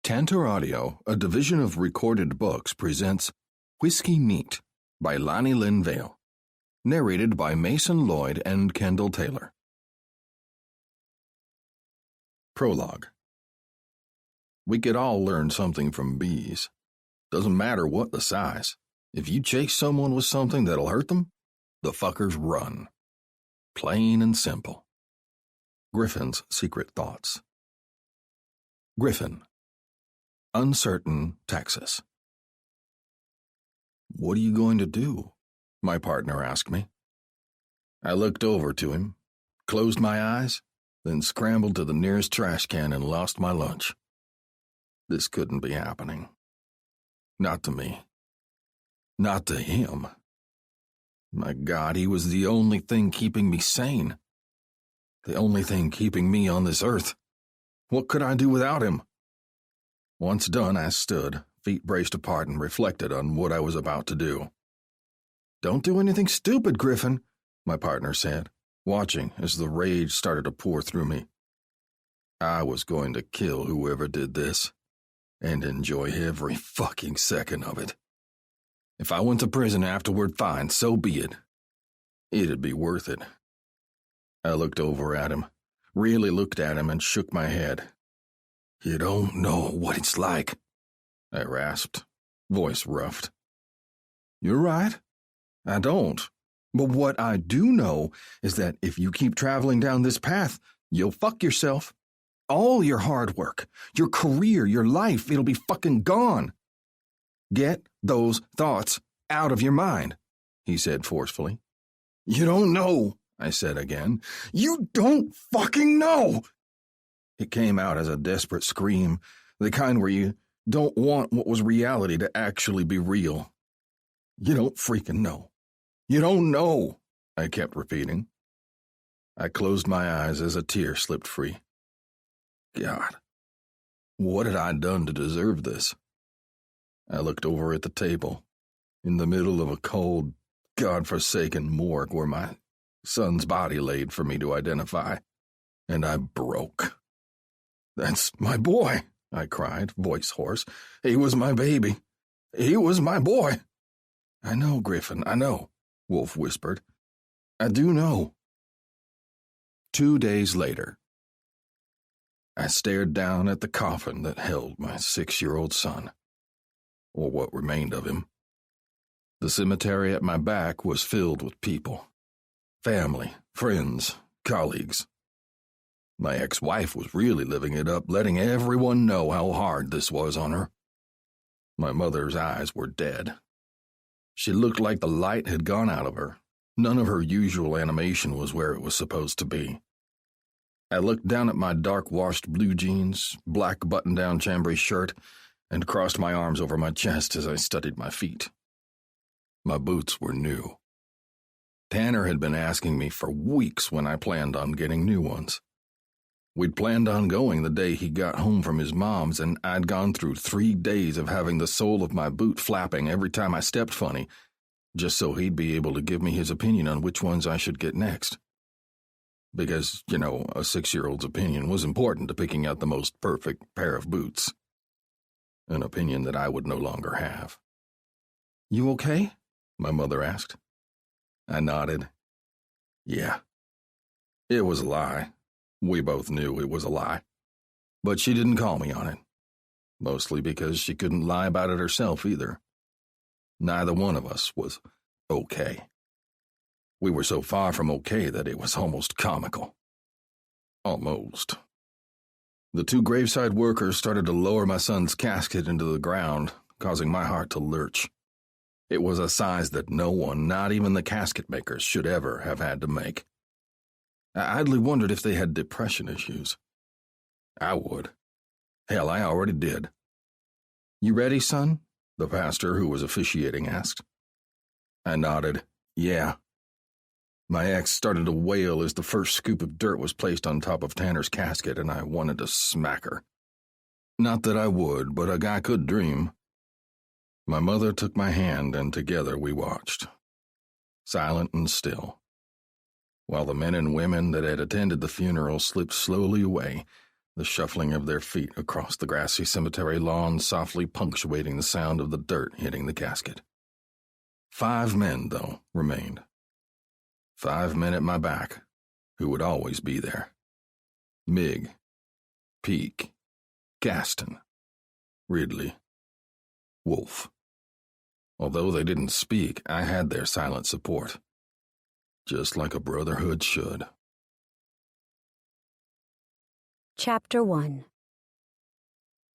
Tantor Audio, a division of Recorded Books, presents Whiskey Neat by Lani Lynn Vale, narrated by Mason Lloyd and Kendall Taylor. Prologue. We could all learn something from bees. Doesn't matter what the size. If you chase someone with something that'll hurt them, the fuckers run. Plain and simple. Griffin's Secret Thoughts. Griffin. Uncertain, Texas. "What are you going to do?" my partner asked me. I looked over to him, closed my eyes, then scrambled to the nearest trash can and lost my lunch. This couldn't be happening. Not to me. Not to him. My God, he was the only thing keeping me sane. The only thing keeping me on this earth. What could I do without him? Once done, I stood, feet braced apart, and reflected on what I was about to do. "Don't do anything stupid, Griffin," my partner said, watching as the rage started to pour through me. I was going to kill whoever did this, and enjoy every fucking second of it. If I went to prison afterward, fine, so be it. It'd be worth it. I looked over at him, really looked at him, and shook my head. "You don't know what it's like," I rasped, voice roughed. "You're right. I don't. But what I do know is that if you keep traveling down this path, you'll fuck yourself. All your hard work, your career, your life, it'll be fucking gone. Get those thoughts out of your mind," he said forcefully. "You don't know," I said again. "You don't fucking know." It came out as a desperate scream, the kind where you don't want what was reality to actually be real. "You don't freaking know. You don't know," I kept repeating. I closed my eyes as a tear slipped free. God, what had I done to deserve this? I looked over at the table, in the middle of a cold, God-forsaken morgue where my son's body laid for me to identify, and I broke. "That's my boy," I cried, voice hoarse. "He was my baby. He was my boy." "I know, Griffin, I know," Wolf whispered. "I do know." 2 days later, I stared down at the coffin that held my 6-year-old son, or what remained of him. The cemetery at my back was filled with people. Family, friends, colleagues. My ex-wife was really living it up, letting everyone know how hard this was on her. My mother's eyes were dead. She looked like the light had gone out of her. None of her usual animation was where it was supposed to be. I looked down at my dark-washed blue jeans, black button-down chambray shirt, and crossed my arms over my chest as I studied my feet. My boots were new. Tanner had been asking me for weeks when I planned on getting new ones. We'd planned on going the day he got home from his mom's, and I'd gone through 3 days of having the sole of my boot flapping every time I stepped funny, just so he'd be able to give me his opinion on which ones I should get next. Because, a 6-year-old's opinion was important to picking out the most perfect pair of boots. An opinion that I would no longer have. "You okay?" my mother asked. I nodded. Yeah. It was a lie. We both knew it was a lie. But she didn't call me on it. Mostly because she couldn't lie about it herself either. Neither one of us was okay. We were so far from okay that it was almost comical. Almost. The 2 graveside workers started to lower my son's casket into the ground, causing my heart to lurch. It was a size that no one, not even the casket makers, should ever have had to make. I idly wondered if they had depression issues. I would. Hell, I already did. "You ready, son?" the pastor who was officiating asked. I nodded. Yeah. My ex started to wail as the first scoop of dirt was placed on top of Tanner's casket, and I wanted to smack her. Not that I would, but a guy could dream. My mother took my hand, and together we watched. Silent and still. While the men and women that had attended the funeral slipped slowly away, the shuffling of their feet across the grassy cemetery lawn softly punctuating the sound of the dirt hitting the casket. 5 men, though, remained. 5 men at my back, who would always be there. Mig, Peake, Gaston, Ridley, Wolf. Although they didn't speak, I had their silent support. Just like a brotherhood should. Chapter 1.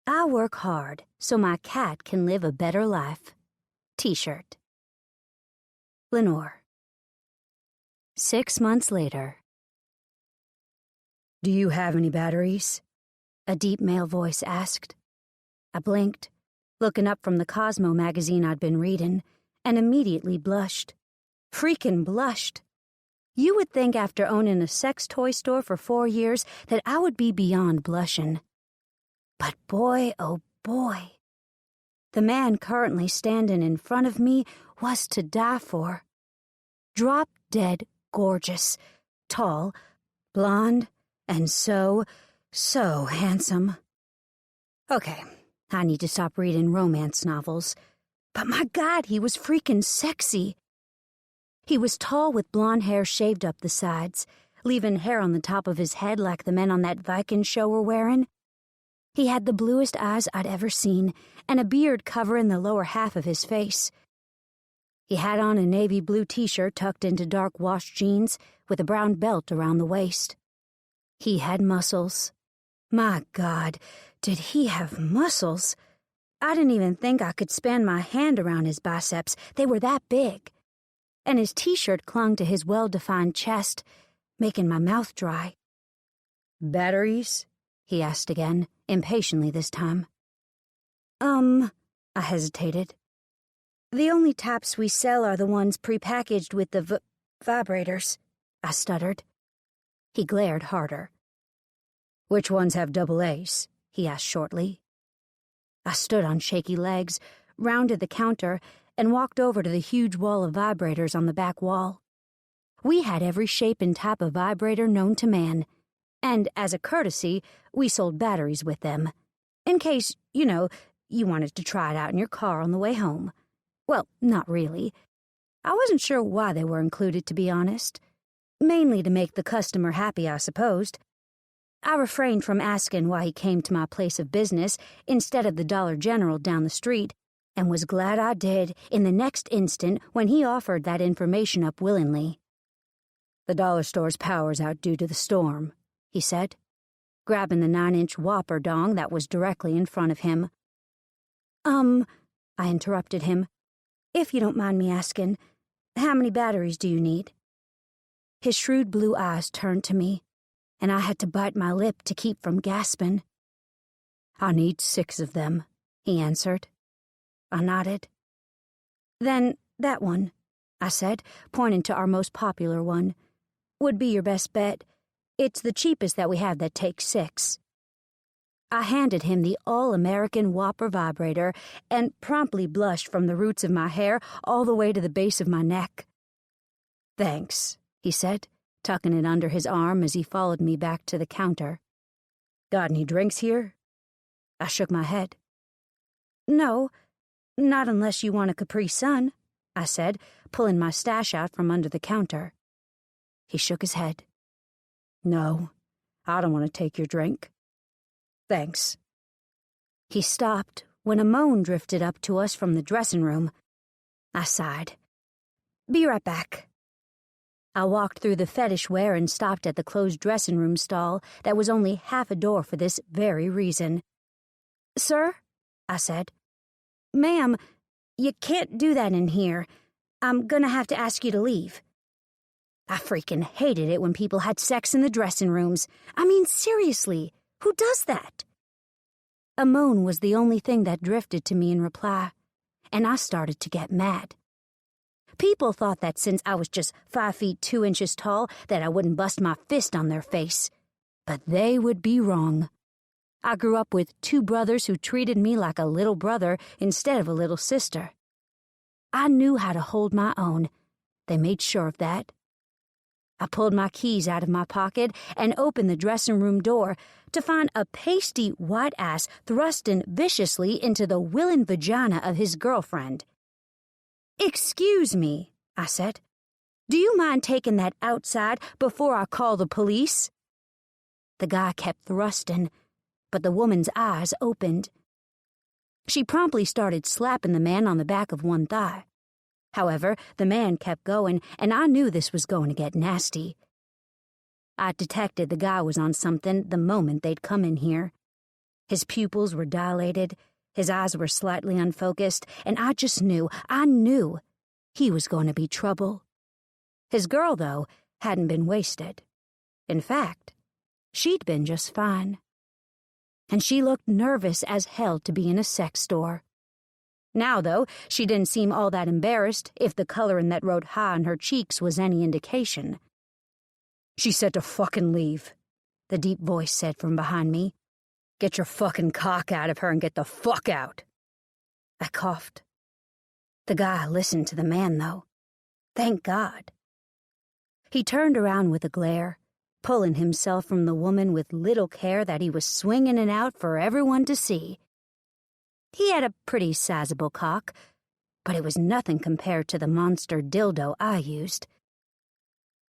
I work hard so my cat can live a better life. T-shirt. Lenore. 6 months later. "Do you have any batteries?" a deep male voice asked. I blinked, looking up from the Cosmo magazine I'd been reading, and immediately blushed. Freaking blushed. You would think after owning a sex toy store for 4 years that I would be beyond blushing. But boy, oh boy. The man currently standing in front of me was to die for. Drop-dead gorgeous, tall, blonde, and so handsome. Okay, I need to stop reading romance novels. But my God, he was freaking sexy. He was tall with blonde hair shaved up the sides, leaving hair on the top of his head like the men on that Viking show were wearing. He had the bluest eyes I'd ever seen, and a beard covering the lower half of his face. He had on a navy blue t-shirt tucked into dark wash jeans with a brown belt around the waist. He had muscles. My God, did he have muscles? I didn't even think I could span my hand around his biceps. They were that big. And his t-shirt clung to his well-defined chest, making my mouth dry. "Batteries?" he asked again, impatiently this time. I hesitated. "The only types we sell are the ones prepackaged with the vibrators," I stuttered. He glared harder. "Which ones have double A's?" he asked shortly. I stood on shaky legs, rounded the counter, and walked over to the huge wall of vibrators on the back wall. We had every shape and type of vibrator known to man, and as a courtesy, we sold batteries with them, in case, you wanted to try it out in your car on the way home. Well, not really. I wasn't sure why they were included, to be honest. Mainly to make the customer happy, I supposed. I refrained from asking why he came to my place of business instead of the Dollar General down the street, and was glad I did in the next instant when he offered that information up willingly. "The dollar store's power's out due to the storm," he said, grabbing the 9-inch Whopper dong that was directly in front of him. I interrupted him. "If you don't mind me asking, how many batteries do you need?" His shrewd blue eyes turned to me, and I had to bite my lip to keep from gasping. "I need 6 of them," he answered. I nodded. "Then that one," I said, pointing to our most popular one, "would be your best bet. It's the cheapest that we have that takes 6. I handed him the all-American Whopper vibrator and promptly blushed from the roots of my hair all the way to the base of my neck. "Thanks," he said, tucking it under his arm as he followed me back to the counter. "Got any drinks here?" I shook my head. "No, not unless you want a Capri Sun," I said, pulling my stash out from under the counter. He shook his head. "No, I don't want to take your drink. Thanks." He stopped when a moan drifted up to us from the dressing room. I sighed. "Be right back." I walked through the fetish wear and stopped at the closed dressing room stall that was only half a door for this very reason. "Sir?" I said. "Ma'am, you can't do that in here. I'm gonna have to ask you to leave." I freaking hated it when people had sex in the dressing rooms. I mean, seriously, who does that? A moan was the only thing that drifted to me in reply, and I started to get mad. People thought that since I was just 5 feet 2 inches tall that I wouldn't bust my fist on their face. But they would be wrong. I grew up with 2 brothers who treated me like a little brother instead of a little sister. I knew how to hold my own. They made sure of that. I pulled my keys out of my pocket and opened the dressing room door to find a pasty white ass thrusting viciously into the willing vagina of his girlfriend. "Excuse me," I said. "Do you mind taking that outside before I call the police?" The guy kept thrusting, but the woman's eyes opened. She promptly started slapping the man on the back of one thigh. However, the man kept going, and I knew this was going to get nasty. I detected the guy was on something the moment they'd come in here. His pupils were dilated, his eyes were slightly unfocused, and I knew he was going to be trouble. His girl, though, hadn't been wasted. In fact, she'd been just fine. And she looked nervous as hell to be in a sex store. Now, though, she didn't seem all that embarrassed, if the coloring that rode high on her cheeks was any indication. "She said to fucking leave," the deep voice said from behind me. "Get your fucking cock out of her and get the fuck out." I coughed. The guy listened to the man, though. Thank God. He turned around with a glare, pulling himself from the woman with little care that he was swinging it out for everyone to see. He had a pretty sizable cock, but it was nothing compared to the monster dildo I used.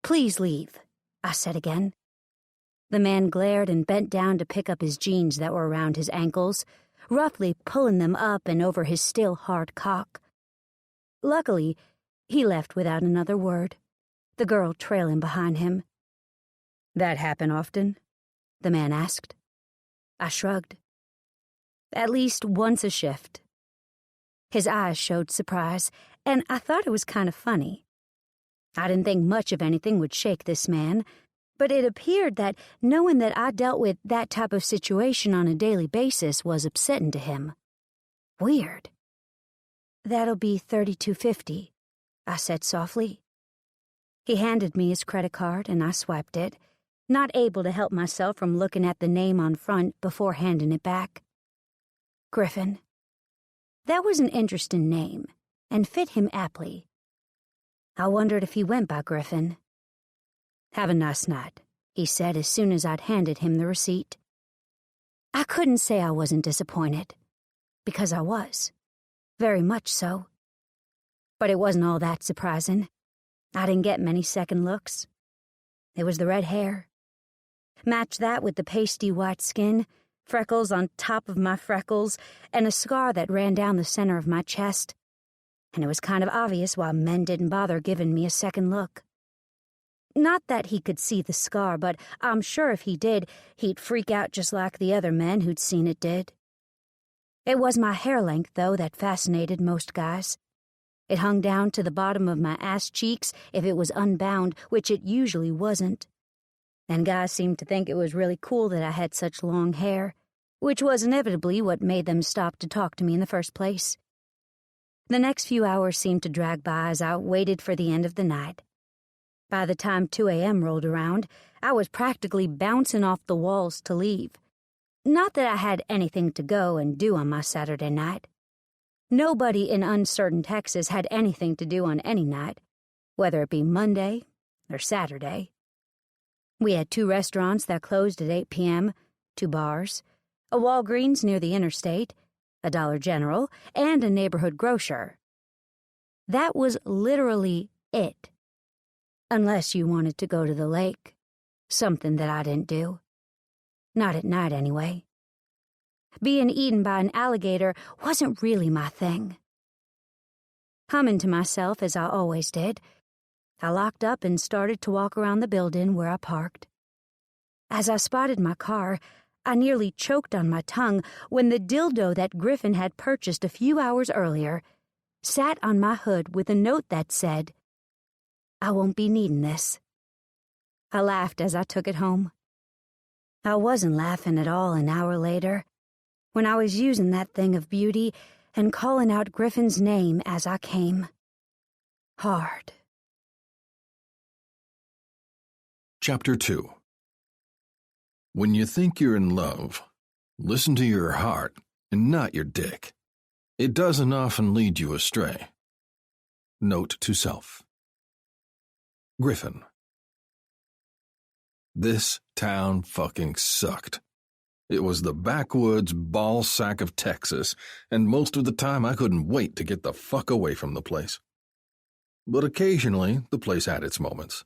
"Please leave," I said again. The man glared and bent down to pick up his jeans that were around his ankles, roughly pulling them up and over his still hard cock. Luckily, he left without another word, the girl trailing behind him. "That happen often?" the man asked. I shrugged. "At least once a shift." His eyes showed surprise, and I thought it was kind of funny. I didn't think much of anything would shake this man, but it appeared that knowing that I dealt with that type of situation on a daily basis was upsetting to him. Weird. "That'll be $32.50, I said softly. He handed me his credit card, and I swiped it, not able to help myself from looking at the name on front before handing it back. Griffin. That was an interesting name, and fit him aptly. I wondered if he went by Griffin. "Have a nice night," he said as soon as I'd handed him the receipt. I couldn't say I wasn't disappointed, because I was. Very much so. But it wasn't all that surprising. I didn't get many second looks. It was the red hair. Match that with the pasty white skin, freckles on top of my freckles, and a scar that ran down the center of my chest. And it was kind of obvious why men didn't bother giving me a second look. Not that he could see the scar, but I'm sure if he did, he'd freak out just like the other men who'd seen it did. It was my hair length, though, that fascinated most guys. It hung down to the bottom of my ass cheeks if it was unbound, which it usually wasn't. And guys seemed to think it was really cool that I had such long hair, which was inevitably what made them stop to talk to me in the first place. The next few hours seemed to drag by as I waited for the end of the night. By the time 2 a.m. rolled around, I was practically bouncing off the walls to leave. Not that I had anything to go and do on my Saturday night. Nobody in uncertain Texas had anything to do on any night, whether it be Monday or Saturday. We had 2 restaurants that closed at 8 p.m., 2 bars, a Walgreens near the interstate, a Dollar General, and a neighborhood grocer. That was literally it. Unless you wanted to go to the lake, something that I didn't do. Not at night, anyway. Being eaten by an alligator wasn't really my thing. Humming to myself as I always did, I locked up and started to walk around the building where I parked. As I spotted my car, I nearly choked on my tongue when the dildo that Griffin had purchased a few hours earlier sat on my hood with a note that said, "I won't be needing this." I laughed as I took it home. I wasn't laughing at all an hour later, when I was using that thing of beauty and calling out Griffin's name as I came. Hard. Chapter 2. When you think you're in love, listen to your heart and not your dick. It doesn't often lead you astray. Note to self. Griffin. This town fucking sucked. It was the backwoods ball sack of Texas, and most of the time I couldn't wait to get the fuck away from the place. But occasionally, the place had its moments.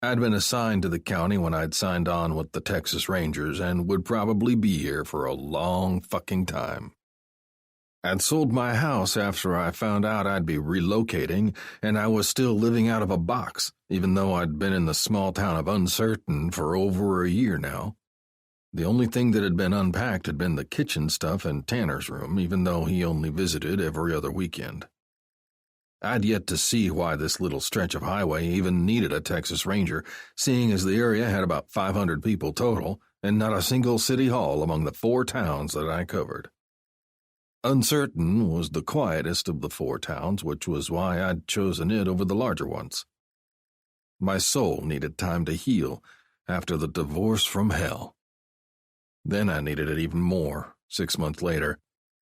I'd been assigned to the county when I'd signed on with the Texas Rangers and would probably be here for a long fucking time. I'd sold my house after I found out I'd be relocating, and I was still living out of a box, even though I'd been in the small town of Uncertain for over a year now. The only thing that had been unpacked had been the kitchen stuff and Tanner's room, even though he only visited every other weekend. I'd yet to see why this little stretch of highway even needed a Texas Ranger, seeing as the area had about 500 people total and not a single city hall among the 4 towns that I covered. Uncertain was the quietest of the 4 towns, which was why I'd chosen it over the larger ones. My soul needed time to heal after the divorce from hell. Then I needed it even more, 6 months later,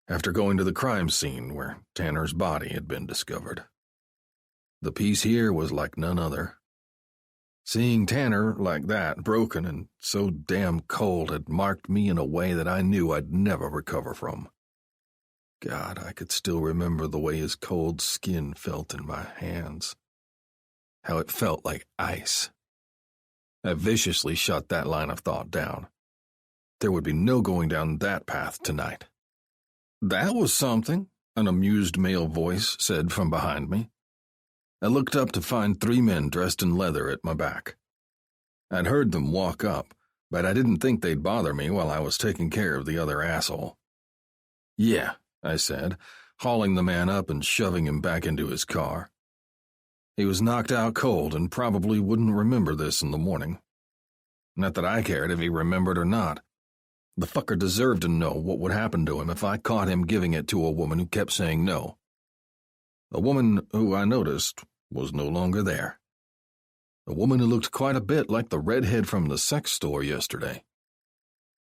after going to the crime scene where Tanner's body had been discovered. The peace here was like none other. Seeing Tanner like that, broken and so damn cold, had marked me in a way that I knew I'd never recover from. God, I could still remember the way his cold skin felt in my hands. How it felt like ice. I viciously shut that line of thought down. There would be no going down that path tonight. "That was something," an amused male voice said from behind me. I looked up to find 3 men dressed in leather at my back. I'd heard them walk up, but I didn't think they'd bother me while I was taking care of the other asshole. "Yeah," I said, hauling the man up and shoving him back into his car. He was knocked out cold and probably wouldn't remember this in the morning. Not that I cared if he remembered or not. The fucker deserved to know what would happen to him if I caught him giving it to a woman who kept saying no. A woman who I noticed was no longer there. A woman who looked quite a bit like the redhead from the sex store yesterday.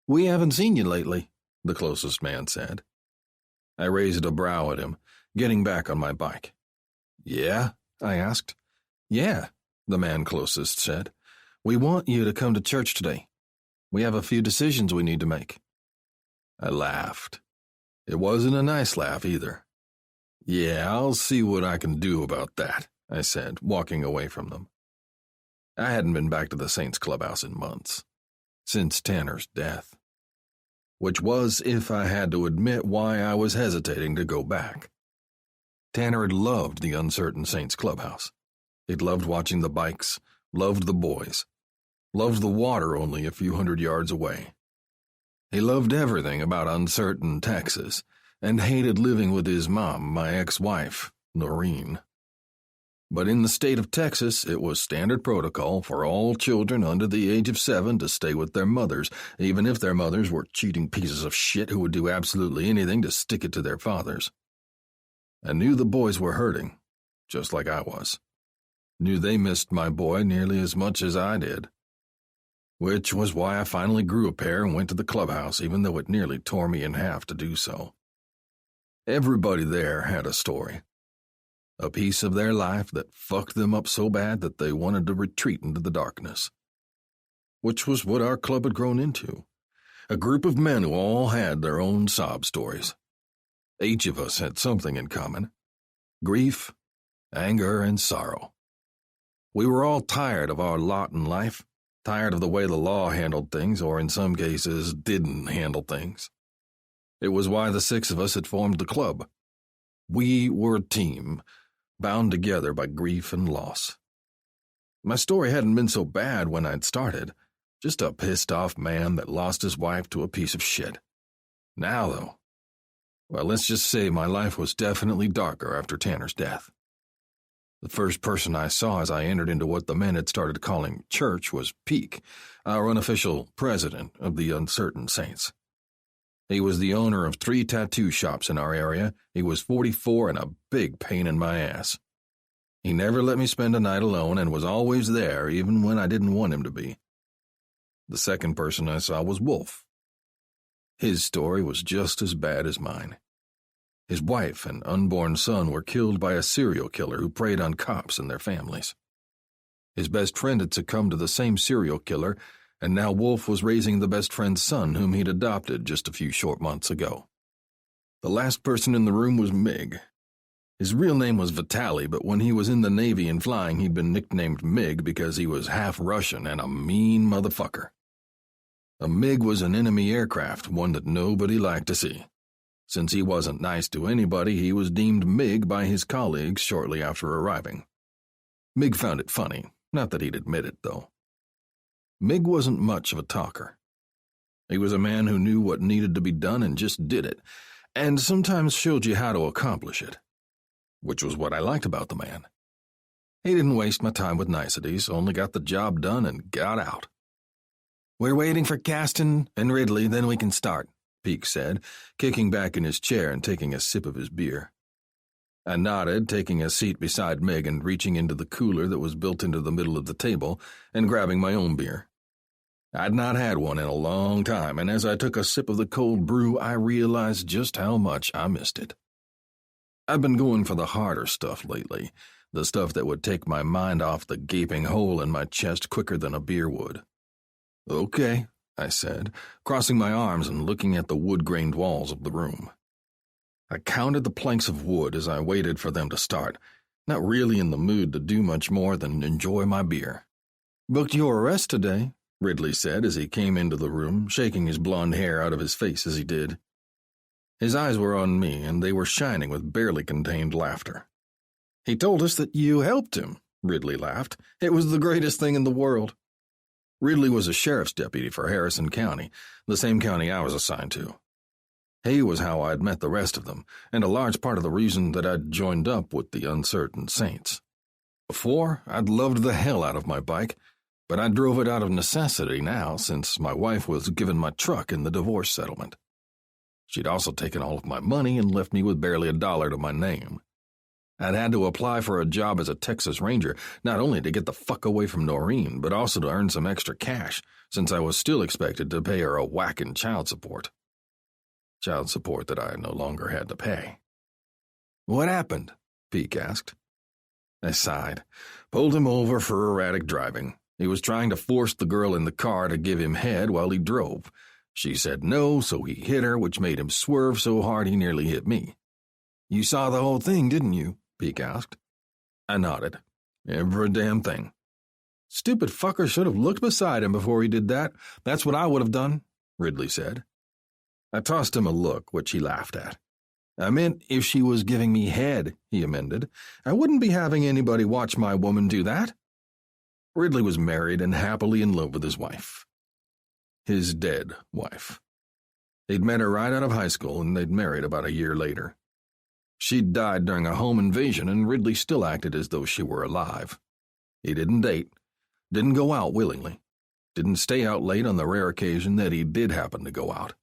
"We haven't seen you lately," the closest man said. I raised a brow at him, getting back on my bike. "Yeah?" I asked. "Yeah," the man closest said. "We want you to come to church today. We have a few decisions we need to make." I laughed. It wasn't a nice laugh either. "Yeah, I'll see what I can do about that," I said, walking away from them. I hadn't been back to the Saints Clubhouse in months, since Tanner's death. Which was, if I had to admit, why I was hesitating to go back. Tanner had loved the Uncertain Saints Clubhouse. He'd loved watching the bikes, loved the boys, loved the water only a few hundred yards away. He loved everything about Uncertain Texas, and hated living with his mom, my ex-wife, Noreen. But in the state of Texas, it was standard protocol for all children under the age of 7 to stay with their mothers, even if their mothers were cheating pieces of shit who would do absolutely anything to stick it to their fathers. I knew the boys were hurting, just like I was. Knew they missed my boy nearly as much as I did. Which was why I finally grew a pair and went to the clubhouse, even though it nearly tore me in half to do so. Everybody there had a story. A piece of their life that fucked them up so bad that they wanted to retreat into the darkness. Which was what our club had grown into. A group of men who all had their own sob stories. Each of us had something in common. Grief, anger, and sorrow. We were all tired of our lot in life, tired of the way the law handled things, or in some cases, didn't handle things. It was why the 6 of us had formed the club. We were a team, bound together by grief and loss. My story hadn't been so bad when I'd started, just a pissed-off man that lost his wife to a piece of shit. Now, though, well, let's just say my life was definitely darker after Tanner's death. The first person I saw as I entered into what the men had started calling church was Peake, our unofficial president of the Uncertain Saints. He was the owner of 3 tattoo shops in our area. He was 44 and a big pain in my ass. He never let me spend a night alone and was always there even when I didn't want him to be. The second person I saw was Wolf. His story was just as bad as mine. His wife and unborn son were killed by a serial killer who preyed on cops and their families. His best friend had succumbed to the same serial killer, and now Wolf was raising the best friend's son whom he'd adopted just a few short months ago. The last person in the room was Mig. His real name was Vitali, but when he was in the Navy and flying, he'd been nicknamed Mig because he was half Russian and a mean motherfucker. A MiG was an enemy aircraft, one that nobody liked to see. Since he wasn't nice to anybody, he was deemed MiG by his colleagues shortly after arriving. Mig found it funny, not that he'd admit it, though. Mig wasn't much of a talker. He was a man who knew what needed to be done and just did it, and sometimes showed you how to accomplish it, which was what I liked about the man. He didn't waste my time with niceties, only got the job done and got out. "We're waiting for Caston and Ridley, then we can start," Peake said, kicking back in his chair and taking a sip of his beer. I nodded, taking a seat beside Meg and reaching into the cooler that was built into the middle of the table and grabbing my own beer. I'd not had one in a long time, and as I took a sip of the cold brew, I realized just how much I missed it. I've been going for the harder stuff lately, the stuff that would take my mind off the gaping hole in my chest quicker than a beer would. "Okay," I said, crossing my arms and looking at the wood-grained walls of the room. I counted the planks of wood as I waited for them to start, not really in the mood to do much more than enjoy my beer. "Booked your arrest today," Ridley said as he came into the room, shaking his blonde hair out of his face as he did. His eyes were on me, and they were shining with barely contained laughter. "He told us that you helped him," Ridley laughed. "It was the greatest thing in the world." Ridley was a sheriff's deputy for Harrison County, the same county I was assigned to. He was how I'd met the rest of them, and a large part of the reason that I'd joined up with the Uncertain Saints. Before, I'd loved the hell out of my bike, but I drove it out of necessity now since my wife was given my truck in the divorce settlement. She'd also taken all of my money and left me with barely $1 to my name. I'd had to apply for a job as a Texas Ranger, not only to get the fuck away from Noreen, but also to earn some extra cash, since I was still expected to pay her a whack in child support. Child support that I no longer had to pay. "What happened?" Peake asked. I sighed, pulled him over for erratic driving. He was trying to force the girl in the car to give him head while he drove. She said no, so he hit her, which made him swerve so hard he nearly hit me. "You saw the whole thing, didn't you?" Peake asked. I nodded. "Every damn thing." "Stupid fucker should have looked beside him before he did that. That's what I would have done," Ridley said. I tossed him a look, which he laughed at. "I meant if she was giving me head," he amended. "I wouldn't be having anybody watch my woman do that." Ridley was married and happily in love with his wife. His dead wife. They'd met her right out of high school, and they'd married about a year later. She'd died during a home invasion, and Ridley still acted as though she were alive. He didn't date, didn't go out willingly, didn't stay out late on the rare occasion that he did happen to go out.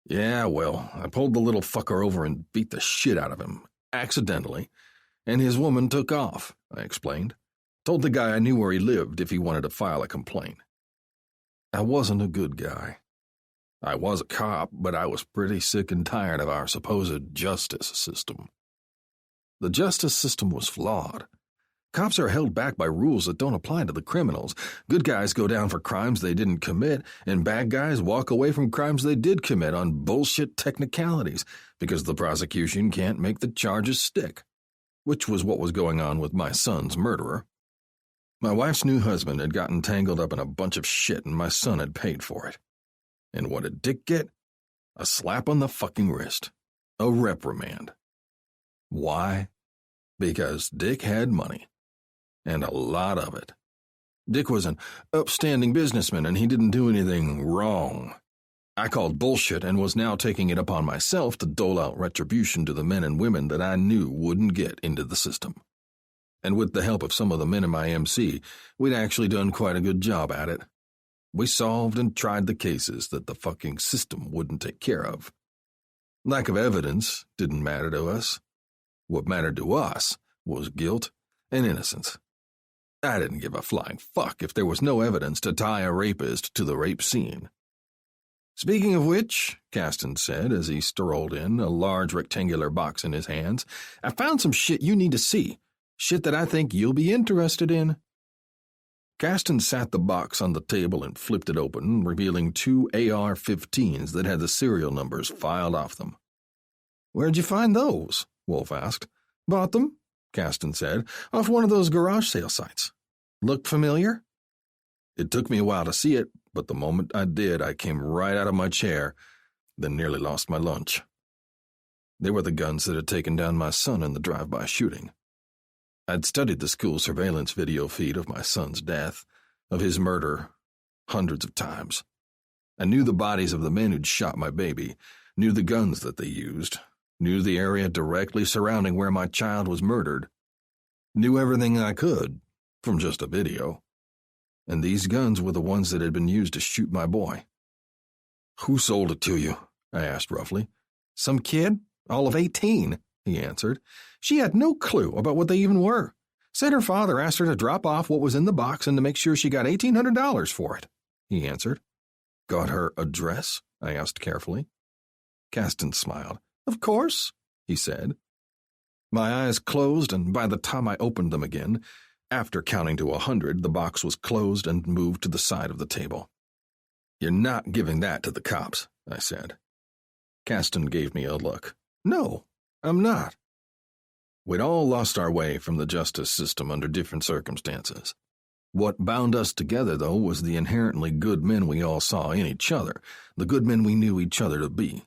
"Yeah, well, I pulled the little fucker over and beat the shit out of him, accidentally, and his woman took off," I explained. "Told the guy I knew where he lived if he wanted to file a complaint." I wasn't a good guy. I was a cop, but I was pretty sick and tired of our supposed justice system. The justice system was flawed. Cops are held back by rules that don't apply to the criminals. Good guys go down for crimes they didn't commit, and bad guys walk away from crimes they did commit on bullshit technicalities because the prosecution can't make the charges stick, which was what was going on with my son's murderer. My wife's new husband had gotten tangled up in a bunch of shit, and my son had paid for it. And what did Dick get? A slap on the fucking wrist. A reprimand. Why? Because Dick had money. And a lot of it. Dick was an upstanding businessman, and he didn't do anything wrong. I called bullshit and was now taking it upon myself to dole out retribution to the men and women that I knew wouldn't get into the system. And with the help of some of the men in my MC, we'd actually done quite a good job at it. We solved and tried the cases that the fucking system wouldn't take care of. Lack of evidence didn't matter to us. What mattered to us was guilt and innocence. I didn't give a flying fuck if there was no evidence to tie a rapist to the rape scene. "Speaking of which," Caston said as he strolled in, a large rectangular box in his hands, "I found some shit you need to see. Shit that I think you'll be interested in." Caston sat the box on the table and flipped it open, revealing 2 AR-15s that had the serial numbers filed off them. "Where'd you find those?" Wolf asked. "Bought them," Caston said, "off one of those garage sale sites. Look familiar?" It took me a while to see it, but the moment I did, I came right out of my chair, then nearly lost my lunch. They were the guns that had taken down my son in the drive-by shooting. I'd studied the school surveillance video feed of my son's death, of his murder, hundreds of times. I knew the bodies of the men who'd shot my baby, knew the guns that they used, knew the area directly surrounding where my child was murdered, knew everything I could from just a video. And these guns were the ones that had been used to shoot my boy. "Who sold it to you?" I asked roughly. "Some kid, all of 18, he answered. "She had no clue about what they even were. Said her father asked her to drop off what was in the box and to make sure she got $1,800 for it," he answered. "Got her address?" I asked carefully. Caston smiled. "Of course," he said. My eyes closed, and by the time I opened them again, after counting to 100, the box was closed and moved to the side of the table. "You're not giving that to the cops," I said. Caston gave me a look. "No, I'm not." We'd all lost our way from the justice system under different circumstances. What bound us together, though, was the inherently good men we all saw in each other, the good men we knew each other to be.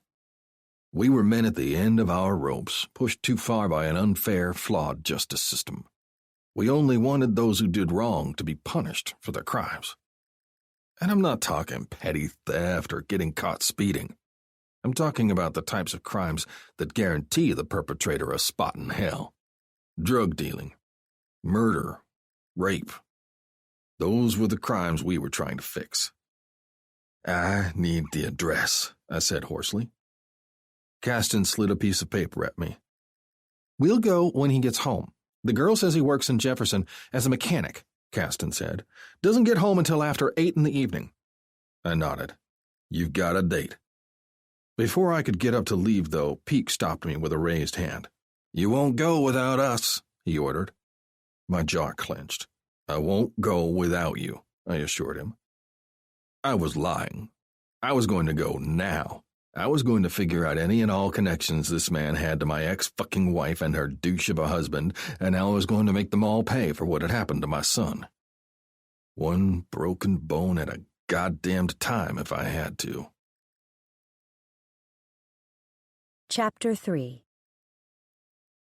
We were men at the end of our ropes, pushed too far by an unfair, flawed justice system. We only wanted those who did wrong to be punished for their crimes. And I'm not talking petty theft or getting caught speeding. I'm talking about the types of crimes that guarantee the perpetrator a spot in hell. Drug dealing, murder, rape. Those were the crimes we were trying to fix. "I need the address," I said hoarsely. Caston slid a piece of paper at me. "We'll go when he gets home. The girl says he works in Jefferson as a mechanic," Caston said. "Doesn't get home until after 8 in the evening." I nodded. "You've got a date." Before I could get up to leave, though, Peake stopped me with a raised hand. "You won't go without us," he ordered. My jaw clenched. "I won't go without you," I assured him. I was lying. I was going to go now. I was going to figure out any and all connections this man had to my ex-fucking wife and her douche of a husband, and I was going to make them all pay for what had happened to my son. One broken bone at a goddamned time if I had to. Chapter 3.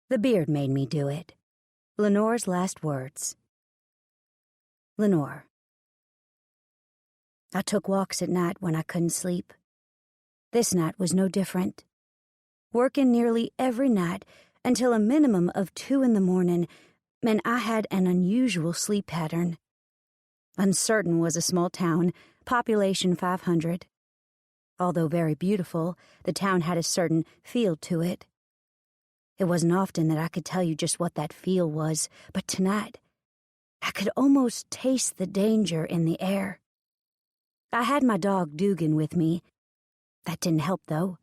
The beard made me do it. Lenore's last words. Lenore. I took walks at night when I couldn't sleep. This night was no different. Working nearly every night until a minimum of 2 in the morning meant I had an unusual sleep pattern. Uncertain was a small town, population 500. Although very beautiful, the town had a certain feel to it. It wasn't often that I could tell you just what that feel was, but tonight, I could almost taste the danger in the air. I had my dog Dugan with me. That didn't help, though.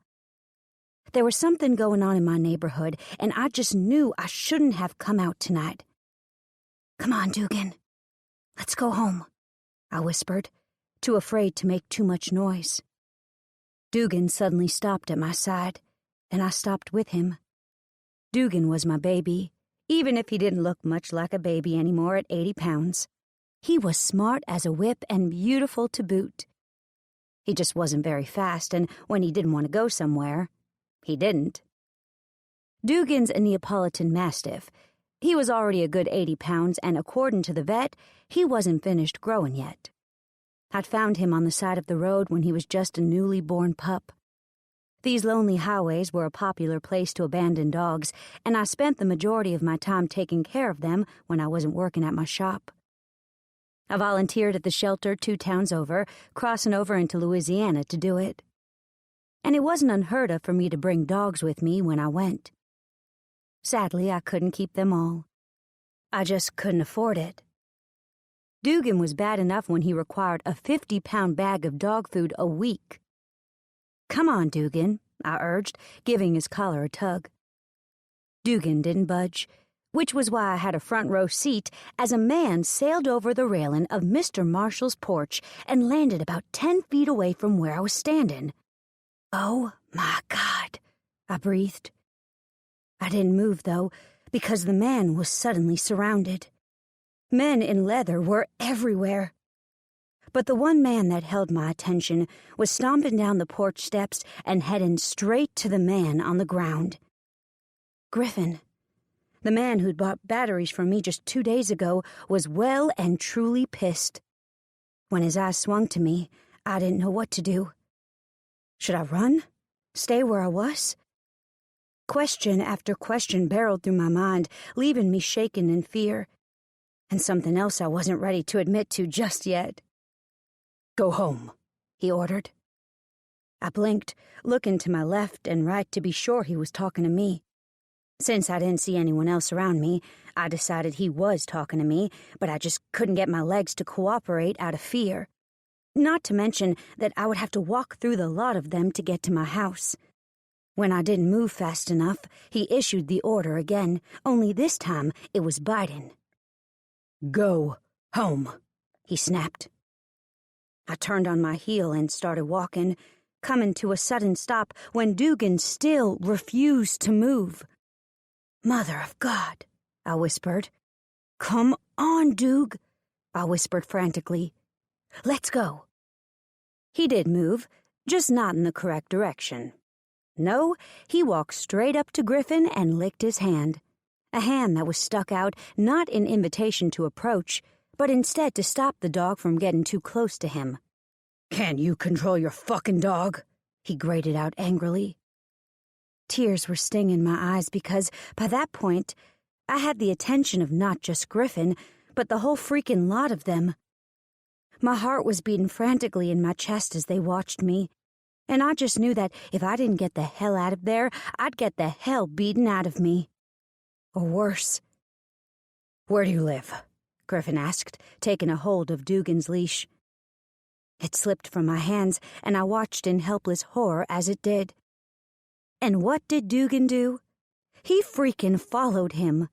There was something going on in my neighborhood, and I just knew I shouldn't have come out tonight. "Come on, Dugan. Let's go home," I whispered, too afraid to make too much noise. Dugan suddenly stopped at my side, and I stopped with him. Dugan was my baby, even if he didn't look much like a baby anymore at 80 pounds. He was smart as a whip and beautiful to boot. He just wasn't very fast, and when he didn't want to go somewhere, he didn't. Dugan's a Neapolitan Mastiff. He was already a good 80 pounds, and according to the vet, he wasn't finished growing yet. I'd found him on the side of the road when he was just a newly born pup. These lonely highways were a popular place to abandon dogs, and I spent the majority of my time taking care of them when I wasn't working at my shop. I volunteered at the shelter 2 towns over, crossing over into Louisiana to do it. And it wasn't unheard of for me to bring dogs with me when I went. Sadly, I couldn't keep them all. I just couldn't afford it. Dugan was bad enough when he required a 50-pound bag of dog food a week. "Come on, Dugan," I urged, giving his collar a tug. Dugan didn't budge. which was why I had a front row seat as a man sailed over the railing of Mr. Marshall's porch and landed about 10 feet away from where I was standing. "Oh, my God," I breathed. I didn't move, though, because the man was suddenly surrounded. Men in leather were everywhere. But the one man that held my attention was stomping down the porch steps and heading straight to the man on the ground. Griffin, the man who'd bought batteries from me just 2 days ago, was well and truly pissed. When his eyes swung to me, I didn't know what to do. Should I run? Stay where I was? Question after question barreled through my mind, leaving me shaken in fear. And something else I wasn't ready to admit to just yet. "Go home," he ordered. I blinked, looking to my left and right to be sure he was talking to me. Since I didn't see anyone else around me, I decided he was talking to me, but I just couldn't get my legs to cooperate out of fear. Not to mention that I would have to walk through the lot of them to get to my house. When I didn't move fast enough, he issued the order again, only this time it was biting. "Go home," he snapped. I turned on my heel and started walking, coming to a sudden stop when Dugan still refused to move. "Mother of God," I whispered. "Come on, Doog," I whispered frantically. "Let's go." He did move, just not in the correct direction. No, he walked straight up to Griffin and licked his hand, a hand that was stuck out not in invitation to approach, but instead to stop the dog from getting too close to him. "Can you control your fucking dog?" he grated out angrily. Tears were stinging my eyes because, by that point, I had the attention of not just Griffin, but the whole freaking lot of them. My heart was beating frantically in my chest as they watched me, and I just knew that if I didn't get the hell out of there, I'd get the hell beaten out of me. Or worse. "Where do you live?" Griffin asked, taking a hold of Dugan's leash. It slipped from my hands, and I watched in helpless horror as it did. And what did Dugan do? He freaking followed him.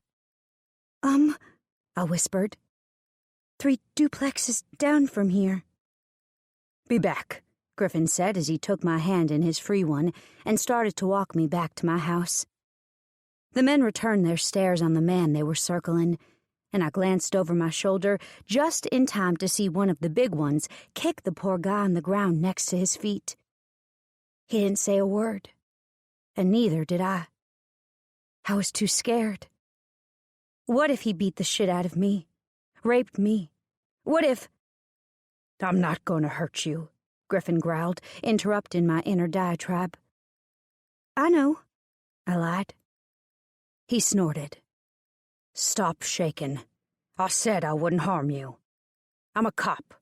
I whispered. 3 duplexes down from here." "Be back," Griffin said as he took my hand in his free one and started to walk me back to my house. The men returned their stares on the man they were circling, and I glanced over my shoulder just in time to see one of the big ones kick the poor guy on the ground next to his feet. He didn't say a word, and neither did I. I was too scared. What if he beat the shit out of me, raped me? What if... "I'm not going to hurt you," Griffin growled, interrupting my inner diatribe. "I know," I lied. He snorted. "Stop shaking. I said I wouldn't harm you. I'm a cop."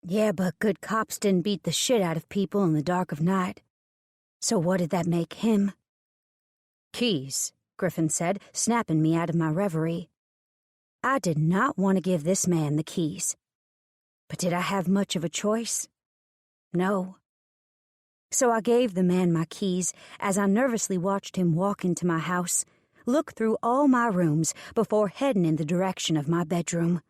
Yeah, but good cops didn't beat the shit out of people in the dark of night. So what did that make him? "Keys," Griffin said, snapping me out of my reverie. I did not want to give this man the keys. But did I have much of a choice? No. So I gave the man my keys as I nervously watched him walk into my house, look through all my rooms before heading in the direction of my bedroom.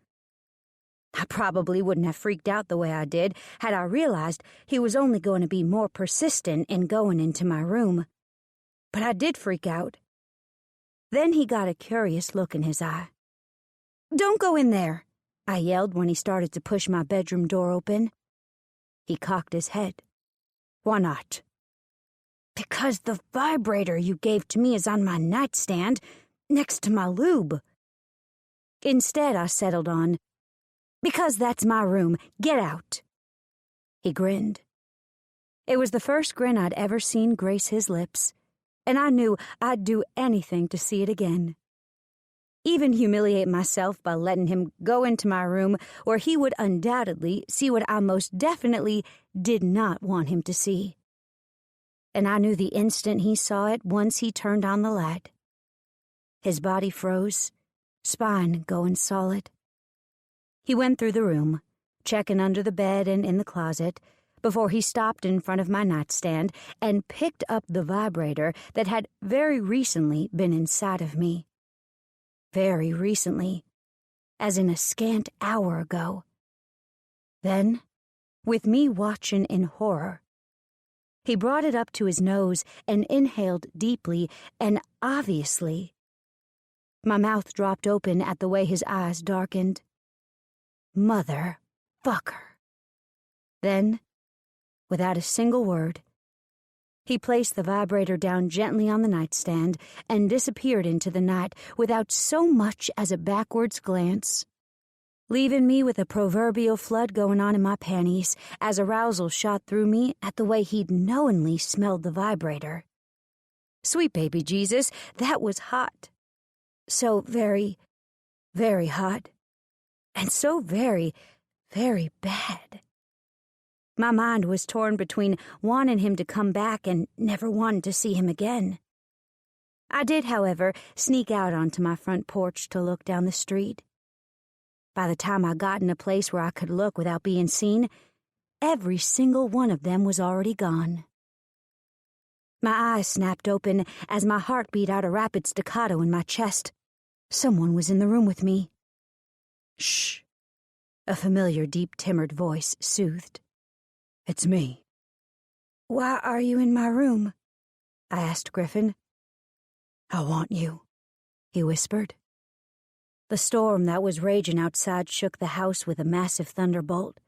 I probably wouldn't have freaked out the way I did had I realized he was only going to be more persistent in going into my room. But I did freak out. Then he got a curious look in his eye. "Don't go in there," I yelled when he started to push my bedroom door open. He cocked his head. "Why not?" "Because the vibrator you gave to me is on my nightstand, next to my lube." Instead, I settled on, "Because that's my room. Get out." He grinned. It was the first grin I'd ever seen grace his lips, and I knew I'd do anything to see it again. Even humiliate myself by letting him go into my room where he would undoubtedly see what I most definitely did not want him to see. And I knew the instant he saw it once he turned on the light. His body froze, spine going solid. He went through the room, checking under the bed and in the closet, before he stopped in front of my nightstand and picked up the vibrator that had very recently been inside of me. very recently, as in a scant hour ago. Then, with me watching in horror, he brought it up to his nose and inhaled deeply and obviously. My mouth dropped open at the way his eyes darkened. Motherfucker. Then, without a single word, he placed the vibrator down gently on the nightstand and disappeared into the night without so much as a backwards glance, leaving me with a proverbial flood going on in my panties as arousal shot through me at the way he'd knowingly smelled the vibrator. Sweet baby Jesus, that was hot. So very, very hot. And so very, very bad. My mind was torn between wanting him to come back and never wanting to see him again. I did, however, sneak out onto my front porch to look down the street. By the time I got in a place where I could look without being seen, every single one of them was already gone. My eyes snapped open as my heart beat out a rapid staccato in my chest. Someone was in the room with me. Shh, a familiar, deep-timbered voice soothed. It's me. Why are you in my room? I asked Griffin. I want you, he whispered. The storm that was raging outside shook the house with a massive thunderbolt,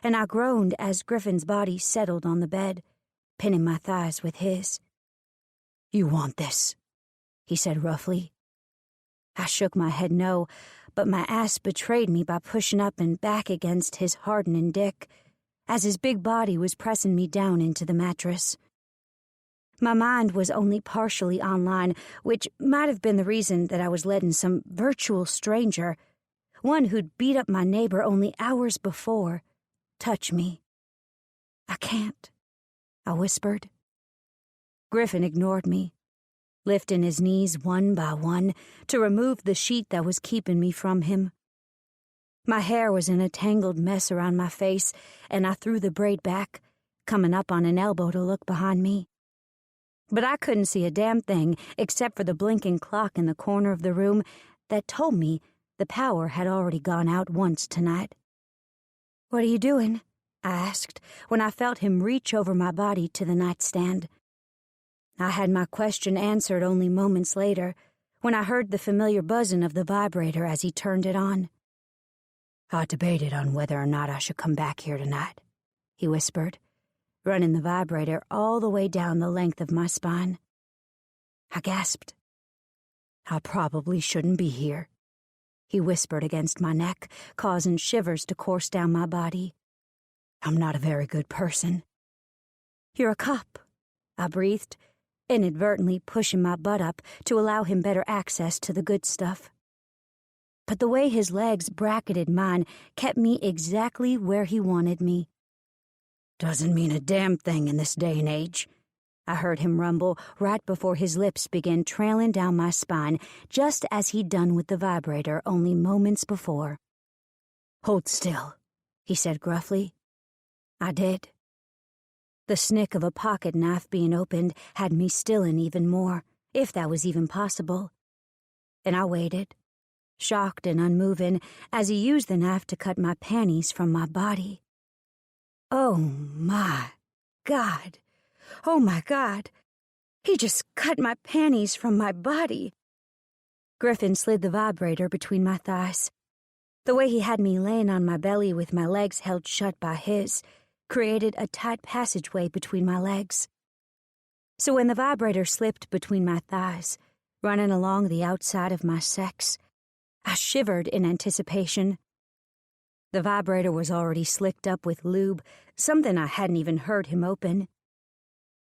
and I groaned as Griffin's body settled on the bed, pinning my thighs with his. You want this, he said roughly. I shook my head no, but my ass betrayed me by pushing up and back against his hardening dick, as his big body was pressing me down into the mattress. My mind was only partially online, which might have been the reason that I was letting some virtual stranger, one who'd beat up my neighbor only hours before, touch me. I can't, I whispered. Griffin ignored me, lifting his knees one by one to remove the sheet that was keeping me from him. My hair was in a tangled mess around my face, and I threw the braid back, coming up on an elbow to look behind me. But I couldn't see a damn thing except for the blinking clock in the corner of the room that told me the power had already gone out once tonight. What are you doing? I asked when I felt him reach over my body to the nightstand. I had my question answered only moments later when I heard the familiar buzzing of the vibrator as he turned it on. I debated on whether or not I should come back here tonight, he whispered, running the vibrator all the way down the length of my spine. I gasped. I probably shouldn't be here, he whispered against my neck, causing shivers to course down my body. I'm not a very good person. You're a cop, I breathed, inadvertently pushing my butt up to allow him better access to the good stuff. But the way his legs bracketed mine kept me exactly where he wanted me. Doesn't mean a damn thing in this day and age, I heard him rumble right before his lips began trailing down my spine, just as he'd done with the vibrator only moments before. Hold still, he said gruffly. I did. The snick of a pocket knife being opened had me stilling even more, if that was even possible. And I waited, shocked and unmoving, as he used the knife to cut my panties from my body. Oh my God. Oh my God. He just cut my panties from my body. Griffin slid the vibrator between my thighs. The way he had me laying on my belly with my legs held shut by his created a tight passageway between my legs. So when the vibrator slipped between my thighs, running along the outside of my sex, I shivered in anticipation. The vibrator was already slicked up with lube, something I hadn't even heard him open.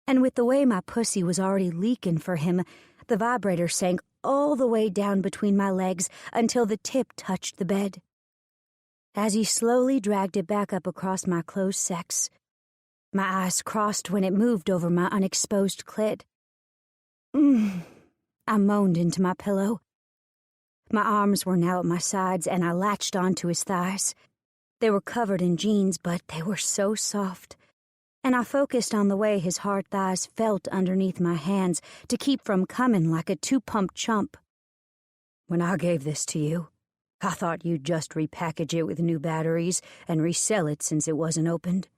And with the way my pussy was already leaking for him, the vibrator sank all the way down between my legs until the tip touched the bed. As he slowly dragged it back up across my closed sex, my eyes crossed when it moved over my unexposed clit. I moaned into my pillow. My arms were now at my sides, and I latched onto his thighs. They were covered in jeans, but they were so soft, and I focused on the way his hard thighs felt underneath my hands to keep from coming like a two-pump chump. When I gave this to you, I thought you'd just repackage it with new batteries and resell it since it wasn't opened,"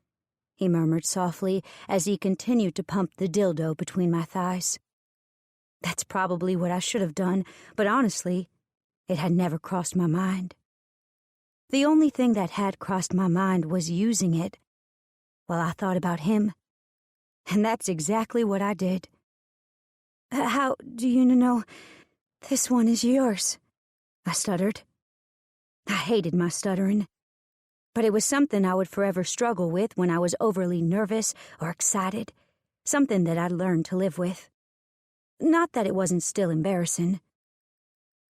he murmured softly as he continued to pump the dildo between my thighs. That's probably what I should have done, but honestly, it had never crossed my mind. The only thing that had crossed my mind was using it while I thought about him, and that's exactly what I did. "How do you know this one is yours?" I stuttered. I hated my stuttering, but it was something I would forever struggle with when I was overly nervous or excited, something that I'd learned to live with. Not that it wasn't still embarrassing.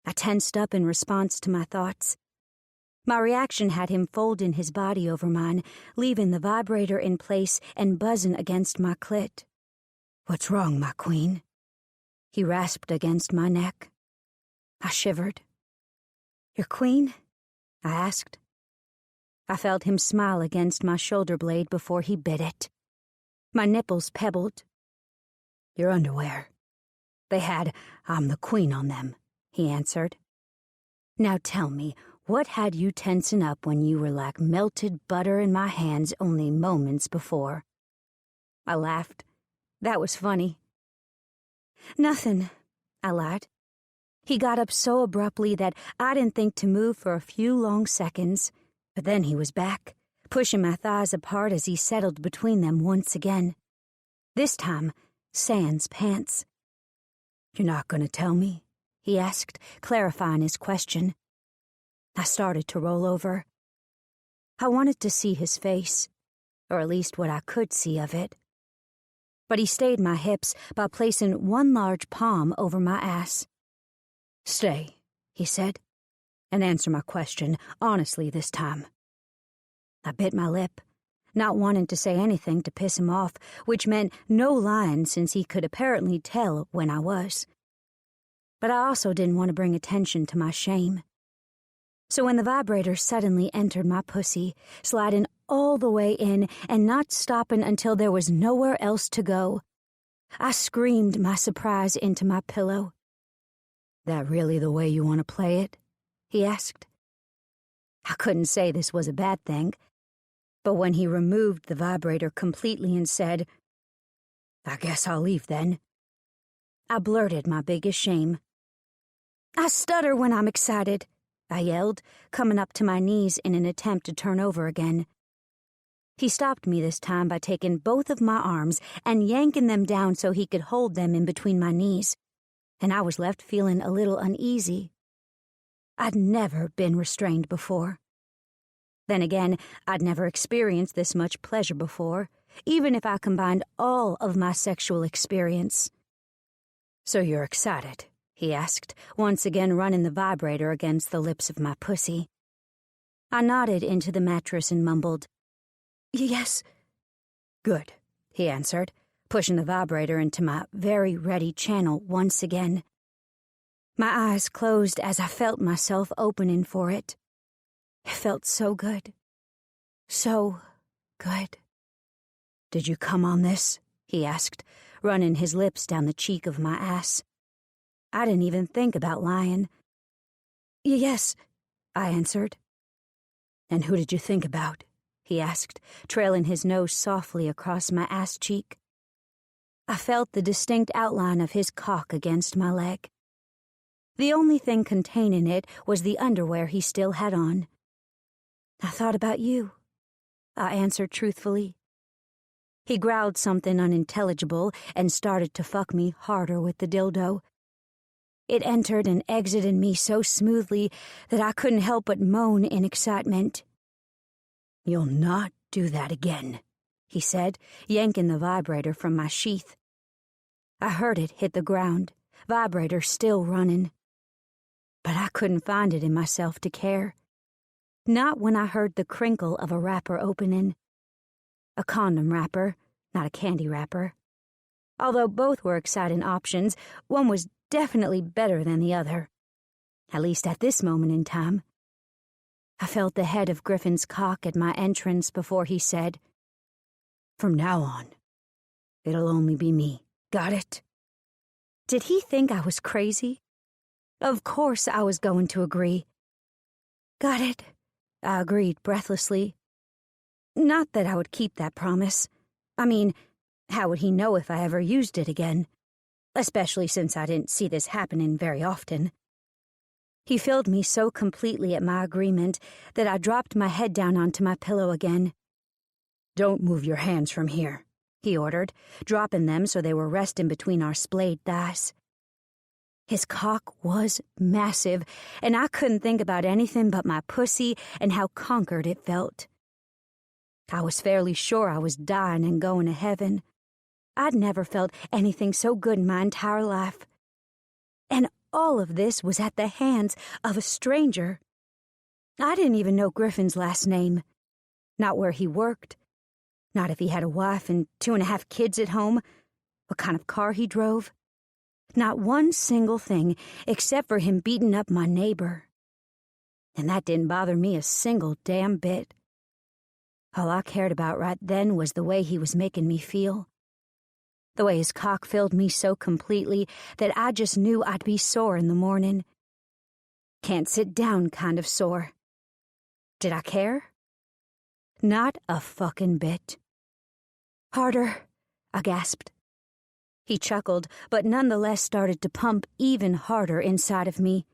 I tensed up in response to my thoughts. My reaction had him folding his body over mine, leaving the vibrator in place and buzzing against my clit. "What's wrong, my queen?" He rasped against my neck. I shivered. "Your queen?" I asked. I felt him smile against my shoulder blade before he bit it. My nipples pebbled. "Your underwear. They had 'I'm the queen' on them," he answered. "Now tell me, what had you tensing up when you were like melted butter in my hands only moments before?" I laughed. That was funny. "Nothing," I lied. He got up so abruptly that I didn't think to move for a few long seconds, but then he was back, pushing my thighs apart as he settled between them once again. This time, sans pants. "You're not going to tell me?" he asked, clarifying his question. I started to roll over. I wanted to see his face, or at least what I could see of it. But he stayed my hips by placing one large palm over my ass. "Stay," he said, "and answer my question honestly this time." I bit my lip, not wanting to say anything to piss him off, which meant no lying since he could apparently tell when I was. But I also didn't want to bring attention to my shame. So when the vibrator suddenly entered my pussy, sliding all the way in and not stopping until there was nowhere else to go, I screamed my surprise into my pillow. "That really the way you want to play it?" he asked. I couldn't say this was a bad thing, but when he removed the vibrator completely and said, "I guess I'll leave then," I blurted my biggest shame. "I stutter when I'm excited," I yelled, coming up to my knees in an attempt to turn over again. He stopped me this time by taking both of my arms and yanking them down so he could hold them in between my knees, and I was left feeling a little uneasy. I'd never been restrained before. Then again, I'd never experienced this much pleasure before, even if I combined all of my sexual experience. "So you're excited?" he asked, once again running the vibrator against the lips of my pussy. I nodded into the mattress and mumbled, "Yes." "Good," he answered, pushing the vibrator into my very ready channel once again. My eyes closed as I felt myself opening for it. It felt so good. So good. "Did you come on this?" he asked, running his lips down the cheek of my ass. I didn't even think about lying. "Yes," I answered. "And who did you think about?" he asked, trailing his nose softly across my ass cheek. I felt the distinct outline of his cock against my leg. The only thing containing it was the underwear he still had on. "I thought about you," I answered truthfully. He growled something unintelligible and started to fuck me harder with the dildo. It entered and exited me so smoothly that I couldn't help but moan in excitement. "You'll not do that again," he said, yanking the vibrator from my sheath. I heard it hit the ground, vibrator still running. But I couldn't find it in myself to care. Not when I heard the crinkle of a wrapper opening. A condom wrapper, not a candy wrapper. Although both were exciting options, one was definitely better than the other. At least at this moment in time. I felt the head of Griffin's cock at my entrance before he said, "From now on, it'll only be me. Got it?" Did he think I was crazy? Of course I was going to agree. Got it, I agreed breathlessly. Not that I would keep that promise. I mean, how would he know if I ever used it again? Especially since I didn't see this happening very often. He filled me so completely at my agreement that I dropped my head down onto my pillow again. "Don't move your hands from here," he ordered, dropping them so they were resting between our splayed thighs. His cock was massive, and I couldn't think about anything but my pussy and how conquered it felt. I was fairly sure I was dying and going to heaven. I'd never felt anything so good in my entire life. And all of this was at the hands of a stranger. I didn't even know Griffin's last name. Not where he worked. Not if he had a wife and 2.5 kids at home. What kind of car he drove. Not one single thing except for him beating up my neighbor. And that didn't bother me a single damn bit. All I cared about right then was the way he was making me feel. The way his cock filled me so completely that I just knew I'd be sore in the morning. Can't sit down kind of sore. Did I care? Not a fucking bit. "Harder," I gasped. He chuckled, but nonetheless started to pump even harder inside of me.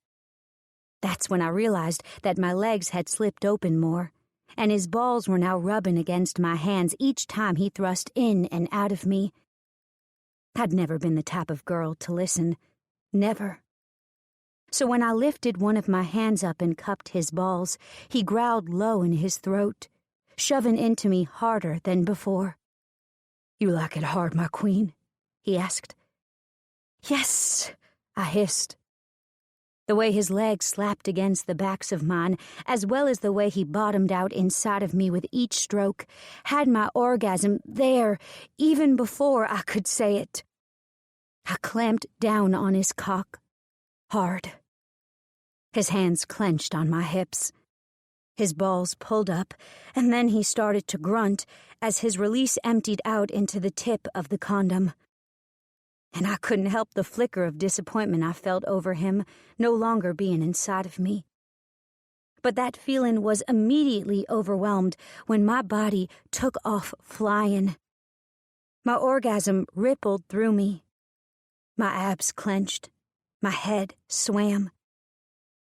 That's when I realized that my legs had slipped open more, and his balls were now rubbing against my hands each time he thrust in and out of me. I'd never been the type of girl to listen. Never. So when I lifted one of my hands up and cupped his balls, he growled low in his throat, shoving into me harder than before. "You like it hard, my queen?" he asked. "Yes," I hissed. The way his legs slapped against the backs of mine, as well as the way he bottomed out inside of me with each stroke, had my orgasm there, even before I could say it. I clamped down on his cock, hard. His hands clenched on my hips. His balls pulled up, and then he started to grunt as his release emptied out into the tip of the condom. And I couldn't help the flicker of disappointment I felt over him no longer being inside of me. But that feeling was immediately overwhelmed when my body took off flying. My orgasm rippled through me. My abs clenched. My head swam.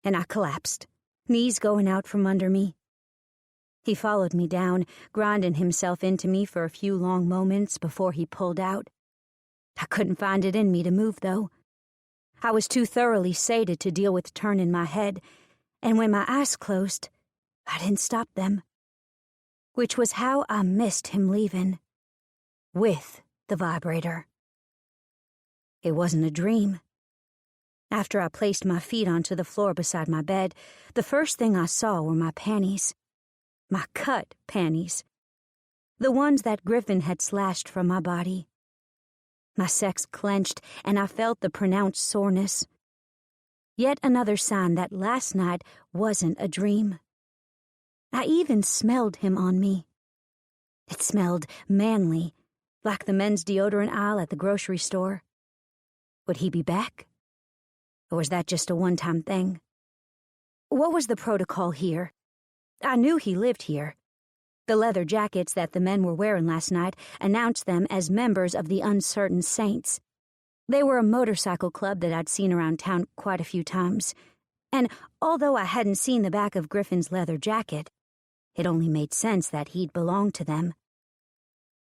And I collapsed, knees going out from under me. He followed me down, grinding himself into me for a few long moments before he pulled out. I couldn't find it in me to move, though. I was too thoroughly sated to deal with turning my head, and when my eyes closed, I didn't stop them. Which was how I missed him leaving. With the vibrator. It wasn't a dream. After I placed my feet onto the floor beside my bed, the first thing I saw were my panties. My cut panties. The ones that Griffin had slashed from my body. My sex clenched, and I felt the pronounced soreness. Yet another sign that last night wasn't a dream. I even smelled him on me. It smelled manly, like the men's deodorant aisle at the grocery store. Would he be back? Or was that just a one-time thing? What was the protocol here? I knew he lived here. The leather jackets that the men were wearing last night announced them as members of the Uncertain Saints. They were a motorcycle club that I'd seen around town quite a few times, and although I hadn't seen the back of Griffin's leather jacket, it only made sense that he'd belonged to them.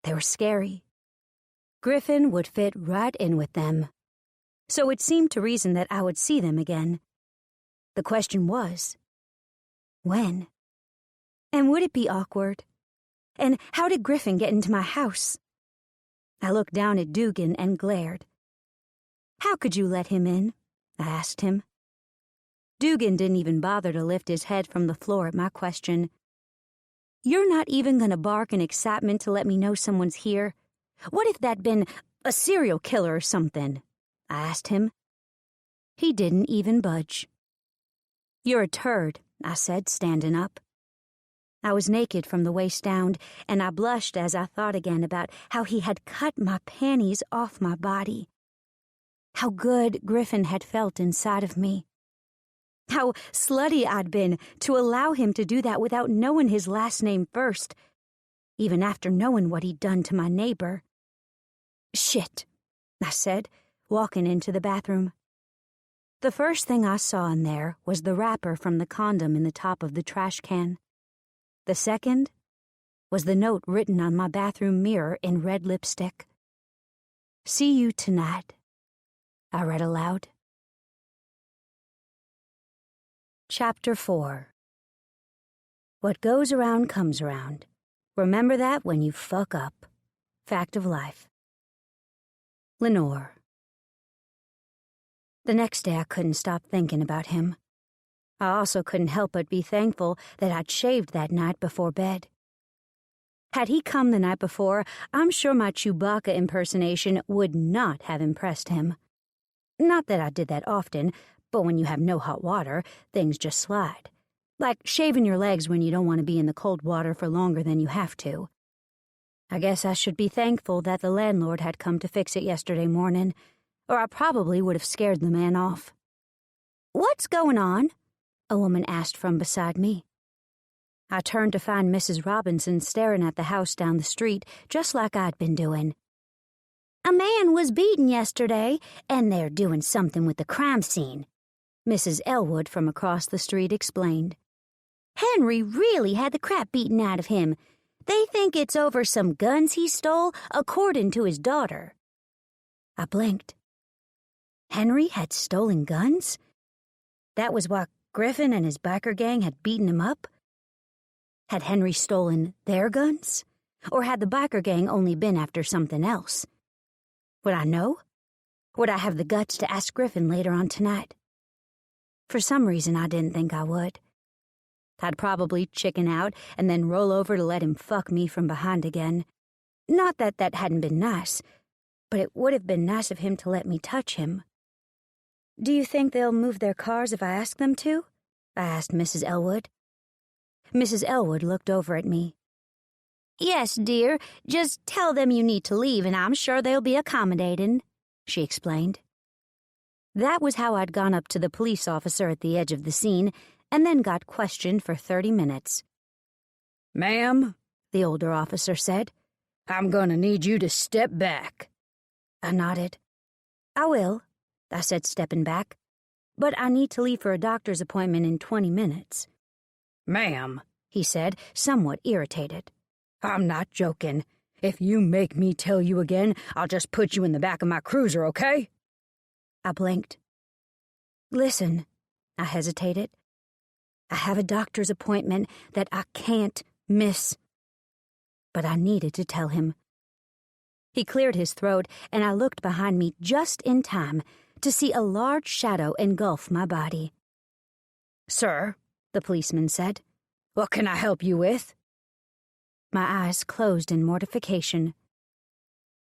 They were scary. Griffin would fit right in with them, so it seemed to reason that I would see them again. The question was, when? And would it be awkward? And how did Griffin get into my house? I looked down at Dugan and glared. "How could you let him in?" I asked him. Dugan didn't even bother to lift his head from the floor at my question. "You're not even going to bark in excitement to let me know someone's here? What if that'd been a serial killer or something?" I asked him. He didn't even budge. "You're a turd," I said, standing up. I was naked from the waist down, and I blushed as I thought again about how he had cut my panties off my body. How good Griffin had felt inside of me. How slutty I'd been to allow him to do that without knowing his last name first, even after knowing what he'd done to my neighbor. "Shit," I said, walking into the bathroom. The first thing I saw in there was the wrapper from the condom in the top of the trash can. The second was the note written on my bathroom mirror in red lipstick. "See you tonight," I read aloud. Chapter 4. What goes around comes around. Remember that when you fuck up. Fact of life. Lenore. The next day I couldn't stop thinking about him. I also couldn't help but be thankful that I'd shaved that night before bed. Had he come the night before, I'm sure my Chewbacca impersonation would not have impressed him. Not that I did that often, but when you have no hot water, things just slide. Like shaving your legs when you don't want to be in the cold water for longer than you have to. I guess I should be thankful that the landlord had come to fix it yesterday morning, or I probably would have scared the man off. "What's going on?" a woman asked from beside me. I turned to find Mrs. Robinson staring at the house down the street, just like I'd been doing. "A man was beaten yesterday, and they're doing something with the crime scene," Mrs. Elwood from across the street explained. "Henry really had the crap beaten out of him. They think it's over some guns he stole, according to his daughter." I blinked. Henry had stolen guns? That was why Griffin and his biker gang had beaten him up? Had Henry stolen their guns? Or had the biker gang only been after something else? Would I know? Would I have the guts to ask Griffin later on tonight? For some reason, I didn't think I would. I'd probably chicken out and then roll over to let him fuck me from behind again. Not that that hadn't been nice, but it would have been nice of him to let me touch him. "Do you think they'll move their cars if I ask them to?" I asked Mrs. Elwood. Mrs. Elwood looked over at me. "Yes, dear, just tell them you need to leave and I'm sure they'll be accommodating," she explained. That was how I'd gone up to the police officer at the edge of the scene and then got questioned for 30 minutes. "Ma'am," the older officer said, "I'm gonna need you to step back." I nodded. "I will," I said, stepping back. "But I need to leave for a doctor's appointment in 20 minutes. "Ma'am," he said, somewhat irritated, "I'm not joking. If you make me tell you again, I'll just put you in the back of my cruiser, okay?" I blinked. "Listen," I hesitated. "I have a doctor's appointment that I can't miss." But I needed to tell him. He cleared his throat, and I looked behind me just in time to see a large shadow engulf my body. "Sir," the policeman said, "what can I help you with?" My eyes closed in mortification.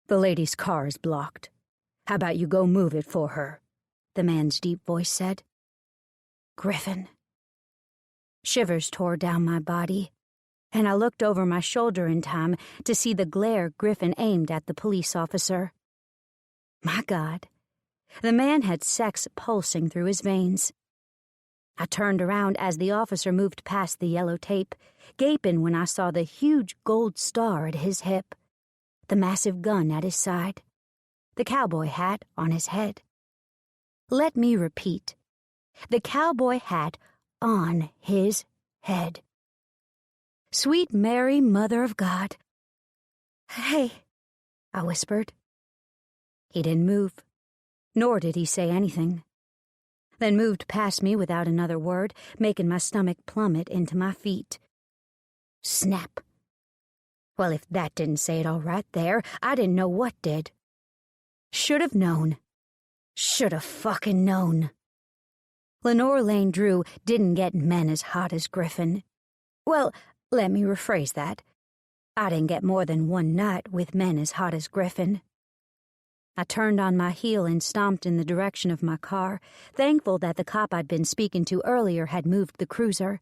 "The lady's car is blocked. How about you go move it for her?" the man's deep voice said. Griffin. Shivers tore down my body, and I looked over my shoulder in time to see the glare Griffin aimed at the police officer. My God, the man had sex pulsing through his veins. I turned around as the officer moved past the yellow tape, gaping when I saw the huge gold star at his hip, the massive gun at his side, the cowboy hat on his head. Let me repeat, the cowboy hat on his head. Sweet Mary, Mother of God. "Hey," I whispered. He didn't move, nor did he say anything, then moved past me without another word, making my stomach plummet into my feet. Snap. Well, if that didn't say it all right there, I didn't know what did. Should have known. Should have fucking known. Lenore Lane Drew didn't get men as hot as Griffin. Well, let me rephrase that. I didn't get more than one night with men as hot as Griffin. I turned on my heel and stomped in the direction of my car, thankful that the cop I'd been speaking to earlier had moved the cruiser.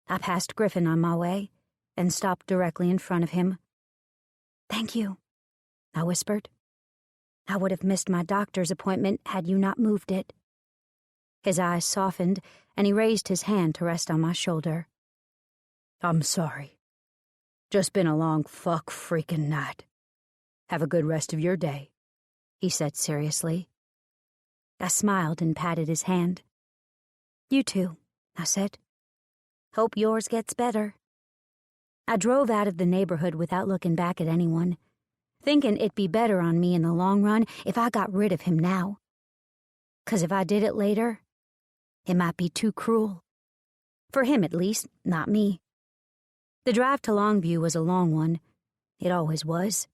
I passed Griffin on my way and stopped directly in front of him. "Thank you," I whispered. "I would have missed my doctor's appointment had you not moved it." His eyes softened, and he raised his hand to rest on my shoulder. "I'm sorry. Just been a long freaking night. Have a good rest of your day," he said seriously. I smiled and patted his hand. "You too," I said. "Hope yours gets better." I drove out of the neighborhood without looking back at anyone, thinking it'd be better on me in the long run if I got rid of him now. 'Cause if I did it later, it might be too cruel. For him, at least, not me. The drive to Longview was a long one. It always was.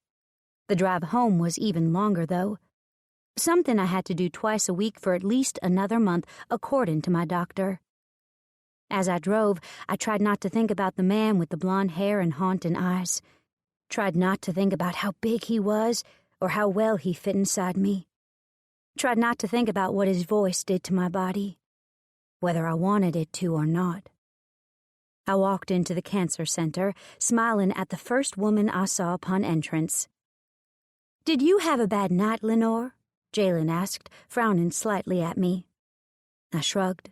The drive home was even longer, though. Something I had to do twice a week for at least another month, according to my doctor. As I drove, I tried not to think about the man with the blonde hair and haunting eyes. Tried not to think about how big he was or how well he fit inside me. Tried not to think about what his voice did to my body, whether I wanted it to or not. I walked into the cancer center, smiling at the first woman I saw upon entrance. "Did you have a bad night, Lenore?" Jalen asked, frowning slightly at me. I shrugged.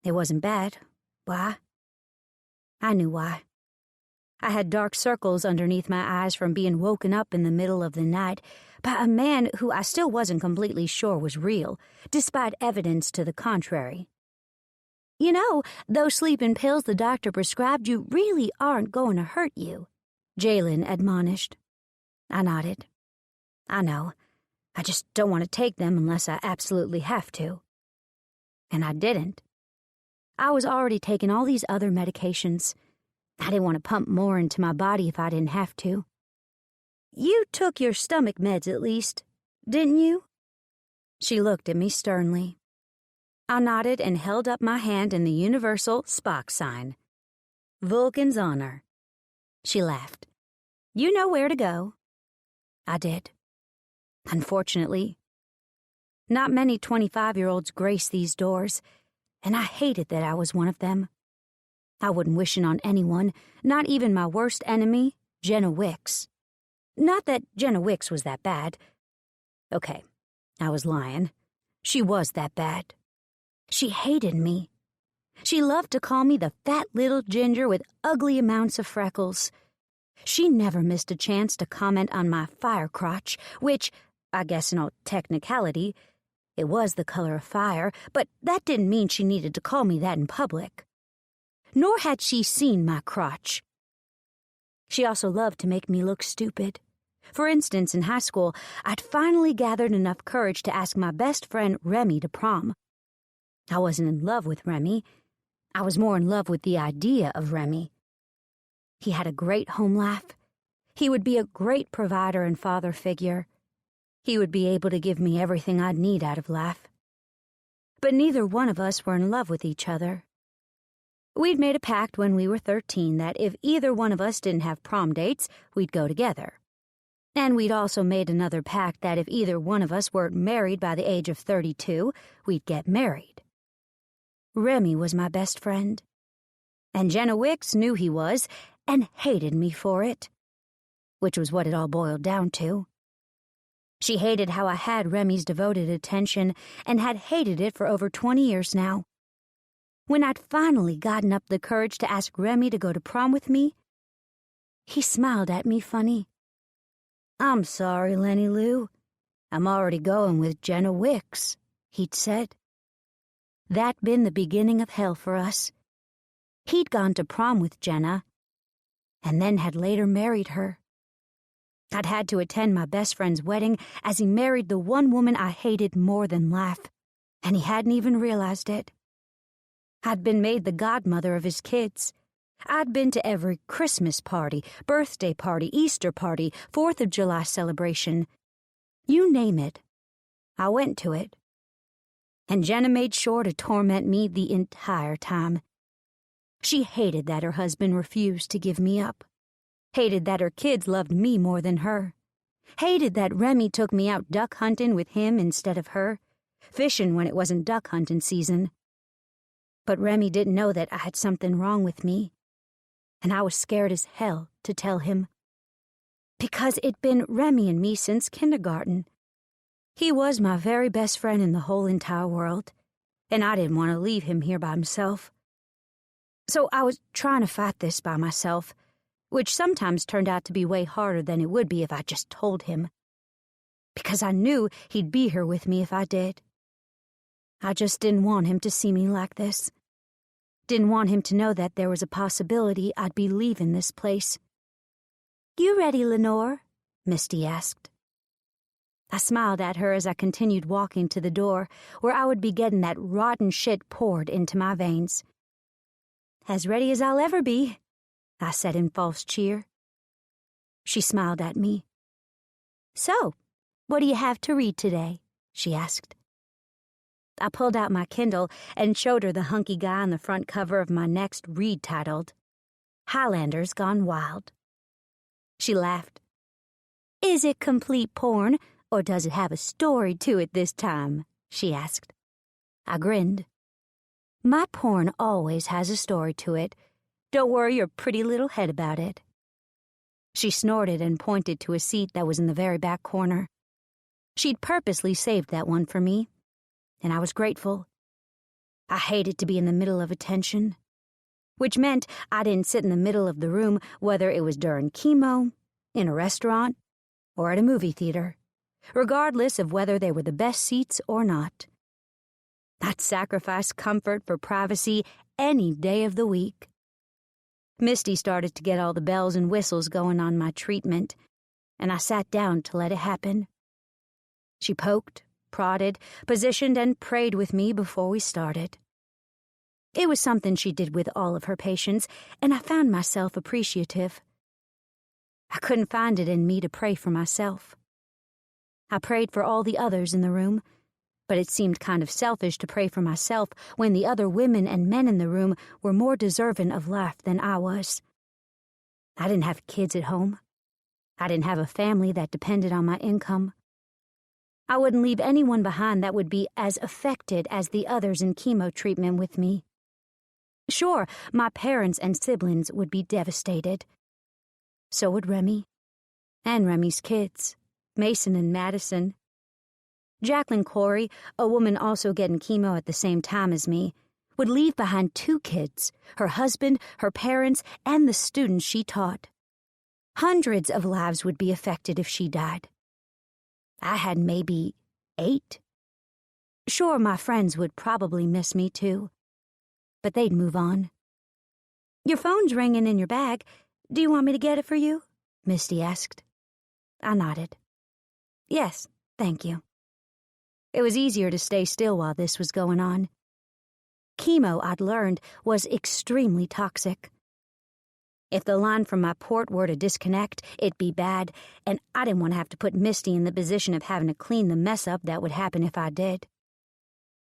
It wasn't bad. Why? I knew why. I had dark circles underneath my eyes from being woken up in the middle of the night by a man who I still wasn't completely sure was real, despite evidence to the contrary. "You know, those sleeping pills the doctor prescribed you really aren't going to hurt you," Jalen admonished. I nodded. "I know. I just don't want to take them unless I absolutely have to." And I didn't. I was already taking all these other medications. I didn't want to pump more into my body if I didn't have to. "You took your stomach meds at least, didn't you?" She looked at me sternly. I nodded and held up my hand in the universal Spock sign. "Vulcan's honor." She laughed. "You know where to go." I did. Unfortunately, not many 25-year-olds grace these doors, and I hated that I was one of them. I wouldn't wish it on anyone, not even my worst enemy, Jenna Wicks. Not that Jenna Wicks was that bad. Okay, I was lying. She was that bad. She hated me. She loved to call me the fat little ginger with ugly amounts of freckles. She never missed a chance to comment on my fire crotch, which, I guess in all technicality, it was the color of fire, but that didn't mean she needed to call me that in public. Nor had she seen my crotch. She also loved to make me look stupid. For instance, in high school, I'd finally gathered enough courage to ask my best friend Remy to prom. I wasn't in love with Remy. I was more in love with the idea of Remy. He had a great home life. He would be a great provider and father figure. He would be able to give me everything I'd need out of life. But neither one of us were in love with each other. We'd made a pact when we were 13 that if either one of us didn't have prom dates, we'd go together. And we'd also made another pact that if either one of us weren't married by the age of 32, we'd get married. Remy was my best friend. And Jenna Wicks knew he was and hated me for it. Which was what it all boiled down to. She hated how I had Remy's devoted attention and had hated it for over 20 years now. When I'd finally gotten up the courage to ask Remy to go to prom with me, he smiled at me funny. "I'm sorry, Lenny Lou. I'm already going with Jenna Wicks," he'd said. That'd been the beginning of hell for us. He'd gone to prom with Jenna, and then had later married her. I'd had to attend my best friend's wedding as he married the one woman I hated more than life, and he hadn't even realized it. I'd been made the godmother of his kids. I'd been to every Christmas party, birthday party, Easter party, 4th of July celebration. You name it. I went to it. And Jenna made sure to torment me the entire time. She hated that her husband refused to give me up. Hated that her kids loved me more than her. Hated that Remy took me out duck hunting with him instead of her, fishing when it wasn't duck hunting season. But Remy didn't know that I had something wrong with me, and I was scared as hell to tell him. Because it'd been Remy and me since kindergarten. He was my very best friend in the whole entire world, and I didn't want to leave him here by himself. So I was trying to fight this by myself, which sometimes turned out to be way harder than it would be if I just told him. Because I knew he'd be here with me if I did. I just didn't want him to see me like this. Didn't want him to know that there was a possibility I'd be leaving this place. "You ready, Lenore?" Misty asked. I smiled at her as I continued walking to the door, where I would be getting that rotten shit poured into my veins. "As ready as I'll ever be," I said in false cheer. She smiled at me. "So, what do you have to read today?" she asked. I pulled out my Kindle and showed her the hunky guy on the front cover of my next read titled, "Highlanders Gone Wild." She laughed. "Is it complete porn, or does it have a story to it this time?" she asked. I grinned. "My porn always has a story to it. Don't worry your pretty little head about it." She snorted and pointed to a seat that was in the very back corner. She'd purposely saved that one for me, and I was grateful. I hated to be in the middle of attention, which meant I didn't sit in the middle of the room whether it was during chemo, in a restaurant, or at a movie theater, regardless of whether they were the best seats or not. I'd sacrifice comfort for privacy any day of the week. Misty started to get all the bells and whistles going on my treatment, and I sat down to let it happen. She poked, prodded, positioned, and prayed with me before we started. It was something she did with all of her patients, and I found myself appreciative. I couldn't find it in me to pray for myself. I prayed for all the others in the room, but it seemed kind of selfish to pray for myself when the other women and men in the room were more deserving of life than I was. I didn't have kids at home. I didn't have a family that depended on my income. I wouldn't leave anyone behind that would be as affected as the others in chemo treatment with me. Sure, my parents and siblings would be devastated. So would Remy. And Remy's kids, Mason and Madison. Jacqueline Corey, a woman also getting chemo at the same time as me, would leave behind 2 kids, her husband, her parents, and the students she taught. Hundreds of lives would be affected if she died. I had maybe 8. Sure, my friends would probably miss me too, but they'd move on. "Your phone's ringing in your bag. Do you want me to get it for you?" Misty asked. I nodded. "Yes, thank you." It was easier to stay still while this was going on. Chemo, I'd learned, was extremely toxic. If the line from my port were to disconnect, it'd be bad, and I didn't want to have to put Misty in the position of having to clean the mess up that would happen if I did.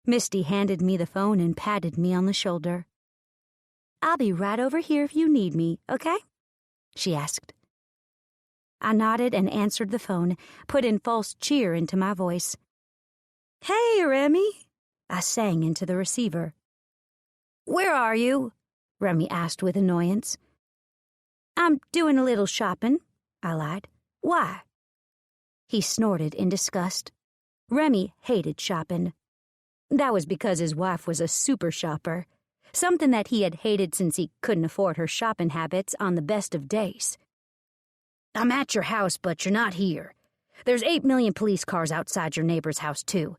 Misty handed me the phone and patted me on the shoulder. "I'll be right over here if you need me, okay?" she asked. I nodded and answered the phone, put in false cheer into my voice. "Hey, Remy," I sang into the receiver. "Where are you?" Remy asked with annoyance. "I'm doing a little shopping," I lied. "Why?" He snorted in disgust. Remy hated shopping. That was because his wife was a super shopper, something that he had hated since he couldn't afford her shopping habits on the best of days. "I'm at your house, but you're not here. There's 8 million police cars outside your neighbor's house, too.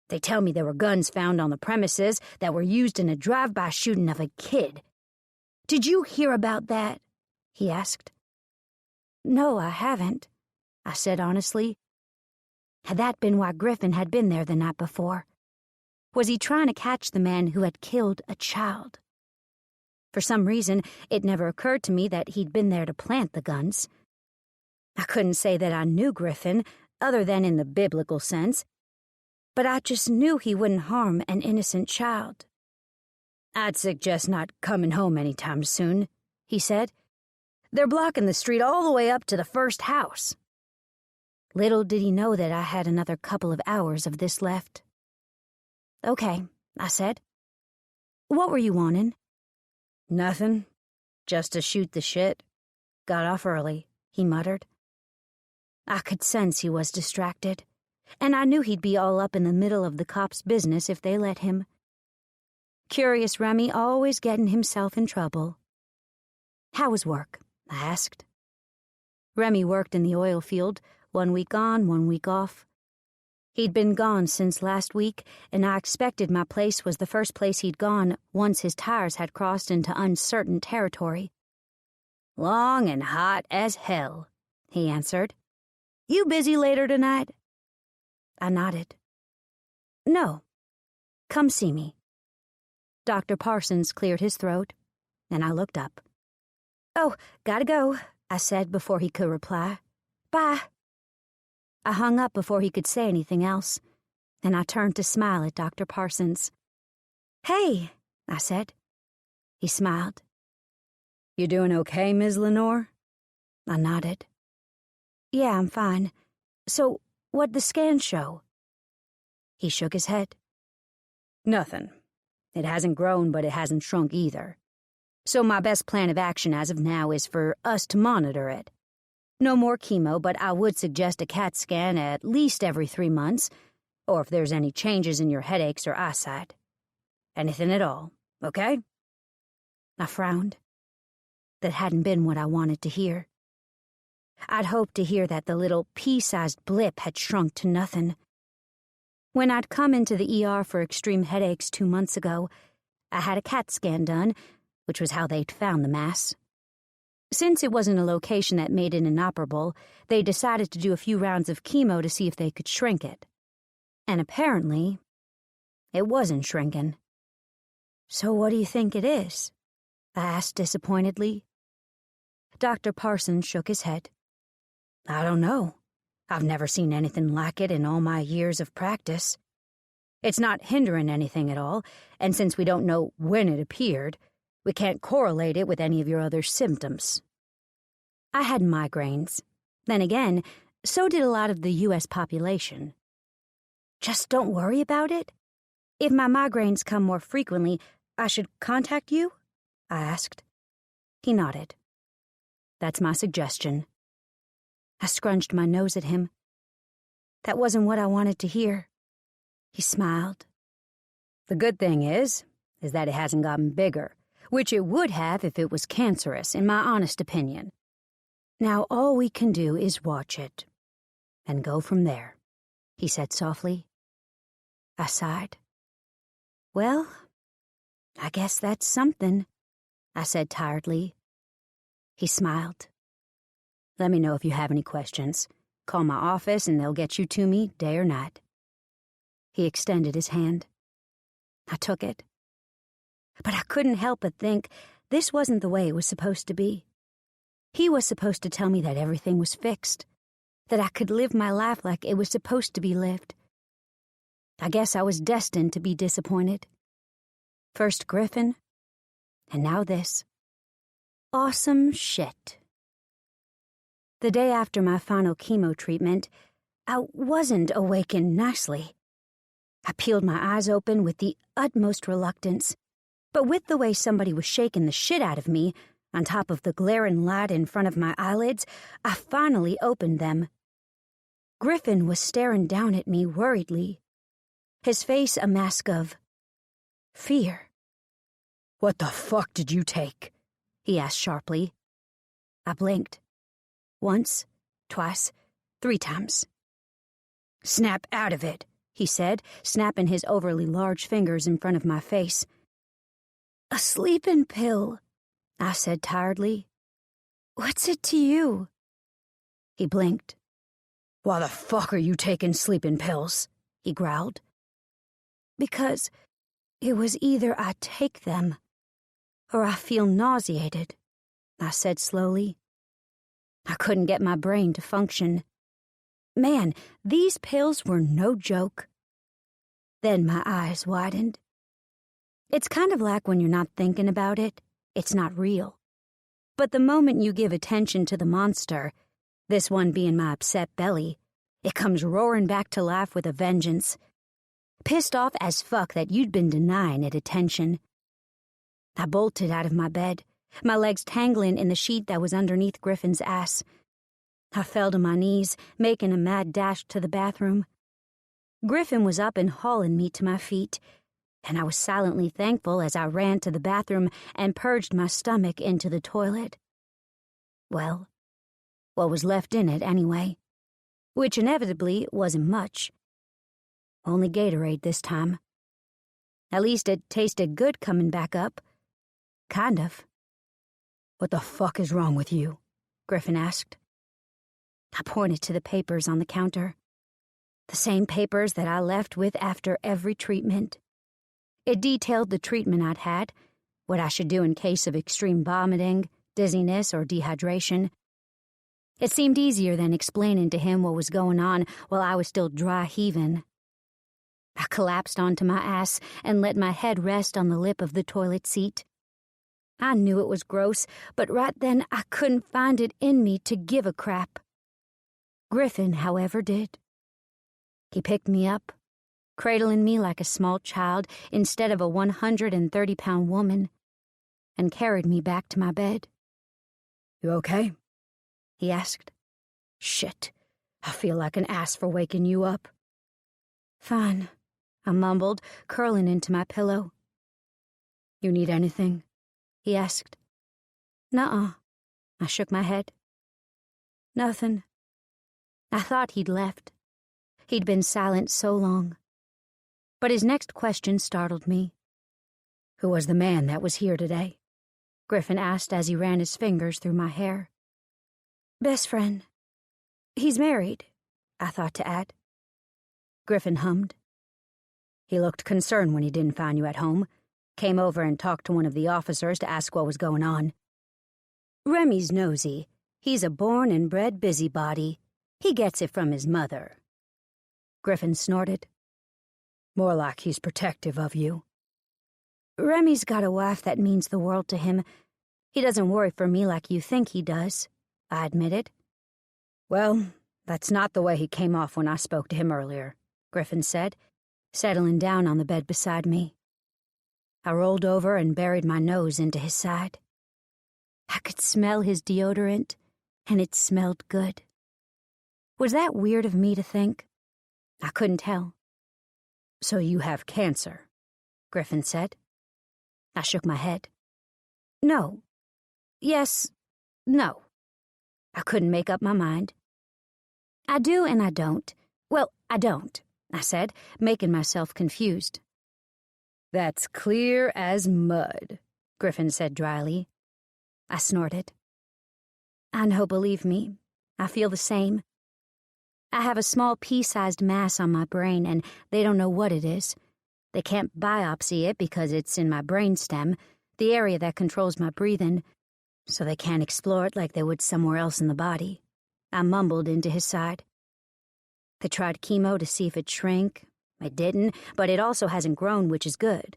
They tell me there were guns found on the premises that were used in a drive-by shooting of a kid. Did you hear about that?" he asked. "No, I haven't," I said honestly. Had that been why Griffin had been there the night before? Was he trying to catch the man who had killed a child? For some reason, it never occurred to me that he'd been there to plant the guns. I couldn't say that I knew Griffin, other than in the biblical sense, but I just knew he wouldn't harm an innocent child. "I'd suggest not coming home anytime soon," he said. "They're blocking the street all the way up to the first house." Little did he know that I had another couple of hours of this left. "Okay," I said. "What were you wanting?" "Nothing. Just to shoot the shit. Got off early," he muttered. I could sense he was distracted, and I knew he'd be all up in the middle of the cops' business if they let him. Curious Remy always getting himself in trouble. "How was work?" I asked. Remy worked in the oil field, 1 week on, 1 week off. He'd been gone since last week, and I expected my place was the first place he'd gone once his tires had crossed into uncertain territory. "Long and hot as hell," he answered. "You busy later tonight?" I nodded. "No. Come see me." Dr. Parsons cleared his throat, and I looked up. "Oh, gotta go," I said before he could reply. "Bye." I hung up before he could say anything else, and I turned to smile at Dr. Parsons. "Hey," I said. He smiled. "You doing okay, Ms. Lenore?" I nodded. "Yeah, I'm fine. So, what'd the scan show?" He shook his head. "Nothing. It hasn't grown, but it hasn't shrunk either. So my best plan of action as of now is for us to monitor it. No more chemo, but I would suggest a CAT scan at least every 3 months, or if there's any changes in your headaches or eyesight. Anything at all, okay?" I frowned. That hadn't been what I wanted to hear. I'd hoped to hear that the little pea-sized blip had shrunk to nothing. When I'd come into the ER for extreme headaches 2 months ago, I had a CAT scan done, which was how they'd found the mass. Since it wasn't a location that made it inoperable, they decided to do a few rounds of chemo to see if they could shrink it. And apparently, it wasn't shrinking. "So what do you think it is?" I asked disappointedly. Dr. Parsons shook his head. "I don't know. I've never seen anything like it in all my years of practice. It's not hindering anything at all, and since we don't know when it appeared, we can't correlate it with any of your other symptoms." I had migraines. Then again, so did a lot of the U.S. population. "Just don't worry about it? If my migraines come more frequently, I should contact you?" I asked. He nodded. "That's my suggestion." I scrunched my nose at him. That wasn't what I wanted to hear. He smiled. "The good thing is that it hasn't gotten bigger, which it would have if it was cancerous, in my honest opinion. Now all we can do is watch it, and go from there," he said softly. I sighed. "Well, I guess that's something," I said tiredly. He smiled. "Let me know if you have any questions. Call my office and they'll get you to me day or night." He extended his hand. I took it. But I couldn't help but think this wasn't the way it was supposed to be. He was supposed to tell me that everything was fixed, that I could live my life like it was supposed to be lived. I guess I was destined to be disappointed. First Griffin, and now this. Awesome shit. The day after my final chemo treatment, I wasn't awakened nicely. I peeled my eyes open with the utmost reluctance, but with the way somebody was shaking the shit out of me, on top of the glaring light in front of my eyelids, I finally opened them. Griffin was staring down at me worriedly, his face a mask of fear. "What the fuck did you take?" he asked sharply. I blinked. Once, twice, 3 times. "Snap out of it," he said, snapping his overly large fingers in front of my face. "A sleeping pill," I said tiredly. "What's it to you?" He blinked. "Why the fuck are you taking sleeping pills?" he growled. "Because it was either I take them or I feel nauseated," I said slowly. I couldn't get my brain to function. Man, these pills were no joke. Then my eyes widened. It's kind of like when you're not thinking about it, it's not real. But the moment you give attention to the monster, this one being my upset belly, it comes roaring back to life with a vengeance. Pissed off as fuck that you'd been denying it attention. I bolted out of my bed, my legs tangling in the sheet that was underneath Griffin's ass. I fell to my knees, making a mad dash to the bathroom. Griffin was up and hauling me to my feet, and I was silently thankful as I ran to the bathroom and purged my stomach into the toilet. Well, what was left in it anyway, which inevitably wasn't much. Only Gatorade this time. At least it tasted good coming back up. Kind of. "What the fuck is wrong with you?" Griffin asked. I pointed to the papers on the counter. The same papers that I left with after every treatment. It detailed the treatment I'd had, what I should do in case of extreme vomiting, dizziness, or dehydration. It seemed easier than explaining to him what was going on while I was still dry heaving. I collapsed onto my ass and let my head rest on the lip of the toilet seat. I knew it was gross, but right then I couldn't find it in me to give a crap. Griffin, however, did. He picked me up, cradling me like a small child instead of a 130-pound woman, and carried me back to my bed. "You okay?" he asked. "Shit, I feel like an ass for waking you up." "Fine," I mumbled, curling into my pillow. "You need anything?" he asked. "Nuh-uh." I shook my head. "Nothing." I thought he'd left. He'd been silent so long. But his next question startled me. "Who was the man that was here today?" Griffin asked as he ran his fingers through my hair. "Best friend. He's married," I thought to add. Griffin hummed. "He looked concerned when he didn't find you at home. Came over and talked to one of the officers to ask what was going on." "Remy's nosy. He's a born and bred busybody. He gets it from his mother." Griffin snorted. "More like he's protective of you." "Remy's got a wife that means the world to him. He doesn't worry for me like you think he does," I admitted. "Well, that's not the way he came off when I spoke to him earlier," Griffin said, settling down on the bed beside me. I rolled over and buried my nose into his side. I could smell his deodorant, and it smelled good. Was that weird of me to think? I couldn't tell. "So you have cancer," Griffin said. I shook my head. "No. Yes. No." I couldn't make up my mind. "I do and I don't. Well, I don't," I said, making myself confused. "That's clear as mud," Griffin said dryly. I snorted. "I know, believe me. I feel the same. I have a small pea-sized mass on my brain, and they don't know what it is. They can't biopsy it because it's in my brainstem, the area that controls my breathing, so they can't explore it like they would somewhere else in the body." I mumbled into his side. "They tried chemo to see if it'd shrink. It didn't, but it also hasn't grown, which is good.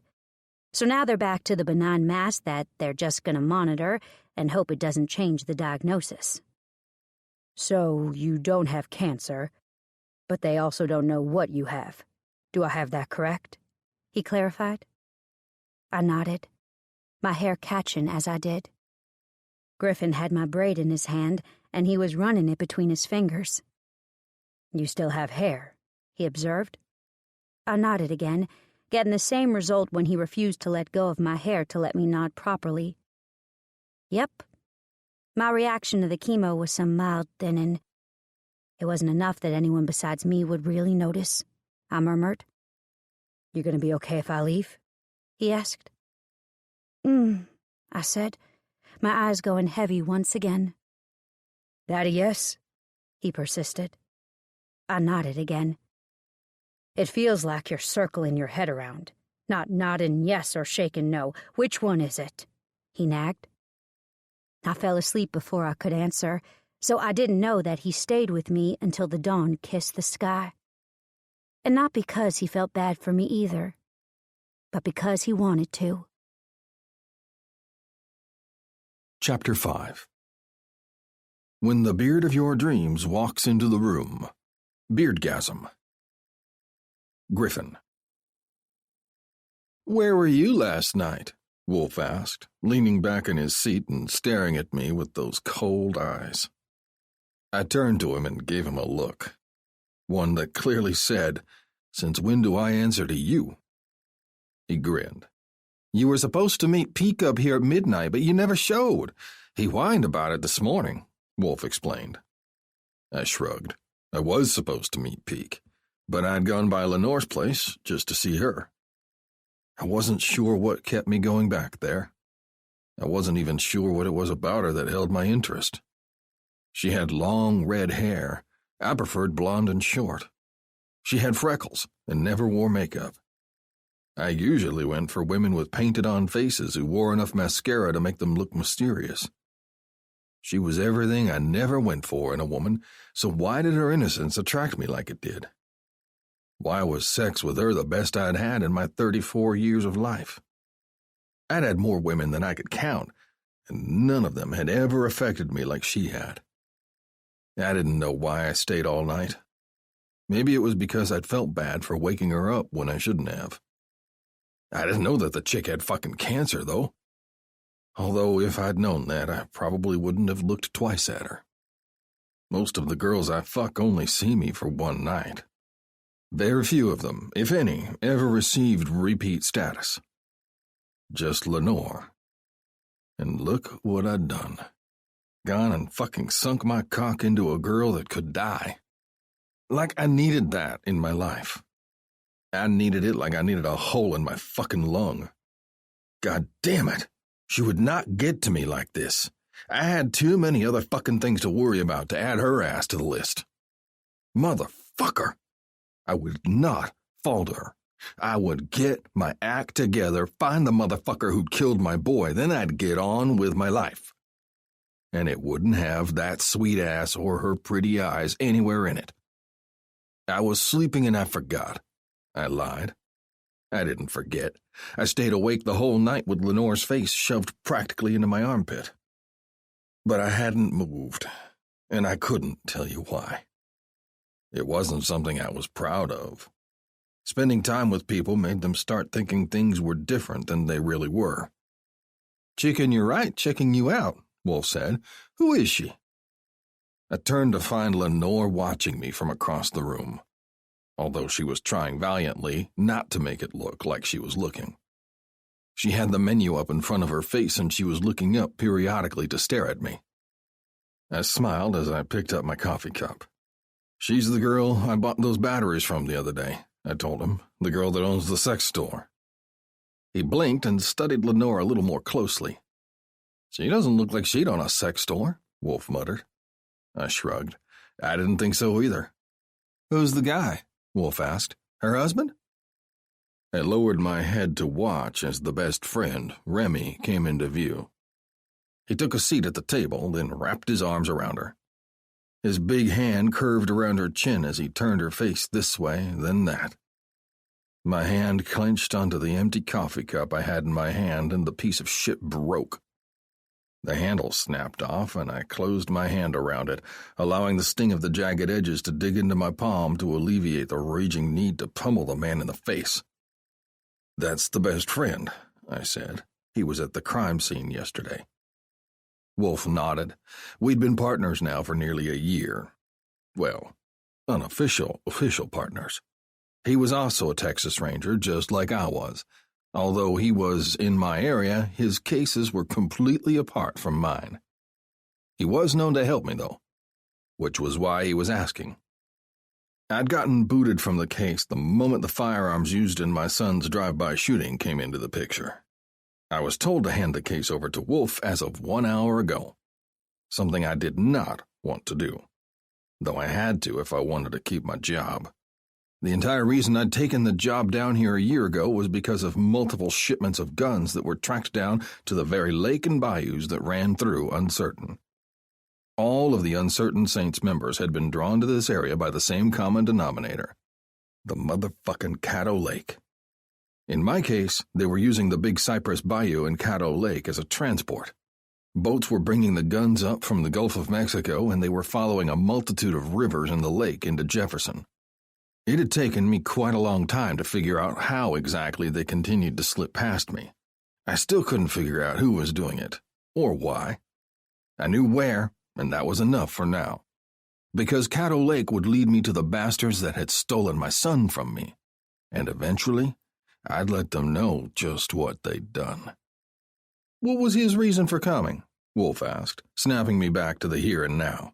So now they're back to the benign mass that they're just going to monitor and hope it doesn't change the diagnosis." "So you don't have cancer, but they also don't know what you have. Do I have that correct?" he clarified. I nodded, my hair catching as I did. Griffin had my braid in his hand, and he was running it between his fingers. "You still have hair," he observed. I nodded again, getting the same result when he refused to let go of my hair to let me nod properly. Yep. My reaction to the chemo was some mild thinning. It wasn't enough that anyone besides me would really notice, I murmured. "You gonna be okay if I leave?" he asked. I said, my eyes going heavy once again. "That a yes?" he persisted. I nodded again. "It feels like you're circling your head around, not nodding yes or shaking no. Which one is it?" he nagged. I fell asleep before I could answer, so I didn't know that he stayed with me until the dawn kissed the sky. And not because he felt bad for me either, but because he wanted to. Chapter 5. When the beard of your dreams walks into the room. Beardgasm. Griffin. "Where were you last night?" Wolf asked, leaning back in his seat and staring at me with those cold eyes. I turned to him and gave him a look, one that clearly said, "Since when do I answer to you?" He grinned. You were supposed to meet Peek up here at midnight, but you never showed. He whined about it this morning, Wolf explained. I shrugged. I was supposed to meet Peek, but I'd gone by Lenore's place just to see her. I wasn't sure what kept me going back there. I wasn't even sure what it was about her that held my interest. She had long red hair. I preferred blonde and short. She had freckles and never wore makeup. I usually went for women with painted-on faces who wore enough mascara to make them look mysterious. She was everything I never went for in a woman, so why did her innocence attract me like it did? Why was sex with her the best I'd had in my 34 years of life? I'd had more women than I could count, and none of them had ever affected me like she had. I didn't know why I stayed all night. Maybe it was because I'd felt bad for waking her up when I shouldn't have. I didn't know that the chick had fucking cancer, though. Although if I'd known that, I probably wouldn't have looked twice at her. Most of the girls I fuck only see me for one night. Very few of them, if any, ever received repeat status. Just Lenore. And look what I'd done. Gone and fucking sunk my cock into a girl that could die. Like I needed that in my life. I needed it like I needed a hole in my fucking lung. God damn it. She would not get to me like this. I had too many other fucking things to worry about to add her ass to the list. Motherfucker. I would not falter her. I would get my act together, find the motherfucker who'd killed my boy, then I'd get on with my life. And it wouldn't have that sweet ass or her pretty eyes anywhere in it. I was sleeping and I forgot. I lied. I didn't forget. I stayed awake the whole night with Lenore's face shoved practically into my armpit. But I hadn't moved, and I couldn't tell you why. It wasn't something I was proud of. Spending time with people made them start thinking things were different than they really were. Chicken you right, checking you out, Wolf said. Who is she? I turned to find Lenore watching me from across the room, although she was trying valiantly not to make it look like she was looking. She had the menu up in front of her face and she was looking up periodically to stare at me. I smiled as I picked up my coffee cup. She's the girl I bought those batteries from the other day, I told him, the girl that owns the sex store. He blinked and studied Lenore a little more closely. She doesn't look like she'd own a sex store, Wolf muttered. I shrugged. I didn't think so either. Who's the guy? Wolf asked. Her husband? I lowered my head to watch as the best friend, Remy, came into view. He took a seat at the table, then wrapped his arms around her. His big hand curved around her chin as he turned her face this way, then that. My hand clenched onto the empty coffee cup I had in my hand, and the piece of shit broke. The handle snapped off, and I closed my hand around it, allowing the sting of the jagged edges to dig into my palm to alleviate the raging need to pummel the man in the face. That's the best friend, I said. He was at the crime scene yesterday. Wolf nodded. We'd been partners now for nearly a year. Well, official partners. He was also a Texas Ranger, just like I was. Although he was in my area, his cases were completely apart from mine. He was known to help me, though, which was why he was asking. I'd gotten booted from the case the moment the firearms used in my son's drive-by shooting came into the picture. I was told to hand the case over to Wolf as of 1 hour ago, something I did not want to do, though I had to if I wanted to keep my job. The entire reason I'd taken the job down here a year ago was because of multiple shipments of guns that were tracked down to the very lake and bayous that ran through Uncertain. All of the Uncertain Saints members had been drawn to this area by the same common denominator, the motherfucking Caddo Lake. In my case, they were using the Big Cypress Bayou and Caddo Lake as a transport. Boats were bringing the guns up from the Gulf of Mexico, and they were following a multitude of rivers in the lake into Jefferson. It had taken me quite a long time to figure out how exactly they continued to slip past me. I still couldn't figure out who was doing it, or why. I knew where, and that was enough for now. Because Caddo Lake would lead me to the bastards that had stolen my son from me, and eventually, I'd let them know just what they'd done. What was his reason for coming? Wolf asked, snapping me back to the here and now.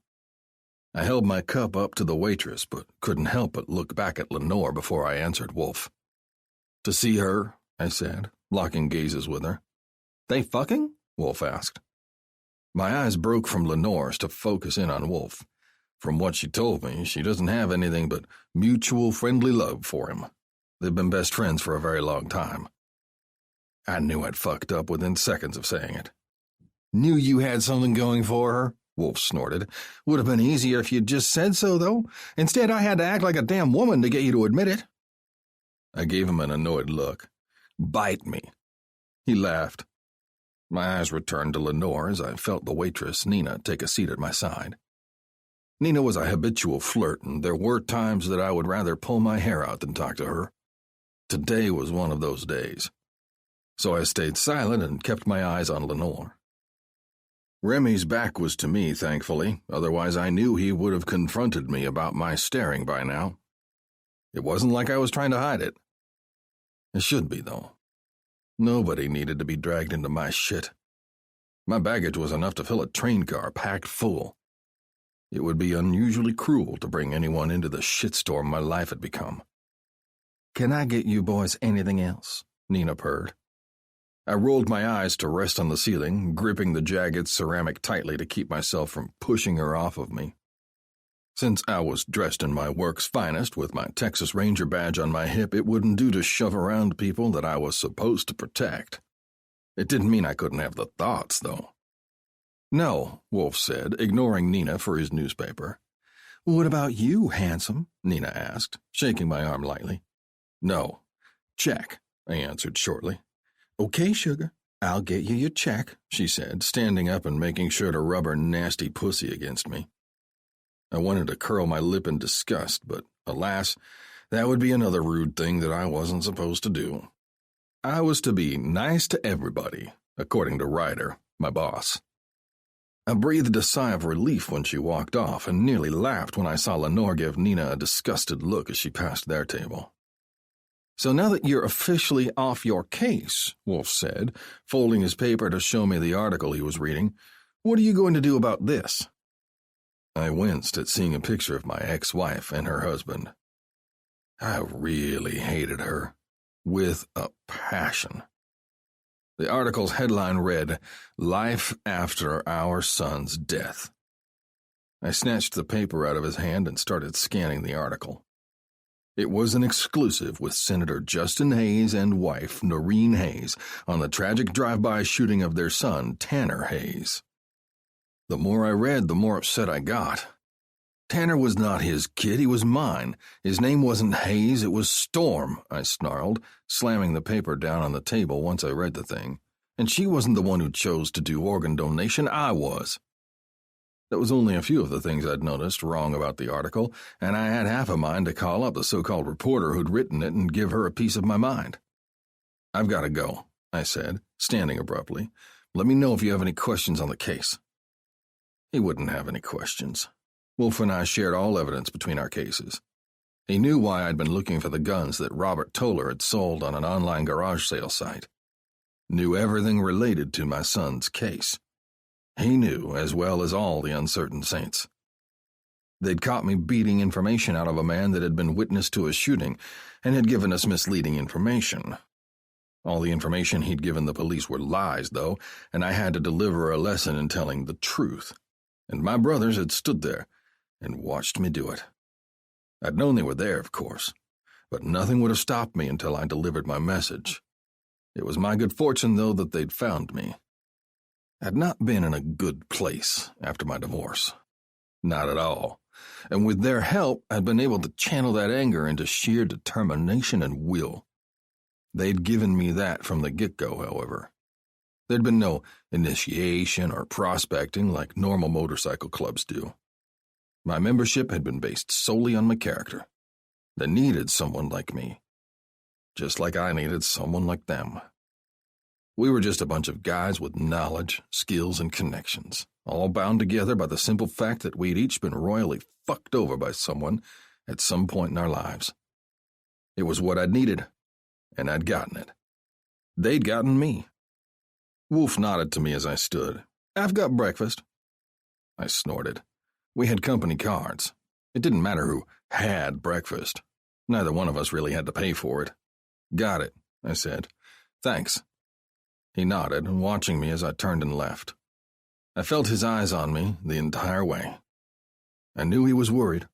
I held my cup up to the waitress, but couldn't help but look back at Lenore before I answered Wolf. To see her, I said, locking gazes with her. They fucking? Wolf asked. My eyes broke from Lenore's to focus in on Wolf. From what she told me, she doesn't have anything but mutual friendly love for him. They've been best friends for a very long time. I knew I'd fucked up within seconds of saying it. Knew you had something going for her? Wolf snorted. Would have been easier if you'd just said so, though. Instead, I had to act like a damn woman to get you to admit it. I gave him an annoyed look. Bite me. He laughed. My eyes returned to Lenore as I felt the waitress, Nina, take a seat at my side. Nina was a habitual flirt, and there were times that I would rather pull my hair out than talk to her. Today was one of those days. So I stayed silent and kept my eyes on Lenore. Remy's back was to me, thankfully, otherwise I knew he would have confronted me about my staring by now. It wasn't like I was trying to hide it. It should be, though. Nobody needed to be dragged into my shit. My baggage was enough to fill a train car packed full. It would be unusually cruel to bring anyone into the shitstorm my life had become. Can I get you boys anything else? Nina purred. I rolled my eyes to rest on the ceiling, gripping the jagged ceramic tightly to keep myself from pushing her off of me. Since I was dressed in my work's finest with my Texas Ranger badge on my hip, it wouldn't do to shove around people that I was supposed to protect. It didn't mean I couldn't have the thoughts, though. No, Wolf said, ignoring Nina for his newspaper. What about you, handsome? Nina asked, shaking my arm lightly. No. Check, I answered shortly. Okay, sugar, I'll get you your check, she said, standing up and making sure to rub her nasty pussy against me. I wanted to curl my lip in disgust, but, alas, that would be another rude thing that I wasn't supposed to do. I was to be nice to everybody, according to Ryder, my boss. I breathed a sigh of relief when she walked off and nearly laughed when I saw Lenore give Nina a disgusted look as she passed their table. So now that you're officially off your case, Wolf said, folding his paper to show me the article he was reading, what are you going to do about this? I winced at seeing a picture of my ex-wife and her husband. I really hated her, with a passion. The article's headline read, Life After Our Son's Death. I snatched the paper out of his hand and started scanning the article. It was an exclusive with Senator Justin Hayes and wife Noreen Hayes on the tragic drive-by shooting of their son, Tanner Hayes. The more I read, the more upset I got. Tanner was not his kid, he was mine. His name wasn't Hayes, it was Storm, I snarled, slamming the paper down on the table once I read the thing. And she wasn't the one who chose to do organ donation, I was. That was only a few of the things I'd noticed wrong about the article, and I had half a mind to call up the so-called reporter who'd written it and give her a piece of my mind. I've got to go, I said, standing abruptly. Let me know if you have any questions on the case. He wouldn't have any questions. Wolf and I shared all evidence between our cases. He knew why I'd been looking for the guns that Robert Toller had sold on an online garage sale site. Knew everything related to my son's case. He knew, as well as all the uncertain saints. They'd caught me beating information out of a man that had been witness to a shooting and had given us misleading information. All the information he'd given the police were lies, though, and I had to deliver a lesson in telling the truth. And my brothers had stood there and watched me do it. I'd known they were there, of course, but nothing would have stopped me until I delivered my message. It was my good fortune, though, that they'd found me. I'd not been in a good place after my divorce. Not at all. And with their help, I'd been able to channel that anger into sheer determination and will. They'd given me that from the get-go, however. There'd been no initiation or prospecting like normal motorcycle clubs do. My membership had been based solely on my character. They needed someone like me, just like I needed someone like them. We were just a bunch of guys with knowledge, skills, and connections, all bound together by the simple fact that we'd each been royally fucked over by someone at some point in our lives. It was what I'd needed, and I'd gotten it. They'd gotten me. Wolf nodded to me as I stood. "I've got breakfast." I snorted. We had company cards. It didn't matter who had breakfast. Neither one of us really had to pay for it. "Got it," I said. "Thanks." He nodded, watching me as I turned and left. I felt his eyes on me the entire way. I knew he was worried.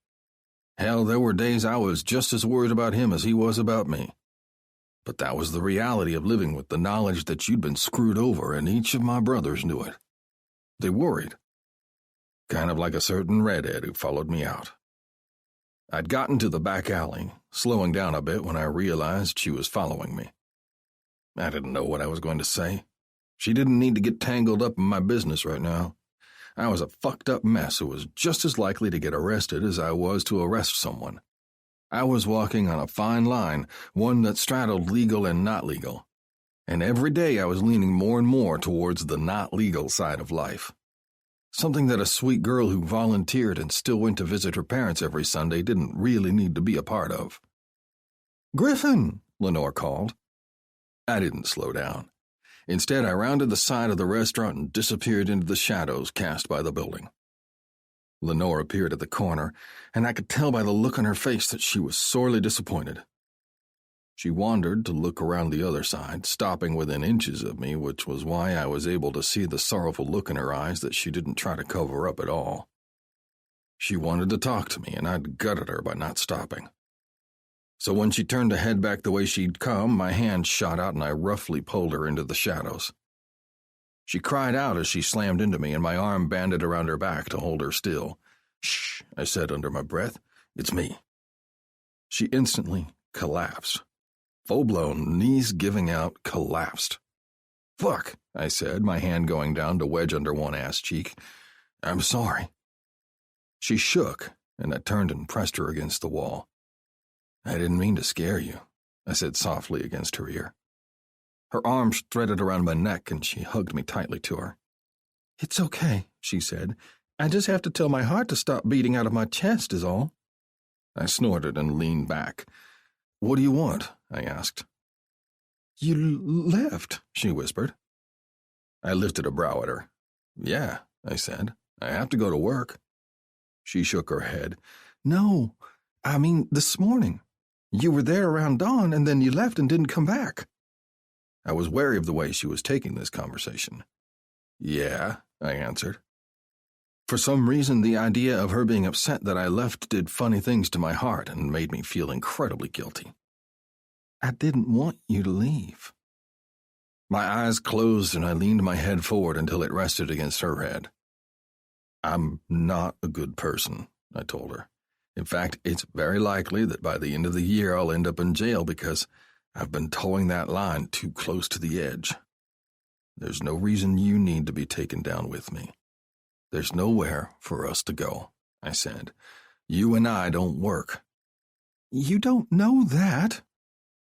Hell, there were days I was just as worried about him as he was about me. But that was the reality of living with the knowledge that you'd been screwed over, and each of my brothers knew it. They worried. Kind of like a certain redhead who followed me out. I'd gotten to the back alley, slowing down a bit when I realized she was following me. I didn't know what I was going to say. She didn't need to get tangled up in my business right now. I was a fucked up mess who was just as likely to get arrested as I was to arrest someone. I was walking on a fine line, one that straddled legal and not legal. And every day I was leaning more and more towards the not legal side of life. Something that a sweet girl who volunteered and still went to visit her parents every Sunday didn't really need to be a part of. "Griffin!" Lenore called. I didn't slow down. Instead, I rounded the side of the restaurant and disappeared into the shadows cast by the building. Lenore appeared at the corner, and I could tell by the look on her face that she was sorely disappointed. She wandered to look around the other side, stopping within inches of me, which was why I was able to see the sorrowful look in her eyes that she didn't try to cover up at all. She wanted to talk to me, and I'd gutted her by not stopping. So when she turned to head back the way she'd come, my hand shot out and I roughly pulled her into the shadows. She cried out as she slammed into me, and my arm banded around her back to hold her still. "Shh," I said under my breath. "It's me." She instantly collapsed. Full-blown, knees giving out, collapsed. "Fuck," I said, my hand going down to wedge under one ass cheek. "I'm sorry." She shook, and I turned and pressed her against the wall. "I didn't mean to scare you," I said softly against her ear. Her arms threaded around my neck, and she hugged me tightly to her. "It's okay," she said. "I just have to tell my heart to stop beating out of my chest is all." I snorted and leaned back. "What do you want?" I asked. "You left," she whispered. I lifted a brow at her. "Yeah," I said. "I have to go to work." She shook her head. "No, I mean this morning. You were there around dawn, and then you left and didn't come back." I was wary of the way she was taking this conversation. "Yeah," I answered. For some reason, the idea of her being upset that I left did funny things to my heart and made me feel incredibly guilty. "I didn't want you to leave." My eyes closed and I leaned my head forward until it rested against her head. "I'm not a good person," I told her. "In fact, it's very likely that by the end of the year I'll end up in jail because I've been towing that line too close to the edge. There's no reason you need to be taken down with me. There's nowhere for us to go," I said. "You and I don't work." "You don't know that."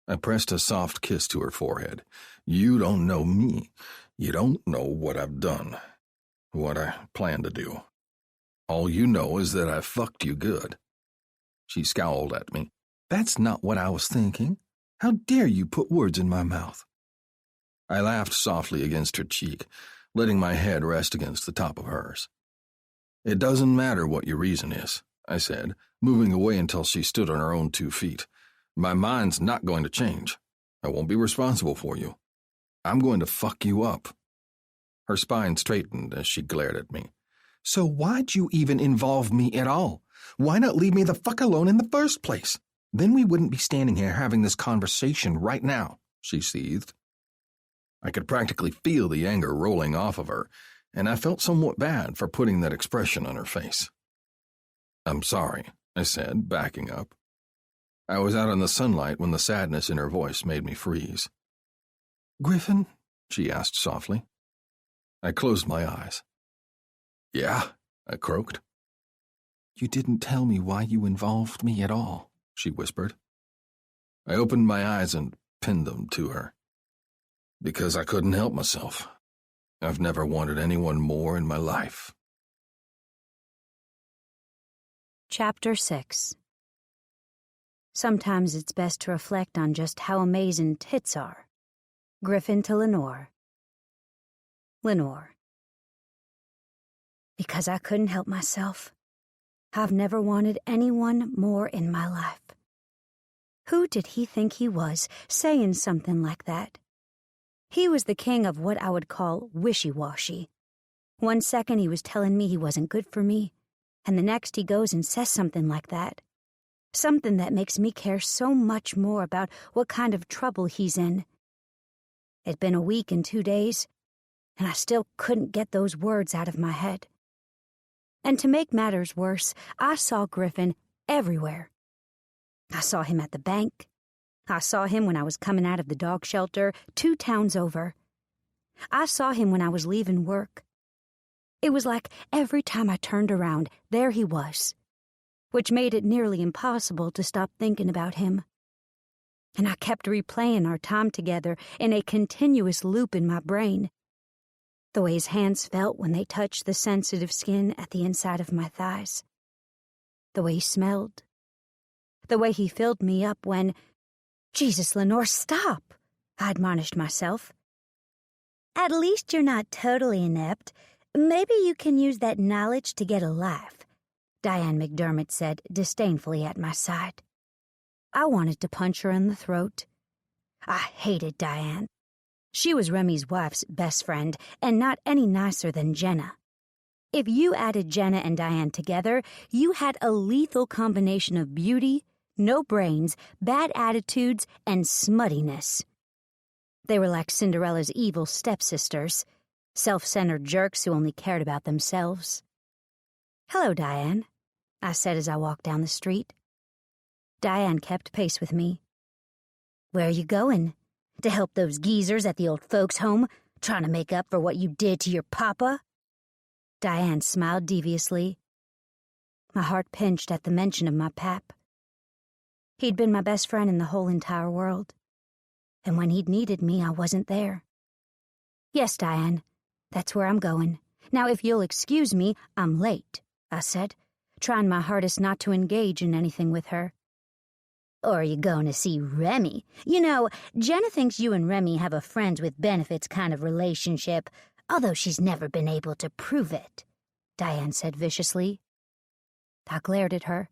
I pressed a soft kiss to her forehead. "You don't know me. You don't know what I've done, what I plan to do. All you know is that I fucked you good." She scowled at me. "That's not what I was thinking. How dare you put words in my mouth?" I laughed softly against her cheek, letting my head rest against the top of hers. "It doesn't matter what your reason is," I said, moving away until she stood on her own 2 feet. "My mind's not going to change. I won't be responsible for you. I'm going to fuck you up." Her spine straightened as she glared at me. "So why'd you even involve me at all? Why not leave me the fuck alone in the first place? Then we wouldn't be standing here having this conversation right now," she seethed. I could practically feel the anger rolling off of her, and I felt somewhat bad for putting that expression on her face. "I'm sorry," I said, backing up. I was out in the sunlight when the sadness in her voice made me freeze. "Griffin?" she asked softly. I closed my eyes. "Yeah," I croaked. "You didn't tell me why you involved me at all," she whispered. I opened my eyes and pinned them to her. "Because I couldn't help myself. I've never wanted anyone more in my life." Chapter 6 Sometimes it's best to reflect on just how amazing tits are. Griffin to Lenore. Lenore. Because I couldn't help myself. I've never wanted anyone more in my life. Who did he think he was, saying something like that? He was the king of what I would call wishy-washy. One second he was telling me he wasn't good for me, and the next he goes and says something like that. Something that makes me care so much more about what kind of trouble he's in. It'd been a week and 2 days, and I still couldn't get those words out of my head. And to make matters worse, I saw Griffin everywhere. I saw him at the bank. I saw him when I was coming out of the dog shelter 2 towns over. I saw him when I was leaving work. It was like every time I turned around, there he was, which made it nearly impossible to stop thinking about him. And I kept replaying our time together in a continuous loop in my brain. The way his hands felt when they touched the sensitive skin at the inside of my thighs. The way he smelled. The way he filled me up when... Jesus, Lenore, stop! I admonished myself. At least you're not totally inept. Maybe you can use that knowledge to get a laugh, Diane McDermott said disdainfully at my side. I wanted to punch her in the throat. I hated Diane. She was Remy's wife's best friend, and not any nicer than Jenna. If you added Jenna and Diane together, you had a lethal combination of beauty, no brains, bad attitudes, and smuttiness. They were like Cinderella's evil stepsisters, self-centered jerks who only cared about themselves. "Hello, Diane," I said as I walked down the street. Diane kept pace with me. "Where are you going? To help those geezers at the old folks' home, trying to make up for what you did to your papa?" Diane smiled deviously. My heart pinched at the mention of my pap. He'd been my best friend in the whole entire world. And when he'd needed me, I wasn't there. "Yes, Diane, that's where I'm going. Now, if you'll excuse me, I'm late," I said, trying my hardest not to engage in anything with her. "Or are you going to see Remy? You know, Jenna thinks you and Remy have a friends with benefits kind of relationship, although she's never been able to prove it," Diane said viciously. I glared at her.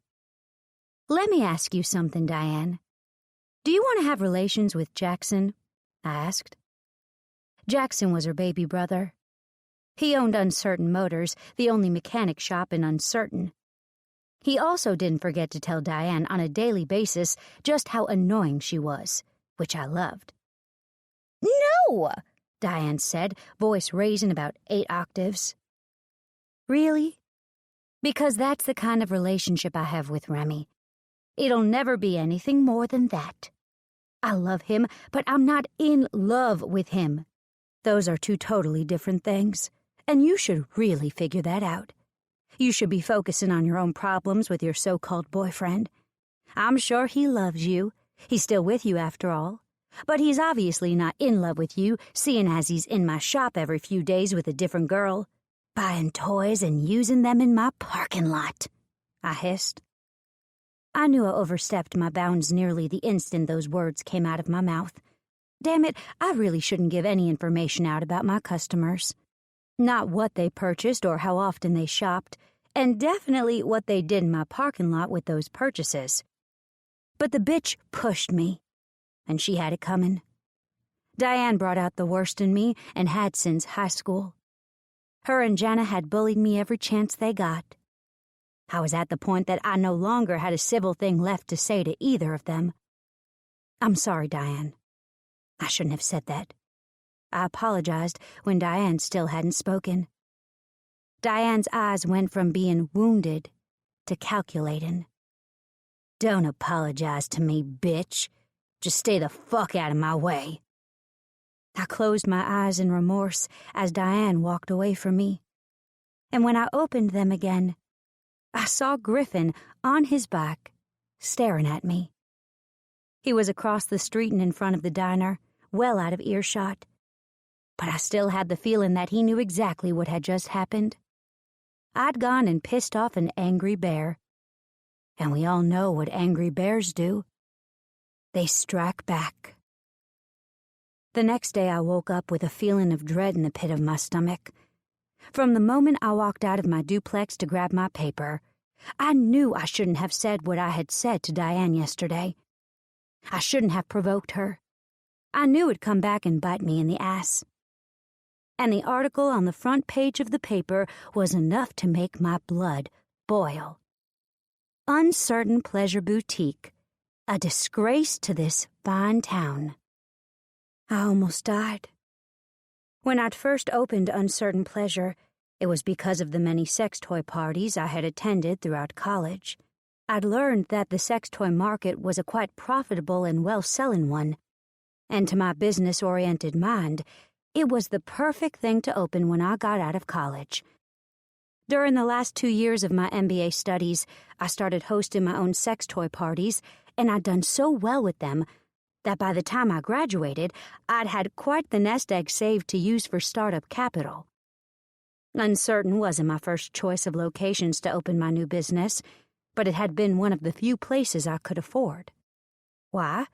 "Let me ask you something, Diane. Do you want to have relations with Jackson?" I asked. Jackson was her baby brother. He owned Uncertain Motors, the only mechanic shop in Uncertain. He also didn't forget to tell Diane on a daily basis just how annoying she was, which I loved. "No!" Diane said, voice raising about 8 octaves. "Really? Because that's the kind of relationship I have with Remy. It'll never be anything more than that. I love him, but I'm not in love with him. Those are 2 totally different things, and you should really figure that out. You should be focusing on your own problems with your so-called boyfriend. I'm sure he loves you. He's still with you after all. But he's obviously not in love with you, seeing as he's in my shop every few days with a different girl, buying toys and using them in my parking lot," I hissed. I knew I overstepped my bounds nearly the instant those words came out of my mouth. Damn it, I really shouldn't give any information out about my customers. Not what they purchased or how often they shopped, and definitely what they did in my parking lot with those purchases. But the bitch pushed me, and she had it coming. Diane brought out the worst in me and had since high school. Her and Jenna had bullied me every chance they got. I was at the point that I no longer had a civil thing left to say to either of them. "I'm sorry, Diane. I shouldn't have said that." I apologized when Diane still hadn't spoken. Diane's eyes went from being wounded to calculating. "Don't apologize to me, bitch. Just stay the fuck out of my way." I closed my eyes in remorse as Diane walked away from me. And when I opened them again, I saw Griffin on his back, staring at me. He was across the street and in front of the diner, well out of earshot. But I still had the feeling that he knew exactly what had just happened. I'd gone and pissed off an angry bear. And we all know what angry bears do. They strike back. The next day I woke up with a feeling of dread in the pit of my stomach. From the moment I walked out of my duplex to grab my paper, I knew I shouldn't have said what I had said to Diane yesterday. I shouldn't have provoked her. I knew it'd come back and bite me in the ass. And the article on the front page of the paper was enough to make my blood boil. Uncertain Pleasure Boutique, a disgrace to this fine town. I almost died. When I'd first opened Uncertain Pleasure, it was because of the many sex toy parties I had attended throughout college. I'd learned that the sex toy market was a quite profitable and well-selling one, and to my business-oriented mind, it was the perfect thing to open when I got out of college. During the last 2 years of my MBA studies, I started hosting my own sex toy parties, and I'd done so well with them that by the time I graduated, I'd had quite the nest egg saved to use for startup capital. Uncertain wasn't my first choice of locations to open my new business, but it had been one of the few places I could afford. Why?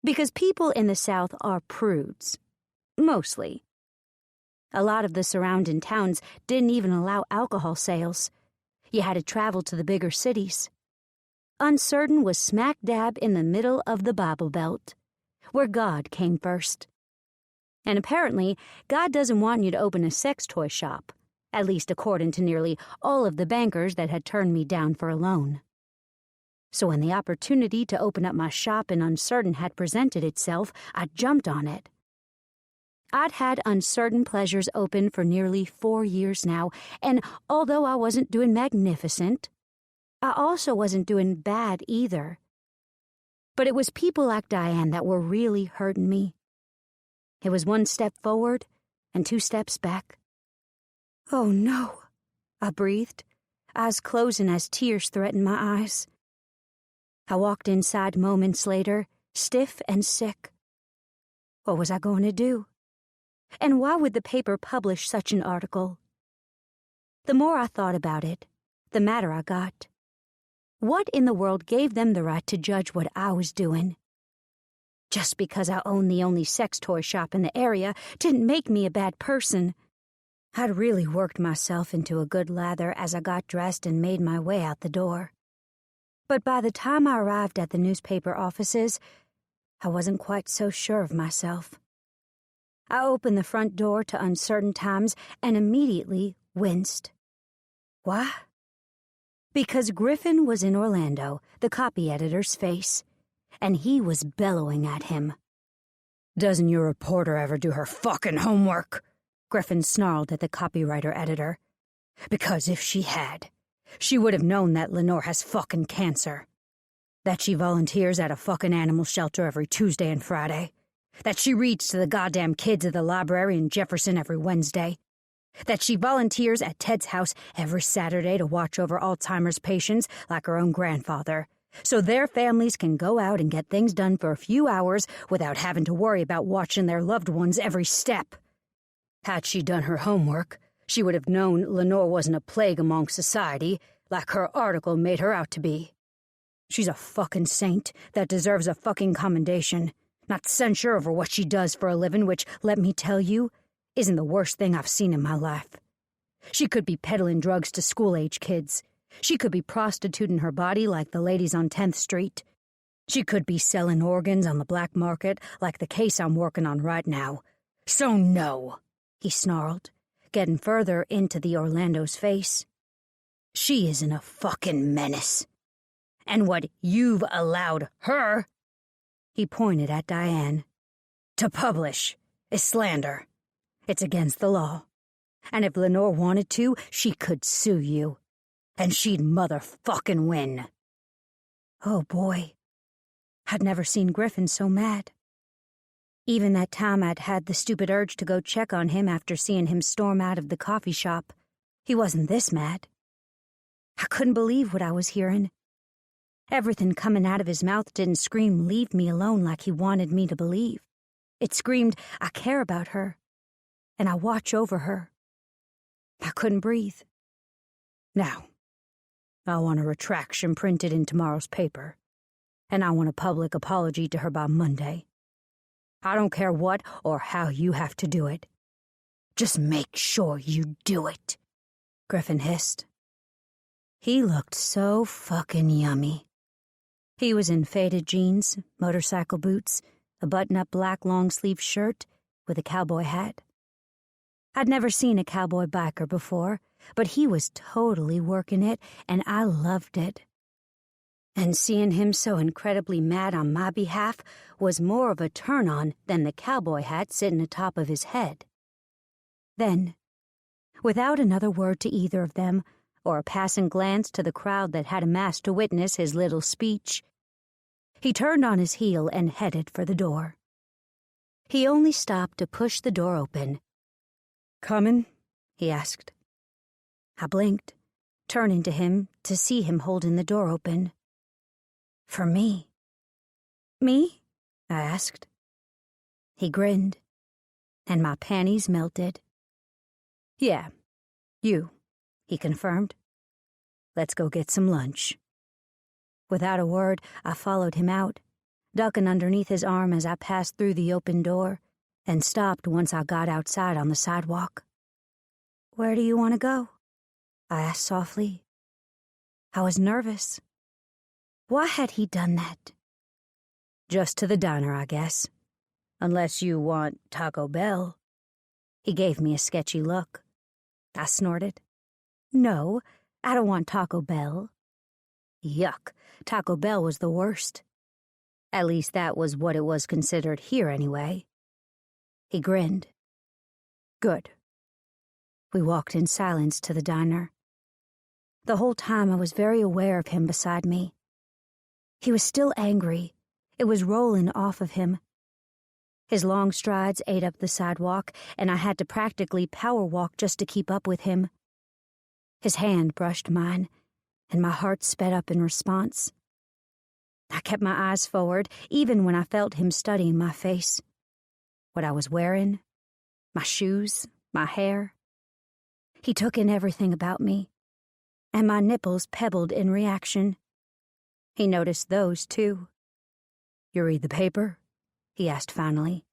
Because people in the South are prudes. Mostly. A lot of the surrounding towns didn't even allow alcohol sales. You had to travel to the bigger cities. Uncertain was smack dab in the middle of the Bible Belt, where God came first. And apparently, God doesn't want you to open a sex toy shop, at least according to nearly all of the bankers that had turned me down for a loan. So when the opportunity to open up my shop in Uncertain had presented itself, I jumped on it. I'd had Uncertain Pleasures open for nearly 4 years now, and although I wasn't doing magnificent, I also wasn't doing bad either. But it was people like Diane that were really hurting me. It was 1 step forward and 2 steps back. "Oh no," I breathed, eyes closing as tears threatened my eyes. I walked inside moments later, stiff and sick. What was I going to do? And why would the paper publish such an article? The more I thought about it, the madder I got. What in the world gave them the right to judge what I was doing? Just because I owned the only sex toy shop in the area didn't make me a bad person. I'd really worked myself into a good lather as I got dressed and made my way out the door. But by the time I arrived at the newspaper offices, I wasn't quite so sure of myself. I opened the front door to Uncertain Times and immediately winced. Why? Because Griffin was in Orlando, the copy editor's face, and he was bellowing at him. "Doesn't your reporter ever do her fucking homework?" Griffin snarled at the copywriter editor. "Because if she had, she would have known that Lenore has fucking cancer. That she volunteers at a fucking animal shelter every Tuesday and Friday. That she reads to the goddamn kids at the library in Jefferson every Wednesday. That she volunteers at Ted's house every Saturday to watch over Alzheimer's patients like her own grandfather, so their families can go out and get things done for a few hours without having to worry about watching their loved ones every step. Had she done her homework, she would have known Lenore wasn't a plague among society like her article made her out to be. She's a fucking saint that deserves a fucking commendation, not censure over what she does for a living, which, let me tell you, isn't the worst thing I've seen in my life. She could be peddling drugs to school-age kids. She could be prostituting her body like the ladies on 10th Street. She could be selling organs on the black market like the case I'm working on right now. So no, he snarled, getting further into the Orlando's face. She isn't a fucking menace. And what you've allowed her, he pointed at Diane, to publish is slander. It's against the law. And if Lenore wanted to, she could sue you. And she'd motherfucking win. Oh boy. I'd never seen Griffin so mad. Even that time I'd had the stupid urge to go check on him after seeing him storm out of the coffee shop, he wasn't this mad. I couldn't believe what I was hearing. Everything coming out of his mouth didn't scream, "Leave me alone," like he wanted me to believe. It screamed, "I care about her, and I watch over her." I couldn't breathe. Now, I want a retraction printed in tomorrow's paper. and I want a public apology to her by Monday. I don't care what or how you have to do it. Just make sure you do it," Griffin hissed. He looked so fucking yummy. He was in faded jeans, motorcycle boots, a button-up black long-sleeve shirt with a cowboy hat. I'd never seen a cowboy biker before, but he was totally working it, and I loved it. And seeing him so incredibly mad on my behalf was more of a turn-on than the cowboy hat sitting atop of his head. Then, without another word to either of them, or a passing glance to the crowd that had amassed to witness his little speech, he turned on his heel and headed for the door. He only stopped to push the door open. "Coming?" he asked. I blinked, turning to him to see him holding the door open. "For me." "Me?" I asked. He grinned, and my panties melted. "Yeah, you," he confirmed. "Let's go get some lunch." Without a word, I followed him out, ducking underneath his arm as I passed through the open door, and stopped once I got outside on the sidewalk. "Where do you want to go?" I asked softly. I was nervous. Why had he done that? "Just to the diner, I guess. Unless you want Taco Bell." He gave me a sketchy look. I snorted. "No, I don't want Taco Bell." Yuck, Taco Bell was the worst. At least that was what it was considered here anyway. He grinned. "Good." We walked in silence to the diner. The whole time I was very aware of him beside me. He was still angry. It was rolling off of him. His long strides ate up the sidewalk, and I had to practically power walk just to keep up with him. His hand brushed mine, and my heart sped up in response. I kept my eyes forward, even when I felt him studying my face. What I was wearing, my shoes, my hair. He took in everything about me, and my nipples pebbled in reaction. He noticed those, too. "You read the paper?" he asked finally.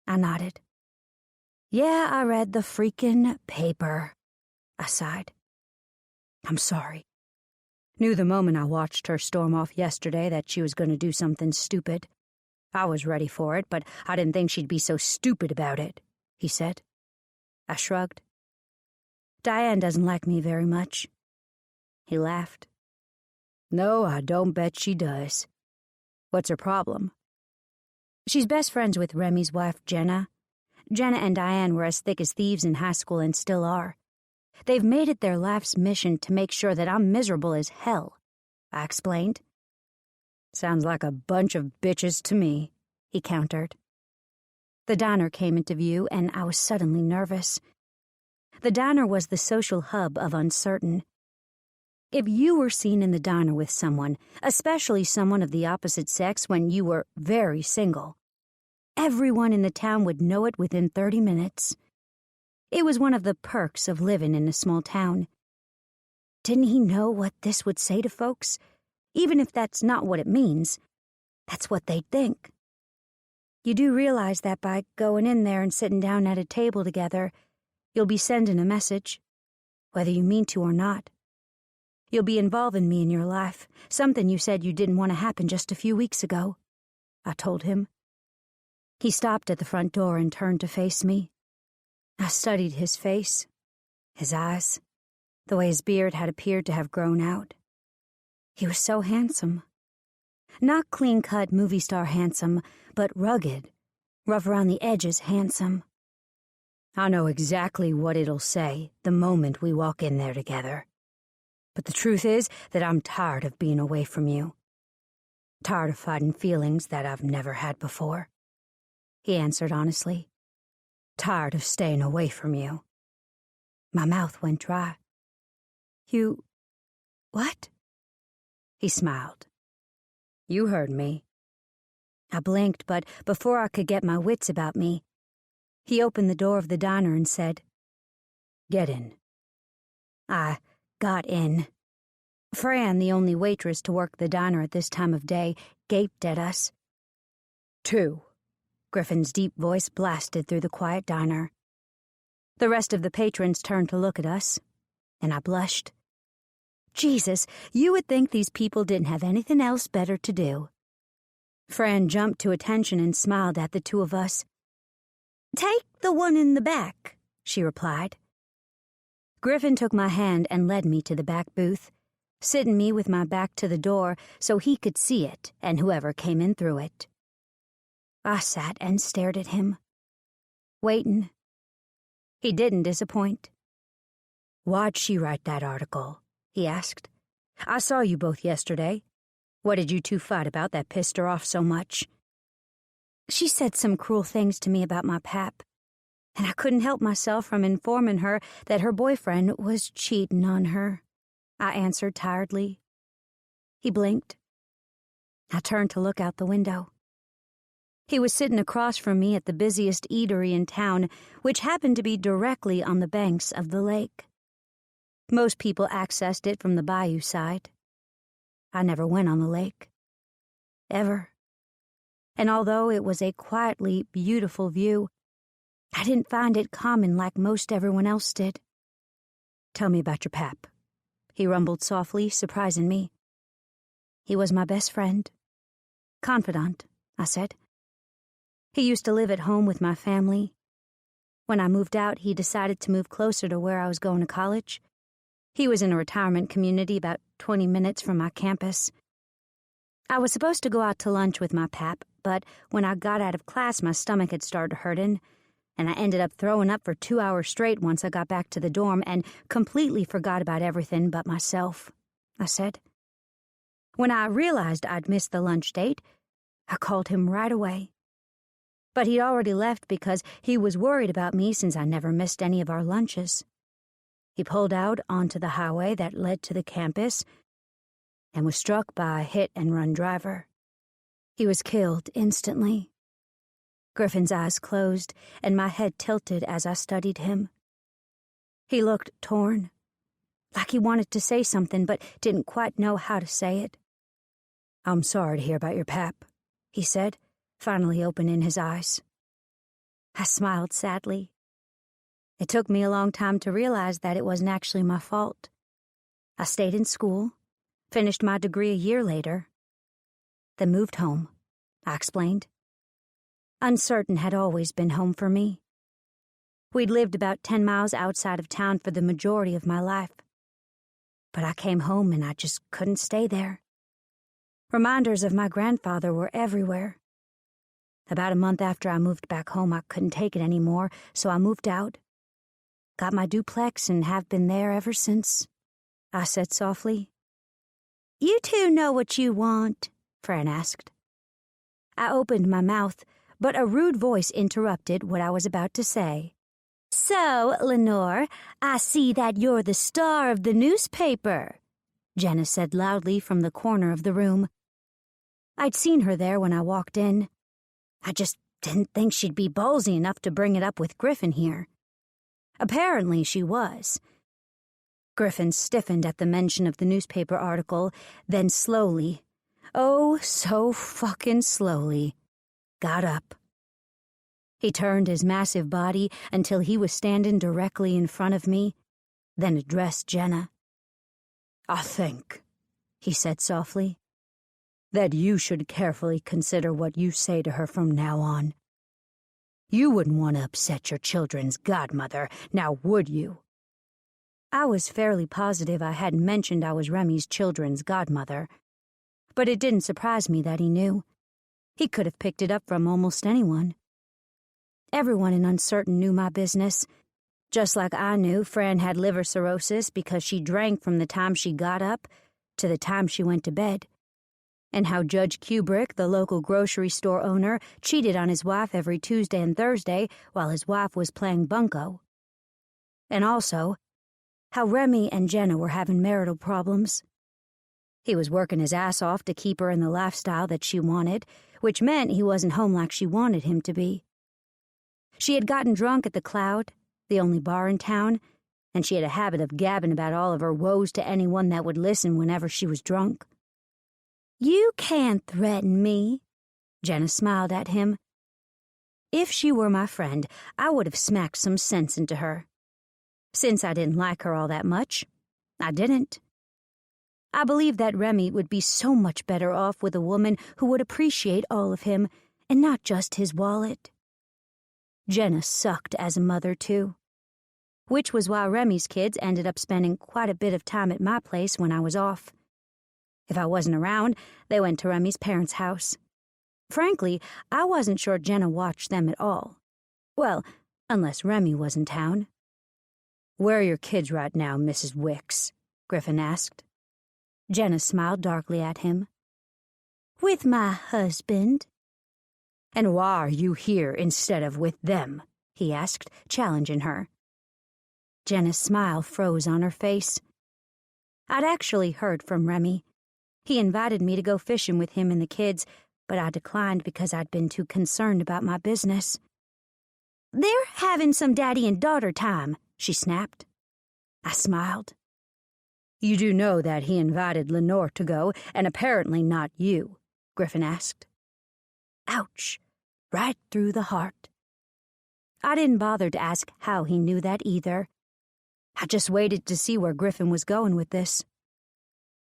I nodded. "Yeah, I read the freaking paper," I sighed. "I'm sorry. Knew the moment I watched her storm off yesterday that she was going to do something stupid. I was ready for it, but I didn't think she'd be so stupid about it," he said. I shrugged. "Diane doesn't like me very much." He laughed. "No, I don't bet she does. What's her problem?" "She's best friends with Remy's wife, Jenna. Jenna and Diane were as thick as thieves in high school and still are. They've made it their life's mission to make sure that I'm miserable as hell," I explained. "Sounds like a bunch of bitches to me," he countered. The diner came into view, and I was suddenly nervous. The diner was the social hub of Uncertain. If you were seen in the diner with someone, especially someone of the opposite sex when you were very single, everyone in the town would know it within 30 minutes. It was one of the perks of living in a small town. Didn't he know what this would say to folks? Even if that's not what it means, that's what they'd think. You do realize that by going in there and sitting down at a table together, you'll be sending a message, whether you mean to or not. You'll be involving me in your life, something you said you didn't want to happen just a few weeks ago, I told him. He stopped at the front door and turned to face me. I studied his face, his eyes, the way his beard had appeared to have grown out. He was so handsome. Not clean-cut movie star handsome, but rugged, rough around the edges handsome. I know exactly what it'll say the moment we walk in there together. But the truth is that I'm tired of being away from you. Tired of fighting feelings that I've never had before. He answered honestly. Tired of staying away from you. My mouth went dry. You... what? He smiled. You heard me. I blinked, but before I could get my wits about me, he opened the door of the diner and said, Get in. I got in. Fran, the only waitress to work the diner at this time of day, gaped at us. 2. Griffin's deep voice blasted through the quiet diner. The rest of the patrons turned to look at us, and I blushed. Jesus, you would think these people didn't have anything else better to do. Fran jumped to attention and smiled at the two of us. "Take the one in the back," she replied. Griffin took my hand and led me to the back booth, sitting me with my back to the door so he could see it and whoever came in through it. I sat and stared at him, waiting. He didn't disappoint. "Why'd she write that article?" he asked. "I saw you both yesterday. What did you two fight about that pissed her off so much?" "She said some cruel things to me about my pap, and I couldn't help myself from informing her that her boyfriend was cheating on her," I answered tiredly. He blinked. I turned to look out the window. He was sitting across from me at the busiest eatery in town, which happened to be directly on the banks of the lake. Most people accessed it from the bayou side. I never went on the lake. Ever. And although it was a quietly beautiful view, I didn't find it common like most everyone else did. "Tell me about your pap," he rumbled softly, surprising me. "He was my best friend. Confidant," I said. "He used to live at home with my family. When I moved out, he decided to move closer to where I was going to college. He was in a retirement community about 20 minutes from my campus. I was supposed to go out to lunch with my pap, but when I got out of class, my stomach had started hurting, and I ended up throwing up for 2 hours straight once I got back to the dorm and completely forgot about everything but myself," I said. "When I realized I'd missed the lunch date, I called him right away. But he'd already left because he was worried about me since I never missed any of our lunches. He pulled out onto the highway that led to the campus and was struck by a hit-and-run driver. He was killed instantly." Griffin's eyes closed, and my head tilted as I studied him. He looked torn, like he wanted to say something but didn't quite know how to say it. "I'm sorry to hear about your pap," he said, finally opening his eyes. I smiled sadly. It took me a long time to realize that it wasn't actually my fault. I stayed in school, finished my degree a year later, then moved home, I explained. Uncertain had always been home for me. We'd lived about 10 miles outside of town for the majority of my life. But I came home and I just couldn't stay there. Reminders of my grandfather were everywhere. About a month after I moved back home, I couldn't take it anymore, so I moved out. Got my duplex and have been there ever since, I said softly. "You two know what you want?" Fran asked. I opened my mouth, but a rude voice interrupted what I was about to say. "So, Lenore, I see that you're the star of the newspaper," Jenna said loudly from the corner of the room. I'd seen her there when I walked in. I just didn't think she'd be ballsy enough to bring it up with Griffin here. Apparently she was. Griffin stiffened at the mention of the newspaper article, then slowly, oh, so fucking slowly, got up. He turned his massive body until he was standing directly in front of me, then addressed Jenna. "I think," he said softly, "that you should carefully consider what you say to her from now on. You wouldn't want to upset your children's godmother, now would you?" I was fairly positive I hadn't mentioned I was Remy's children's godmother, but it didn't surprise me that he knew. He could have picked it up from almost anyone. Everyone in Uncertain knew my business, just like I knew Fran had liver cirrhosis because she drank from the time she got up to the time she went to bed, and how Judge Kubrick, the local grocery store owner, cheated on his wife every Tuesday and Thursday while his wife was playing bunco. And also, how Remy and Jenna were having marital problems. He was working his ass off to keep her in the lifestyle that she wanted, which meant he wasn't home like she wanted him to be. She had gotten drunk at the Cloud, the only bar in town, and she had a habit of gabbing about all of her woes to anyone that would listen whenever she was drunk. "You can't threaten me," Jenna smiled at him. If she were my friend, I would have smacked some sense into her. Since I didn't like her all that much, I didn't. I believed that Remy would be so much better off with a woman who would appreciate all of him and not just his wallet. Jenna sucked as a mother, too. Which was why Remy's kids ended up spending quite a bit of time at my place when I was off. If I wasn't around, they went to Remy's parents' house. Frankly, I wasn't sure Jenna watched them at all. Well, unless Remy was in town. "Where are your kids right now, Mrs. Wicks?" Griffin asked. Jenna smiled darkly at him. "With my husband." "And why are you here instead of with them?" he asked, challenging her. Jenna's smile froze on her face. I'd actually heard from Remy. He invited me to go fishing with him and the kids, but I declined because I'd been too concerned about my business. "They're having some daddy and daughter time," she snapped. I smiled. "You do know that he invited Lenore to go, and apparently not you?" Griffin asked. Ouch, right through the heart. I didn't bother to ask how he knew that either. I just waited to see where Griffin was going with this.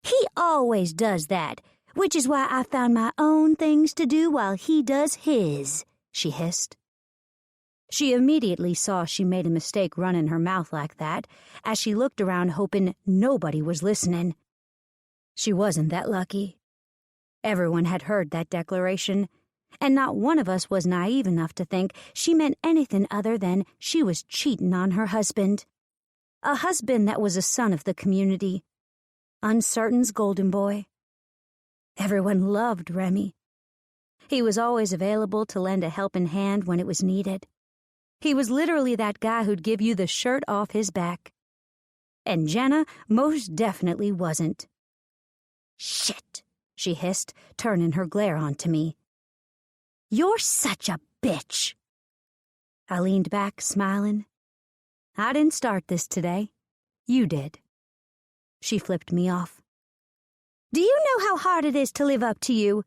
"He always does that, which is why I found my own things to do while he does his," she hissed. She immediately saw she made a mistake running her mouth like that, as she looked around hoping nobody was listening. She wasn't that lucky. Everyone had heard that declaration, and not one of us was naive enough to think she meant anything other than she was cheating on her husband. A husband that was a son of the community. Uncertain's golden boy. Everyone loved Remy. He was always available to lend a helping hand when it was needed. He was literally that guy who'd give you the shirt off his back. And Jenna most definitely wasn't. "Shit," she hissed, turning her glare onto me. "You're such a bitch." I leaned back, smiling. "I didn't start this today. You did." She flipped me off. "Do you know how hard it is to live up to you?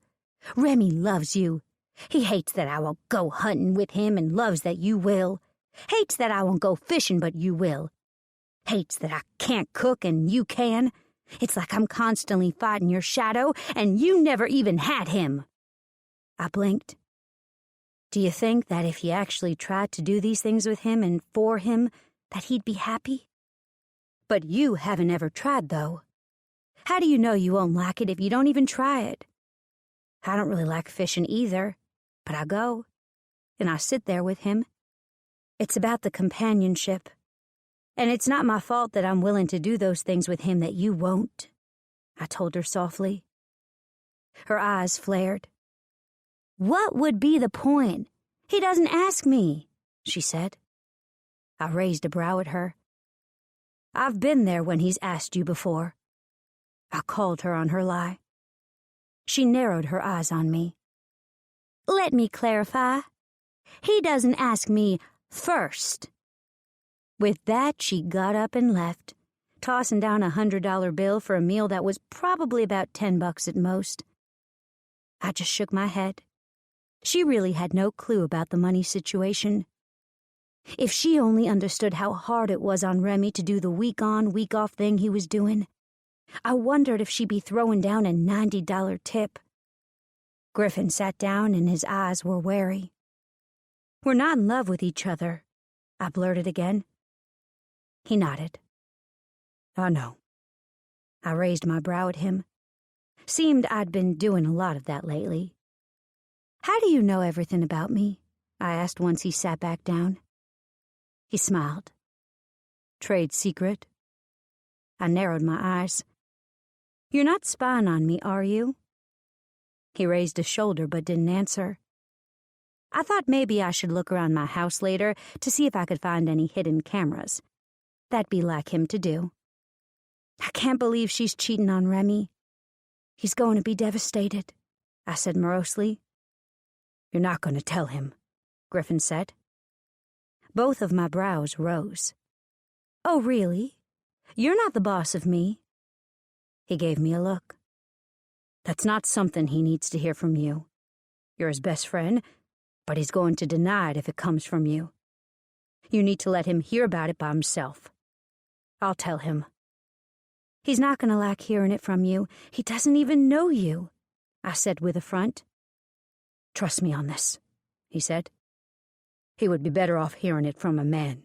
Remy loves you. He hates that I won't go hunting with him and loves that you will. Hates that I won't go fishing but you will. Hates that I can't cook and you can. It's like I'm constantly fighting your shadow and you never even had him." I blinked. "Do you think that if you actually tried to do these things with him and for him, that he'd be happy? But you haven't ever tried, though. How do you know you won't like it if you don't even try it? I don't really like fishing either, but I go, and I sit there with him. It's about the companionship, and it's not my fault that I'm willing to do those things with him that you won't," I told her softly. Her eyes flared. "What would be the point? He doesn't ask me," she said. I raised a brow at her. "I've been there when he's asked you before." I called her on her lie. She narrowed her eyes on me. "Let me clarify. He doesn't ask me first." With that, she got up and left, tossing down a $100 bill for a meal that was probably about $10 at most. I just shook my head. She really had no clue about the money situation. If she only understood how hard it was on Remy to do the week-on, week-off thing he was doing. I wondered if she'd be throwing down a $90 tip. Griffin sat down and his eyes were wary. "We're not in love with each other," I blurted again. He nodded. "I know." I raised my brow at him. Seemed I'd been doing a lot of that lately. "How do you know everything about me?" I asked once he sat back down. He smiled. "Trade secret?" I narrowed my eyes. "You're not spying on me, are you?" He raised a shoulder but didn't answer. I thought maybe I should look around my house later to see if I could find any hidden cameras. That'd be like him to do. I can't believe she's cheating on Remy. He's going to be devastated, I said morosely. "You're not going to tell him," Griffin said. Both of my brows rose. "Oh, really? You're not the boss of me." He gave me a look. "That's not something he needs to hear from you. You're his best friend, but he's going to deny it if it comes from you. You need to let him hear about it by himself. I'll tell him." "He's not going to like hearing it from you. He doesn't even know you," I said with affront. "Trust me on this," he said. "He would be better off hearing it from a man.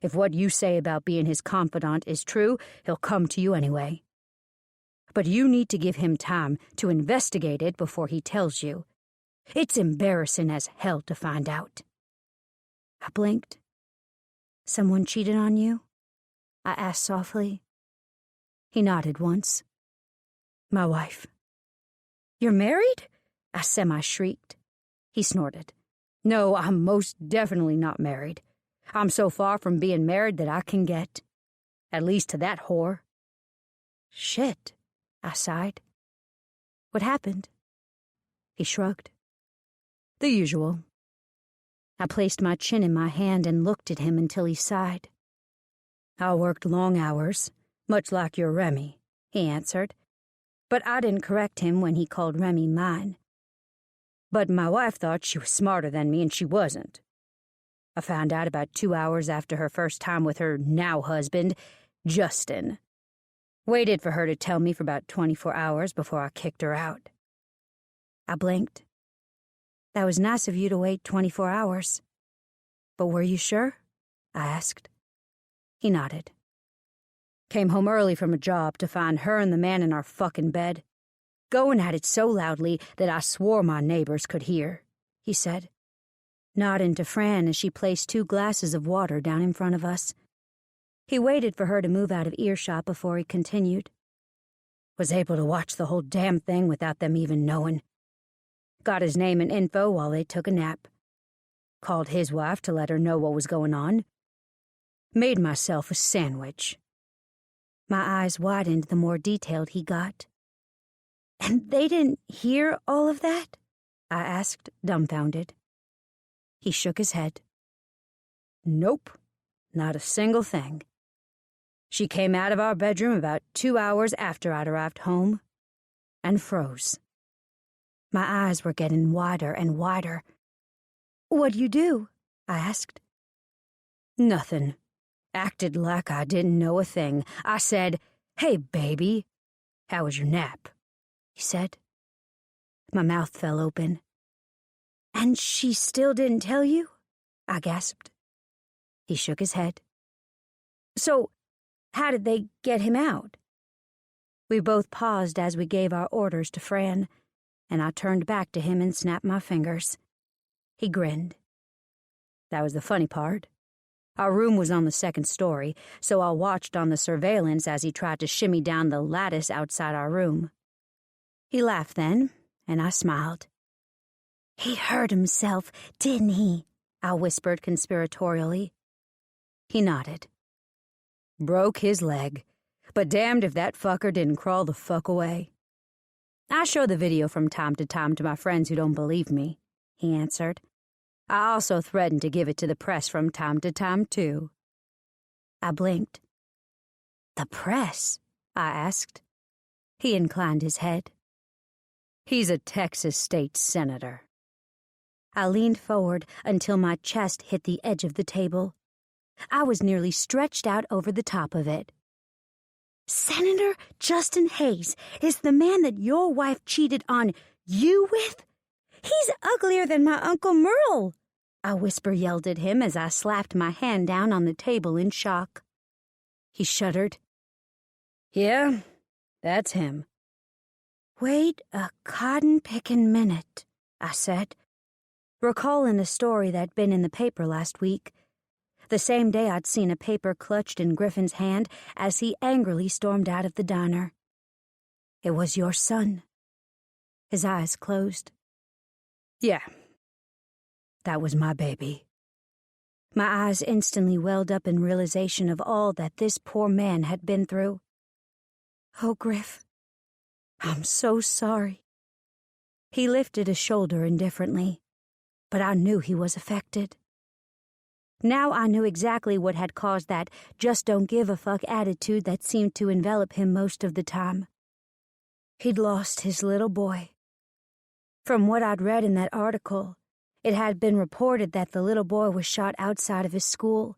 If what you say about being his confidant is true, he'll come to you anyway. But you need to give him time to investigate it before he tells you. It's embarrassing as hell to find out." I blinked. "Someone cheated on you?" I asked softly. He nodded once. "My wife." "You're married?" I semi-shrieked. He snorted. "No, I'm most definitely not married. I'm so far from being married that I can get. At least to that whore." "Shit," I sighed. "What happened?" He shrugged. "The usual." I placed my chin in my hand and looked at him until he sighed. "I worked long hours, much like your Remy," he answered. But I didn't correct him when he called Remy mine. "But my wife thought she was smarter than me, and she wasn't. I found out about 2 hours after her first time with her now-husband, Justin. Waited for her to tell me for about 24 hours before I kicked her out." I blinked. "That was nice of you to wait 24 hours. But were you sure?" I asked. He nodded. "Came home early from a job to find her and the man in our fucking bed, going at it so loudly that I swore my neighbors could hear," he said, nodding to Fran as she placed 2 glasses of water down in front of us. He waited for her to move out of earshot before he continued. "Was able to watch the whole damn thing without them even knowing. Got his name and info while they took a nap. Called his wife to let her know what was going on. Made myself a sandwich." My eyes widened the more detailed he got. "And they didn't hear all of that?" I asked, dumbfounded. He shook his head. "Nope, not a single thing. She came out of our bedroom about 2 hours after I'd arrived home and froze." My eyes were getting wider and wider. "What'd you do?" I asked. "Nothing. Acted like I didn't know a thing. I said, 'Hey, baby, how was your nap?'" he said. My mouth fell open. "And she still didn't tell you?" I gasped. He shook his head. "So, how did they get him out?" We both paused as we gave our orders to Fran, and I turned back to him and snapped my fingers. He grinned. "That was the funny part. Our room was on the 2nd story, so I watched on the surveillance as he tried to shimmy down the lattice outside our room." He laughed then, and I smiled. "He hurt himself, didn't he?" I whispered conspiratorially. He nodded. "Broke his leg, but damned if that fucker didn't crawl the fuck away. I show the video from time to time to my friends who don't believe me," he answered. "I also threaten to give it to the press from time to time, too." I blinked. "The press?" I asked. He inclined his head. "He's a Texas state senator." I leaned forward until my chest hit the edge of the table. I was nearly stretched out over the top of it. "Senator Justin Hayes is the man that your wife cheated on you with? He's uglier than my Uncle Merle," I whisper-yelled at him as I slapped my hand down on the table in shock. He shuddered. "Yeah, that's him." "Wait a cotton-pickin' minute," I said, recalling a story that'd been in the paper last week. The same day I'd seen a paper clutched in Griffin's hand as he angrily stormed out of the diner. "It was your son." His eyes closed. "Yeah, that was my baby." My eyes instantly welled up in realization of all that this poor man had been through. "Oh, Griff, I'm so sorry." He lifted a shoulder indifferently, but I knew he was affected. Now I knew exactly what had caused that just-don't-give-a-fuck attitude that seemed to envelop him most of the time. He'd lost his little boy. From what I'd read in that article, it had been reported that the little boy was shot outside of his school,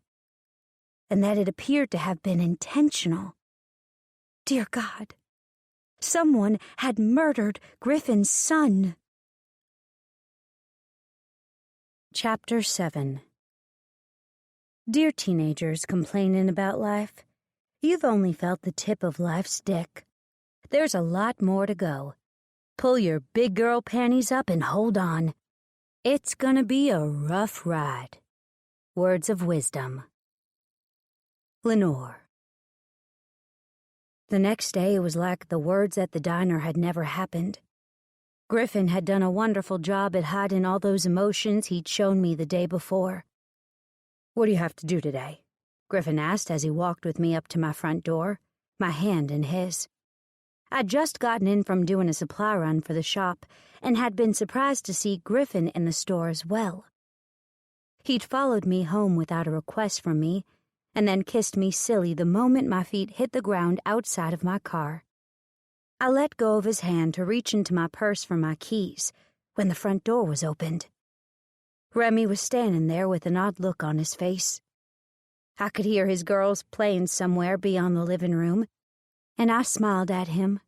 and that it appeared to have been intentional. Dear God, someone had murdered Griffin's son. Chapter 7. Dear teenagers complaining about life, you've only felt the tip of life's dick. There's a lot more to go. Pull your big girl panties up and hold on. It's gonna be a rough ride. Words of wisdom. Lenore. The next day it was like the words at the diner had never happened. Griffin had done a wonderful job at hiding all those emotions he'd shown me the day before. "What do you have to do today?" Griffin asked as he walked with me up to my front door, my hand in his. I'd just gotten in from doing a supply run for the shop and had been surprised to see Griffin in the store as well. He'd followed me home without a request from me and then kissed me silly the moment my feet hit the ground outside of my car. I let go of his hand to reach into my purse for my keys when the front door was opened. Remy was standing there with an odd look on his face. I could hear his girls playing somewhere beyond the living room, and I smiled at him.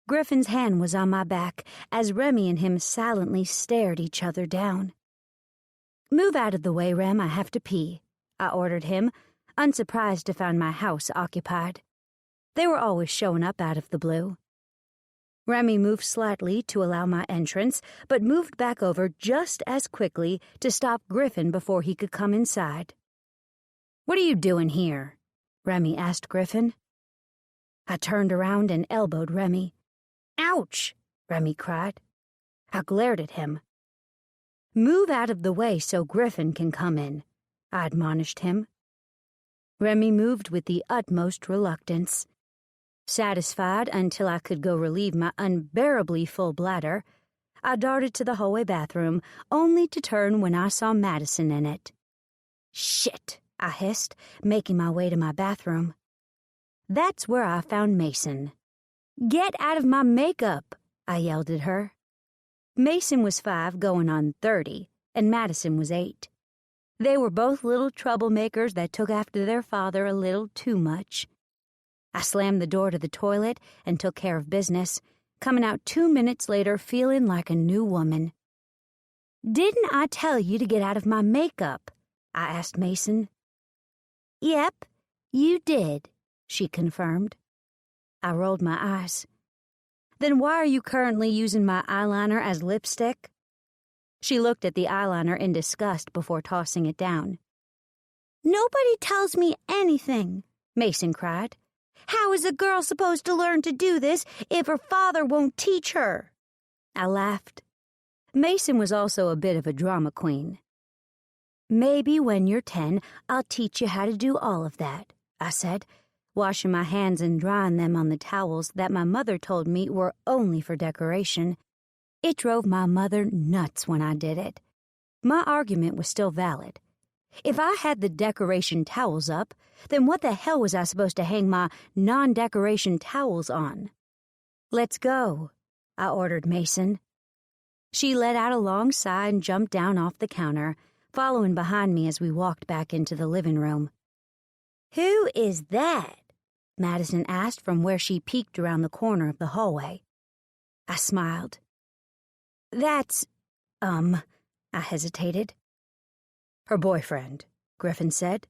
Griffin's hand was on my back as Remy and him silently stared each other down. "Move out of the way, Rem, I have to pee," I ordered him, unsurprised to find my house occupied. They were always showing up out of the blue. Remy moved slightly to allow my entrance, but moved back over just as quickly to stop Griffin before he could come inside. "What are you doing here?" Remy asked Griffin. I turned around and elbowed Remy. "Ouch!" Remy cried. I glared at him. "Move out of the way so Griffin can come in," I admonished him. Remy moved with the utmost reluctance. Satisfied until I could go relieve my unbearably full bladder, I darted to the hallway bathroom, only to turn when I saw Madison in it. "Shit," I hissed, making my way to my bathroom. That's where I found Mason. "Get out of my makeup," I yelled at her. Mason was 5 going on 30, and Madison was 8. They were both little troublemakers that took after their father a little too much. I slammed the door to the toilet and took care of business, coming out 2 minutes later feeling like a new woman. "Didn't I tell you to get out of my makeup?" I asked Mason. "Yep, you did," she confirmed. I rolled my eyes. "Then why are you currently using my eyeliner as lipstick?" She looked at the eyeliner in disgust before tossing it down. "Nobody tells me anything," Mason cried. "How is a girl supposed to learn to do this if her father won't teach her?" I laughed. Mason was also a bit of a drama queen. "Maybe when you're 10, I'll teach you how to do all of that," I said, washing my hands and drying them on the towels that my mother told me were only for decoration. It drove my mother nuts when I did it. My argument was still valid. If I had the decoration towels up, then what the hell was I supposed to hang my non-decoration towels on? "Let's go," I ordered Mason. She let out a long sigh and jumped down off the counter, following behind me as we walked back into the living room. "Who is that?" Madison asked from where she peeked around the corner of the hallway. I smiled. "That's, I hesitated. "Her boyfriend," Griffin said,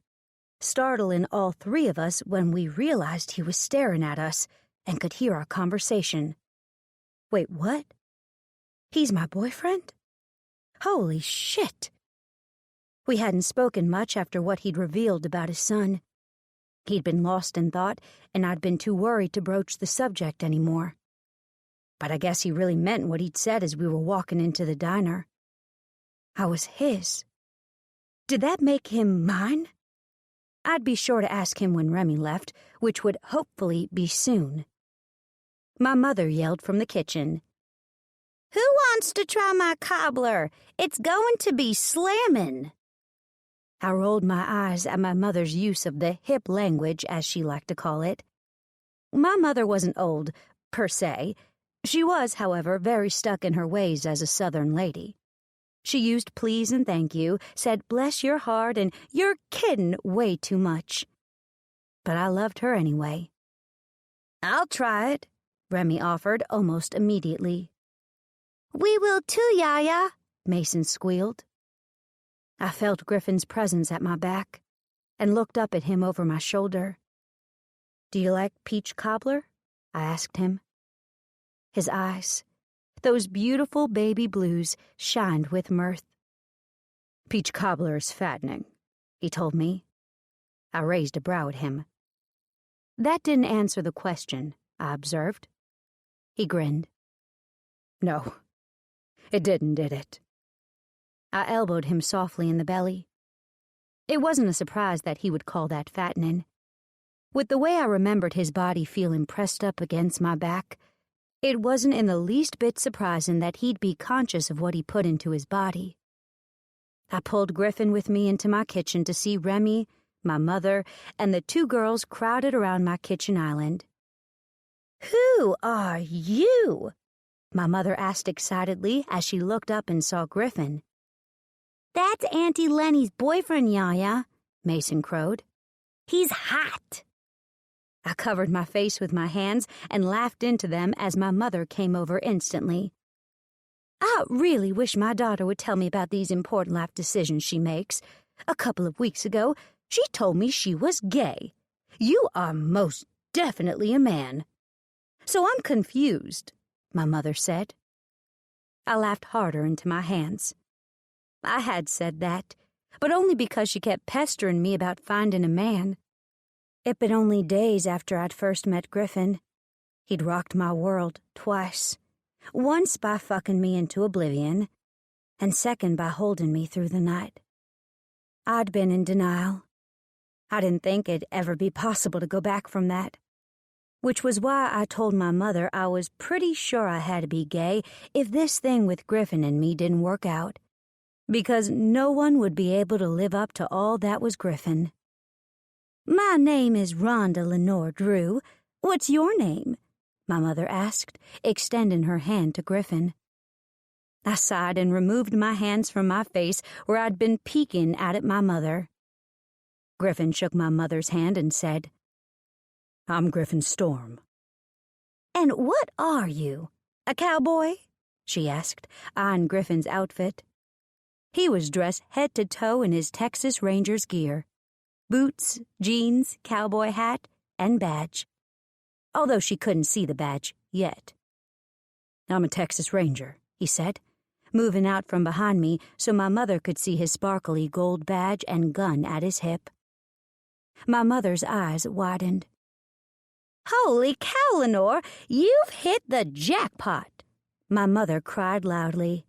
startling all 3 of us when we realized he was staring at us and could hear our conversation. "Wait, what? He's my boyfriend? Holy shit!" We hadn't spoken much after what he'd revealed about his son. He'd been lost in thought, and I'd been too worried to broach the subject anymore. But I guess he really meant what he'd said as we were walking into the diner. I was his. Did that make him mine? I'd be sure to ask him when Remy left, which would hopefully be soon. My mother yelled from the kitchen, "Who wants to try my cobbler? It's going to be slammin'." I rolled my eyes at my mother's use of the hip language, as she liked to call it. My mother wasn't old, per se. She was, however, very stuck in her ways as a Southern lady. She used please and thank you, said bless your heart and you're kiddin' way too much. But I loved her anyway. I'll try it, Remy offered almost immediately. We will too, Yaya, Mason squealed. I felt Griffin's presence at my back and looked up at him over my shoulder. Do you like peach cobbler? I asked him. His eyes, those beautiful baby blues, shined with mirth. Peach cobbler is fattening, he told me. I raised a brow at him. That didn't answer the question, I observed. He grinned. No, it didn't, did it? I elbowed him softly in the belly. It wasn't a surprise that he would call that fattening. With the way I remembered his body feeling pressed up against my back, it wasn't in the least bit surprising that he'd be conscious of what he put into his body. I pulled Griffin with me into my kitchen to see Remy, my mother, and the two girls crowded around my kitchen island. Who are you? My mother asked excitedly as she looked up and saw Griffin. That's Auntie Lenny's boyfriend, Yaya, Mason crowed. He's hot. I covered my face with my hands and laughed into them as my mother came over instantly. I really wish my daughter would tell me about these important life decisions she makes. A couple of weeks ago, she told me she was gay. You are most definitely a man. So I'm confused, my mother said. I laughed harder into my hands. I had said that, but only because she kept pestering me about finding a man. It'd been only days after I'd first met Griffin. He'd rocked my world twice. Once by fucking me into oblivion, and second by holding me through the night. I'd been in denial. I didn't think it'd ever be possible to go back from that. Which was why I told my mother I was pretty sure I had to be gay if this thing with Griffin and me didn't work out. Because no one would be able to live up to all that was Griffin. My name is Rhonda Lenore Drew. What's your name? My mother asked, extending her hand to Griffin. I sighed and removed my hands from my face where I'd been peeking out at my mother. Griffin shook my mother's hand and said, I'm Griffin Storm. And what are you? A cowboy? She asked, eyeing Griffin's outfit. He was dressed head to toe in his Texas Ranger's gear. Boots, jeans, cowboy hat, and badge. Although she couldn't see the badge yet. I'm a Texas Ranger, he said, moving out from behind me so my mother could see his sparkly gold badge and gun at his hip. My mother's eyes widened. Holy cow, Lenore, you've hit the jackpot, my mother cried loudly.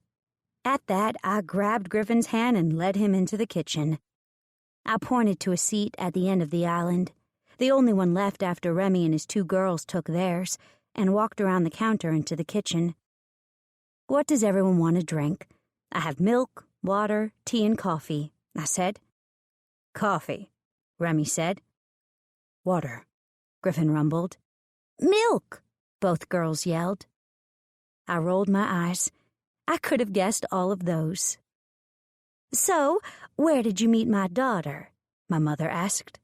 At that, I grabbed Griffin's hand and led him into the kitchen. I pointed to a seat at the end of the island, the only one left after Remy and his two girls took theirs, and walked around the counter into the kitchen. What does everyone want to drink? I have milk, water, tea, and coffee, I said. Coffee, Remy said. Water, Griffin rumbled. Milk, both girls yelled. I rolled my eyes. I could have guessed all of those. So, where did you meet my daughter? My mother asked.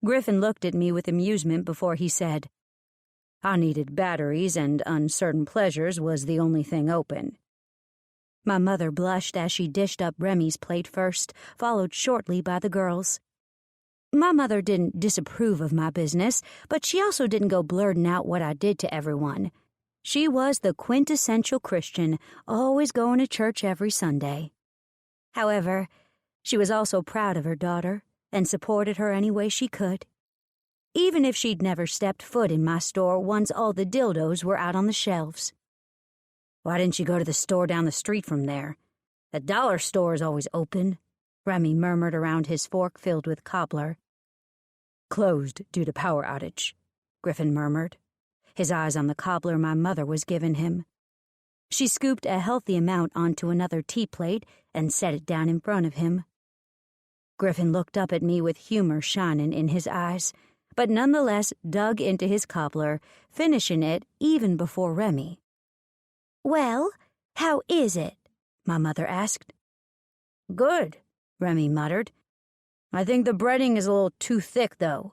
Griffin looked at me with amusement before he said, I needed batteries and uncertain pleasures was the only thing open. My mother blushed as she dished up Remy's plate first, followed shortly by the girls. My mother didn't disapprove of my business, but she also didn't go blurting out what I did to everyone. She was the quintessential Christian, always going to church every Sunday. However, she was also proud of her daughter and supported her any way she could. Even if she'd never stepped foot in my store once all the dildos were out on the shelves. Why didn't you go to the store down the street from there? The dollar store is always open, Remy murmured around his fork filled with cobbler. Closed due to power outage, Griffin murmured, his eyes on the cobbler my mother was giving him. She scooped a healthy amount onto another tea plate and set it down in front of him. Griffin looked up at me with humor shining in his eyes, but nonetheless dug into his cobbler, finishing it even before Remy. "Well, how is it?" my mother asked. "Good," Remy muttered. "I think the breading is a little too thick, though."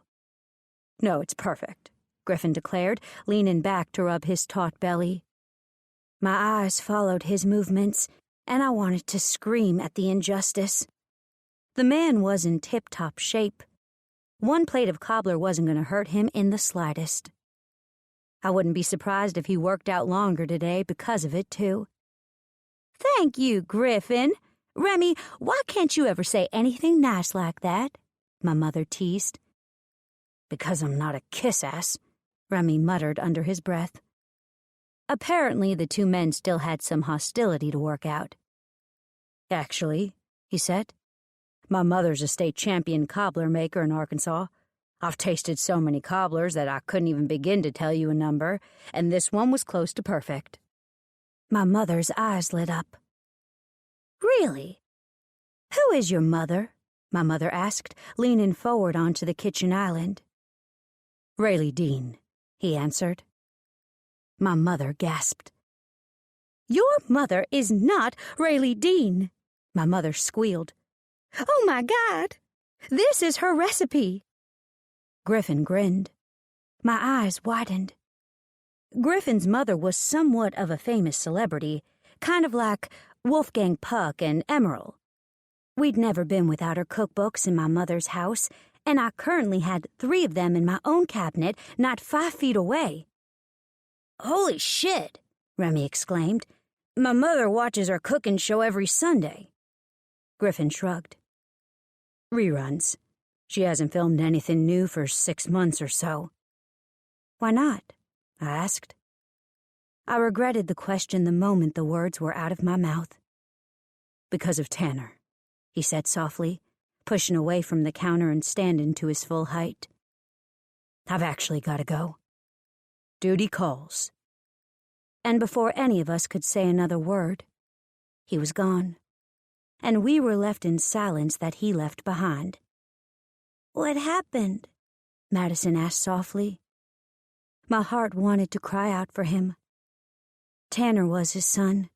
"No, it's perfect," Griffin declared, leaning back to rub his taut belly. My eyes followed his movements, and I wanted to scream at the injustice. The man was in tip-top shape. One plate of cobbler wasn't going to hurt him in the slightest. I wouldn't be surprised if he worked out longer today because of it, too. "Thank you, Griffin. Remy, why can't you ever say anything nice like that?" my mother teased. "Because I'm not a kiss-ass," Remy muttered under his breath. Apparently, the two men still had some hostility to work out. "Actually," he said, "my mother's a state champion cobbler maker in Arkansas. I've tasted so many cobblers that I couldn't even begin to tell you a number, and this one was close to perfect." My mother's eyes lit up. "Really? Who is your mother?" my mother asked, leaning forward onto the kitchen island. "Rayleigh Dean," he answered. My mother gasped. "Your mother is not Rayleigh Dean," my mother squealed. "Oh my God! This is her recipe." Griffin grinned. My eyes widened. Griffin's mother was somewhat of a famous celebrity, kind of like Wolfgang Puck and Emerald. We'd never been without her cookbooks in my mother's house, and I currently had 3 of them in my own cabinet not 5 feet away. "Holy shit," Remy exclaimed. "My mother watches our cooking show every Sunday." Griffin shrugged. "Reruns. She hasn't filmed anything new for 6 months or so." "Why not?" I asked. I regretted the question the moment the words were out of my mouth. "Because of Tanner," he said softly, pushing away from the counter and standing to his full height. "I've actually got to go. Duty calls." And before any of us could say another word, he was gone, and we were left in silence that he left behind. "What happened?" Madison asked softly. My heart wanted to cry out for him. Tanner was his son.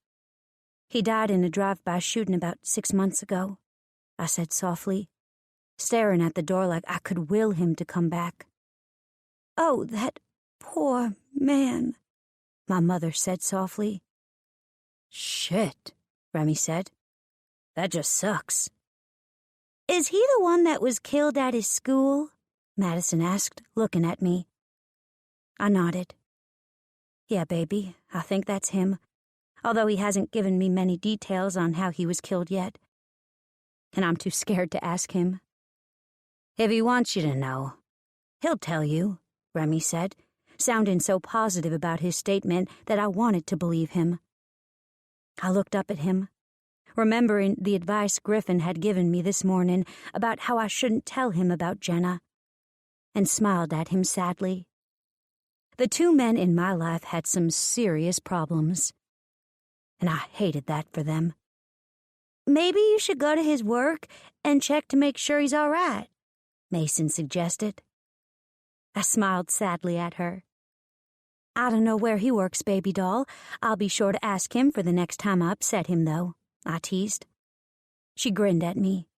"He died in a drive-by shooting about 6 months ago," I said softly, staring at the door like I could will him to come back. "Oh, that poor man," my mother said softly. "Shit," Remy said. "That just sucks." "Is he the one that was killed at his school?" Madison asked, looking at me. I nodded. "Yeah, baby, I think that's him, although he hasn't given me many details on how he was killed yet. And I'm too scared to ask him." "If he wants you to know, he'll tell you," Remy said, sounding so positive about his statement that I wanted to believe him. I looked up at him, remembering the advice Griffin had given me this morning about how I shouldn't tell him about Jenna, and smiled at him sadly. The 2 men in my life had some serious problems, and I hated that for them. "Maybe you should go to his work and check to make sure he's all right," Mason suggested. I smiled sadly at her. "I don't know where he works, baby doll. I'll be sure to ask him for the next time I upset him, though," I teased. She grinned at me.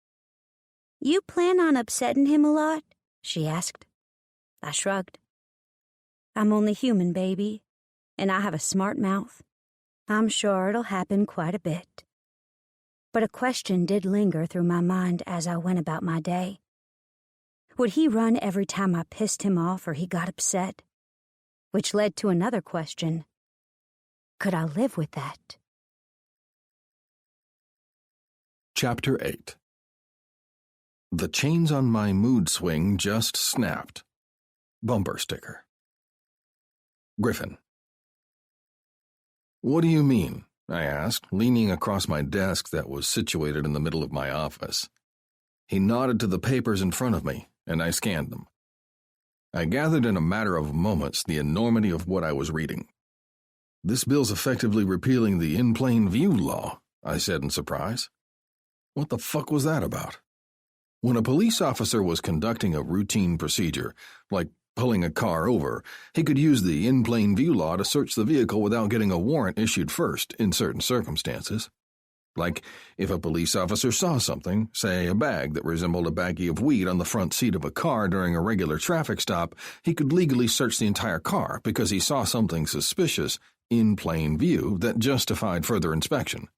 "You plan on upsetting him a lot?" she asked. I shrugged. "I'm only human, baby, and I have a smart mouth. I'm sure it'll happen quite a bit." But a question did linger through my mind as I went about my day. Would he run every time I pissed him off or he got upset? Which led to another question. Could I live with that? Chapter 8. The chains on my mood swing just snapped. Bumper sticker. Griffin. "What do you mean?" I asked, leaning across my desk that was situated in the middle of my office. He nodded to the papers in front of me, and I scanned them. I gathered in a matter of moments the enormity of what I was reading. "This bill's effectively repealing the in plain view law," I said in surprise. "What the fuck was that about?" When a police officer was conducting a routine procedure, like pulling a car over, he could use the in-plain-view law to search the vehicle without getting a warrant issued first in certain circumstances. Like if a police officer saw something, say a bag that resembled a baggie of weed on the front seat of a car during a regular traffic stop, he could legally search the entire car because he saw something suspicious in plain view that justified further inspection.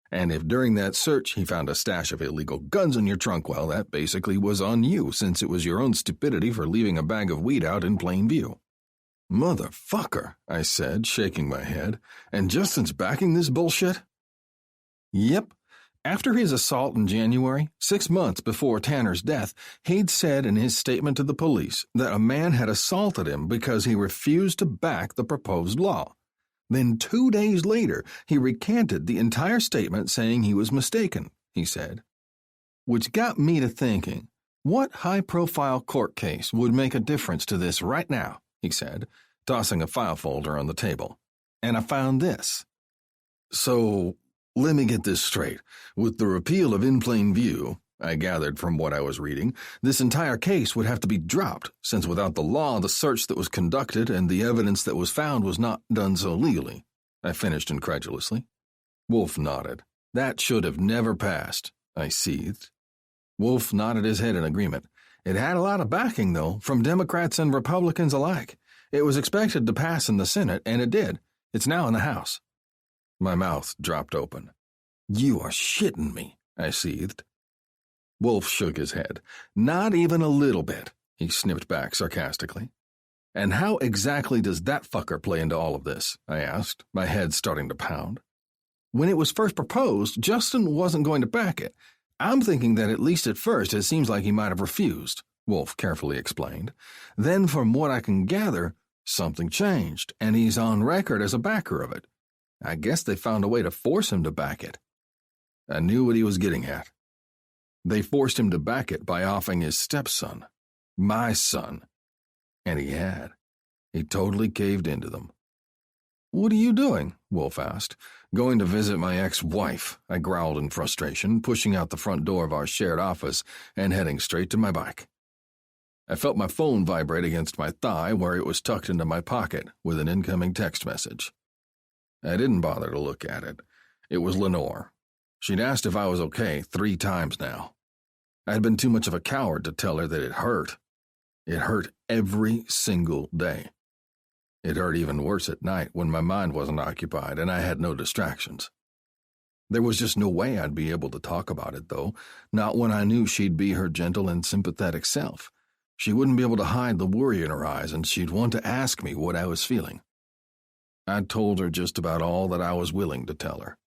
And if during that search he found a stash of illegal guns in your trunk, well, that basically was on you since it was your own stupidity for leaving a bag of weed out in plain view. Motherfucker, I said, shaking my head. And Justin's backing this bullshit? Yep. After his assault in January, 6 months before Tanner's death, he'd said in his statement to the police that a man had assaulted him because he refused to back the proposed law. Then 2 days later, he recanted the entire statement saying he was mistaken, he said. Which got me to thinking, what high-profile court case would make a difference to this right now, he said, tossing a file folder on the table. And I found this. So, let me get this straight. With the repeal of in plain view, I gathered from what I was reading, this entire case would have to be dropped, since without the law, the search that was conducted and the evidence that was found was not done so legally. I finished incredulously. Wolf nodded. That should have never passed, I seethed. Wolf nodded his head in agreement. It had a lot of backing, though, from Democrats and Republicans alike. It was expected to pass in the Senate, and it did. It's now in the House. My mouth dropped open. You are shitting me, I seethed. Wolf shook his head. Not even a little bit, he snipped back sarcastically. And how exactly does that fucker play into all of this? I asked, my head starting to pound. When it was first proposed, Justin wasn't going to back it. I'm thinking that at least at first it seems like he might have refused, Wolf carefully explained. Then from what I can gather, something changed, and he's on record as a backer of it. I guess they found a way to force him to back it. I knew what he was getting at. They forced him to back it by offering his stepson, my son. And he had. He totally caved into them. What are you doing? Wolf asked. Going to visit my ex-wife, I growled in frustration, pushing out the front door of our shared office and heading straight to my bike. I felt my phone vibrate against my thigh where it was tucked into my pocket with an incoming text message. I didn't bother to look at it. It was Lenore. She'd asked if I was okay 3 times now. I had been too much of a coward to tell her that it hurt. It hurt every single day. It hurt even worse at night when my mind wasn't occupied and I had no distractions. There was just no way I'd be able to talk about it, though, not when I knew she'd be her gentle and sympathetic self. She wouldn't be able to hide the worry in her eyes, and she'd want to ask me what I was feeling. I'd told her just about all that I was willing to tell her.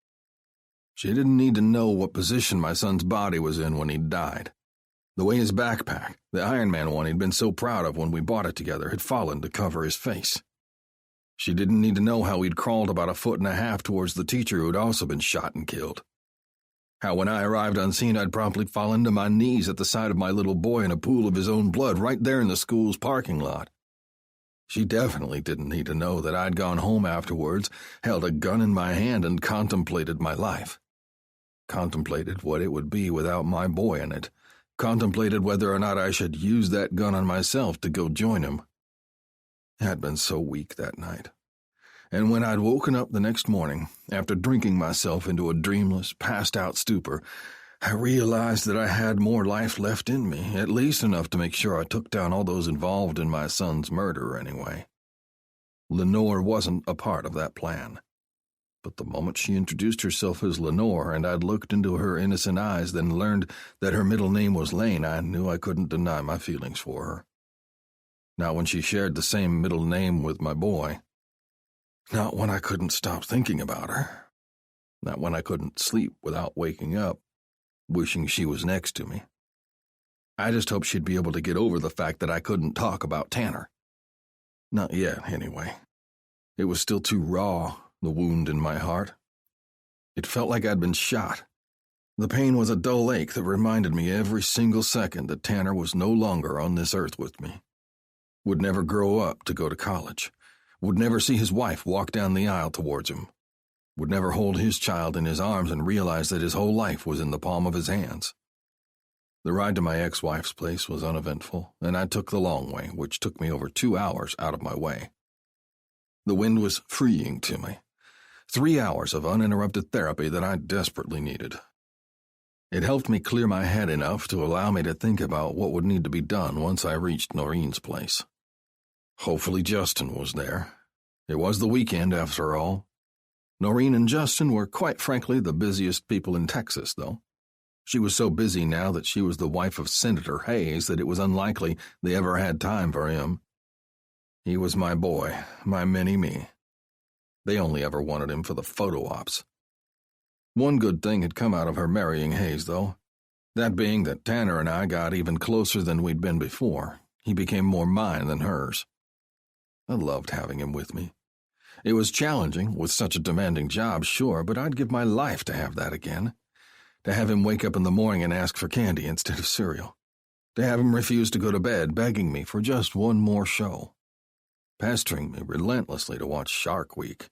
She didn't need to know what position my son's body was in when he died. The way his backpack, the Iron Man one he'd been so proud of when we bought it together, had fallen to cover his face. She didn't need to know how he'd crawled about 1.5 feet towards the teacher who'd also been shot and killed. How when I arrived unseen I'd promptly fallen to my knees at the side of my little boy in a pool of his own blood right there in the school's parking lot. She definitely didn't need to know that I'd gone home afterwards, held a gun in my hand, and contemplated my life. Contemplated what it would be without my boy in it. Contemplated whether or not I should use that gun on myself to go join him. I'd been so weak that night. And when I'd woken up the next morning, after drinking myself into a dreamless, passed-out stupor, I realized that I had more life left in me, at least enough to make sure I took down all those involved in my son's murder anyway. Lenore wasn't a part of that plan. But the moment she introduced herself as Lenore and I'd looked into her innocent eyes, then learned that her middle name was Lane, I knew I couldn't deny my feelings for her. Not when she shared the same middle name with my boy. Not when I couldn't stop thinking about her. Not when I couldn't sleep without waking up, wishing she was next to me. I just hoped she'd be able to get over the fact that I couldn't talk about Tanner. Not yet, anyway. It was still too raw, the wound in my heart. It felt like I'd been shot. The pain was a dull ache that reminded me every single second that Tanner was no longer on this earth with me. Would never grow up to go to college. Would never see his wife walk down the aisle towards him. Would never hold his child in his arms and realize that his whole life was in the palm of his hands. The ride to my ex-wife's place was uneventful, and I took the long way, which took me over 2 hours out of my way. The wind was freeing to me. 3 hours of uninterrupted therapy that I desperately needed. It helped me clear my head enough to allow me to think about what would need to be done once I reached Noreen's place. Hopefully Justin was there. It was the weekend, after all. Noreen and Justin were, quite frankly, the busiest people in Texas, though. She was so busy now that she was the wife of Senator Hayes that it was unlikely they ever had time for him. He was my boy, my mini-me. They only ever wanted him for the photo ops. One good thing had come out of her marrying Hayes, though, that being that Tanner and I got even closer than we'd been before. He became more mine than hers. I loved having him with me. It was challenging, with such a demanding job, sure, but I'd give my life to have that again. To have him wake up in the morning and ask for candy instead of cereal. To have him refuse to go to bed, begging me for just one more show. Pestering me relentlessly to watch Shark Week.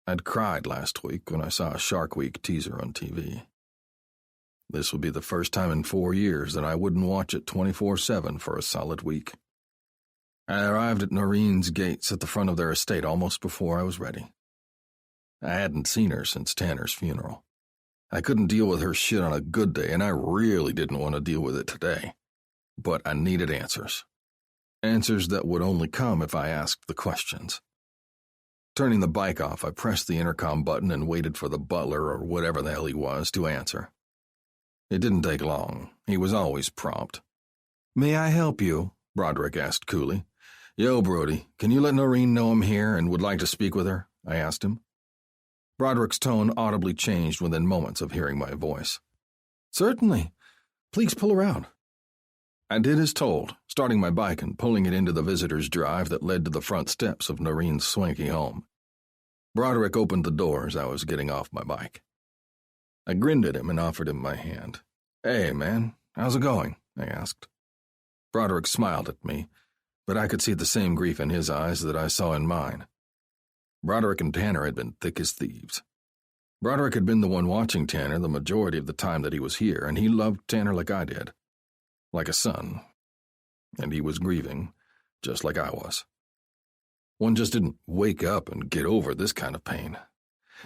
I'd cried last week when I saw a Shark Week teaser on TV. This would be the first time in 4 years that I wouldn't watch it 24/7 for a solid week. I arrived at Noreen's gates at the front of their estate almost before I was ready. I hadn't seen her since Tanner's funeral. I couldn't deal with her shit on a good day, and I really didn't want to deal with it today. But I needed answers. Answers that would only come if I asked the questions. Turning the bike off, I pressed the intercom button and waited for the butler, or whatever the hell he was, to answer. It didn't take long. He was always prompt. "May I help you?" Broderick asked coolly. "Yo, Brody, can you let Noreen know I'm here and would like to speak with her?" I asked him. Broderick's tone audibly changed within moments of hearing my voice. "Certainly. Please pull around." I did as told, starting my bike and pulling it into the visitor's drive that led to the front steps of Noreen's swanky home. Broderick opened the door as I was getting off my bike. I grinned at him and offered him my hand. "Hey, man, how's it going?" I asked. Broderick smiled at me, but I could see the same grief in his eyes that I saw in mine. Broderick and Tanner had been thick as thieves. Broderick had been the one watching Tanner the majority of the time that he was here, and he loved Tanner like I did. Like a son. And he was grieving, just like I was. One just didn't wake up and get over this kind of pain.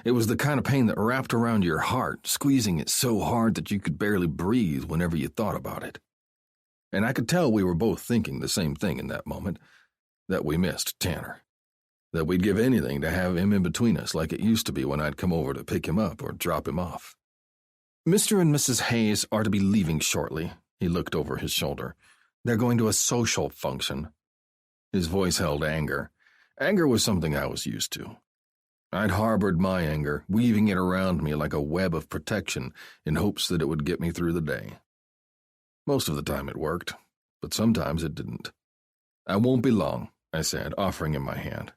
It was the kind of pain that wrapped around your heart, squeezing it so hard that you could barely breathe whenever you thought about it. And I could tell we were both thinking the same thing in that moment, that we missed Tanner. That we'd give anything to have him in between us like it used to be when I'd come over to pick him up or drop him off. "Mr. and Mrs. Hayes are to be leaving shortly." He looked over his shoulder. "They're going to a social function." His voice held anger. Anger was something I was used to. I'd harbored my anger, weaving it around me like a web of protection in hopes that it would get me through the day. Most of the time it worked, but sometimes it didn't. "I won't be long," I said, offering him my hand.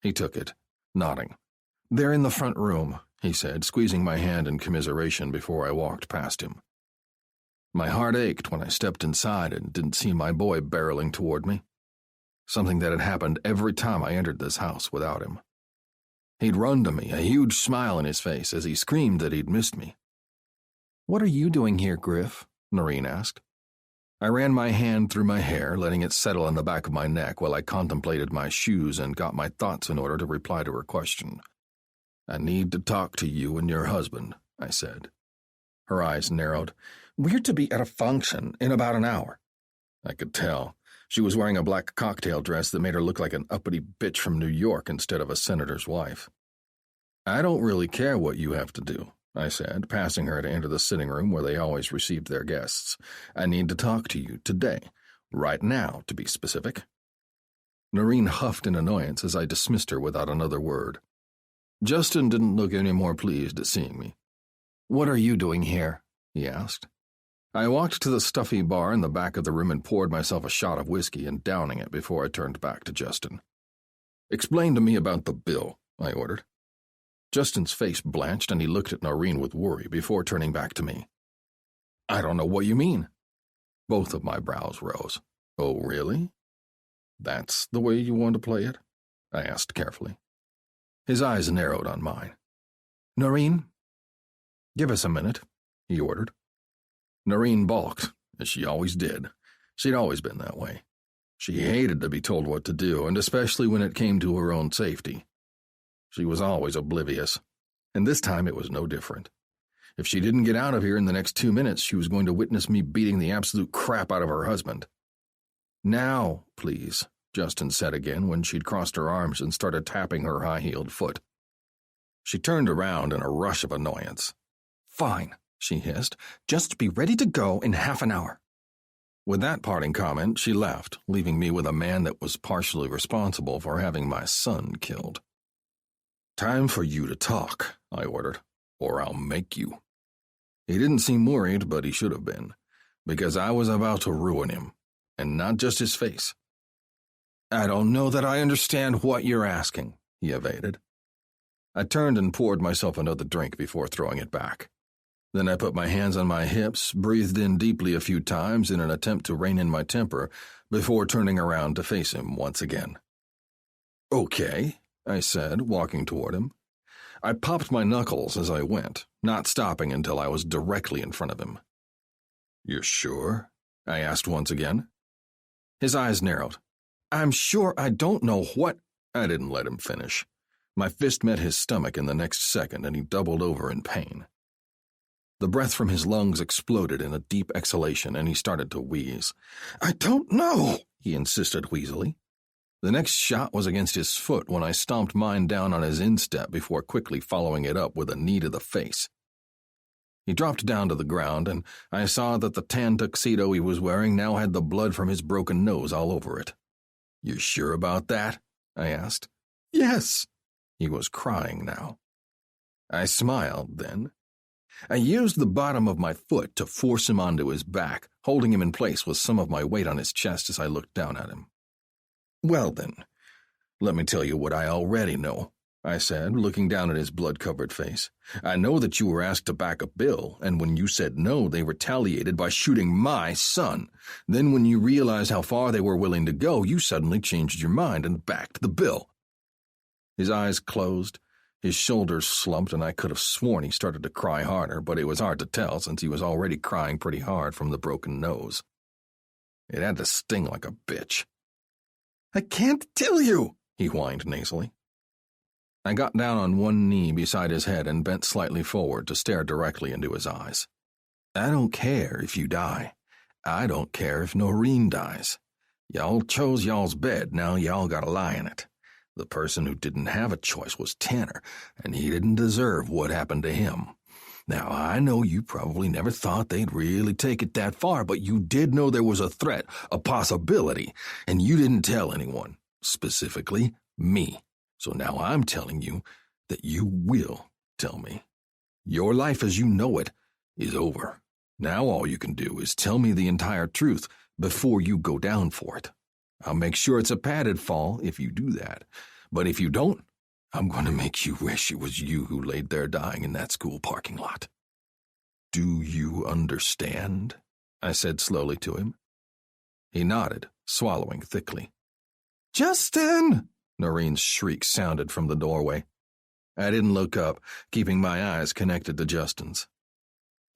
He took it, nodding. "They're in the front room," he said, squeezing my hand in commiseration before I walked past him. My heart ached when I stepped inside and didn't see my boy barreling toward me. Something that had happened every time I entered this house without him. He'd run to me, a huge smile on his face, as he screamed that he'd missed me. "What are you doing here, Griff?" Noreen asked. I ran my hand through my hair, letting it settle on the back of my neck while I contemplated my shoes and got my thoughts in order to reply to her question. "I need to talk to you and your husband," I said. Her eyes narrowed. "We're to be at a function in about an hour." I could tell. She was wearing a black cocktail dress that made her look like an uppity bitch from New York instead of a senator's wife. "I don't really care what you have to do," I said, passing her to enter the sitting room where they always received their guests. "I need to talk to you today. Right now, to be specific." Noreen huffed in annoyance as I dismissed her without another word. Justin didn't look any more pleased at seeing me. "What are you doing here?" he asked. I walked to the stuffy bar in the back of the room and poured myself a shot of whiskey and downing it before I turned back to Justin. "Explain to me about the bill," I ordered. Justin's face blanched and he looked at Noreen with worry before turning back to me. "I don't know what you mean." Both of my brows rose. "Oh, really? That's the way you want to play it?" I asked carefully. His eyes narrowed on mine. "Noreen, give us a minute," he ordered. Noreen balked, as she always did. She'd always been that way. She hated to be told what to do, and especially when it came to her own safety. She was always oblivious, and this time it was no different. If she didn't get out of here in the next 2 minutes, she was going to witness me beating the absolute crap out of her husband. "Now, please," Justin said again when she'd crossed her arms and started tapping her high-heeled foot. She turned around in a rush of annoyance. "Fine," she hissed. "Just be ready to go in half an hour." With that parting comment, she left, leaving me with a man that was partially responsible for having my son killed. "Time for you to talk," I ordered, "or I'll make you." He didn't seem worried, but he should have been, because I was about to ruin him, and not just his face. "I don't know that I understand what you're asking," he evaded. I turned and poured myself another drink before throwing it back. Then I put my hands on my hips, breathed in deeply a few times in an attempt to rein in my temper, before turning around to face him once again. "Okay," I said, walking toward him. I popped my knuckles as I went, not stopping until I was directly in front of him. "You're sure?" I asked once again. His eyes narrowed. "I'm sure I don't know what—" I didn't let him finish. My fist met his stomach in the next second, and he doubled over in pain. The breath from his lungs exploded in a deep exhalation, and he started to wheeze. "I don't know," he insisted wheezily. The next shot was against his foot when I stomped mine down on his instep before quickly following it up with a knee to the face. He dropped down to the ground, and I saw that the tan tuxedo he was wearing now had the blood from his broken nose all over it. "You sure about that?" I asked. "Yes." He was crying now. I smiled then. I used the bottom of my foot to force him onto his back, holding him in place with some of my weight on his chest as I looked down at him. "Well then, let me tell you what I already know," I said, looking down at his blood-covered face. "I know that you were asked to back a bill, and when you said no, they retaliated by shooting my son. Then when you realized how far they were willing to go, you suddenly changed your mind and backed the bill." His eyes closed, his shoulders slumped, and I could have sworn he started to cry harder, but it was hard to tell since he was already crying pretty hard from the broken nose. It had to sting like a bitch. "I can't tell you," he whined nasally. I got down on one knee beside his head and bent slightly forward to stare directly into his eyes. "I don't care if you die. I don't care if Noreen dies. Y'all chose y'all's bed, now y'all gotta lie in it. The person who didn't have a choice was Tanner, and he didn't deserve what happened to him. Now, I know you probably never thought they'd really take it that far, but you did know there was a threat, a possibility, and you didn't tell anyone, specifically me. So now I'm telling you that you will tell me. Your life as you know it is over. Now all you can do is tell me the entire truth before you go down for it. I'll make sure it's a padded fall if you do that, but if you don't, I'm going to make you wish it was you who laid there dying in that school parking lot." "Do you understand?" I said slowly to him. He nodded, swallowing thickly. "Justin!" Noreen's shriek sounded from the doorway. I didn't look up, keeping my eyes connected to Justin's.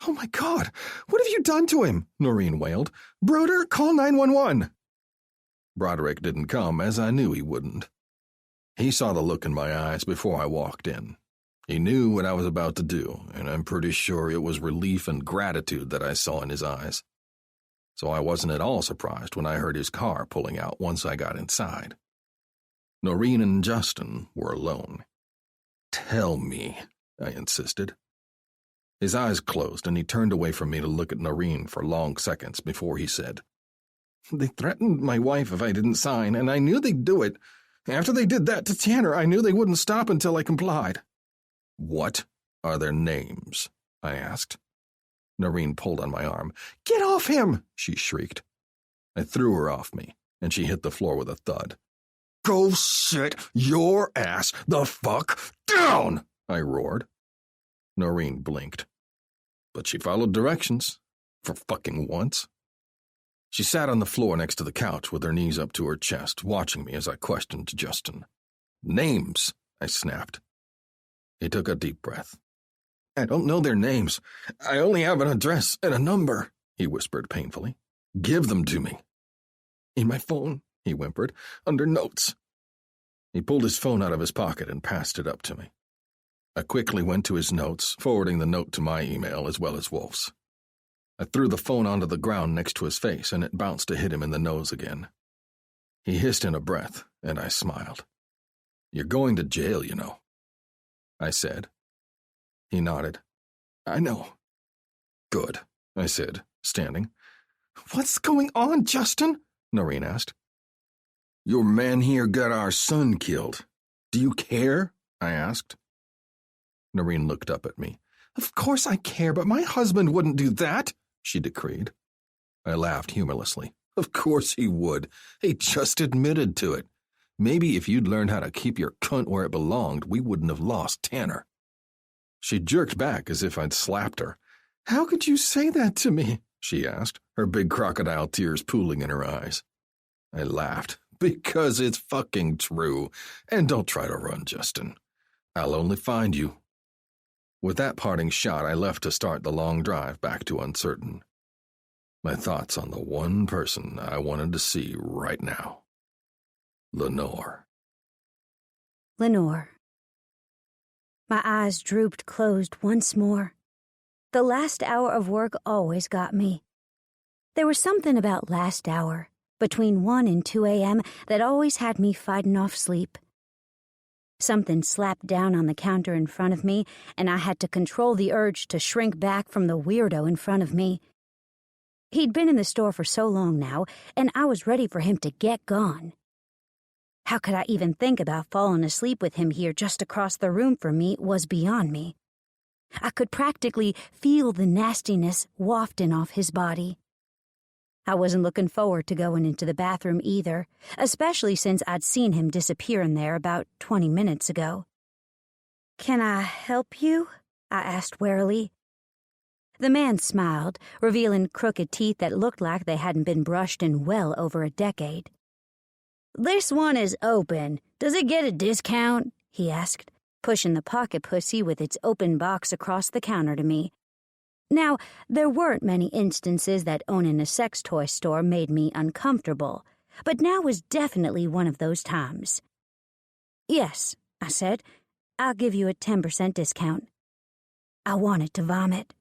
"Oh my God, what have you done to him?" Noreen wailed. "Broder, call 911. Broderick didn't come, as I knew he wouldn't. He saw the look in my eyes before I walked in. He knew what I was about to do, and I'm pretty sure it was relief and gratitude that I saw in his eyes. So I wasn't at all surprised when I heard his car pulling out once I got inside. Noreen and Justin were alone. "Tell me," I insisted. His eyes closed, and he turned away from me to look at Noreen for long seconds before he said, "They threatened my wife if I didn't sign, and I knew they'd do it. After they did that to Tanner, I knew they wouldn't stop until I complied." "What are their names?" I asked. Noreen pulled on my arm. "Get off him!" she shrieked. I threw her off me, and she hit the floor with a thud. "Go sit your ass the fuck down!" I roared. Noreen blinked. But she followed directions, for fucking once. She sat on the floor next to the couch with her knees up to her chest, watching me as I questioned Justin. "Names," I snapped. He took a deep breath. "I don't know their names. I only have an address and a number." he whispered painfully. Give them to me. In my phone, he whimpered, under notes. He pulled his phone out of his pocket and passed it up to me. I quickly went to his notes, forwarding the note to my email as well as Wolf's. I threw the phone onto the ground next to his face, and it bounced to hit him in the nose again. He hissed in a breath, and I smiled. You're going to jail, you know, I said. He nodded. I know. Good, I said, standing. What's going on, Justin? Noreen asked. Your man here got our son killed. Do you care? I asked. Noreen looked up at me. Of course I care, but my husband wouldn't do that, she decreed. I laughed humorlessly. Of course he would. He just admitted to it. Maybe if you'd learned how to keep your cunt where it belonged, we wouldn't have lost Tanner. She jerked back as if I'd slapped her. How could you say that to me? She asked, her big crocodile tears pooling in her eyes. I laughed. Because it's fucking true. And don't try to run, Justin. I'll only find you. With that parting shot, I left to start the long drive back to Uncertain. My thoughts on the one person I wanted to see right now. Lenore. Lenore. My eyes drooped closed once more. The last hour of work always got me. There was something about last hour, between 1 and 2 a.m., that always had me fighting off sleep. Something slapped down on the counter in front of me, and I had to control the urge to shrink back from the weirdo in front of me. He'd been in the store for so long now, and I was ready for him to get gone. How could I even think about falling asleep with him here just across the room from me was beyond me. I could practically feel the nastiness wafting off his body. I wasn't looking forward to going into the bathroom either, especially since I'd seen him disappear in there about 20 minutes ago. Can I help you? I asked warily. The man smiled, revealing crooked teeth that looked like they hadn't been brushed in well over a decade. This one is open. Does it get a discount? He asked, pushing the pocket pussy with its open box across the counter to me. Now, there weren't many instances that owning a sex toy store made me uncomfortable, but now was definitely one of those times. Yes, I said. I'll give you a 10% discount. I wanted to vomit.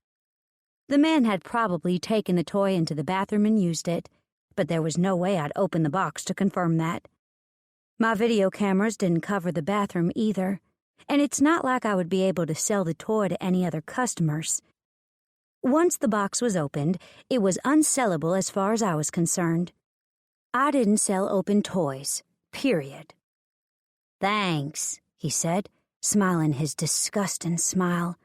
The man had probably taken the toy into the bathroom and used it, but there was no way I'd open the box to confirm that. My video cameras didn't cover the bathroom either, and it's not like I would be able to sell the toy to any other customers. Once the box was opened, it was unsellable as far as I was concerned. I didn't sell open toys, period. Thanks, he said, smiling his disgusting smile.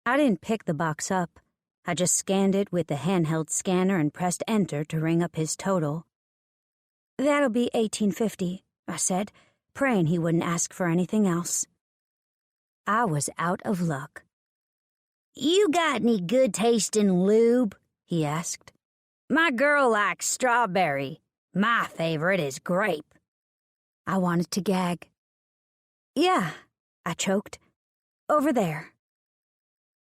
I didn't pick the box up. I just scanned it with the handheld scanner and pressed enter to ring up his total. That'll be $18.50, I said, praying he wouldn't ask for anything else. I was out of luck. You got any good-tasting lube? He asked. My girl likes strawberry. My favorite is grape. I wanted to gag. Yeah, I choked. Over there.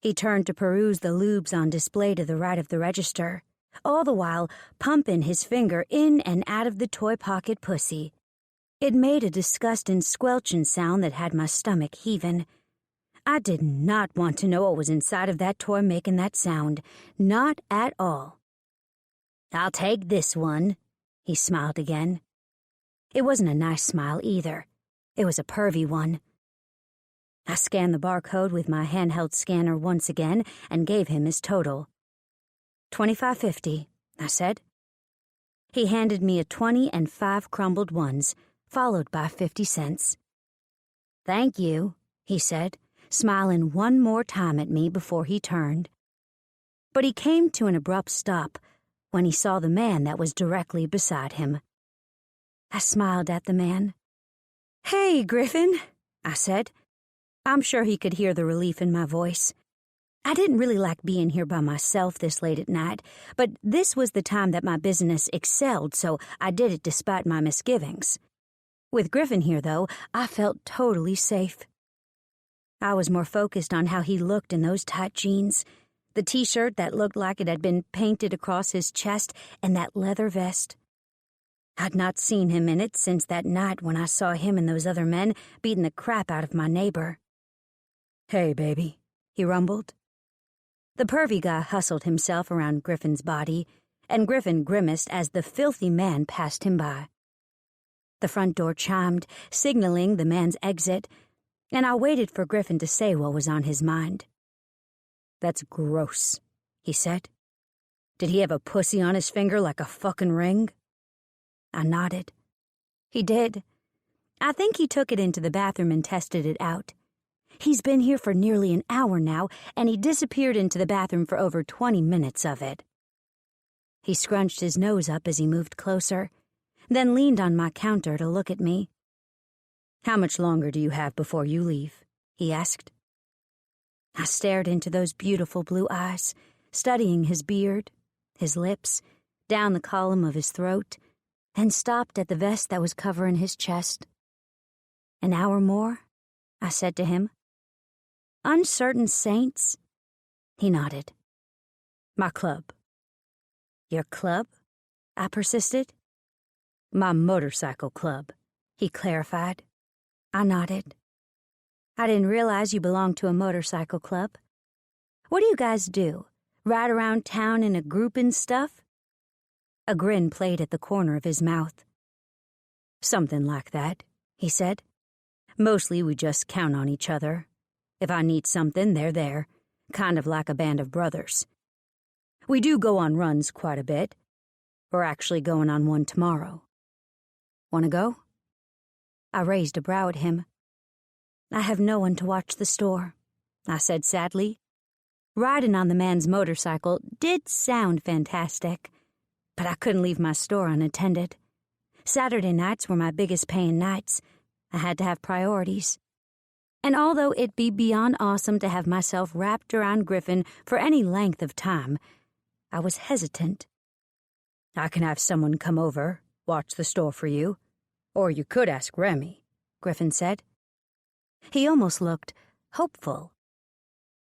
He turned to peruse the lubes on display to the right of the register, all the while pumping his finger in and out of the toy pocket pussy. It made a disgusting squelching sound that had my stomach heaving. I did not want to know what was inside of that toy making that sound. Not at all. I'll take this one, he smiled again. It wasn't a nice smile either. It was a pervy one. I scanned the barcode with my handheld scanner once again and gave him his total. $25.50, I said. He handed me a 20 and 5 crumbled ones, followed by 50 cents. Thank you, he said, smiling one more time at me before he turned. But he came to an abrupt stop when he saw the man that was directly beside him. I smiled at the man. Hey, Griffin, I said. I'm sure he could hear the relief in my voice. I didn't really like being here by myself this late at night, but this was the time that my business excelled, so I did it despite my misgivings. With Griffin here, though, I felt totally safe. I was more focused on how he looked in those tight jeans, The t-shirt that looked like it had been painted across his chest, and that leather vest. I'd not seen him in it since that night when I saw him and those other men beating the crap out of my neighbor. "Hey, baby," he rumbled. The pervy guy hustled himself around Griffin's body, and Griffin grimaced as the filthy man passed him by. The front door chimed, signaling the man's exit, and I waited for Griffin to say what was on his mind. "That's gross," he said. "Did he have a pussy on his finger like a fucking ring?" I nodded. He did. I think he took it into the bathroom and tested it out. He's been here for nearly an hour now, and he disappeared into the bathroom for over 20 minutes of it. He scrunched his nose up as he moved closer, then leaned on my counter to look at me. "How much longer do you have before you leave?" he asked. I stared into those beautiful blue eyes, studying his beard, his lips, down the column of his throat, then stopped at the vest that was covering his chest. "An hour more?" I said to him. "Uncertain saints?" He nodded. "My club." "Your club?" I persisted. "My motorcycle club," he clarified. I nodded. "I didn't realize you belonged to a motorcycle club. What do you guys do? Ride around town in a group and stuff?" A grin played at the corner of his mouth. "Something like that," he said. "Mostly we just count on each other. If I need something, they're there, kind of like a band of brothers. We do go on runs quite a bit. We're actually going on one tomorrow. Want to go?" I raised a brow at him. "I have no one to watch the store," I said sadly. Riding on the man's motorcycle did sound fantastic, but I couldn't leave my store unattended. Saturday nights were my biggest paying nights. I had to have priorities. And although it'd be beyond awesome to have myself wrapped around Griffin for any length of time, I was hesitant. "I can have someone come over, watch the store for you. Or you could ask Remy," Griffin said. He almost looked hopeful.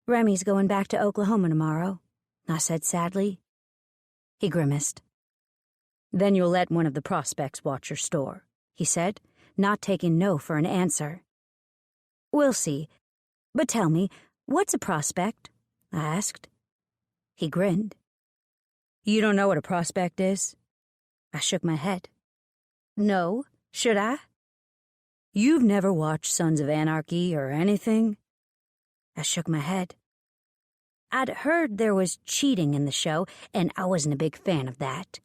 "Remy's going back to Oklahoma tomorrow," I said sadly. He grimaced. "Then you'll let one of the prospects watch your store," he said, not taking no for an answer. "We'll see. But tell me, what's a prospect?" I asked. He grinned. "You don't know what a prospect is?" I shook my head. "No, should I?" "You've never watched Sons of Anarchy or anything?" I shook my head. I'd heard there was cheating in the show, and I wasn't a big fan of that.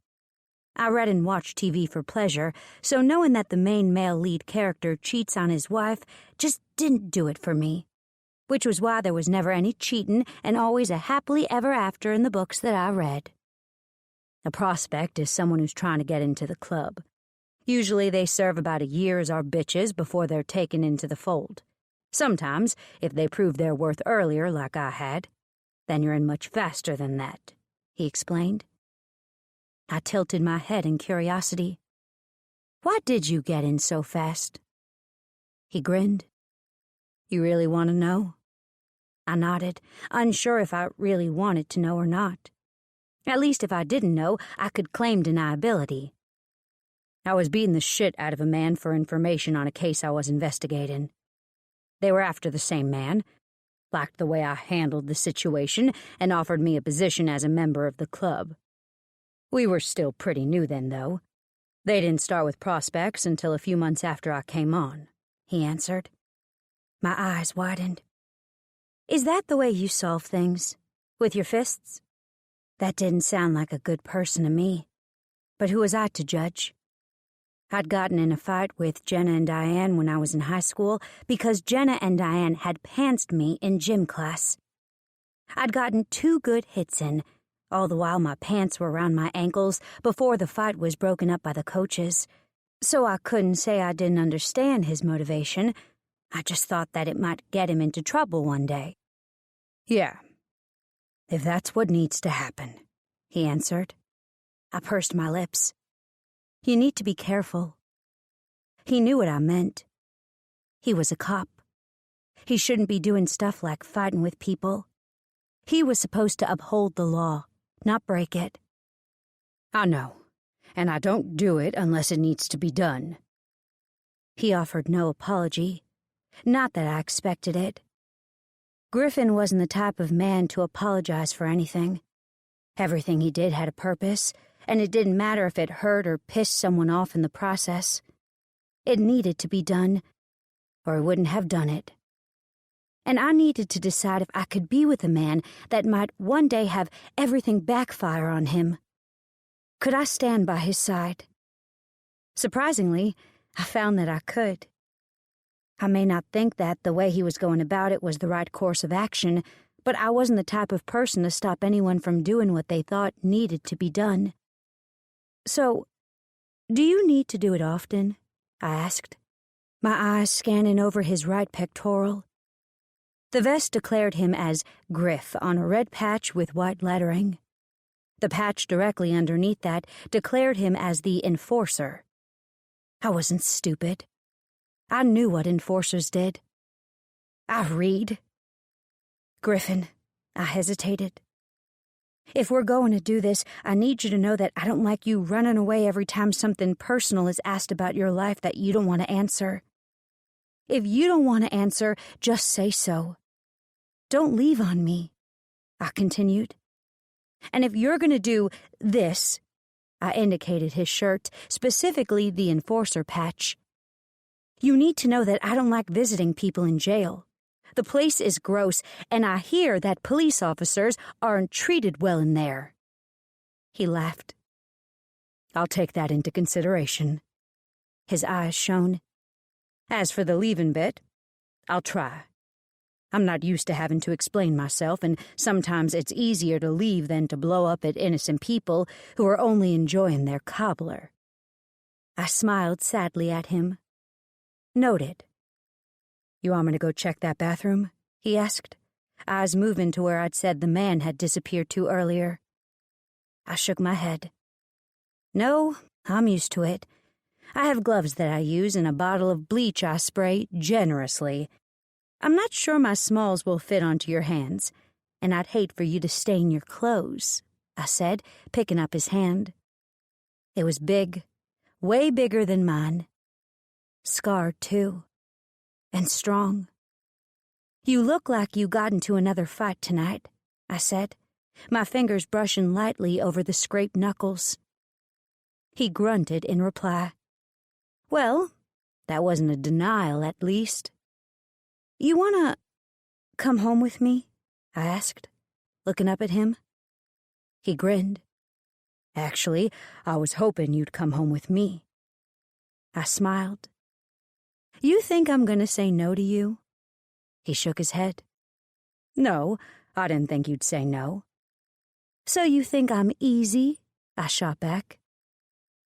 I read and watched TV for pleasure, so knowing that the main male lead character cheats on his wife just didn't do it for me, which was why there was never any cheating and always a happily ever after in the books that I read. A prospect is someone who's trying to get into the club. Usually they serve about a year as our bitches before they're taken into the fold. Sometimes, if they prove their worth earlier like I had, then you're in much faster than that," he explained. I tilted my head in curiosity. "Why did you get in so fast?" He grinned. "You really want to know?" I nodded, unsure if I really wanted to know or not. At least if I didn't know, I could claim deniability. "I was beating the shit out of a man for information on a case I was investigating. They were after the same man, liked the way I handled the situation, and offered me a position as a member of the club. We were still pretty new then, though. They didn't start with prospects until a few months after I came on," he answered. My eyes widened. "Is that the way you solve things? With your fists?" That didn't sound like a good person to me. But who was I to judge? I'd gotten in a fight with Jenna and Diane when I was in high school because Jenna and Diane had pantsed me in gym class. I'd gotten 2 good hits in, all the while my pants were around my ankles before the fight was broken up by the coaches. So I couldn't say I didn't understand his motivation. I just thought that it might get him into trouble one day. "Yeah, if that's what needs to happen," he answered. I pursed my lips. "You need to be careful." He knew what I meant. He was a cop. He shouldn't be doing stuff like fighting with people. He was supposed to uphold the law, not break it. I know, and I don't do it unless it needs to be done. He offered no apology. Not that I expected it. Griffin wasn't the type of man to apologize for anything. Everything he did had a purpose, and it didn't matter if it hurt or pissed someone off in the process. It needed to be done, or he wouldn't have done it. And I needed to decide if I could be with a man that might one day have everything backfire on him. Could I stand by his side? Surprisingly, I found that I could. I may not think that the way he was going about it was the right course of action, but I wasn't the type of person to stop anyone from doing what they thought needed to be done. So, do you need to do it often? I asked, my eyes scanning over his right pectoral. The vest declared him as Griff on a red patch with white lettering. The patch directly underneath that declared him as the Enforcer. I wasn't stupid. I knew what enforcers did. I read. Griffin, I hesitated. If we're going to do this, I need you to know that I don't like you running away every time something personal is asked about your life that you don't want to answer. If you don't want to answer, just say so. Don't leave on me, I continued. And if you're going to do this, I indicated his shirt, specifically the Enforcer patch. You need to know that I don't like visiting people in jail. The place is gross, and I hear that police officers aren't treated well in there. He laughed. I'll take that into consideration. His eyes shone. As for the leaving bit, I'll try. I'm not used to having to explain myself, and sometimes it's easier to leave than to blow up at innocent people who are only enjoying their cobbler. I smiled sadly at him. Noted. You want me to go check that bathroom? He asked, eyes moving to where I'd said the man had disappeared to earlier. I shook my head. No, I'm used to it. I have gloves that I use and a bottle of bleach I spray generously. I'm not sure my smalls will fit onto your hands, and I'd hate for you to stain your clothes, I said, picking up his hand. It was big, way bigger than mine. Scarred, too. And strong. You look like you got into another fight tonight, I said, my fingers brushing lightly over the scraped knuckles. He grunted in reply. Well, that wasn't a denial, at least. You wanna come home with me? I asked, looking up at him. He grinned. Actually, I was hoping you'd come home with me. I smiled. You think I'm gonna say no to you? He shook his head. No, I didn't think you'd say no. So you think I'm easy? I shot back.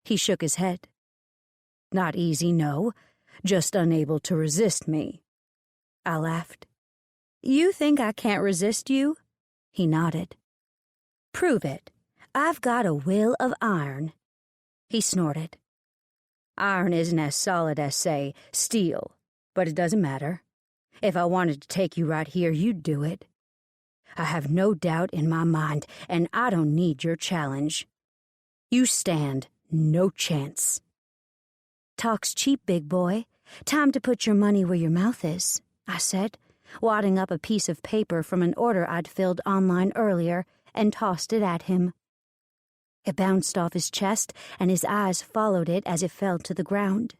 He shook his head. Not easy, no. Just unable to resist me. I laughed. You think I can't resist you? He nodded. Prove it. I've got a will of iron. He snorted. Iron isn't as solid as, say, steel, but it doesn't matter. If I wanted to take you right here, you'd do it. I have no doubt in my mind, and I don't need your challenge. You stand no chance. Talk's cheap, big boy. Time to put your money where your mouth is, I said, wadding up a piece of paper from an order I'd filled online earlier and tossed it at him. It bounced off his chest, and his eyes followed it as it fell to the ground.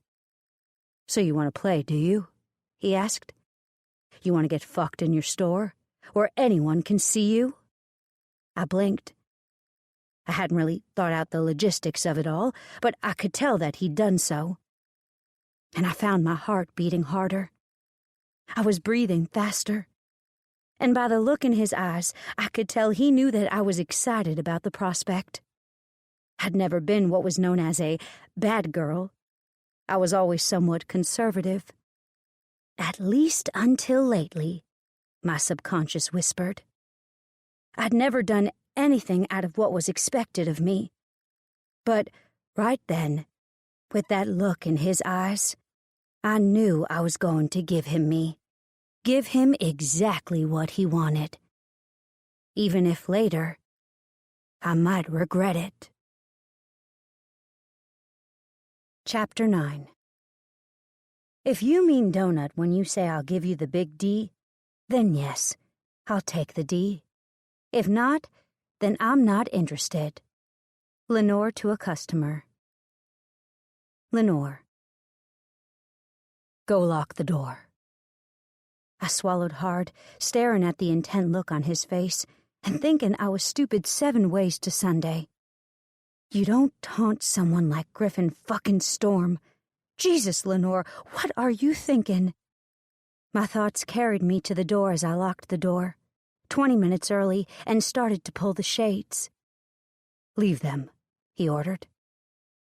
So you want to play, do you? He asked. You want to get fucked in your store, where anyone can see you? I blinked. I hadn't really thought out the logistics of it all, but I could tell that he'd done so. And I found my heart beating harder. I was breathing faster. And by the look in his eyes, I could tell he knew that I was excited about the prospect. I'd never been what was known as a bad girl. I was always somewhat conservative. At least until lately, my subconscious whispered. I'd never done anything out of what was expected of me. But right then, with that look in his eyes, I knew I was going to give him me. Give him exactly what he wanted. even if later I might regret it. Chapter 9. If you mean donut when you say I'll give you the big D, then yes, I'll take the D. If not, then I'm not interested. Lenore to a customer. Lenore. Go lock the door. I swallowed hard, staring at the intent look on his face, and thinking I was stupid 7 ways to Sunday. You don't taunt someone like Griffin fucking Storm. Jesus, Lenore, what are you thinking? My thoughts carried me to the door as I locked the door, 20 minutes early, and started to pull the shades. Leave them, he ordered.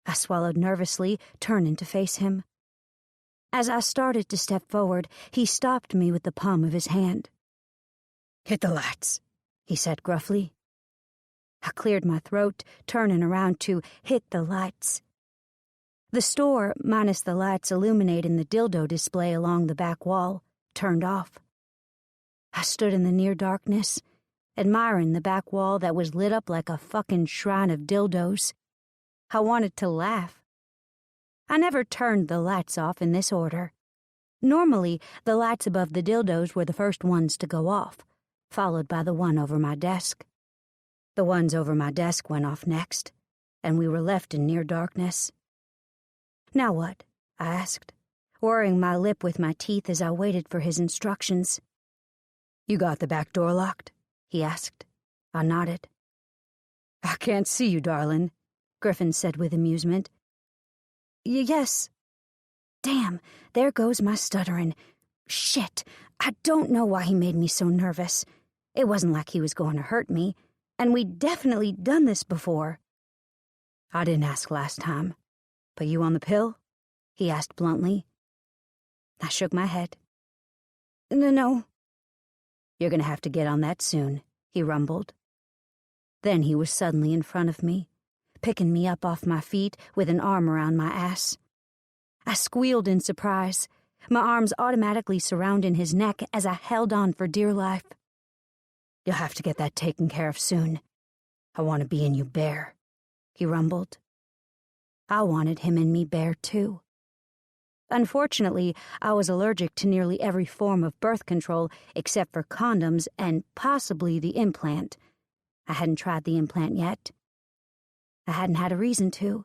I swallowed nervously, turning to face him. As I started to step forward, he stopped me with the palm of his hand. Hit the lights, he said gruffly. I cleared my throat, turning around to hit the lights. The store, minus the lights illuminating the dildo display along the back wall, turned off. I stood in the near darkness, admiring the back wall that was lit up like a fucking shrine of dildos. I wanted to laugh. I never turned the lights off in this order. Normally, the lights above the dildos were the first ones to go off, followed by the one over my desk. The ones over my desk went off next, and we were left in near darkness. Now what? I asked, worrying my lip with my teeth as I waited for his instructions. You got the back door locked? He asked. I nodded. I can't see you, darling, Griffin said with amusement. Yes. Damn, there goes my stuttering. Shit, I don't know why he made me so nervous. It wasn't like he was going to hurt me, and we'd definitely done this before. I didn't ask last time. But you on the pill? He asked bluntly. I shook my head. No. You're gonna have to get on that soon, he rumbled. Then he was suddenly in front of me, picking me up off my feet with an arm around my ass. I squealed in surprise, my arms automatically surrounding his neck as I held on for dear life. You'll have to get that taken care of soon. I want to be in you bare, he rumbled. I wanted him in me bare, too. Unfortunately, I was allergic to nearly every form of birth control except for condoms and possibly the implant. I hadn't tried the implant yet. I hadn't had a reason to.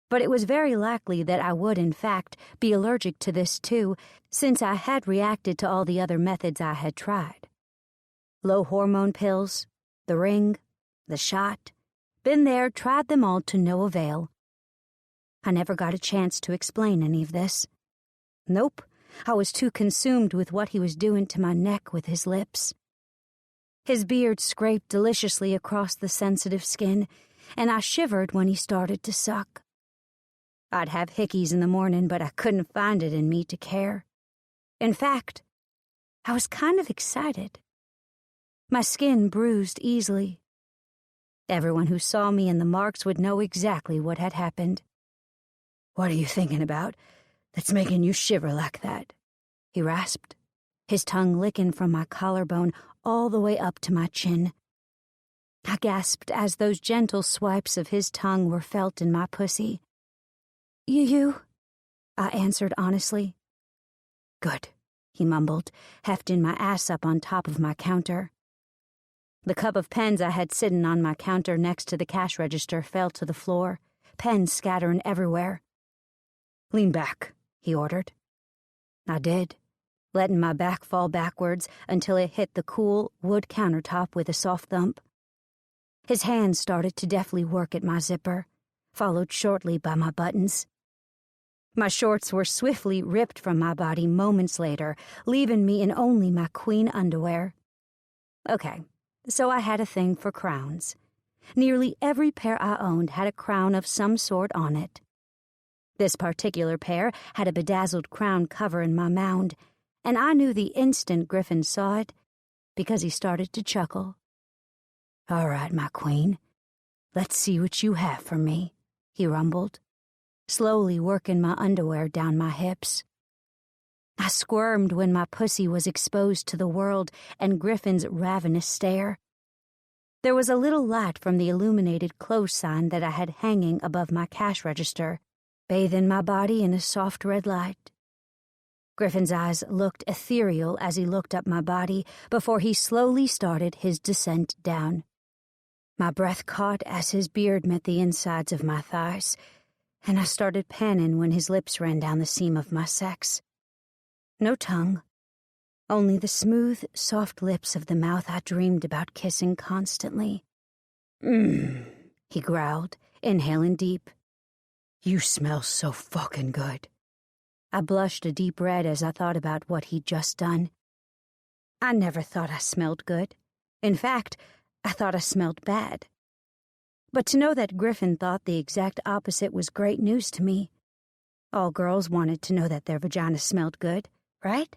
But it was very likely that I would, in fact, be allergic to this, too, since I had reacted to all the other methods I had tried. Low hormone pills, the ring, the shot. Been there, tried them all to no avail. I never got a chance to explain any of this. Nope, I was too consumed with what he was doing to my neck with his lips. His beard scraped deliciously across the sensitive skin, and I shivered when he started to suck. I'd have hickeys in the morning, but I couldn't find it in me to care. In fact, I was kind of excited. My skin bruised easily. Everyone who saw me in the marks would know exactly what had happened. What are you thinking about that's making you shiver like that? He rasped, his tongue licking from my collarbone all the way up to my chin. I gasped as those gentle swipes of his tongue were felt in my pussy. You, I answered honestly. Good, he mumbled, hefting my ass up on top of my counter. The cup of pens I had sitting on my counter next to the cash register fell to the floor, pens scattering everywhere. Lean back, he ordered. I did, letting my back fall backwards until it hit the cool wood countertop with a soft thump. His hands started to deftly work at my zipper, followed shortly by my buttons. My shorts were swiftly ripped from my body moments later, leaving me in only my queen underwear. Okay, so I had a thing for crowns. Nearly every pair I owned had a crown of some sort on it. This particular pair had a bedazzled crown covering my mound, and I knew the instant Griffin saw it because he started to chuckle. All right, my queen, let's see what you have for me, he rumbled, slowly working my underwear down my hips. I squirmed when my pussy was exposed to the world and Griffin's ravenous stare, There was a little light from the illuminated close sign that I had hanging above my cash register, bathing my body in a soft red light. Griffin's eyes looked ethereal as he looked up my body before he slowly started his descent down. My breath caught as his beard met the insides of my thighs, and I started panning when his lips ran down the seam of my sex. No tongue, only the smooth, soft lips of the mouth I dreamed about kissing constantly. He growled, inhaling deep. You smell so fucking good. I blushed a deep red as I thought about what he'd just done. I never thought I smelled good. In fact, I thought I smelled bad. But to know that Griffin thought the exact opposite was great news to me. All girls wanted to know that their vagina smelled good, right?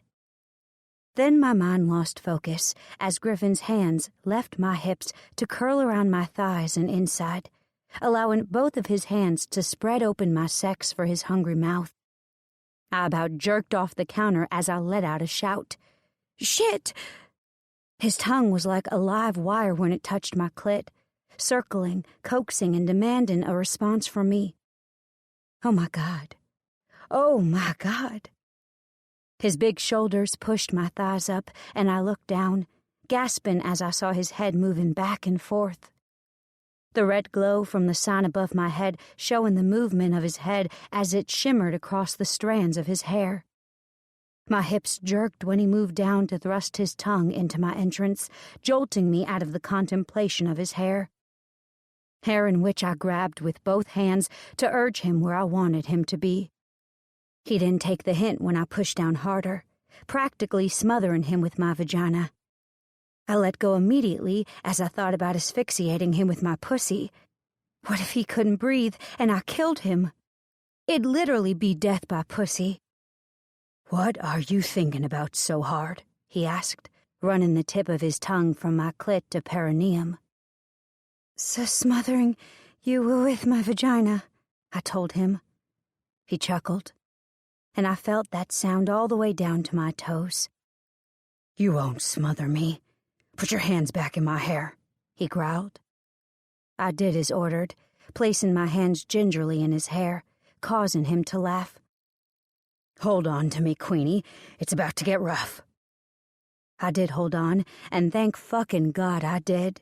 Then my mind lost focus as Griffin's hands left my hips to curl around my thighs and inside, allowing both of his hands to spread open my sex for his hungry mouth. I about jerked off the counter as I let out a shout. Shit! His tongue was like a live wire when it touched my clit, circling, coaxing, and demanding a response from me. Oh my God. Oh my God. His big shoulders pushed my thighs up, and I looked down, gasping as I saw his head moving back and forth. The red glow from the sign above my head showing the movement of his head as it shimmered across the strands of his hair. My hips jerked when he moved down to thrust his tongue into my entrance, jolting me out of the contemplation of his hair. Hair in which I grabbed with both hands to urge him where I wanted him to be. He didn't take the hint when I pushed down harder, practically smothering him with my vagina. I let go immediately as I thought about asphyxiating him with my pussy. What if he couldn't breathe and I killed him? It'd literally be death by pussy. What are you thinking about so hard? He asked, running the tip of his tongue from my clit to perineum. So smothering you with my vagina, I told him. He chuckled, and I felt that sound all the way down to my toes. You won't smother me. Put your hands back in my hair, he growled. I did as ordered, placing my hands gingerly in his hair, causing him to laugh. Hold on to me, Queenie. It's about to get rough. I did hold on, and thank fucking God I did.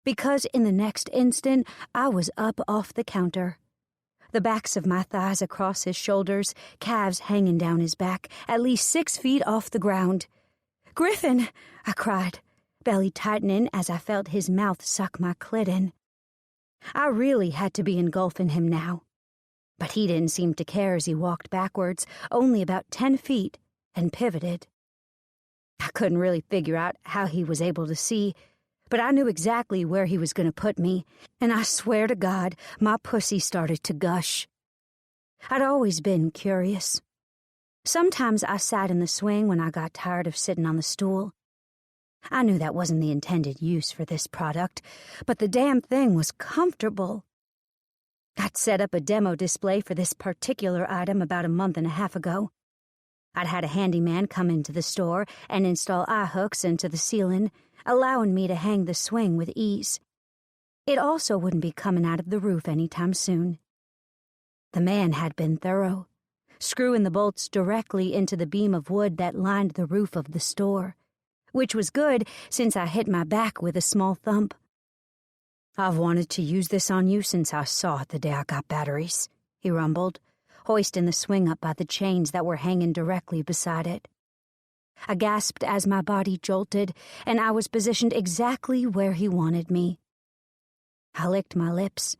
Because in the next instant, I was up off the counter. The backs of my thighs across his shoulders, calves hanging down his back, at least 6 feet off the ground. Griffin, I cried, belly tightening as I felt his mouth suck my clit in. I really had to be engulfing him now. But he didn't seem to care as he walked backwards, only about 10 feet, and pivoted. I couldn't really figure out how he was able to see, but I knew exactly where he was going to put me, and I swear to God, my pussy started to gush. I'd always been curious. Sometimes I sat in the swing when I got tired of sitting on the stool. I knew that wasn't the intended use for this product, but the damn thing was comfortable. I'd set up a demo display for this particular item about a month and a half ago. I'd had a handyman come into the store and install eye hooks into the ceiling, allowing me to hang the swing with ease. It also wouldn't be coming out of the roof anytime soon. The man had been thorough, screwing the bolts directly into the beam of wood that lined the roof of the store, which was good since I hit my back with a small thump. I've wanted to use this on you since I saw it the day I got batteries, he rumbled, hoisting the swing up by the chains that were hanging directly beside it. I gasped as my body jolted, and I was positioned exactly where he wanted me. I licked my lips,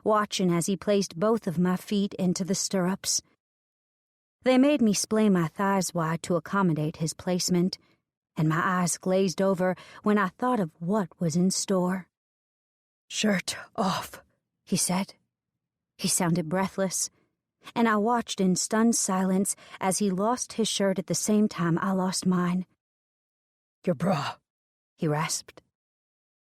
watching as he placed both of my feet into the stirrups. They made me splay my thighs wide to accommodate his placement, and my eyes glazed over when I thought of what was in store. Shirt off, he said. He sounded breathless, and I watched in stunned silence as he lost his shirt at the same time I lost mine. Your bra, he rasped.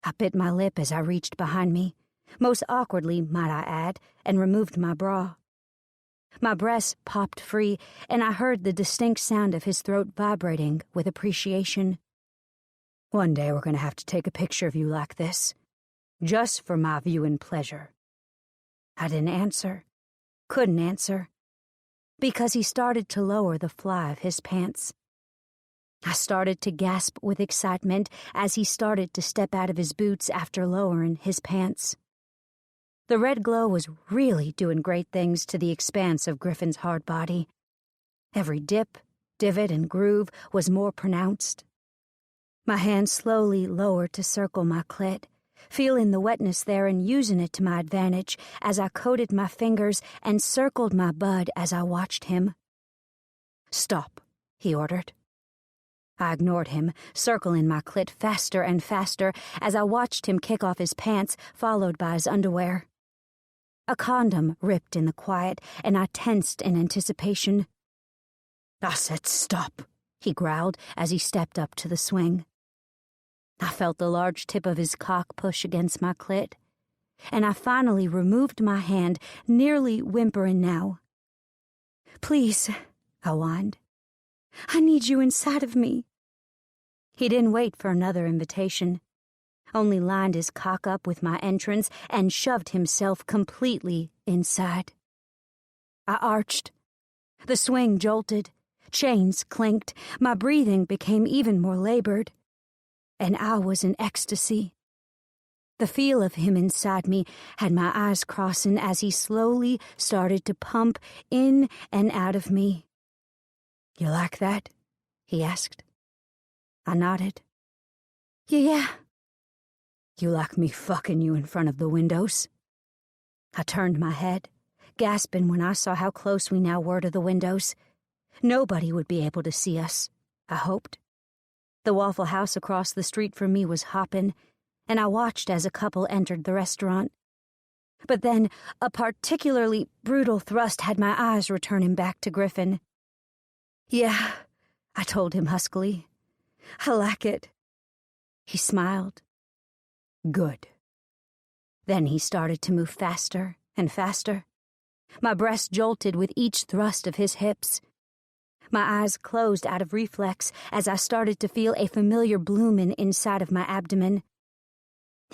I bit my lip as I reached behind me, most awkwardly, might I add, and removed my bra. My breasts popped free, and I heard the distinct sound of his throat vibrating with appreciation. One day we're going to have to take a picture of you like this, just for my viewing pleasure. I didn't answer, couldn't answer, because he started to lower the fly of his pants. I started to gasp with excitement as he started to step out of his boots after lowering his pants. The red glow was really doing great things to the expanse of Griffin's hard body. Every dip, divot, and groove was more pronounced. My hand slowly lowered to circle my clit, feeling the wetness there and using it to my advantage as I coated my fingers and circled my bud as I watched him. "Stop," he ordered. I ignored him, circling my clit faster and faster as I watched him kick off his pants, followed by his underwear. A condom ripped in the quiet, and I tensed in anticipation. "I said stop," he growled as he stepped up to the swing. I felt the large tip of his cock push against my clit, and I finally removed my hand, nearly whimpering now. "Please," I whined. "I need you inside of me." He didn't wait for another invitation, only lined his cock up with my entrance and shoved himself completely inside. I arched. The swing jolted, chains clinked, my breathing became even more labored, and I was in ecstasy. The feel of him inside me had my eyes crossing as he slowly started to pump in and out of me. "You like that?" he asked. I nodded. Yeah. "You like me fucking you in front of the windows?" I turned my head, gasping when I saw how close we now were to the windows. Nobody would be able to see us, I hoped. The Waffle House across the street from me was hopping, and I watched as a couple entered the restaurant. But then a particularly brutal thrust had my eyes returning back to Griffin. "Yeah," I told him huskily. "I like it." He smiled. "Good." Then he started to move faster and faster. My breast jolted with each thrust of his hips. My eyes closed out of reflex as I started to feel a familiar blooming inside of my abdomen.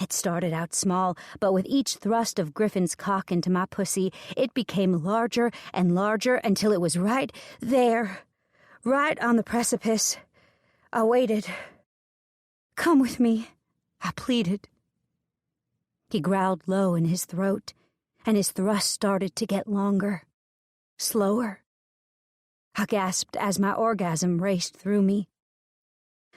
It started out small, but with each thrust of Griffin's cock into my pussy, it became larger and larger until it was right there, right on the precipice. I waited. "Come with me," I pleaded. He growled low in his throat, and his thrust started to get longer, slower. I gasped as my orgasm raced through me.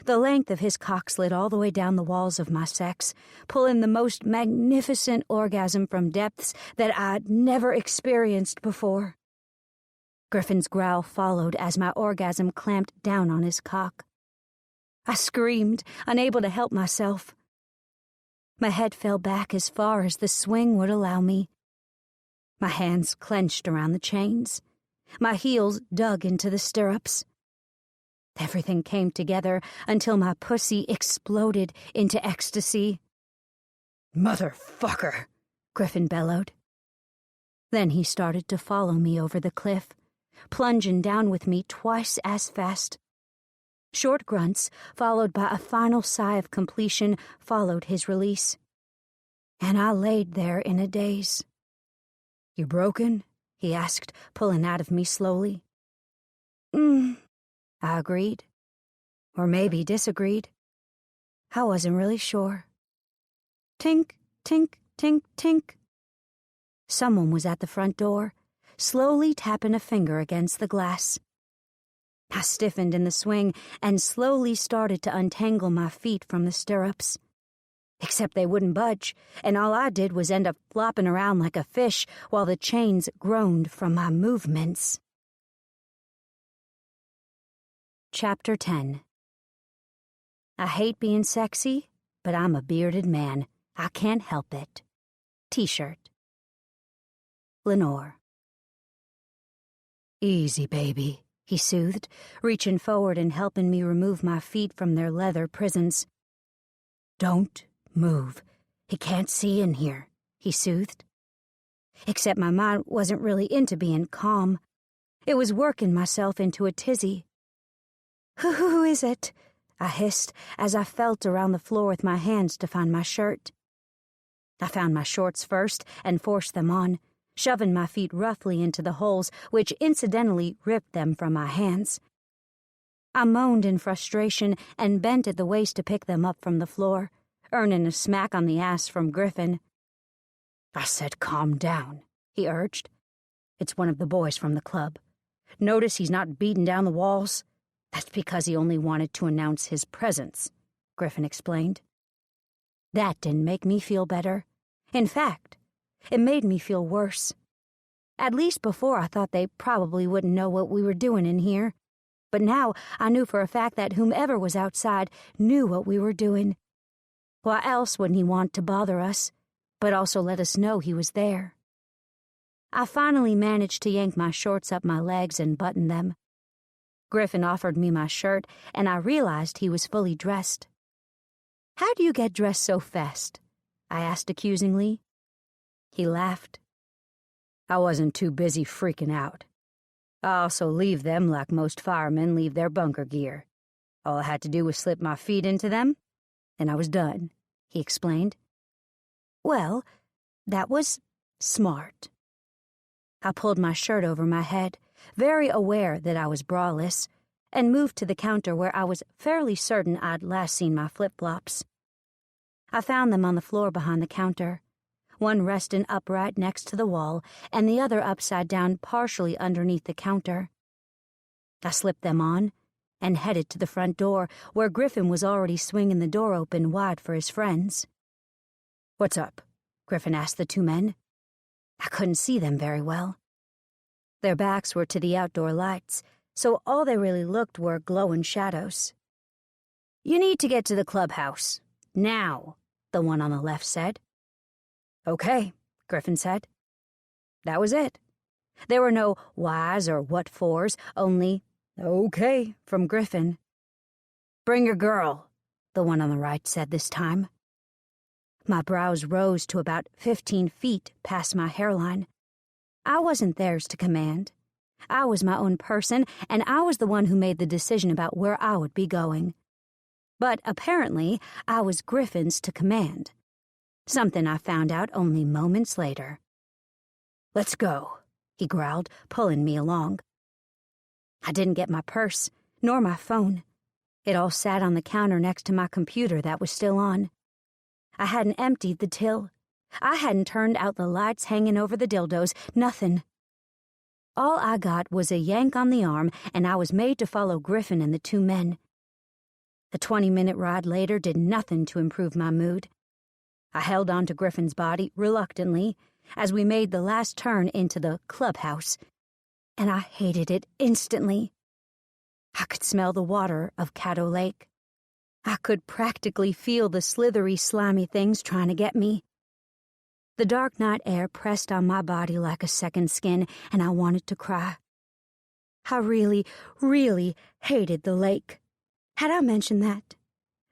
The length of his cock slid all the way down the walls of my sex, pulling the most magnificent orgasm from depths that I'd never experienced before. Griffin's growl followed as my orgasm clamped down on his cock. I screamed, unable to help myself. My head fell back as far as the swing would allow me. My hands clenched around the chains. My heels dug into the stirrups. Everything came together until my pussy exploded into ecstasy. "Motherfucker!" Griffin bellowed. Then he started to follow me over the cliff, plunging down with me twice as fast. Short grunts, followed by a final sigh of completion, followed his release. And I laid there in a daze. "You broken?" he asked, pulling out of me slowly. I agreed. Or maybe disagreed. I wasn't really sure. Tink, tink, tink, tink. Someone was at the front door, slowly tapping a finger against the glass. I stiffened in the swing and slowly started to untangle my feet from the stirrups. Except they wouldn't budge, and all I did was end up flopping around like a fish while the chains groaned from my movements. Chapter 10. I hate being sexy, but I'm a bearded man. I can't help it. T-shirt. Lenore. "Easy, baby," he soothed, reaching forward and helping me remove my feet from their leather prisons. "Don't move. He can't see in here," he soothed. Except my mind wasn't really into being calm. It was working myself into a tizzy. Who is it?" I hissed as I felt around the floor with my hands to find my shirt. I found my shorts first and forced them on, shoving my feet roughly into the holes, which incidentally ripped them from my hands. I moaned in frustration and bent at the waist to pick them up from the floor, earning a smack on the ass from Griffin. "I said calm down," he urged. "It's one of the boys from the club. Notice he's not beating down the walls? That's because he only wanted to announce his presence," Griffin explained. That didn't make me feel better. In fact, it made me feel worse. At least before I thought they probably wouldn't know what we were doing in here. But now I knew for a fact that whomever was outside knew what we were doing. Why else wouldn't he want to bother us, but also let us know he was there? I finally managed to yank my shorts up my legs and button them. Griffin offered me my shirt, and I realized he was fully dressed. "How do you get dressed so fast?" I asked accusingly. He laughed. "I wasn't too busy freaking out. I also leave them like most firemen leave their bunker gear. All I had to do was slip my feet into them, and I was done," he explained. Well, that was smart. I pulled my shirt over my head, very aware that I was braless, and moved to the counter where I was fairly certain I'd last seen my flip-flops. I found them on the floor behind the counter, one resting upright next to the wall and the other upside down partially underneath the counter. I slipped them on and headed to the front door where Griffin was already swinging the door open wide for his friends. "What's up?" Griffin asked the two men. I couldn't see them very well. Their backs were to the outdoor lights, so all they really looked were glowing shadows. "You need to get to the clubhouse. Now," the one on the left said. "Okay," Griffin said. That was it. There were no whys or what-fors, only "okay" from Griffin. "Bring your girl," the one on the right said this time. My brows rose to about 15 feet past my hairline. I wasn't theirs to command. I was my own person, and I was the one who made the decision about where I would be going. But apparently, I was Griffin's to command. Something I found out only moments later. "Let's go," he growled, pulling me along. I didn't get my purse, nor my phone. It all sat on the counter next to my computer that was still on. I hadn't emptied the till. I hadn't turned out the lights hanging over the dildos, nothing. All I got was a yank on the arm, and I was made to follow Griffin and the two men. The 20-minute ride later did nothing to improve my mood. I held on to Griffin's body reluctantly as we made the last turn into the clubhouse, and I hated it instantly. I could smell the water of Caddo Lake. I could practically feel the slithery, slimy things trying to get me. The dark night air pressed on my body like a second skin, and I wanted to cry. I really, really hated the lake. Had I mentioned that?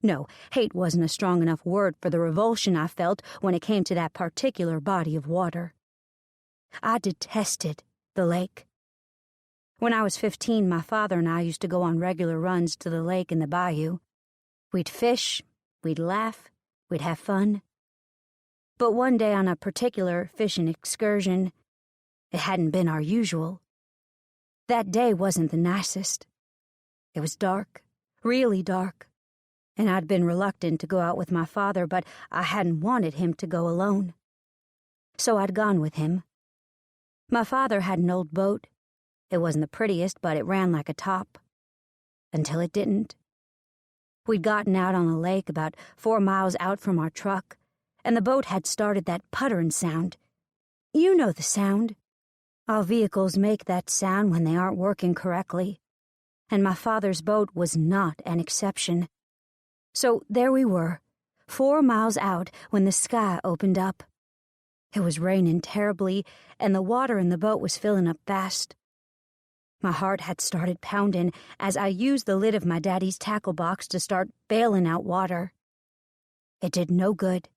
No, hate wasn't a strong enough word for the revulsion I felt when it came to that particular body of water. I detested the lake. When I was 15, my father and I used to go on regular runs to the lake and the bayou. We'd fish, we'd laugh, we'd have fun. But one day on a particular fishing excursion, it hadn't been our usual. That day wasn't the nicest. It was dark, really dark, and I'd been reluctant to go out with my father, but I hadn't wanted him to go alone. So I'd gone with him. My father had an old boat. It wasn't the prettiest, but it ran like a top. Until it didn't. We'd gotten out on the lake about 4 miles out from our truck, and the boat had started that puttering sound. You know the sound. All vehicles make that sound when they aren't working correctly, and my father's boat was not an exception. So there we were, 4 miles out when the sky opened up. It was raining terribly, and the water in the boat was filling up fast. My heart had started pounding as I used the lid of my daddy's tackle box to start bailing out water. It did no good.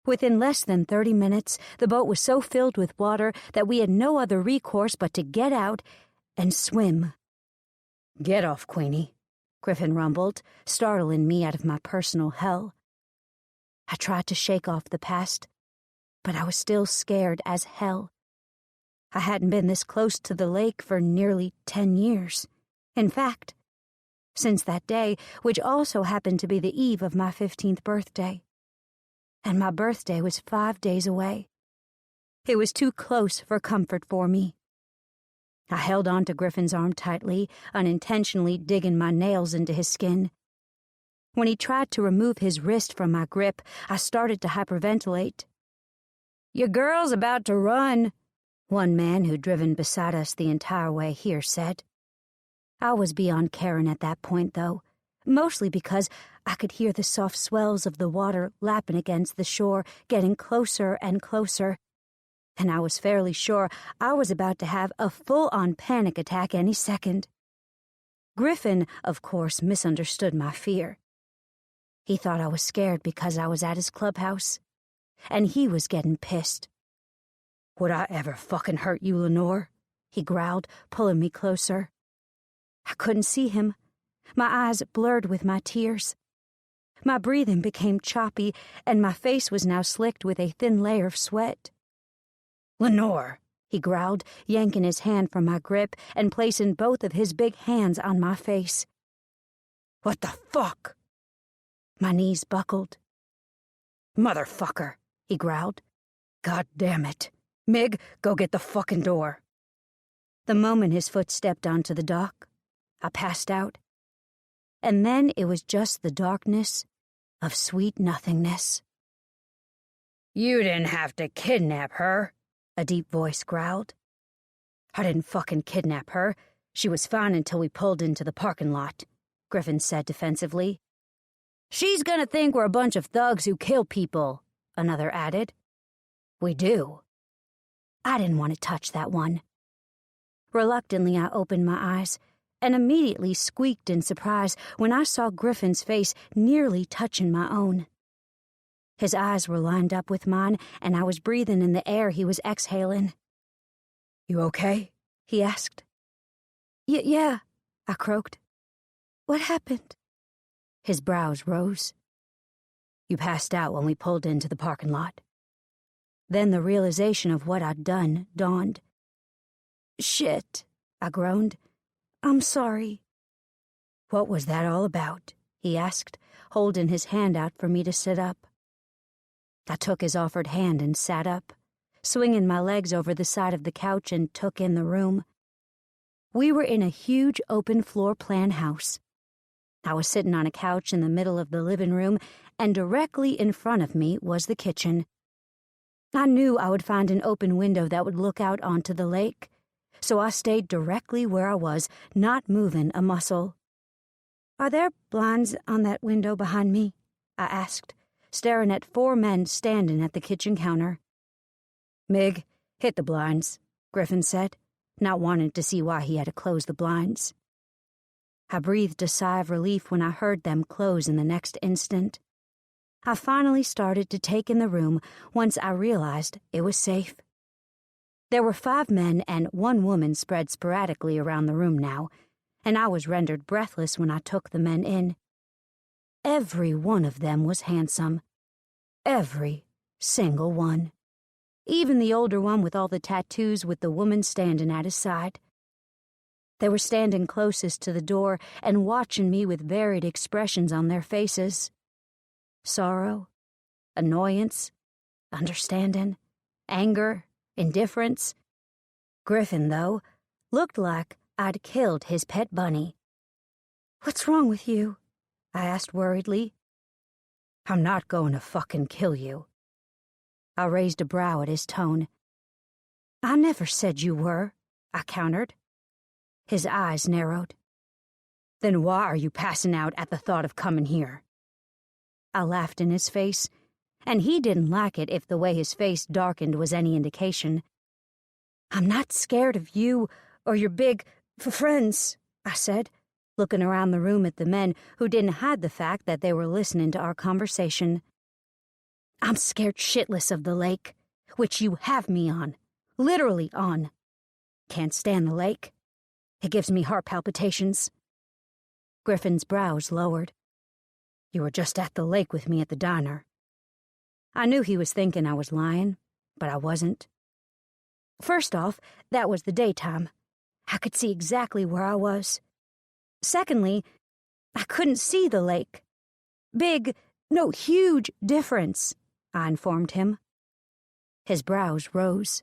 Within less than 30 minutes, the boat was so filled with water that we had no other recourse but to get out and swim. "Get off, Queenie," Griffin rumbled, startling me out of my personal hell. I tried to shake off the past, but I was still scared as hell. I hadn't been this close to the lake for nearly 10 years. In fact, since that day, which also happened to be the eve of my 15th birthday. And my birthday was 5 days away. It was too close for comfort for me. I held on to Griffin's arm tightly, unintentionally digging my nails into his skin. When he tried to remove his wrist from my grip, I started to hyperventilate. "Your girl's about to run," one man who'd driven beside us the entire way here said. I was beyond caring at that point, though, mostly because I could hear the soft swells of the water lapping against the shore, getting closer and closer, and I was fairly sure I was about to have a full-on panic attack any second. Griffin, of course, misunderstood my fear. He thought I was scared because I was at his clubhouse, and he was getting pissed. "Would I ever fucking hurt you, Lenore?" he growled, pulling me closer. I couldn't see him. My eyes blurred with my tears. My breathing became choppy, and my face was now slicked with a thin layer of sweat. "Lenore," he growled, yanking his hand from my grip and placing both of his big hands on my face. "What the fuck?" My knees buckled. "Motherfucker," he growled. "God damn it. Mig, go get the fucking door." The moment his foot stepped onto the dock, I passed out. And then it was just the darkness of sweet nothingness. "You didn't have to kidnap her," a deep voice growled. "I didn't fucking kidnap her. She was fine until we pulled into the parking lot," Griffin said defensively. "She's gonna think we're a bunch of thugs who kill people," another added. "We do." I didn't want to touch that one. Reluctantly, I opened my eyes and immediately squeaked in surprise when I saw Griffin's face nearly touching my own. His eyes were lined up with mine, and I was breathing in the air he was exhaling. "You okay?" he asked. Yeah, I croaked. "What happened?" His brows rose. "You passed out when we pulled into the parking lot." Then the realization of what I'd done dawned. "Shit," I groaned. "I'm sorry." "What was that all about?" he asked, holding his hand out for me to sit up. I took his offered hand and sat up, swinging my legs over the side of the couch and took in the room. We were in a huge open floor plan house. I was sitting on a couch in the middle of the living room, and directly in front of me was the kitchen. I knew I would find an open window that would look out onto the lake, so I stayed directly where I was, not moving a muscle. "Are there blinds on that window behind me?" I asked, staring at 4 men standing at the kitchen counter. "Mig, hit the blinds," Griffin said, not wanting to see why he had to close the blinds. I breathed a sigh of relief when I heard them close in the next instant. I finally started to take in the room once I realized it was safe. There were 5 men and 1 woman spread sporadically around the room now, and I was rendered breathless when I took the men in. Every one of them was handsome. Every single one. Even the older one with all the tattoos with the woman standing at his side. They were standing closest to the door and watching me with varied expressions on their faces. Sorrow, annoyance, understanding, anger, indifference. Griffin, though, looked like I'd killed his pet bunny. "What's wrong with you?" I asked worriedly. "I'm not going to fucking kill you." I raised a brow at his tone. "I never said you were," I countered. His eyes narrowed. "Then why are you passing out at the thought of coming here?" I laughed in his face, and he didn't like it if the way his face darkened was any indication. "I'm not scared of you or your big friends," I said, looking around the room at the men who didn't hide the fact that they were listening to our conversation. "I'm scared shitless of the lake, which you have me on, literally on. Can't stand the lake. It gives me heart palpitations." Griffin's brows lowered. "You were just at the lake with me at the diner." I knew he was thinking I was lying, but I wasn't. First off, that was the daytime. I could see exactly where I was. Secondly, I couldn't see the lake. Huge difference, I informed him. His brows rose.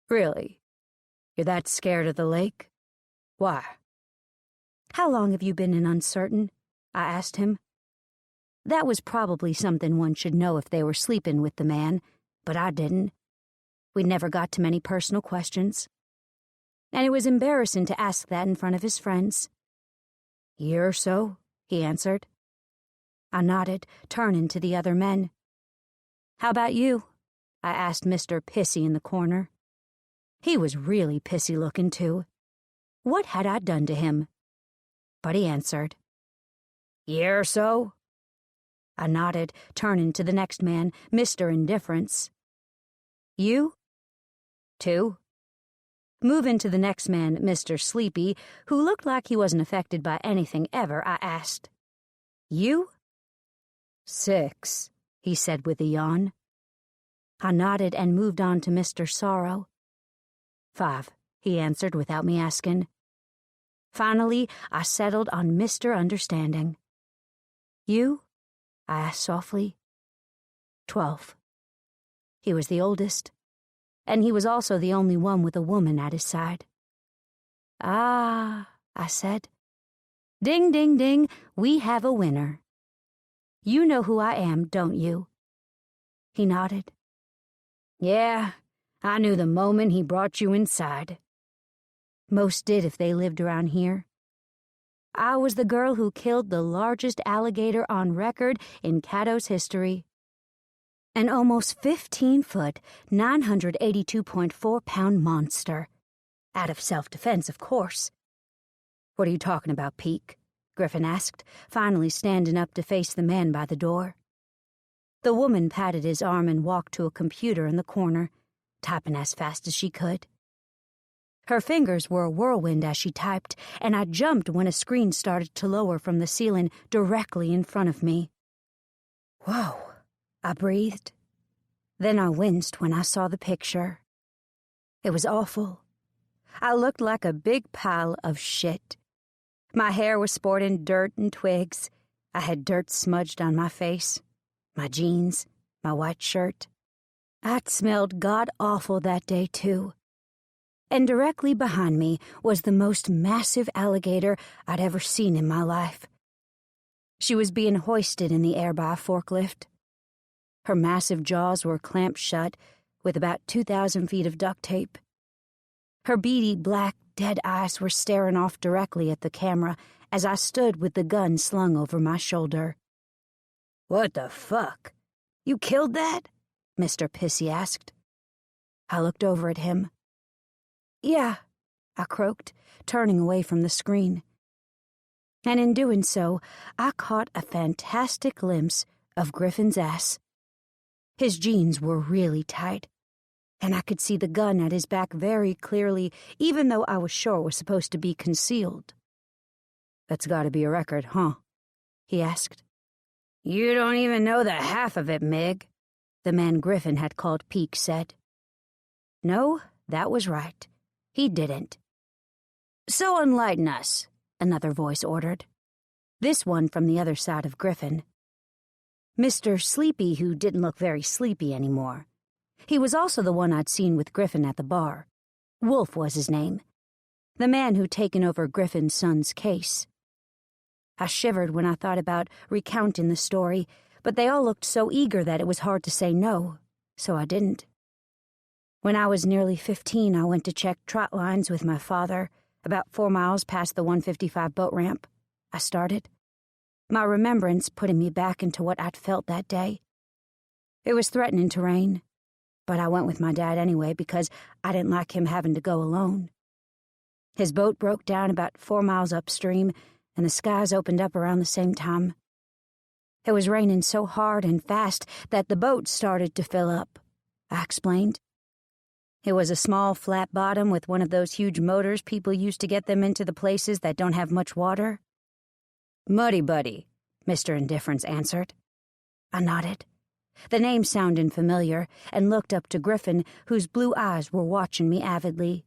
Really? You're that scared of the lake? Why? How long have you been in Uncertain? I asked him. That was probably something one should know if they were sleeping with the man, but I didn't. We never got to many personal questions. And it was embarrassing to ask that in front of his friends. Year or so, he answered. I nodded, turning to the other men. How about you? I asked Mr. Pissy in the corner. He was really pissy-looking, too. What had I done to him? But he answered. Year or so? I nodded, turning to the next man, Mr. Indifference. You? 2. Moving to the next man, Mr. Sleepy, who looked like he wasn't affected by anything ever, I asked. You? 6, he said with a yawn. I nodded and moved on to Mr. Sorrow. 5, he answered without me asking. Finally, I settled on Mr. Understanding. You? I asked softly. 12. He was the oldest, and he was also the only one with a woman at his side. Ah, I said. Ding, ding, ding, we have a winner. You know who I am, don't you? He nodded. Yeah, I knew the moment he brought you inside. Most did if they lived around here. I was the girl who killed the largest alligator on record in Caddo's history. An almost 15-foot, 982.4-pound monster. Out of self-defense, of course. What are you talking about, Peek? Griffin asked, finally standing up to face the man by the door. The woman patted his arm and walked to a computer in the corner, typing as fast as she could. Her fingers were a whirlwind as she typed, and I jumped when a screen started to lower from the ceiling directly in front of me. Whoa, I breathed. Then I winced when I saw the picture. It was awful. I looked like a big pile of shit. My hair was sporting dirt and twigs. I had dirt smudged on my face, my jeans, my white shirt. I'd smelled god-awful that day, too. And directly behind me was the most massive alligator I'd ever seen in my life. She was being hoisted in the air by a forklift. Her massive jaws were clamped shut with about 2,000 feet of duct tape. Her beady, black, dead eyes were staring off directly at the camera as I stood with the gun slung over my shoulder. What the fuck? You killed that? Mr. Pissy asked. I looked over at him. Yeah, I croaked, turning away from the screen. And in doing so, I caught a fantastic glimpse of Griffin's ass. His jeans were really tight, and I could see the gun at his back very clearly, even though I was sure it was supposed to be concealed. That's gotta be a record, huh? He asked. You don't even know the half of it, Mig, the man Griffin had called Peek said. No, that was right. He didn't. So enlighten us, another voice ordered. This one from the other side of Griffin. Mr. Sleepy, who didn't look very sleepy anymore. He was also the one I'd seen with Griffin at the bar. Wolf was his name. The man who'd taken over Griffin's son's case. I shivered when I thought about recounting the story, but they all looked so eager that it was hard to say no, so I didn't. When I was nearly 15, I went to check trot lines with my father, about 4 miles past the 155 boat ramp. I started. My remembrance putting me back into what I'd felt that day. It was threatening to rain, but I went with my dad anyway because I didn't like him having to go alone. His boat broke down about 4 miles upstream, and the skies opened up around the same time. It was raining so hard and fast that the boat started to fill up, I explained. It was a small, flat bottom with one of those huge motors people use to get them into the places that don't have much water. Muddy Buddy, Mr. Indifference answered. I nodded. The name sounded familiar, and looked up to Griffin, whose blue eyes were watching me avidly.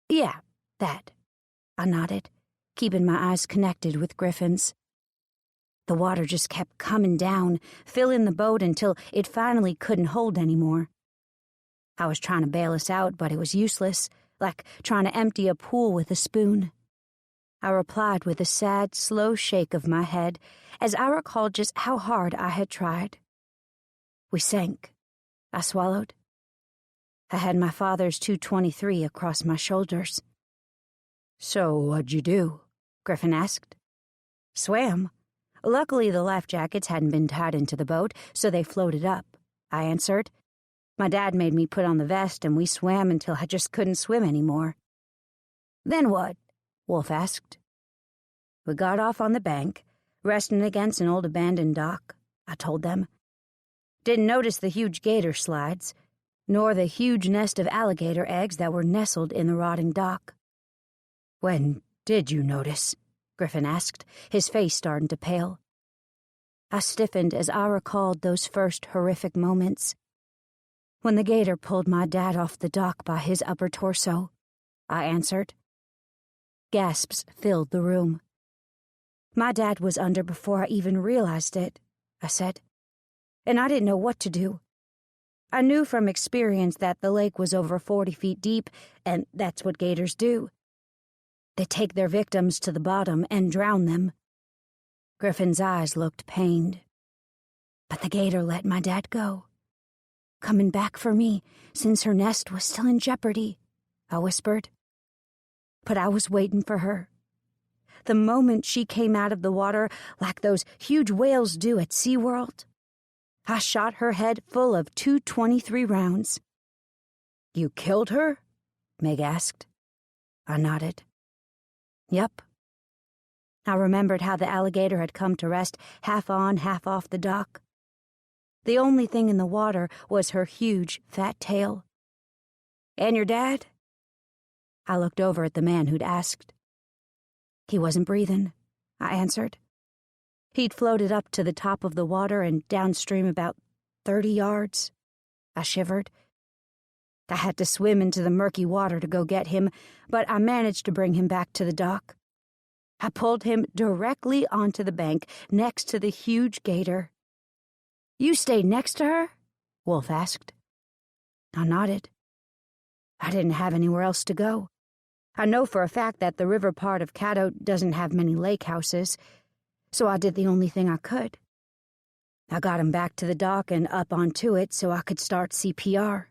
"Yeah, that," I nodded, keeping my eyes connected with Griffin's. The water just kept coming down, filling the boat until it finally couldn't hold anymore. I was trying to bail us out, but it was useless, like trying to empty a pool with a spoon. I replied with a sad, slow shake of my head as I recalled just how hard I had tried. "We sank," I swallowed. I had my father's .223 across my shoulders. "So what'd you do?" Griffin asked. "Swam. Luckily the life jackets hadn't been tied into the boat, so they floated up," I answered. "My dad made me put on the vest, and we swam until I just couldn't swim anymore." "Then what?" Wolf asked. "We got off on the bank, resting against an old abandoned dock," I told them. "Didn't notice the huge gator slides, nor the huge nest of alligator eggs that were nestled in the rotting dock." "When did you notice?" Griffin asked, his face starting to pale. I stiffened as I recalled those first horrific moments. "When the gator pulled my dad off the dock by his upper torso," I answered. Gasps filled the room. "My dad was under before I even realized it," I said, "and I didn't know what to do. I knew from experience that the lake was over 40 feet deep, and that's what gators do. They take their victims to the bottom and drown them." Griffin's eyes looked pained. "But the gator let my dad go, coming back for me since her nest was still in jeopardy," I whispered. "But I was waiting for her. The moment she came out of the water like those huge whales do at SeaWorld, I shot her head full of .223 rounds." "You killed her?" Meg asked. I nodded. "Yep." I remembered how the alligator had come to rest half on, half off the dock. The only thing in the water was her huge, fat tail. "And your dad?" I looked over at the man who'd asked. "He wasn't breathing," I answered. "He'd floated up to the top of the water and downstream about 30 yards. I shivered. I had to swim into the murky water to go get him, but I managed to bring him back to the dock. I pulled him directly onto the bank next to the huge gator." "You stayed next to her?" Wolf asked. I nodded. I didn't have anywhere else to go. I know for a fact that the river part of Caddo doesn't have many lake houses, so I did the only thing I could. I got him back to the dock and up onto it so I could start CPR.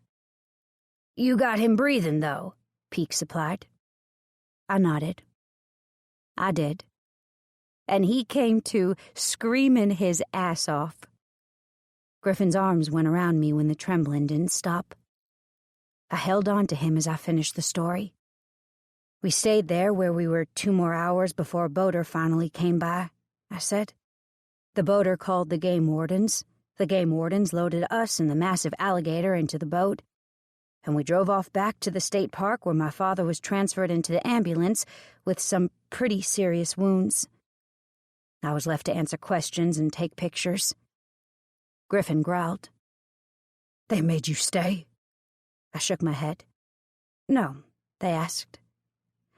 "You got him breathing, though," Peake supplied. I nodded. I did. And he came to, screaming his ass off. Griffin's arms went around me when the trembling didn't stop. I held on to him as I finished the story. "We stayed there where we were 2 more hours before a boater finally came by," I said. "The boater called the game wardens. The game wardens loaded us and the massive alligator into the boat, and we drove off back to the state park where my father was transferred into the ambulance with some pretty serious wounds. I was left to answer questions and take pictures." Griffin growled. "They made you stay?" I shook my head. "No," they asked.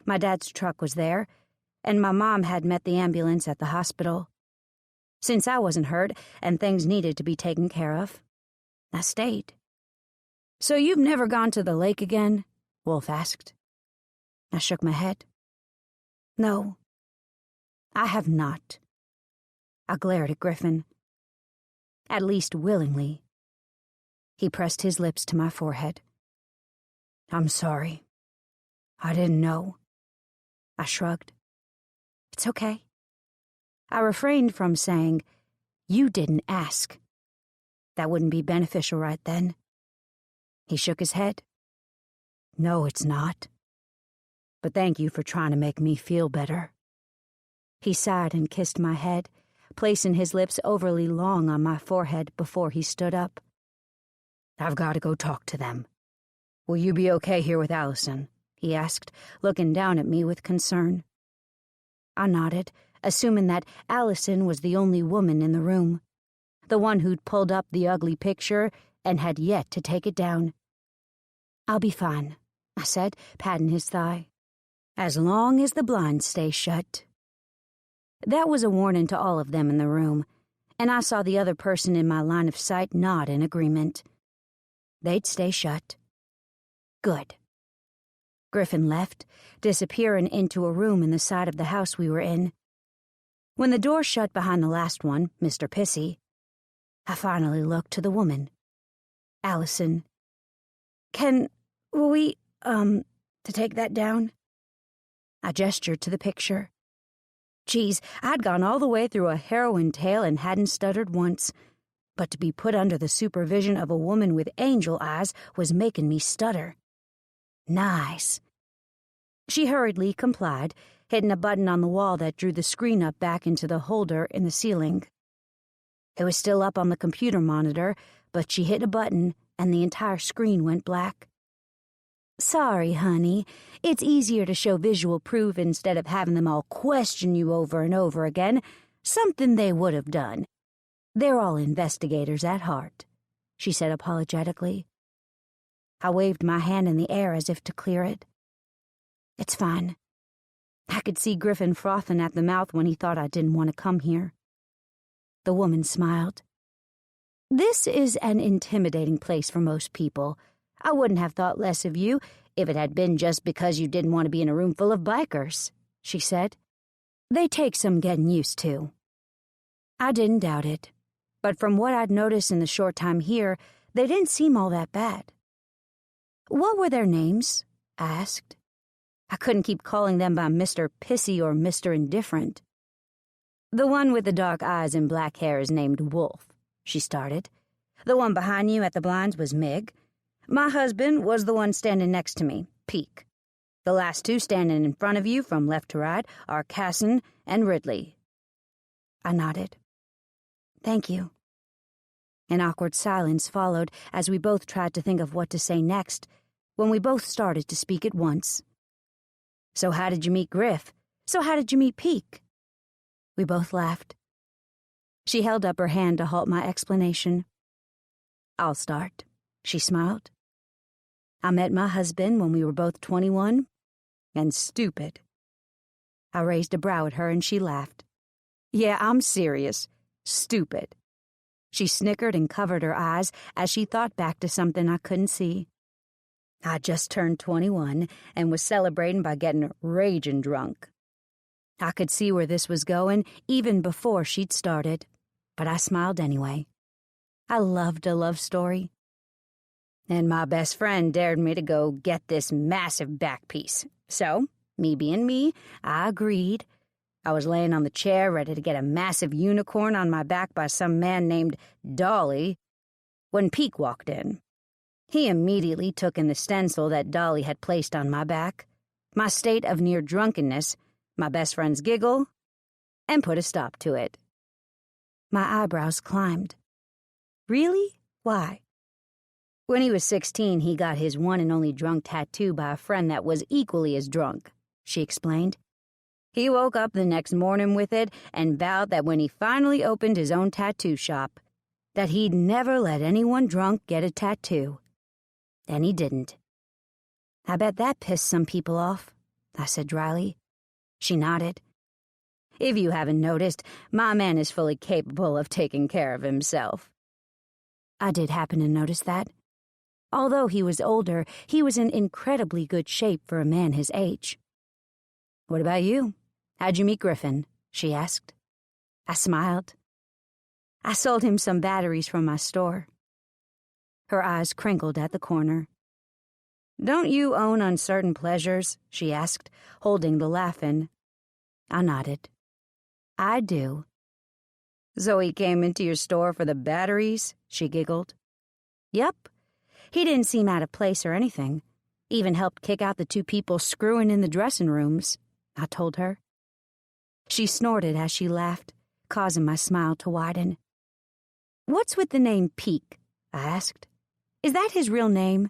"My dad's truck was there, and my mom had met the ambulance at the hospital. Since I wasn't hurt and things needed to be taken care of, I stayed." "So you've never gone to the lake again?" Wolf asked. I shook my head. "No, I have not." I glared at Griffin. "At least willingly." He pressed his lips to my forehead. "I'm sorry. I didn't know." I shrugged. "It's okay." I refrained from saying, "You didn't ask." That wouldn't be beneficial right then. He shook his head. "No, it's not. But thank you for trying to make me feel better." He sighed and kissed my head, placing his lips overly long on my forehead before he stood up. "I've got to go talk to them. Will you be okay here with Allison?" he asked, looking down at me with concern. I nodded, assuming that Allison was the only woman in the room. the one who'd pulled up the ugly picture and had yet to take it down. "I'll be fine," I said, patting his thigh. "As long as the blinds stay shut." That was a warning to all of them in the room, and I saw the other person in my line of sight nod in agreement. They'd stay shut. Good. Griffin left, disappearing into a room in the side of the house we were in. When the door shut behind the last one, Mr. Pissy, I finally looked to the woman. "Allison, will we, to take that down?" I gestured to the picture. Geez, I'd gone all the way through a heroine tale and hadn't stuttered once, but to be put under the supervision of a woman with angel eyes was making me stutter. Nice. She hurriedly complied, hitting a button on the wall that drew the screen up back into the holder in the ceiling. It was still up on the computer monitor, but she hit a button and the entire screen went black. "Sorry, honey. It's easier to show visual proof instead of having them all question you over and over again, something they would have done. They're all investigators at heart," she said apologetically. I waved my hand in the air as if to clear it. "It's fine." I could see Griffin frothing at the mouth when he thought I didn't want to come here. The woman smiled. "This is an intimidating place for most people. I wouldn't have thought less of you if it had been just because you didn't want to be in a room full of bikers," she said. "They take some getting used to." I didn't doubt it, but from what I'd noticed in the short time here, they didn't seem all that bad. "What were their names?" I asked. I couldn't keep calling them by Mr. Pissy or Mr. Indifferent. "The one with the dark eyes and black hair is named Wolf," she started. "The one behind you at the blinds was Mig. My husband was the one standing next to me, Peak. The last two standing in front of you from left to right are Casson and Ridley." I nodded. "Thank you." An awkward silence followed as we both tried to think of what to say next, when we both started to speak at once. "So how did you meet Griff? So how did you meet Peak?" We both laughed. She held up her hand to halt my explanation. "I'll start," she smiled. "I met my husband when we were both 21, and stupid." I raised a brow at her and she laughed. "Yeah, I'm serious. Stupid." She snickered and covered her eyes as she thought back to something I couldn't see. "I just turned 21 and was celebrating by getting raging drunk." I could see where this was going even before she'd started, but I smiled anyway. I loved a love story. "And my best friend dared me to go get this massive back piece. So, me being me, I agreed. I was laying on the chair ready to get a massive unicorn on my back by some man named Dolly when Peak walked in. He immediately took in the stencil that Dolly had placed on my back, my state of near drunkenness, my best friend's giggle, and put a stop to it." My eyebrows climbed. "Really? Why?" "When he was 16, he got his one and only drunk tattoo by a friend that was equally as drunk," she explained. "He woke up the next morning with it and vowed that when he finally opened his own tattoo shop, that he'd never let anyone drunk get a tattoo. And he didn't." "I bet that pissed some people off," I said dryly. She nodded. "If you haven't noticed, my man is fully capable of taking care of himself." I did happen to notice that. Although he was older, he was in incredibly good shape for a man his age. "What about you? How'd you meet Griffin?" she asked. I smiled. "I sold him some batteries from my store." Her eyes crinkled at the corner. "Don't you own uncertain pleasures?" she asked, holding the laugh in. I nodded. "I do." "So he came into your store for the batteries?" she giggled. "Yep. He didn't seem out of place or anything. Even helped kick out the two people screwing in the dressing rooms," I told her. She snorted as she laughed, causing my smile to widen. "What's with the name Peak?" I asked. "Is that his real name?"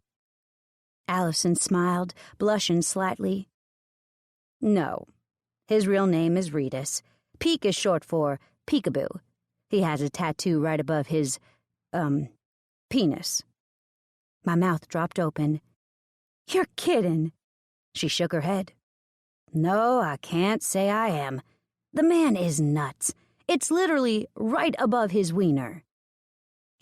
Allison smiled, blushing slightly. "No. His real name is Retus. Peak is short for peekaboo. He has a tattoo right above his, penis. My mouth dropped open. You're kidding. She shook her head. No, I can't say I am. The man is nuts. It's literally right above his wiener.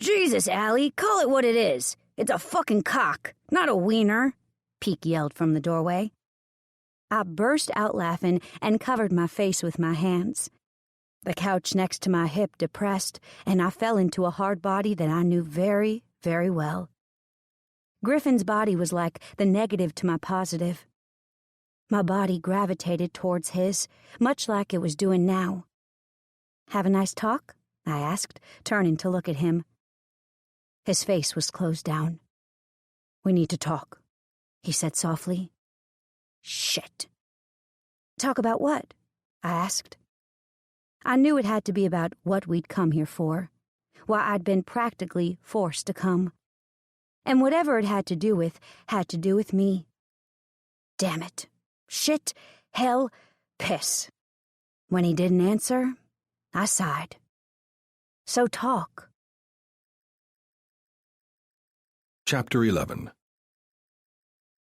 Jesus, Allie, call it what it is. It's a fucking cock, not a wiener, Peek yelled from the doorway. I burst out laughing and covered my face with my hands. The couch next to my hip depressed, and I fell into a hard body that I knew very, very well. Griffin's body was like the negative to my positive. My body gravitated towards his, much like it was doing now. Have a nice talk? I asked, turning to look at him. His face was closed down. We need to talk, he said softly. Shit. Talk about what? I asked. I knew it had to be about what we'd come here for, why I'd been practically forced to come. And whatever it had to do with me. Damn it. Shit, hell, piss. When he didn't answer, I sighed. So talk. Chapter 11.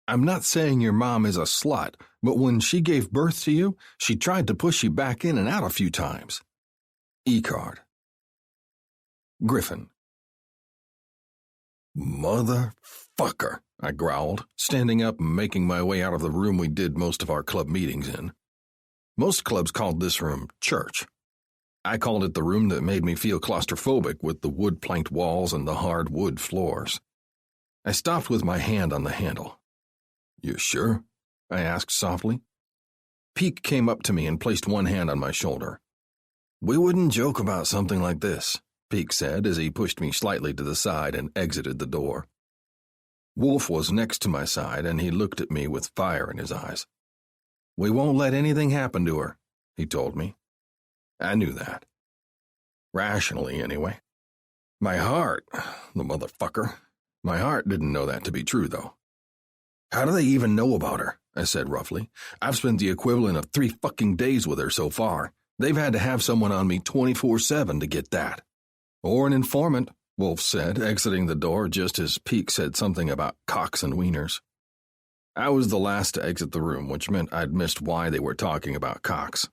I'm not saying your mom is a slut, but when she gave birth to you, she tried to push you back in and out a few times. E-card. Griffin. Motherfucker, I growled, standing up and making my way out of the room we did most of our club meetings in. Most clubs called this room church. I called it the room that made me feel claustrophobic with the wood-planked walls and the hard wood floors. I stopped with my hand on the handle. You sure? I asked softly. Peek came up to me and placed one hand on my shoulder. We wouldn't joke about something like this, Peek said as he pushed me slightly to the side and exited the door. Wolf was next to my side and he looked at me with fire in his eyes. We won't let anything happen to her, he told me. I knew that. Rationally, anyway. My heart, the motherfucker, my heart didn't know that to be true, though. How do they even know about her? I said roughly. I've spent the equivalent of 3 fucking days with her so far. They've had to have someone on me 24/7 to get that. Or an informant, Wolf said, exiting the door just as Peek said something about cocks and wieners. I was the last to exit the room, which meant I'd missed why they were talking about cocks.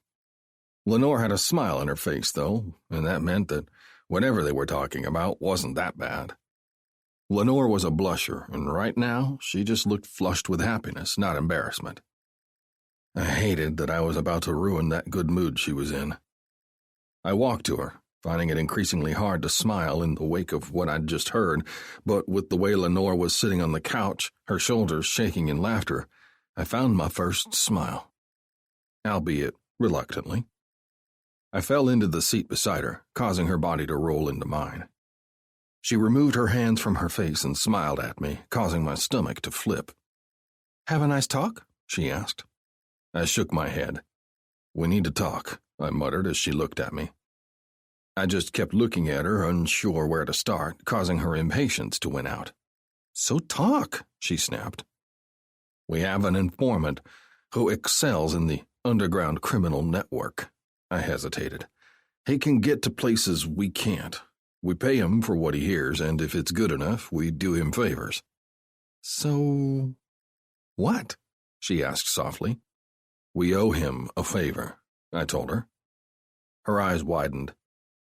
Lenore had a smile on her face, though, and that meant that whatever they were talking about wasn't that bad. Lenore was a blusher, and right now she just looked flushed with happiness, not embarrassment. I hated that I was about to ruin that good mood she was in. I walked to her, finding it increasingly hard to smile in the wake of what I'd just heard, but with the way Lenore was sitting on the couch, her shoulders shaking in laughter, I found my first smile. Albeit reluctantly. I fell into the seat beside her, causing her body to roll into mine. She removed her hands from her face and smiled at me, causing my stomach to flip. Have a nice talk? She asked. I shook my head. We need to talk, I muttered as she looked at me. I just kept looking at her, unsure where to start, causing her impatience to win out. So talk, she snapped. We have an informant who excels in the underground criminal network. I hesitated. He can get to places we can't. We pay him for what he hears, and if it's good enough, we do him favors. So, what? She asked softly. We owe him a favor, I told her. Her eyes widened.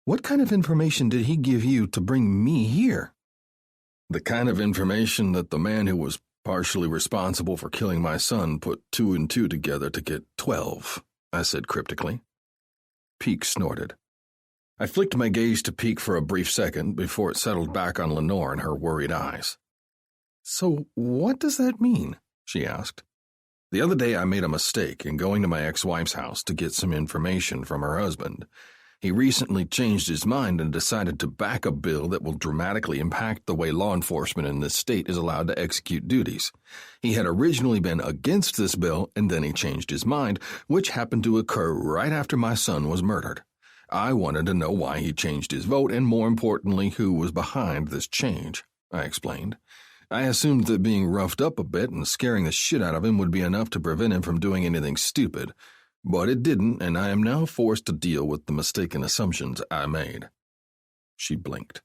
What kind of information did he give you to bring me here? The kind of information that the man who was partially responsible for killing my son put 2 and 2 together to get 12, I said cryptically. Peek snorted. I flicked my gaze to Peek for a brief second before it settled back on Lenore and her worried eyes. So what does that mean? She asked. The other day I made a mistake in going to my ex-wife's house to get some information from her husband. He recently changed his mind and decided to back a bill that will dramatically impact the way law enforcement in this state is allowed to execute duties. He had originally been against this bill, and then he changed his mind, which happened to occur right after my son was murdered. I wanted to know why he changed his vote, and more importantly, who was behind this change, I explained. I assumed that being roughed up a bit and scaring the shit out of him would be enough to prevent him from doing anything stupid. But it didn't, and I am now forced to deal with the mistaken assumptions I made. She blinked.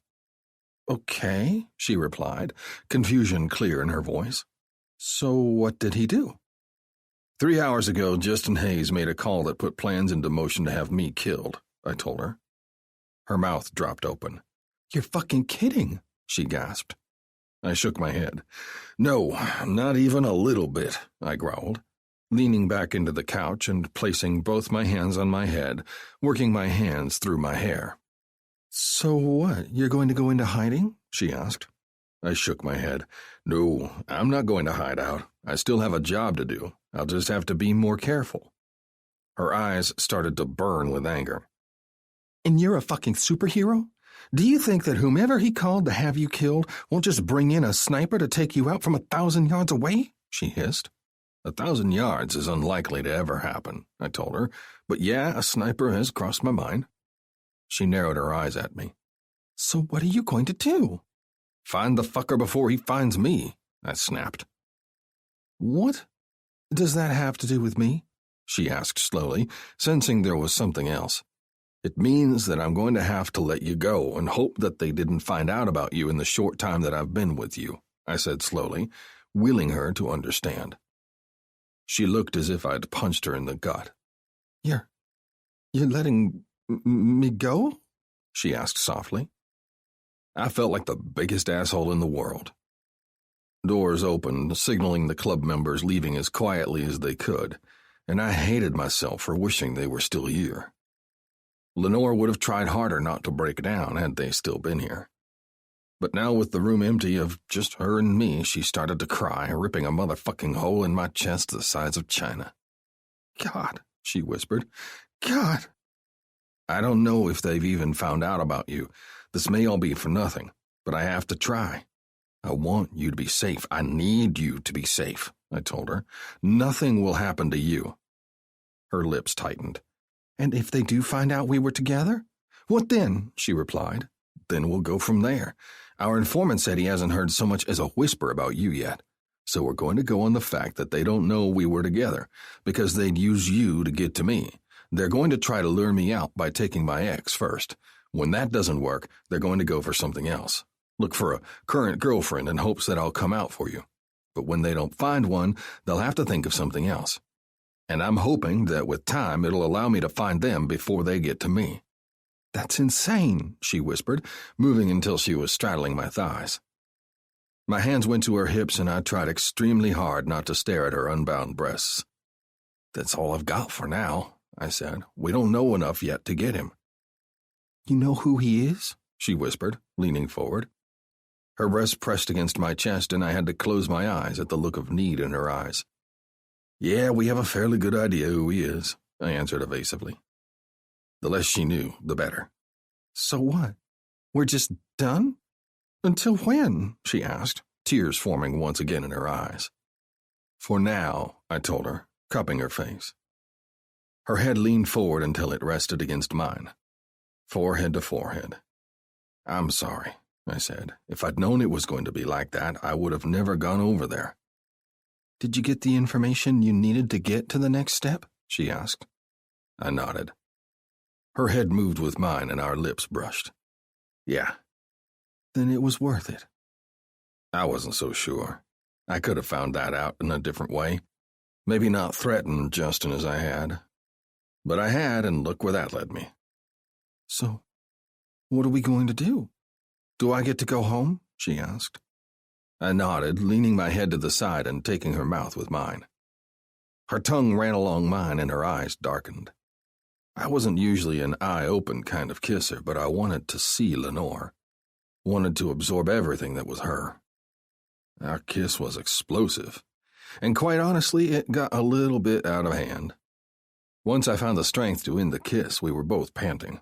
Okay, she replied, confusion clear in her voice. So what did he do? 3 hours ago, Justin Hayes made a call that put plans into motion to have me killed, I told her. Her mouth dropped open. You're fucking kidding, she gasped. I shook my head. No, not even a little bit, I growled, leaning back into the couch and placing both my hands on my head, working my hands through my hair. So what, you're going to go into hiding? She asked. I shook my head. No, I'm not going to hide out. I still have a job to do. I'll just have to be more careful. Her eyes started to burn with anger. And you're a fucking superhero? Do you think that whomever he called to have you killed won't just bring in a sniper to take you out from 1,000 yards away? She hissed. 1,000 yards is unlikely to ever happen, I told her, but yeah, a sniper has crossed my mind. She narrowed her eyes at me. So what are you going to do? Find the fucker before he finds me, I snapped. What does that have to do with me? She asked slowly, sensing there was something else. It means that I'm going to have to let you go and hope that they didn't find out about you in the short time that I've been with you, I said slowly, willing her to understand. She looked as if I'd punched her in the gut. You're letting me go? She asked softly. I felt like the biggest asshole in the world. Doors opened, signaling the club members leaving as quietly as they could, and I hated myself for wishing they were still here. Lenore would have tried harder not to break down had they still been here. But now with the room empty of just her and me, she started to cry, ripping a motherfucking hole in my chest the size of China. God, she whispered. God. I don't know if they've even found out about you. This may all be for nothing, but I have to try. I want you to be safe. I need you to be safe, I told her. Nothing will happen to you. Her lips tightened. And if they do find out we were together? What then? She replied. Then we'll go from there. Our informant said he hasn't heard so much as a whisper about you yet. So we're going to go on the fact that they don't know we were together, because they'd use you to get to me. They're going to try to lure me out by taking my ex first. When that doesn't work, they're going to go for something else. Look for a current girlfriend in hopes that I'll come out for you. But when they don't find one, they'll have to think of something else. And I'm hoping that with time it'll allow me to find them before they get to me. That's insane, she whispered, moving until she was straddling my thighs. My hands went to her hips and I tried extremely hard not to stare at her unbound breasts. That's all I've got for now, I said. We don't know enough yet to get him. You know who he is? She whispered, leaning forward. Her breast pressed against my chest and I had to close my eyes at the look of need in her eyes. Yeah, we have a fairly good idea who he is, I answered evasively. The less she knew, the better. So what? We're just done? Until when? She asked, tears forming once again in her eyes. For now, I told her, cupping her face. Her head leaned forward until it rested against mine, forehead to forehead. I'm sorry, I said. If I'd known it was going to be like that, I would have never gone over there. Did you get the information you needed to get to the next step? She asked. I nodded. Her head moved with mine and our lips brushed. Yeah. Then it was worth it. I wasn't so sure. I could have found that out in a different way. Maybe not threatened Justin as I had. But I had, and look where that led me. So, what are we going to do? Do I get to go home? She asked. I nodded, leaning my head to the side and taking her mouth with mine. Her tongue ran along mine and her eyes darkened. I wasn't usually an eye-open kind of kisser, but I wanted to see Lenore. Wanted to absorb everything that was her. Our kiss was explosive, and quite honestly, it got a little bit out of hand. Once I found the strength to end the kiss, we were both panting.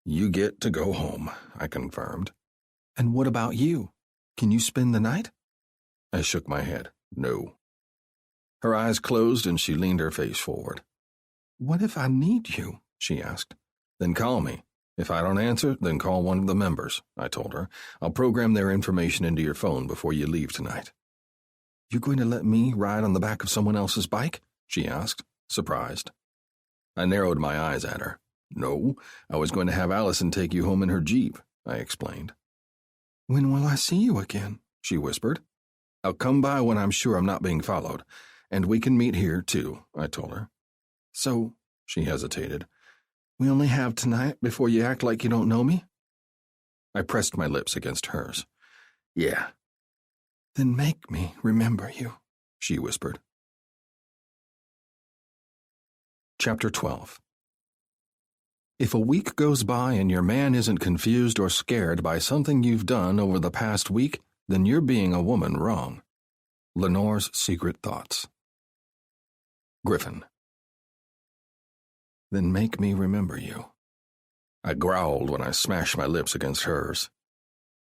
You get to go home, I confirmed. And what about you? Can you spend the night? I shook my head. No. Her eyes closed and she leaned her face forward. What if I need you? She asked. Then call me. If I don't answer, then call one of the members, I told her. I'll program their information into your phone before you leave tonight. You're going to let me ride on the back of someone else's bike? She asked, surprised. I narrowed my eyes at her. No, I was going to have Allison take you home in her Jeep, I explained. When will I see you again? She whispered. I'll come by when I'm sure I'm not being followed, and we can meet here, too, I told her. So, she hesitated. We only have tonight before you act like you don't know me? I pressed my lips against hers. Yeah. Then make me remember you, she whispered. Chapter 12. If a week goes by and your man isn't confused or scared by something you've done over the past week, then you're being a woman wrong. Lenore's Secret Thoughts. Griffin. Then make me remember you. I growled when I smashed my lips against hers.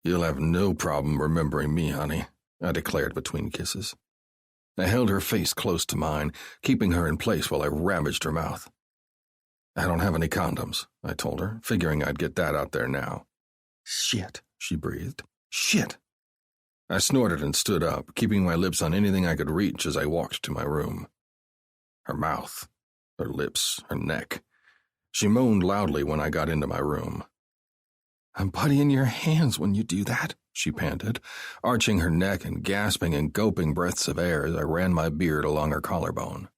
You'll have no problem remembering me, honey, I declared between kisses. I held her face close to mine, keeping her in place while I ravaged her mouth. I don't have any condoms, I told her, figuring I'd get that out there now. Shit, she breathed. Shit. I snorted and stood up, keeping my lips on anything I could reach as I walked to my room. Her mouth, her lips, her neck. She moaned loudly when I got into my room. I'm putting your hands when you do that, she panted, arching her neck and gasping and gulping breaths of air as I ran my beard along her collarbone.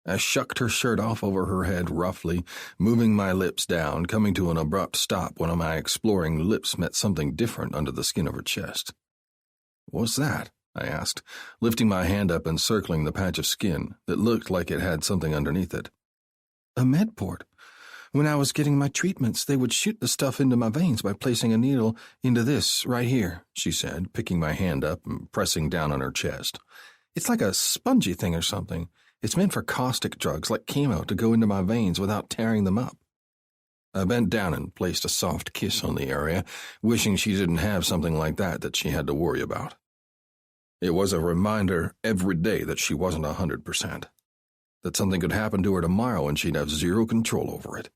I shucked her shirt off over her head roughly, moving my lips down, coming to an abrupt stop when my exploring lips met something different under the skin of her chest. What's that? I asked, lifting my hand up and circling the patch of skin that looked like it had something underneath it. A med port. When I was getting my treatments, they would shoot the stuff into my veins by placing a needle into this right here, she said, picking my hand up and pressing down on her chest. It's like a spongy thing or something. It's meant for caustic drugs like chemo to go into my veins without tearing them up. I bent down and placed a soft kiss on the area, wishing she didn't have something like that she had to worry about. It was a reminder every day that she wasn't 100%, that something could happen to her tomorrow and she'd have zero control over it.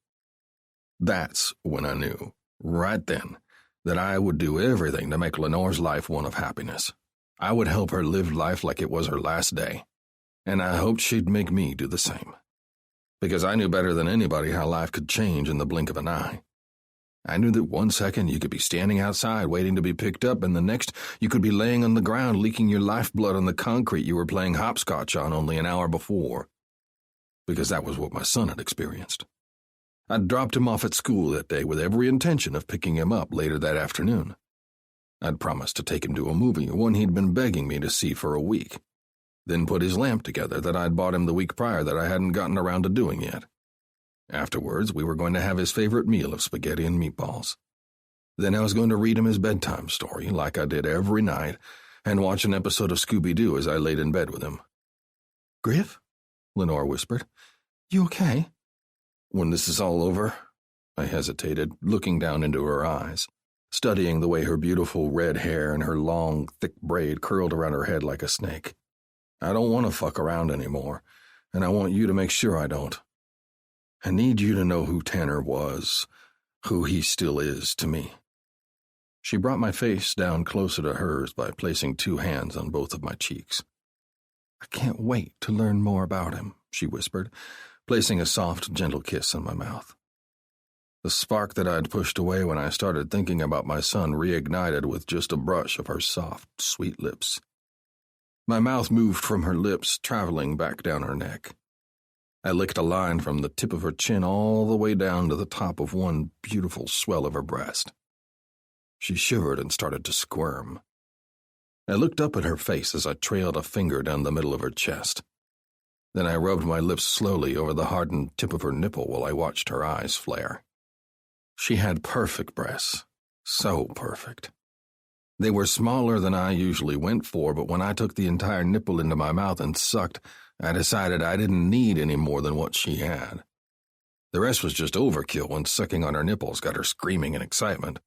That's when I knew, right then, that I would do everything to make Lenore's life one of happiness. I would help her live life like it was her last day. And I hoped she'd make me do the same. Because I knew better than anybody how life could change in the blink of an eye. I knew that one second you could be standing outside waiting to be picked up, and the next you could be laying on the ground leaking your lifeblood on the concrete you were playing hopscotch on only an hour before. Because that was what my son had experienced. I'd dropped him off at school that day with every intention of picking him up later that afternoon. I'd promised to take him to a movie, one he'd been begging me to see for a week. Then put his lamp together that I'd bought him the week prior that I hadn't gotten around to doing yet. Afterwards, we were going to have his favorite meal of spaghetti and meatballs. Then I was going to read him his bedtime story, like I did every night, and watch an episode of Scooby-Doo as I laid in bed with him. Griff? Lenore whispered. You okay? When this is all over, I hesitated, looking down into her eyes, studying the way her beautiful red hair and her long, thick braid curled around her head like a snake. I don't want to fuck around anymore, and I want you to make sure I don't. I need you to know who Tanner was, who he still is to me. She brought my face down closer to hers by placing two hands on both of my cheeks. I can't wait to learn more about him, she whispered, placing a soft, gentle kiss on my mouth. The spark that I'd pushed away when I started thinking about my son reignited with just a brush of her soft, sweet lips. My mouth moved from her lips, traveling back down her neck. I licked a line from the tip of her chin all the way down to the top of one beautiful swell of her breast. She shivered and started to squirm. I looked up at her face as I trailed a finger down the middle of her chest. Then I rubbed my lips slowly over the hardened tip of her nipple while I watched her eyes flare. She had perfect breasts. So perfect. They were smaller than I usually went for, but when I took the entire nipple into my mouth and sucked, I decided I didn't need any more than what she had. The rest was just overkill when sucking on her nipples got her screaming in excitement.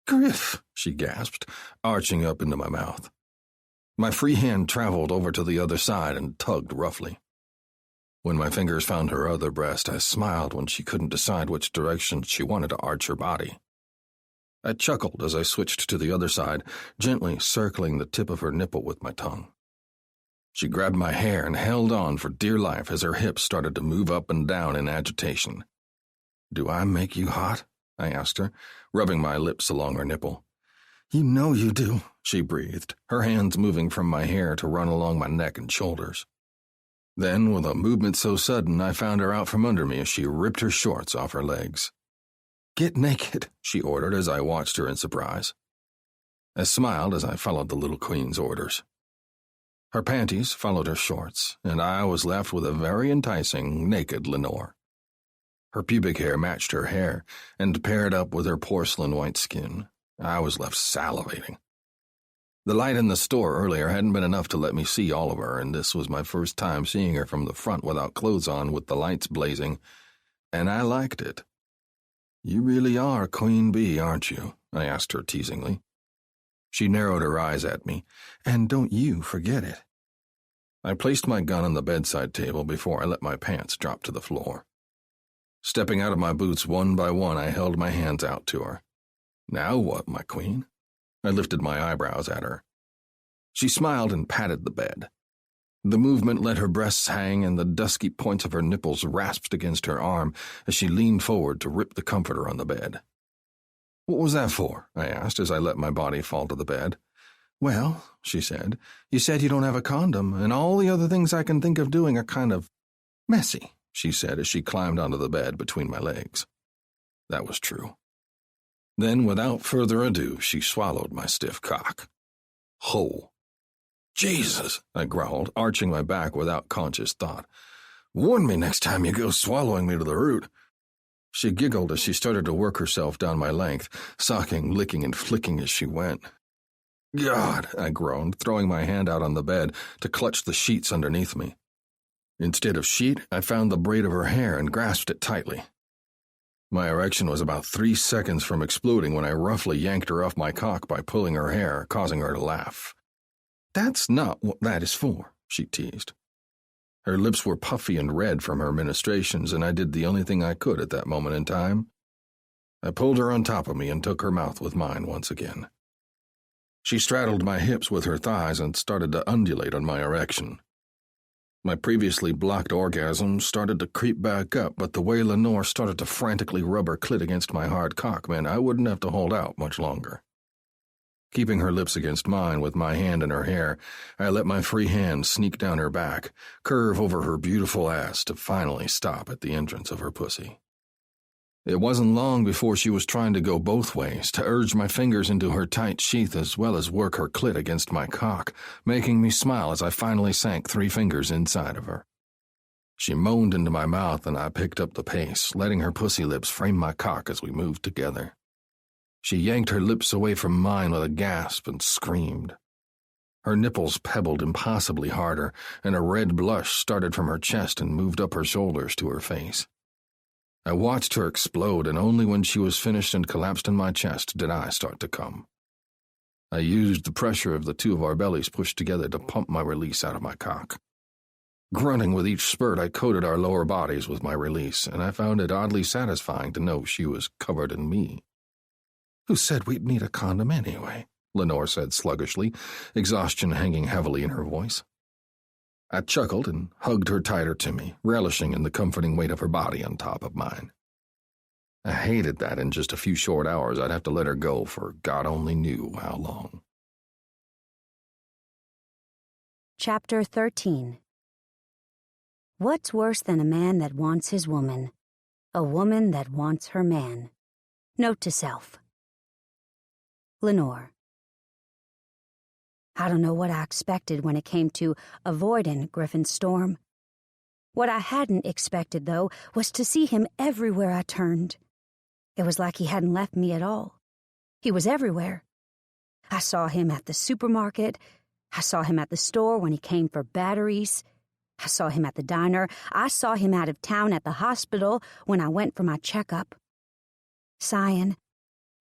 Griff, she gasped, arching up into my mouth. My free hand traveled over to the other side and tugged roughly. When my fingers found her other breast, I smiled when she couldn't decide which direction she wanted to arch her body. I chuckled as I switched to the other side, gently circling the tip of her nipple with my tongue. She grabbed my hair and held on for dear life as her hips started to move up and down in agitation. Do I make you hot? I asked her, rubbing my lips along her nipple. You know you do, she breathed, her hands moving from my hair to run along my neck and shoulders. Then, with a movement so sudden, I found her out from under me as she ripped her shorts off her legs. Get naked, she ordered as I watched her in surprise. I smiled as I followed the little queen's orders. Her panties followed her shorts, and I was left with a very enticing, naked Lenore. Her pubic hair matched her hair and paired up with her porcelain white skin. I was left salivating. The light in the store earlier hadn't been enough to let me see all of her, and this was my first time seeing her from the front without clothes on with the lights blazing, and I liked it. You really are Queen Bee, aren't you? I asked her teasingly. She narrowed her eyes at me, and don't you forget it. I placed my gun on the bedside table before I let my pants drop to the floor. Stepping out of my boots one by one, I held my hands out to her. Now what, my queen? I lifted my eyebrows at her. She smiled and patted the bed. The movement let her breasts hang and the dusky points of her nipples rasped against her arm as she leaned forward to rip the comforter on the bed. What was that for? I asked as I let my body fall to the bed. Well, she said, you said you don't have a condom, and all the other things I can think of doing are kind of messy, she said as she climbed onto the bed between my legs. That was true. Then, without further ado, she swallowed my stiff cock. Whole. Jesus, I growled, arching my back without conscious thought. Warn me next time you go swallowing me to the root. She giggled as she started to work herself down my length, socking, licking, and flicking as she went. God, I groaned, throwing my hand out on the bed to clutch the sheets underneath me. Instead of sheet, I found the braid of her hair and grasped it tightly. My erection was about 3 seconds from exploding when I roughly yanked her off my cock by pulling her hair, causing her to laugh. That's not what that is for, she teased. Her lips were puffy and red from her ministrations, and I did the only thing I could at that moment in time. I pulled her on top of me and took her mouth with mine once again. She straddled my hips with her thighs and started to undulate on my erection. My previously blocked orgasm started to creep back up, but the way Lenore started to frantically rub her clit against my hard cock meant I wouldn't have to hold out much longer. Keeping her lips against mine with my hand in her hair, I let my free hand sneak down her back, curve over her beautiful ass to finally stop at the entrance of her pussy. It wasn't long before she was trying to go both ways, to urge my fingers into her tight sheath as well as work her clit against my cock, making me smile as I finally sank 3 fingers inside of her. She moaned into my mouth and I picked up the pace, letting her pussy lips frame my cock as we moved together. She yanked her lips away from mine with a gasp and screamed. Her nipples pebbled impossibly harder, and a red blush started from her chest and moved up her shoulders to her face. I watched her explode, and only when she was finished and collapsed in my chest did I start to come. I used the pressure of the 2 of our bellies pushed together to pump my release out of my cock. Grunting with each spurt, I coated our lower bodies with my release, and I found it oddly satisfying to know she was covered in me. Who said we'd need a condom anyway? Lenore said sluggishly, exhaustion hanging heavily in her voice. I chuckled and hugged her tighter to me, relishing in the comforting weight of her body on top of mine. I hated that in just a few short hours I'd have to let her go for God only knew how long. Chapter 13. What's worse than a man that wants his woman? A woman that wants her man. Note to self. Lenore. I don't know what I expected when it came to avoiding Griffin's storm. What I hadn't expected, though, was to see him everywhere I turned. It was like he hadn't left me at all. He was everywhere. I saw him at the supermarket. I saw him at the store when he came for batteries. I saw him at the diner. I saw him out of town at the hospital when I went for my checkup. Sighing,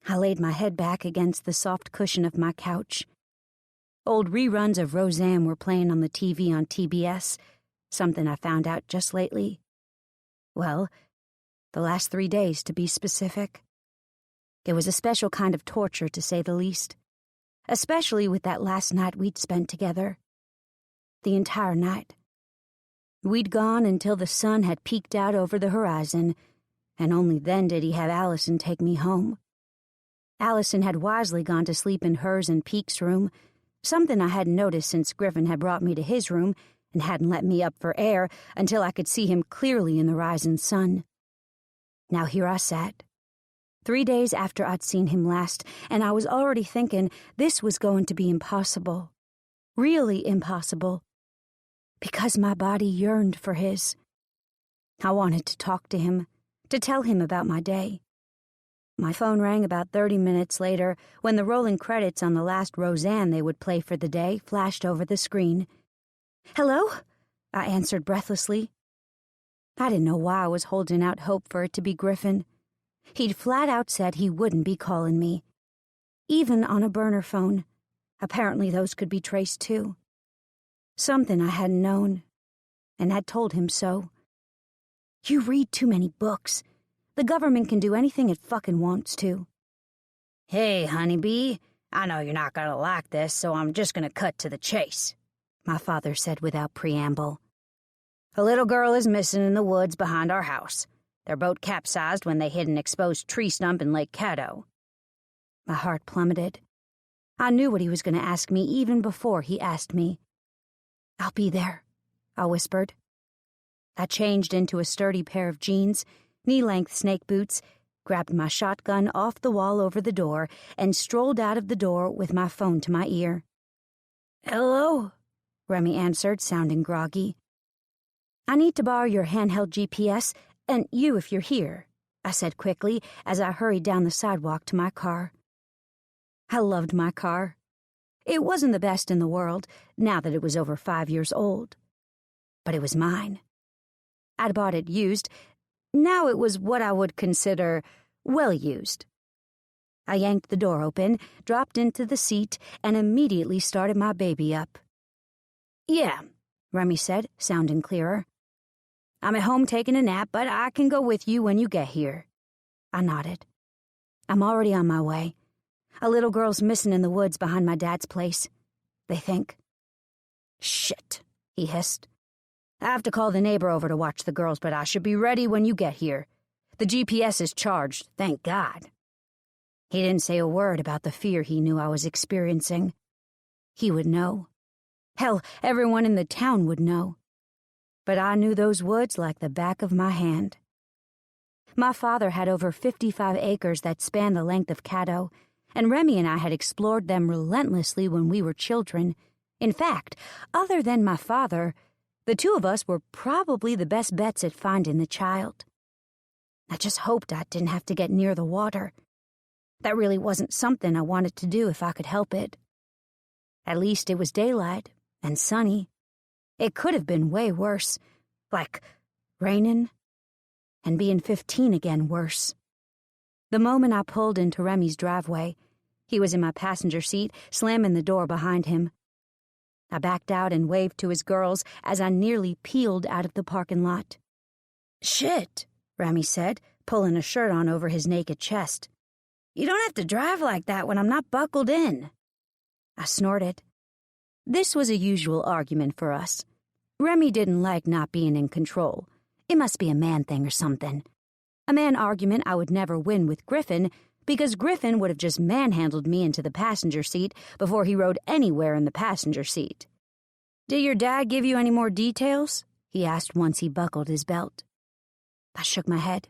I laid my head back against the soft cushion of my couch. Old reruns of Roseanne were playing on the TV on TBS, something I found out just lately. Well, the last 3 days, to be specific. It was a special kind of torture, to say the least, especially with that last night we'd spent together. The entire night. We'd gone until the sun had peeked out over the horizon, and only then did he have Allison take me home. Allison had wisely gone to sleep in hers and Peake's room, something I hadn't noticed since Griffin had brought me to his room and hadn't let me up for air until I could see him clearly in the rising sun. Now here I sat, 3 days after I'd seen him last, and I was already thinking this was going to be impossible. Really impossible. Because my body yearned for his. I wanted to talk to him, to tell him about my day. My phone rang about 30 minutes later when the rolling credits on the last Roseanne they would play for the day flashed over the screen. "Hello?" I answered breathlessly. I didn't know why I was holding out hope for it to be Griffin. He'd flat out said he wouldn't be calling me. Even on a burner phone. Apparently those could be traced too. Something I hadn't known, and had told him so. "You read too many books. The government can do anything it fucking wants to." "Hey, honeybee, I know you're not gonna like this, so I'm just gonna cut to the chase," my father said without preamble. "A little girl is missing in the woods behind our house. Their boat capsized when they hit an exposed tree stump in Lake Caddo." My heart plummeted. I knew what he was going to ask me even before he asked me. "I'll be there," I whispered. I changed into a sturdy pair of jeans, knee-length snake boots, grabbed my shotgun off the wall over the door, and strolled out of the door with my phone to my ear. "Hello?" Remy answered, sounding groggy. "I need to borrow your handheld GPS, and you if you're here," I said quickly as I hurried down the sidewalk to my car. I loved my car. It wasn't the best in the world, now that it was over 5 years old. But it was mine. I'd bought it used. Now it was what I would consider well used. I yanked the door open, dropped into the seat, and immediately started my baby up. "Yeah," Remy said, sounding clearer. "I'm at home taking a nap, but I can go with you when you get here." I nodded. "I'm already on my way. A little girl's missing in the woods behind my dad's place, they think." "Shit," he hissed. "I have to call the neighbor over to watch the girls, but I should be ready when you get here. The GPS is charged, thank God." He didn't say a word about the fear he knew I was experiencing. He would know. Hell, everyone in the town would know. But I knew those woods like the back of my hand. My father had over 55 acres that spanned the length of Caddo, and Remy and I had explored them relentlessly when we were children. In fact, other than my father, the two of us were probably the best bets at finding the child. I just hoped I didn't have to get near the water. That really wasn't something I wanted to do if I could help it. At least it was daylight and sunny. It could have been way worse, like raining, and being 15 again worse. The moment I pulled into Remy's driveway, he was in my passenger seat, slamming the door behind him. I backed out and waved to his girls as I nearly peeled out of the parking lot. "Shit," Remy said, pulling a shirt on over his naked chest. "You don't have to drive like that when I'm not buckled in." I snorted. This was a usual argument for us. Remy didn't like not being in control. It must be a man thing or something. A man argument I would never win with Griffin, because Griffin would have just manhandled me into the passenger seat before he rode anywhere in the passenger seat. "Did your dad give you any more details?" he asked once he buckled his belt. I shook my head.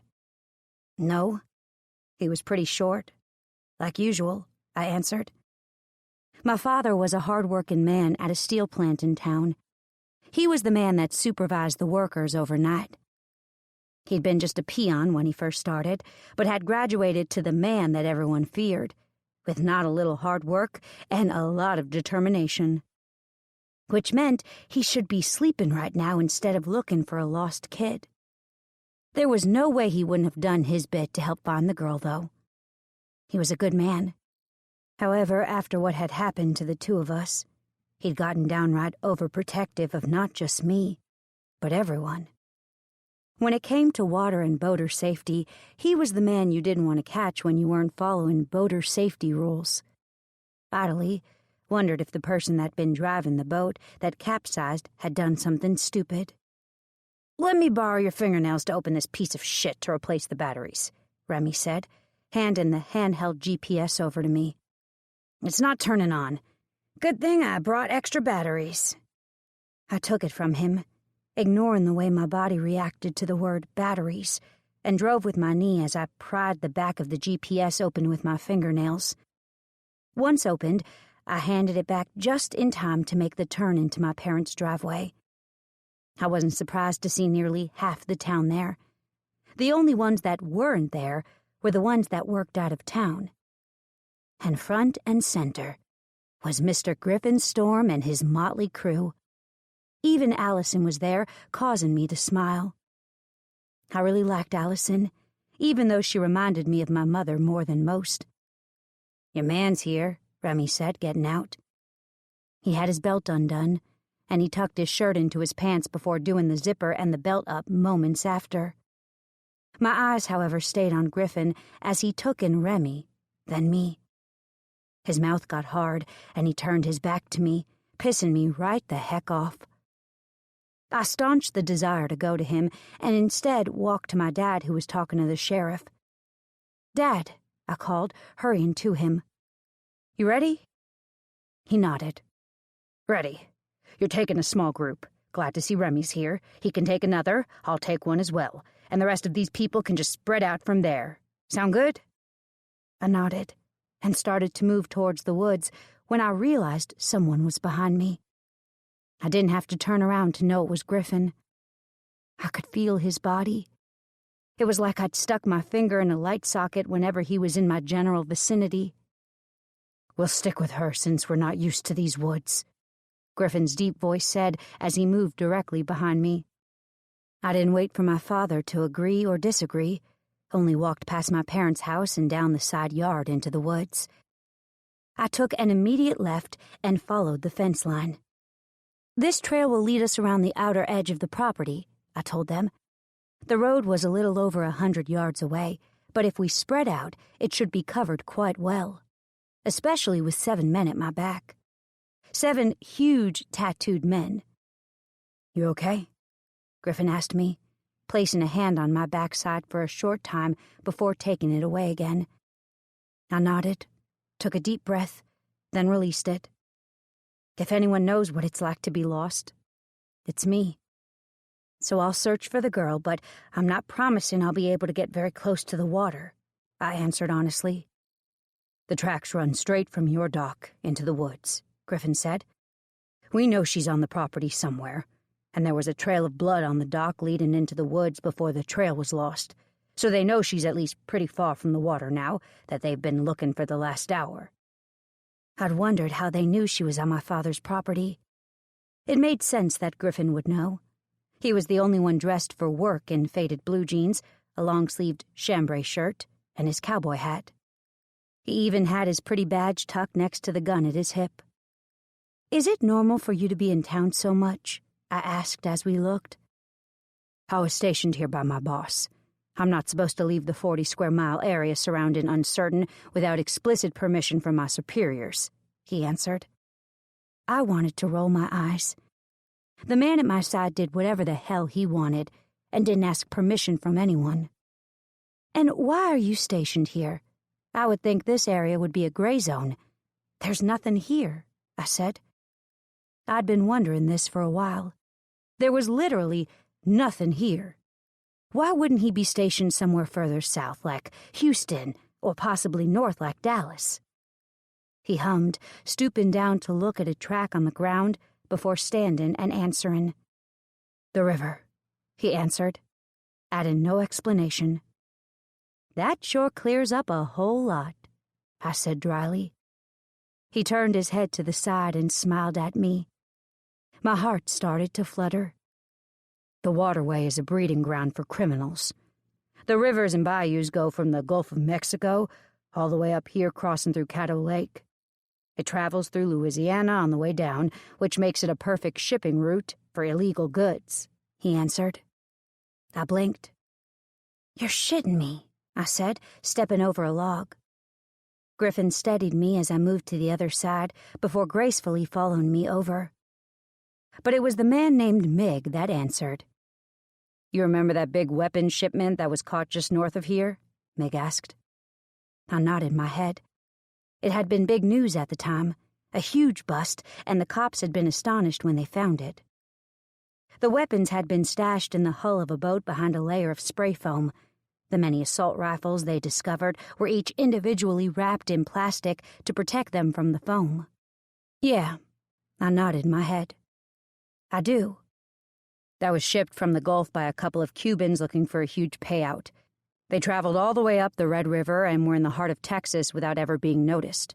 "No. He was pretty short. Like usual," I answered. My father was a hard-working man at a steel plant in town. He was the man that supervised the workers overnight. He'd been just a peon when he first started, but had graduated to the man that everyone feared, with not a little hard work and a lot of determination. Which meant he should be sleeping right now instead of looking for a lost kid. There was no way he wouldn't have done his bit to help find the girl, though. He was a good man. However, after what had happened to the two of us, he'd gotten downright overprotective of not just me, but everyone. When it came to water and boater safety, he was the man you didn't want to catch when you weren't following boater safety rules. Idly, wondered if the person that'd been driving the boat that capsized had done something stupid. "Let me borrow your fingernails to open this piece of shit to replace the batteries," Remy said, handing the handheld GPS over to me. "It's not turning on. Good thing I brought extra batteries." I took it from him, ignoring the way my body reacted to the word batteries, and drove with my knee as I pried the back of the GPS open with my fingernails. Once opened, I handed it back just in time to make the turn into my parents' driveway. I wasn't surprised to see nearly half the town there. The only ones that weren't there were the ones that worked out of town. And front and center was Mr. Griffin Storm and his motley crew. Even Allison was there, causing me to smile. I really liked Allison, even though she reminded me of my mother more than most. "Your man's here," Remy said, getting out. He had his belt undone, and he tucked his shirt into his pants before doing the zipper and the belt up moments after. My eyes, however, stayed on Griffin as he took in Remy, then me. His mouth got hard, and he turned his back to me, pissing me right the heck off. I staunched the desire to go to him, and instead walked to my dad, who was talking to the sheriff. "Dad," I called, hurrying to him. "You ready?" He nodded. "Ready. You're taking a small group. Glad to see Remy's here. He can take another, I'll take one as well, and the rest of these people can just spread out from there. Sound good?" I nodded, and started to move towards the woods when I realized someone was behind me. I didn't have to turn around to know it was Griffin. I could feel his body. It was like I'd stuck my finger in a light socket whenever he was in my general vicinity. "We'll stick with her since we're not used to these woods," Griffin's deep voice said as he moved directly behind me. I didn't wait for my father to agree or disagree, only walked past my parents' house and down the side yard into the woods. I took an immediate left and followed the fence line. "This trail will lead us around the outer edge of the property," I told them. The road was a little over 100 yards away, but if we spread out, it should be covered quite well, especially with 7 men at my back. 7 huge, tattooed men. "You okay?" Griffin asked me, placing a hand on my backside for a short time before taking it away again. I nodded, took a deep breath, then released it. If anyone knows what it's like to be lost, it's me. So I'll search for the girl, but I'm not promising I'll be able to get very close to the water, I answered honestly. "The tracks run straight from your dock into the woods," Griffin said. "We know she's on the property somewhere, and there was a trail of blood on the dock leading into the woods before the trail was lost, so they know she's at least pretty far from the water now that they've been looking for the last hour." I'd wondered how they knew she was on my father's property. It made sense that Griffin would know. He was the only one dressed for work in faded blue jeans, a long-sleeved chambray shirt, and his cowboy hat. He even had his pretty badge tucked next to the gun at his hip. "Is it normal for you to be in town so much?" I asked as we looked. "I was stationed here by my boss. I'm not supposed to leave the 40-square-mile area surrounding Uncertain without explicit permission from my superiors," he answered. I wanted to roll my eyes. The man at my side did whatever the hell he wanted and didn't ask permission from anyone. "And why are you stationed here? I would think this area would be a gray zone. There's nothing here," I said. I'd been wondering this for a while. There was literally nothing here. Why wouldn't he be stationed somewhere further south, like Houston, or possibly north like Dallas? He hummed, stooping down to look at a track on the ground before standing and answering. "The river," he answered, adding no explanation. "That sure clears up a whole lot," I said dryly. He turned his head to the side and smiled at me. My heart started to flutter. "The waterway is a breeding ground for criminals. The rivers and bayous go from the Gulf of Mexico all the way up here crossing through Caddo Lake. It travels through Louisiana on the way down, which makes it a perfect shipping route for illegal goods," he answered. I blinked. "You're shitting me," I said, stepping over a log. Griffin steadied me as I moved to the other side before gracefully following me over. But it was the man named Mig that answered. You remember that big weapons shipment that was caught just north of here? Meg asked. I nodded my head. It had been big news at the time, a huge bust, and the cops had been astonished when they found it. The weapons had been stashed in the hull of a boat behind a layer of spray foam. The many assault rifles they discovered were each individually wrapped in plastic to protect them from the foam. Yeah, I nodded my head. I do. That was shipped from the Gulf by a couple of Cubans looking for a huge payout. They traveled all the way up the Red River and were in the heart of Texas without ever being noticed.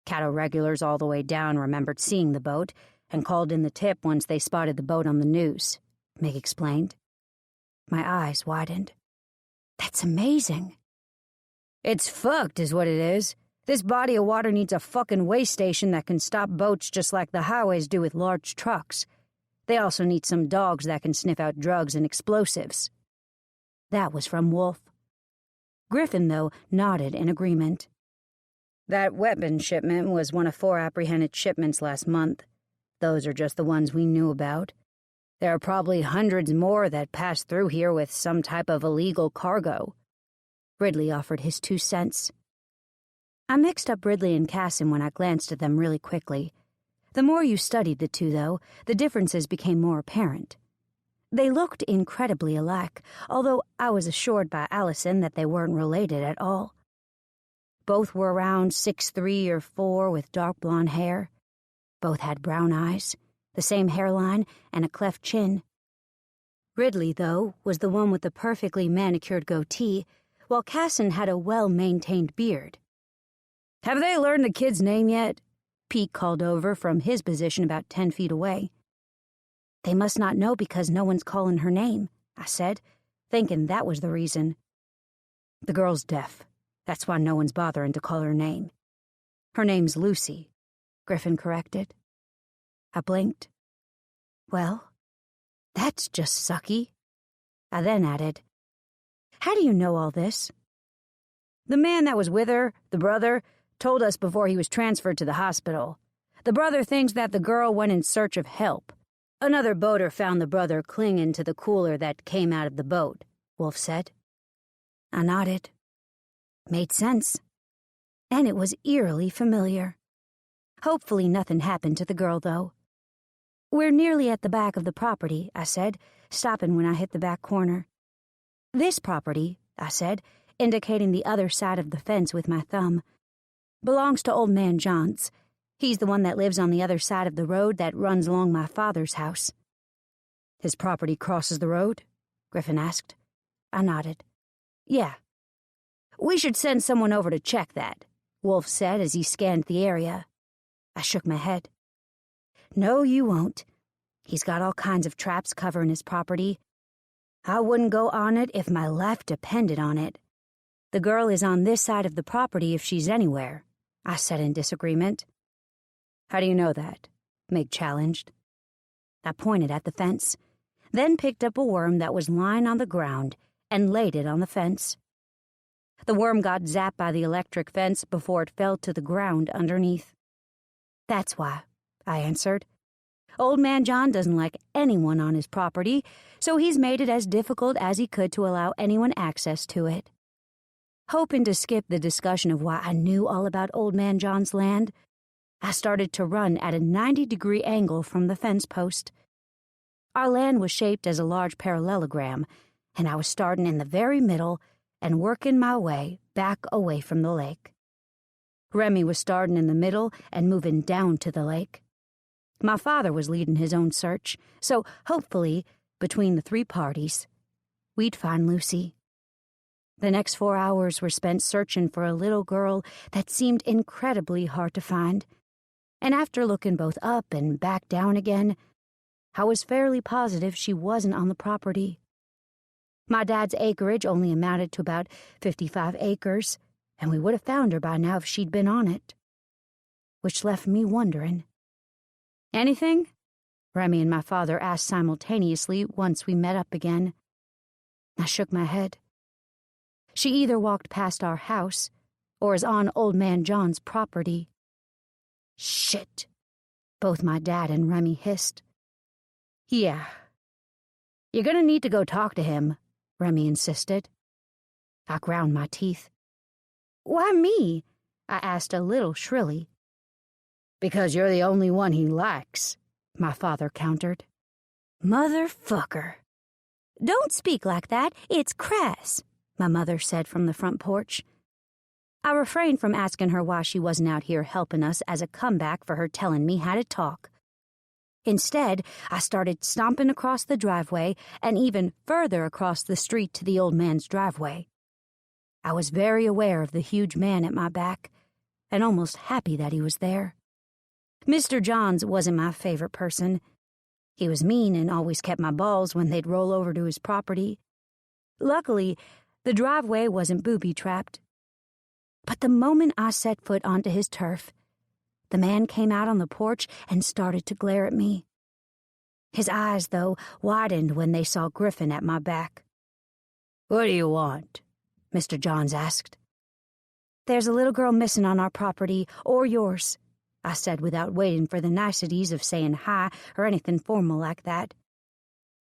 Cattle regulars all the way down remembered seeing the boat and called in the tip once they spotted the boat on the news, Meg explained. My eyes widened. That's amazing. It's fucked is what it is. This body of water needs a fucking way station that can stop boats just like the highways do with large trucks. They also need some dogs that can sniff out drugs and explosives. That was from Wolf. Griffin, though, nodded in agreement. That weapons shipment was one of 4 apprehended shipments last month. Those are just the ones we knew about. There are probably hundreds more that passed through here with some type of illegal cargo. Ridley offered his 2 cents. I mixed up Ridley and Cassim when I glanced at them really quickly. The more you studied the two, though, the differences became more apparent. They looked incredibly alike, although I was assured by Allison that they weren't related at all. Both were around 6'3" or 4 with dark blonde hair. Both had brown eyes, the same hairline, and a cleft chin. Ridley, though, was the one with the perfectly manicured goatee, while Cassin had a well-maintained beard. "Have they learned the kid's name yet?" Pete called over from his position about 10 feet away. "They must not know because no one's calling her name," I said, thinking that was the reason. "The girl's deaf. That's why no one's bothering to call her name. Her name's Lucy," Griffin corrected. I blinked. "Well, that's just sucky." I then added, "How do you know all this?" "The man that was with her, the brother, told us before he was transferred to the hospital. The brother thinks that the girl went in search of help. Another boater found the brother clinging to the cooler that came out of the boat," Wolf said. I nodded. Made sense. And it was eerily familiar. Hopefully nothing happened to the girl, though. "We're nearly at the back of the property," I said, stopping when I hit the back corner. "This property," I said, indicating the other side of the fence with my thumb, "belongs to Old Man John's. He's the one that lives on the other side of the road that runs along my father's house." "His property crosses the road?" Griffin asked. I nodded. "Yeah." "We should send someone over to check that," Wolf said as he scanned the area. I shook my head. "No, you won't. He's got all kinds of traps covering his property. I wouldn't go on it if my life depended on it. The girl is on this side of the property if she's anywhere," I said in disagreement. "How do you know that?" Meg challenged. I pointed at the fence, then picked up a worm that was lying on the ground and laid it on the fence. The worm got zapped by the electric fence before it fell to the ground underneath. "That's why," I answered. "Old Man John doesn't like anyone on his property, so he's made it as difficult as he could to allow anyone access to it." Hoping to skip the discussion of why I knew all about Old Man John's land, I started to run at a 90-degree angle from the fence post. Our land was shaped as a large parallelogram, and I was starting in the very middle and working my way back away from the lake. Remy was starting in the middle and moving down to the lake. My father was leading his own search, so hopefully, between the 3 parties, we'd find Lucy. The next 4 hours were spent searching for a little girl that seemed incredibly hard to find, and after looking both up and back down again, I was fairly positive she wasn't on the property. My dad's acreage only amounted to about 55 acres, and we would have found her by now if she'd been on it. Which left me wondering. "Anything?" Remy and my father asked simultaneously once we met up again. I shook my head. She either walked past our house or is on Old Man John's property. "Shit," both my dad and Remy hissed. "Yeah." "You're gonna need to go talk to him," Remy insisted. I ground my teeth. "Why me?" I asked a little shrilly. "Because you're the only one he likes," my father countered. "Motherfucker." "Don't speak like that. It's crass," my mother said from the front porch. I refrained from asking her why she wasn't out here helping us as a comeback for her telling me how to talk. Instead, I started stomping across the driveway and even further across the street to the old man's driveway. I was very aware of the huge man at my back and almost happy that he was there. Mr. Johns wasn't my favorite person. He was mean and always kept my balls when they'd roll over to his property. Luckily, the driveway wasn't booby-trapped. But the moment I set foot onto his turf, the man came out on the porch and started to glare at me. His eyes, though, widened when they saw Griffin at my back. "What do you want?" Mr. Johns asked. "There's a little girl missing on our property, or yours," I said without waiting for the niceties of saying hi or anything formal like that.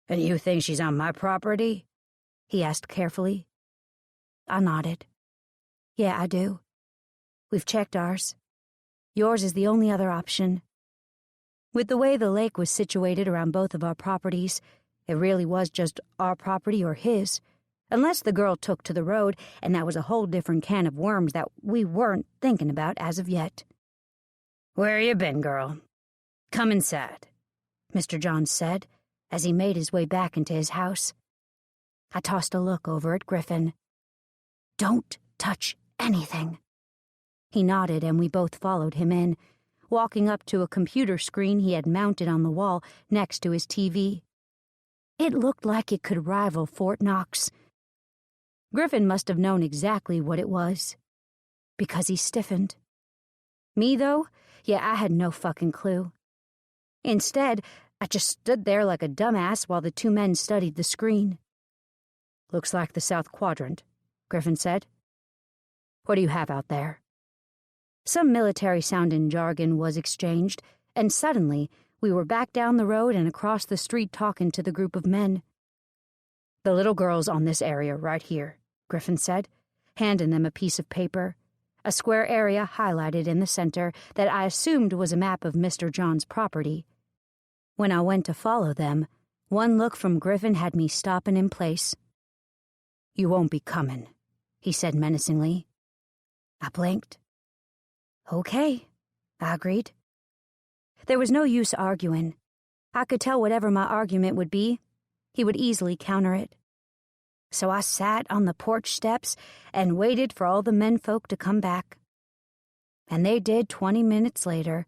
"And you think she's on my property?" he asked carefully. I nodded. "Yeah, I do. We've checked ours. Yours is the only other option." With the way the lake was situated around both of our properties, it really was just our property or his, unless the girl took to the road, and that was a whole different can of worms that we weren't thinking about as of yet. "Where you been, girl? Come inside," Mr. Johns said, as he made his way back into his house. I tossed a look over at Griffin. "Don't touch anything." He nodded, and we both followed him in, walking up to a computer screen he had mounted on the wall next to his TV. It looked like it could rival Fort Knox. Griffin must have known exactly what it was, because he stiffened. Me, though, yeah, I had no fucking clue. Instead, I just stood there like a dumbass while the two men studied the screen. "Looks like the South Quadrant," Griffin said. "What do you have out there?" Some military-sounding jargon was exchanged, and suddenly we were back down the road and across the street talking to the group of men. "The little girl's on this area right here," Griffin said, handing them a piece of paper, a square area highlighted in the center that I assumed was a map of Mr. John's property. When I went to follow them, one look from Griffin had me stopping in place. "You won't be coming," he said menacingly. I blinked. "Okay," I agreed. There was no use arguing. I could tell whatever my argument would be, he would easily counter it. So I sat on the porch steps and waited for all the menfolk to come back. And they did 20 minutes later,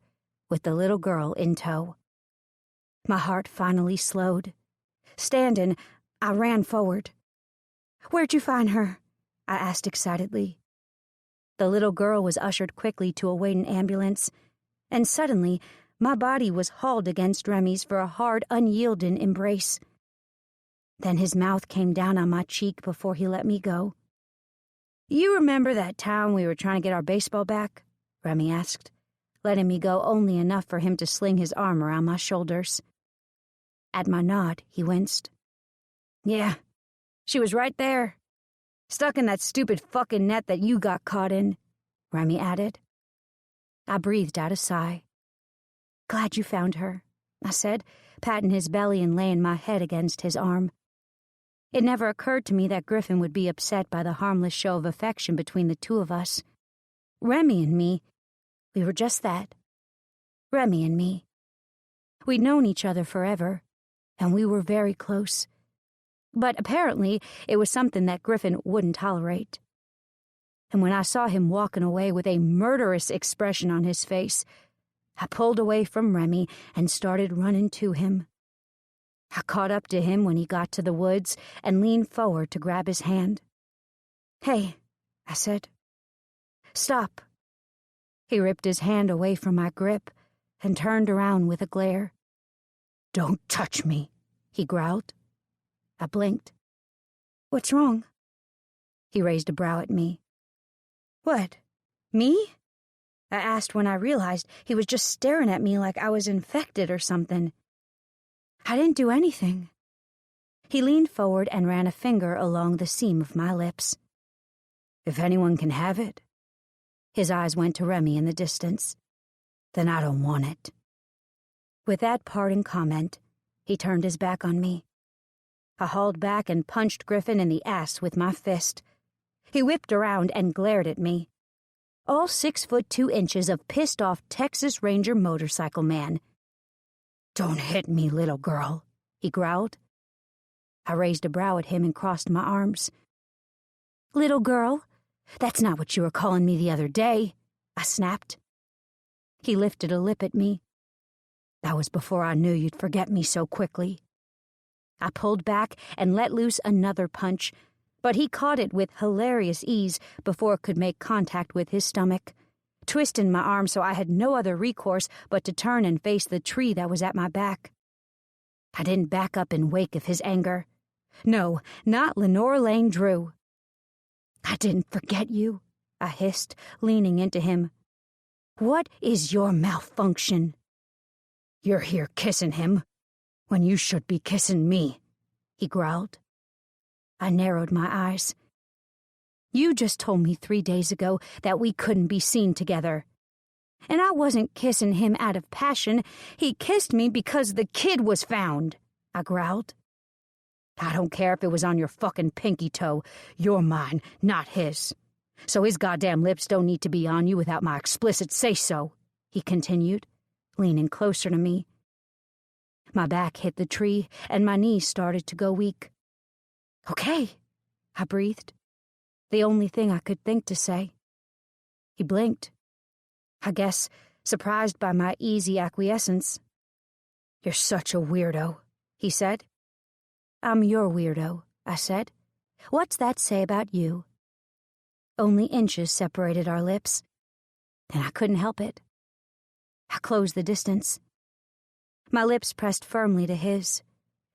with the little girl in tow. My heart finally slowed. Standing, I ran forward. "Where'd you find her?" I asked excitedly. The little girl was ushered quickly to a waiting ambulance, and suddenly my body was hauled against Remy's for a hard, unyielding embrace. Then his mouth came down on my cheek before he let me go. "You remember that time we were trying to get our baseball back?" Remy asked, letting me go only enough for him to sling his arm around my shoulders. At my nod, he winced. "Yeah, she was right there. Stuck in that stupid fucking net that you got caught in," Remy added. I breathed out a sigh. "Glad you found her," I said, patting his belly and laying my head against his arm. It never occurred to me that Griffin would be upset by the harmless show of affection between the two of us. Remy and me, we were just that. Remy and me. We'd known each other forever, and we were very close. But apparently it was something that Griffin wouldn't tolerate. And when I saw him walking away with a murderous expression on his face, I pulled away from Remy and started running to him. I caught up to him when he got to the woods and leaned forward to grab his hand. "Hey," I said. "Stop." He ripped his hand away from my grip and turned around with a glare. "Don't touch me," he growled. I blinked. "What's wrong?" He raised a brow at me. "What, me?" I asked when I realized he was just staring at me like I was infected or something. "I didn't do anything." He leaned forward and ran a finger along the seam of my lips. "If anyone can have it." His eyes went to Remy in the distance. "Then I don't want it." With that parting comment, he turned his back on me. I hauled back and punched Griffin in the ass with my fist. He whipped around and glared at me. All 6'2" of pissed-off Texas Ranger motorcycle man. "Don't hit me, little girl," he growled. I raised a brow at him and crossed my arms. "Little girl? That's not what you were calling me the other day," I snapped. He lifted a lip at me. "That was before I knew you'd forget me so quickly." I pulled back and let loose another punch, but he caught it with hilarious ease before it could make contact with his stomach, twisting my arm so I had no other recourse but to turn and face the tree that was at my back. I didn't back up in wake of his anger. No, not Lenore Lane Drew. "I didn't forget you," I hissed, leaning into him. "What is your malfunction?" "You're here kissing him, when you should be kissing me," he growled. I narrowed my eyes. "You just told me 3 days ago that we couldn't be seen together. And I wasn't kissing him out of passion. He kissed me because the kid was found," I growled. "I don't care if it was on your fucking pinky toe. You're mine, not his. So his goddamn lips don't need to be on you without my explicit say-so," he continued, leaning closer to me. My back hit the tree, and my knees started to go weak. "Okay," I breathed, the only thing I could think to say. He blinked, I guess surprised by my easy acquiescence. "You're such a weirdo," he said. "I'm your weirdo," I said. "What's that say about you?" Only inches separated our lips, and I couldn't help it. I closed the distance. My lips pressed firmly to his.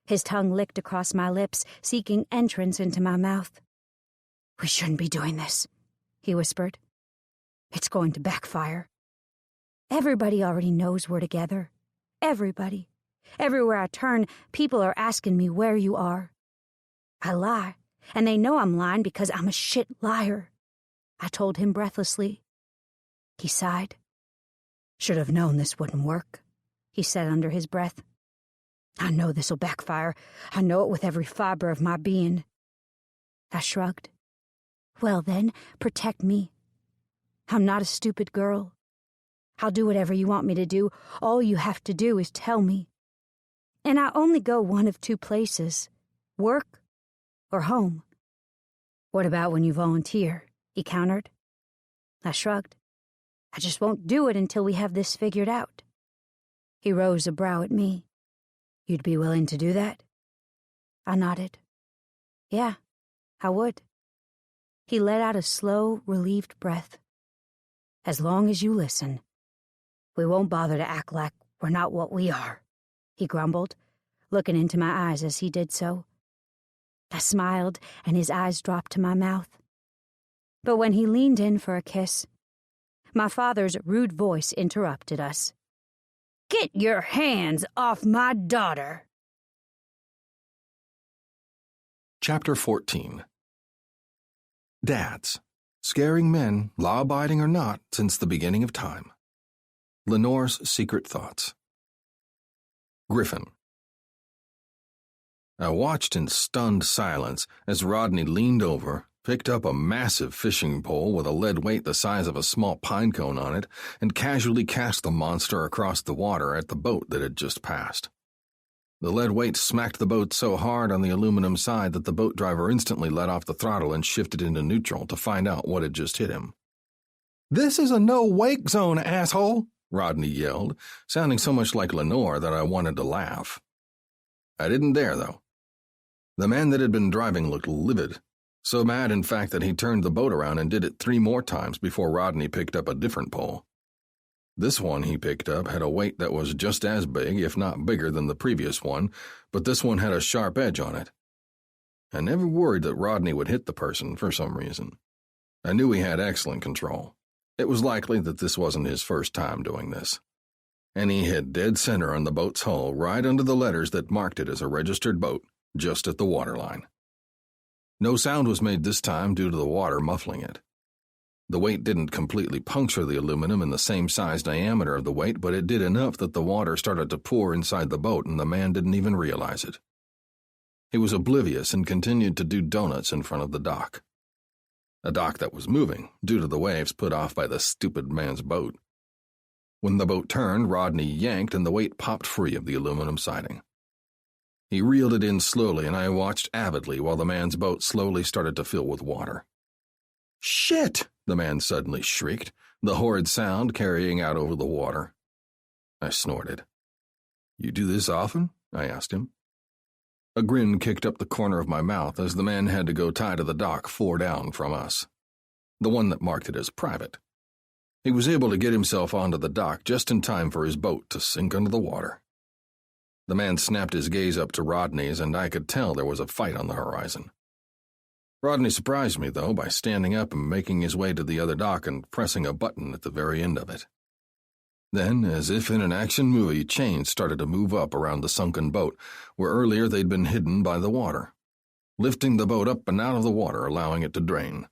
His tongue licked across my lips, seeking entrance into my mouth. "We shouldn't be doing this," he whispered. "It's going to backfire. Everybody already knows we're together. Everybody. Everywhere I turn, people are asking me where you are. I lie, and they know I'm lying because I'm a shit liar," I told him breathlessly. He sighed. "Should have known this wouldn't work," he said under his breath. "I know this'll backfire. I know it with every fiber of my being." I shrugged. "Well then, protect me. I'm not a stupid girl. I'll do whatever you want me to do. All you have to do is tell me. And I only go one of 2 places, work or home." "What about when you volunteer?" he countered. I shrugged. "I just won't do it until we have this figured out." He rose a brow at me. "You'd be willing to do that?" I nodded. "Yeah, I would." He let out a slow, relieved breath. "As long as you listen. We won't bother to act like we're not what we are," he grumbled, looking into my eyes as he did so. I smiled, and his eyes dropped to my mouth. But when he leaned in for a kiss, my father's rude voice interrupted us. "Get your hands off my daughter!" Chapter 14. Dads. Scaring men, law-abiding or not, since the beginning of time. Lenore's secret thoughts. Griffin. I watched in stunned silence as Rodney leaned over, picked up a massive fishing pole with a lead weight the size of a small pine cone on it, and casually cast the monster across the water at the boat that had just passed. The lead weight smacked the boat so hard on the aluminum side that the boat driver instantly let off the throttle and shifted into neutral to find out what had just hit him. "This is a no-wake zone, asshole!" Rodney yelled, sounding so much like Lenore that I wanted to laugh. I didn't dare, though. The man that had been driving looked livid, so mad in fact that he turned the boat around and did it 3 more times before Rodney picked up a different pole. This one he picked up had a weight that was just as big, if not bigger, than the previous one, but this one had a sharp edge on it. I never worried that Rodney would hit the person for some reason. I knew he had excellent control. It was likely that this wasn't his first time doing this. And he hit dead center on the boat's hull, right under the letters that marked it as a registered boat, just at the waterline. No sound was made this time due to the water muffling it. The weight didn't completely puncture the aluminum in the same size diameter of the weight, but it did enough that the water started to pour inside the boat and the man didn't even realize it. He was oblivious and continued to do donuts in front of the dock. A dock that was moving, due to the waves put off by the stupid man's boat. When the boat turned, Rodney yanked and the weight popped free of the aluminum siding. He reeled it in slowly and I watched avidly while the man's boat slowly started to fill with water. "Shit!" the man suddenly shrieked, the horrid sound carrying out over the water. I snorted. "You do this often?" I asked him. A grin kicked up the corner of my mouth as the man had to go tie to the dock 4 down from us, the one that marked it as private. He was able to get himself onto the dock just in time for his boat to sink under the water. The man snapped his gaze up to Rodney's, and I could tell there was a fight on the horizon. Rodney surprised me, though, by standing up and making his way to the other dock and pressing a button at the very end of it. Then, as if in an action movie, chains started to move up around the sunken boat, where earlier they'd been hidden by the water, lifting the boat up and out of the water, allowing it to drain.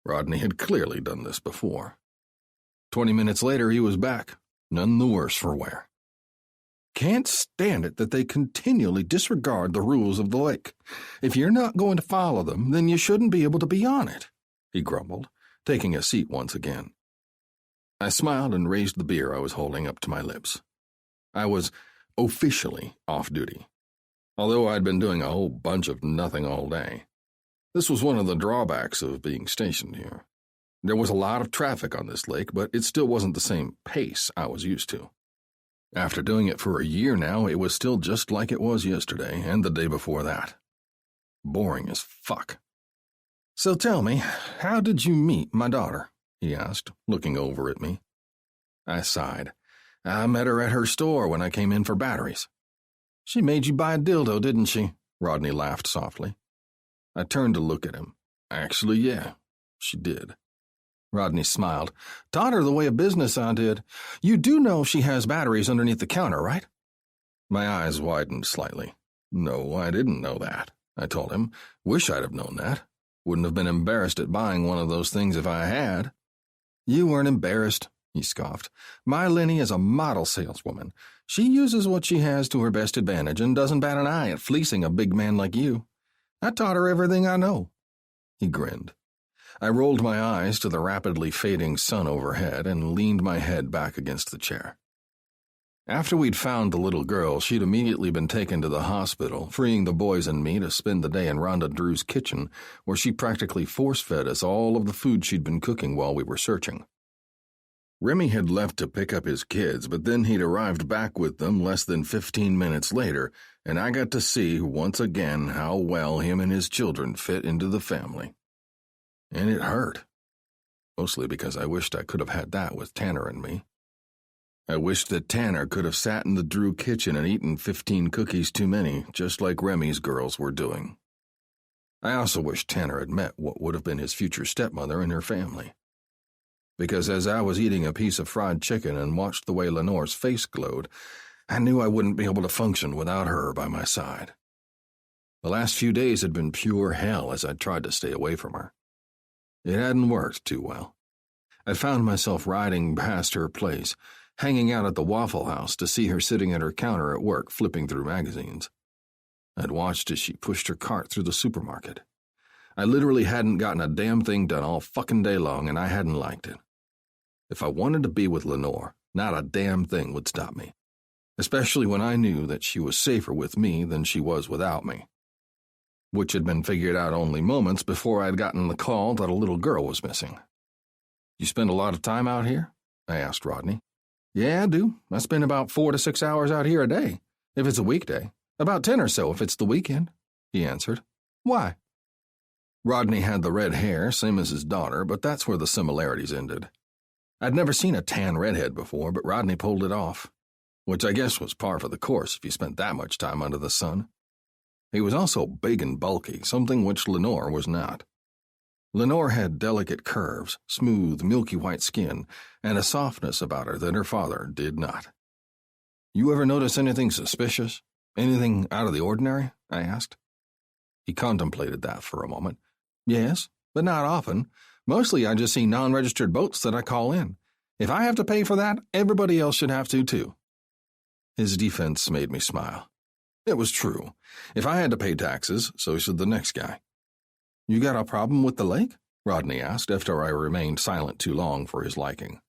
Rodney had clearly done this before. 20 minutes later, he was back, none the worse for wear. "Can't stand it that they continually disregard the rules of the lake. If you're not going to follow them, then you shouldn't be able to be on it," he grumbled, taking a seat once again. I smiled and raised the beer I was holding up to my lips. I was officially off duty, although I'd been doing a whole bunch of nothing all day. This was one of the drawbacks of being stationed here. There was a lot of traffic on this lake, but it still wasn't the same pace I was used to. After doing it for a year now, it was still just like it was yesterday and the day before that. Boring as fuck. "So tell me, how did you meet my daughter?" he asked, looking over at me. I sighed. "I met her at her store when I came in for batteries." "She made you buy a dildo, didn't she?" Rodney laughed softly. I turned to look at him. "Actually, yeah, she did." Rodney smiled. "Taught her the way of business, I did. You do know she has batteries underneath the counter, right?" My eyes widened slightly. "No, I didn't know that," I told him. "Wish I'd have known that. Wouldn't have been embarrassed at buying one of those things if I had." "You weren't embarrassed," he scoffed. "My Lenny is a model saleswoman. She uses what she has to her best advantage and doesn't bat an eye at fleecing a big man like you. I taught her everything I know." He grinned. I rolled my eyes to the rapidly fading sun overhead and leaned my head back against the chair. After we'd found the little girl, she'd immediately been taken to the hospital, freeing the boys and me to spend the day in Rhonda Drew's kitchen, where she practically force-fed us all of the food she'd been cooking while we were searching. Remy had left to pick up his kids, but then he'd arrived back with them less than 15 minutes later, and I got to see once again how well him and his children fit into the family. And it hurt. Mostly because I wished I could have had that with Tanner and me. I wished that Tanner could have sat in the Drew kitchen and eaten 15 cookies too many, just like Remy's girls were doing. I also wished Tanner had met what would have been his future stepmother and her family. Because as I was eating a piece of fried chicken and watched the way Lenore's face glowed, I knew I wouldn't be able to function without her by my side. The last few days had been pure hell as I'd tried to stay away from her. It hadn't worked too well. I'd found myself riding past her place, hanging out at the Waffle House to see her sitting at her counter at work flipping through magazines. I'd watched as she pushed her cart through the supermarket. I literally hadn't gotten a damn thing done all fucking day long, and I hadn't liked it. If I wanted to be with Lenore, not a damn thing would stop me, especially when I knew that she was safer with me than she was without me. Which had been figured out only moments before I'd gotten the call that a little girl was missing. "You spend a lot of time out here?" I asked Rodney. "Yeah, I do. I spend about 4 to 6 hours out here a day, if it's a weekday. About 10 or so if it's the weekend," he answered. "Why?" Rodney had the red hair, same as his daughter, but that's where the similarities ended. I'd never seen a tan redhead before, but Rodney pulled it off, which I guess was par for the course if you spent that much time under the sun. He was also big and bulky, something which Lenore was not. Lenore had delicate curves, smooth, milky white skin, and a softness about her that her father did not. "You ever notice anything suspicious? Anything out of the ordinary?" I asked. He contemplated that for a moment. Yes, but not often. Mostly I just see non-registered boats that I call in. If I have to pay for that, everybody else should have to, too. His defense made me smile. It was true. If I had to pay taxes, so should the next guy. You got a problem with the lake? Rodney asked after I remained silent too long for his liking.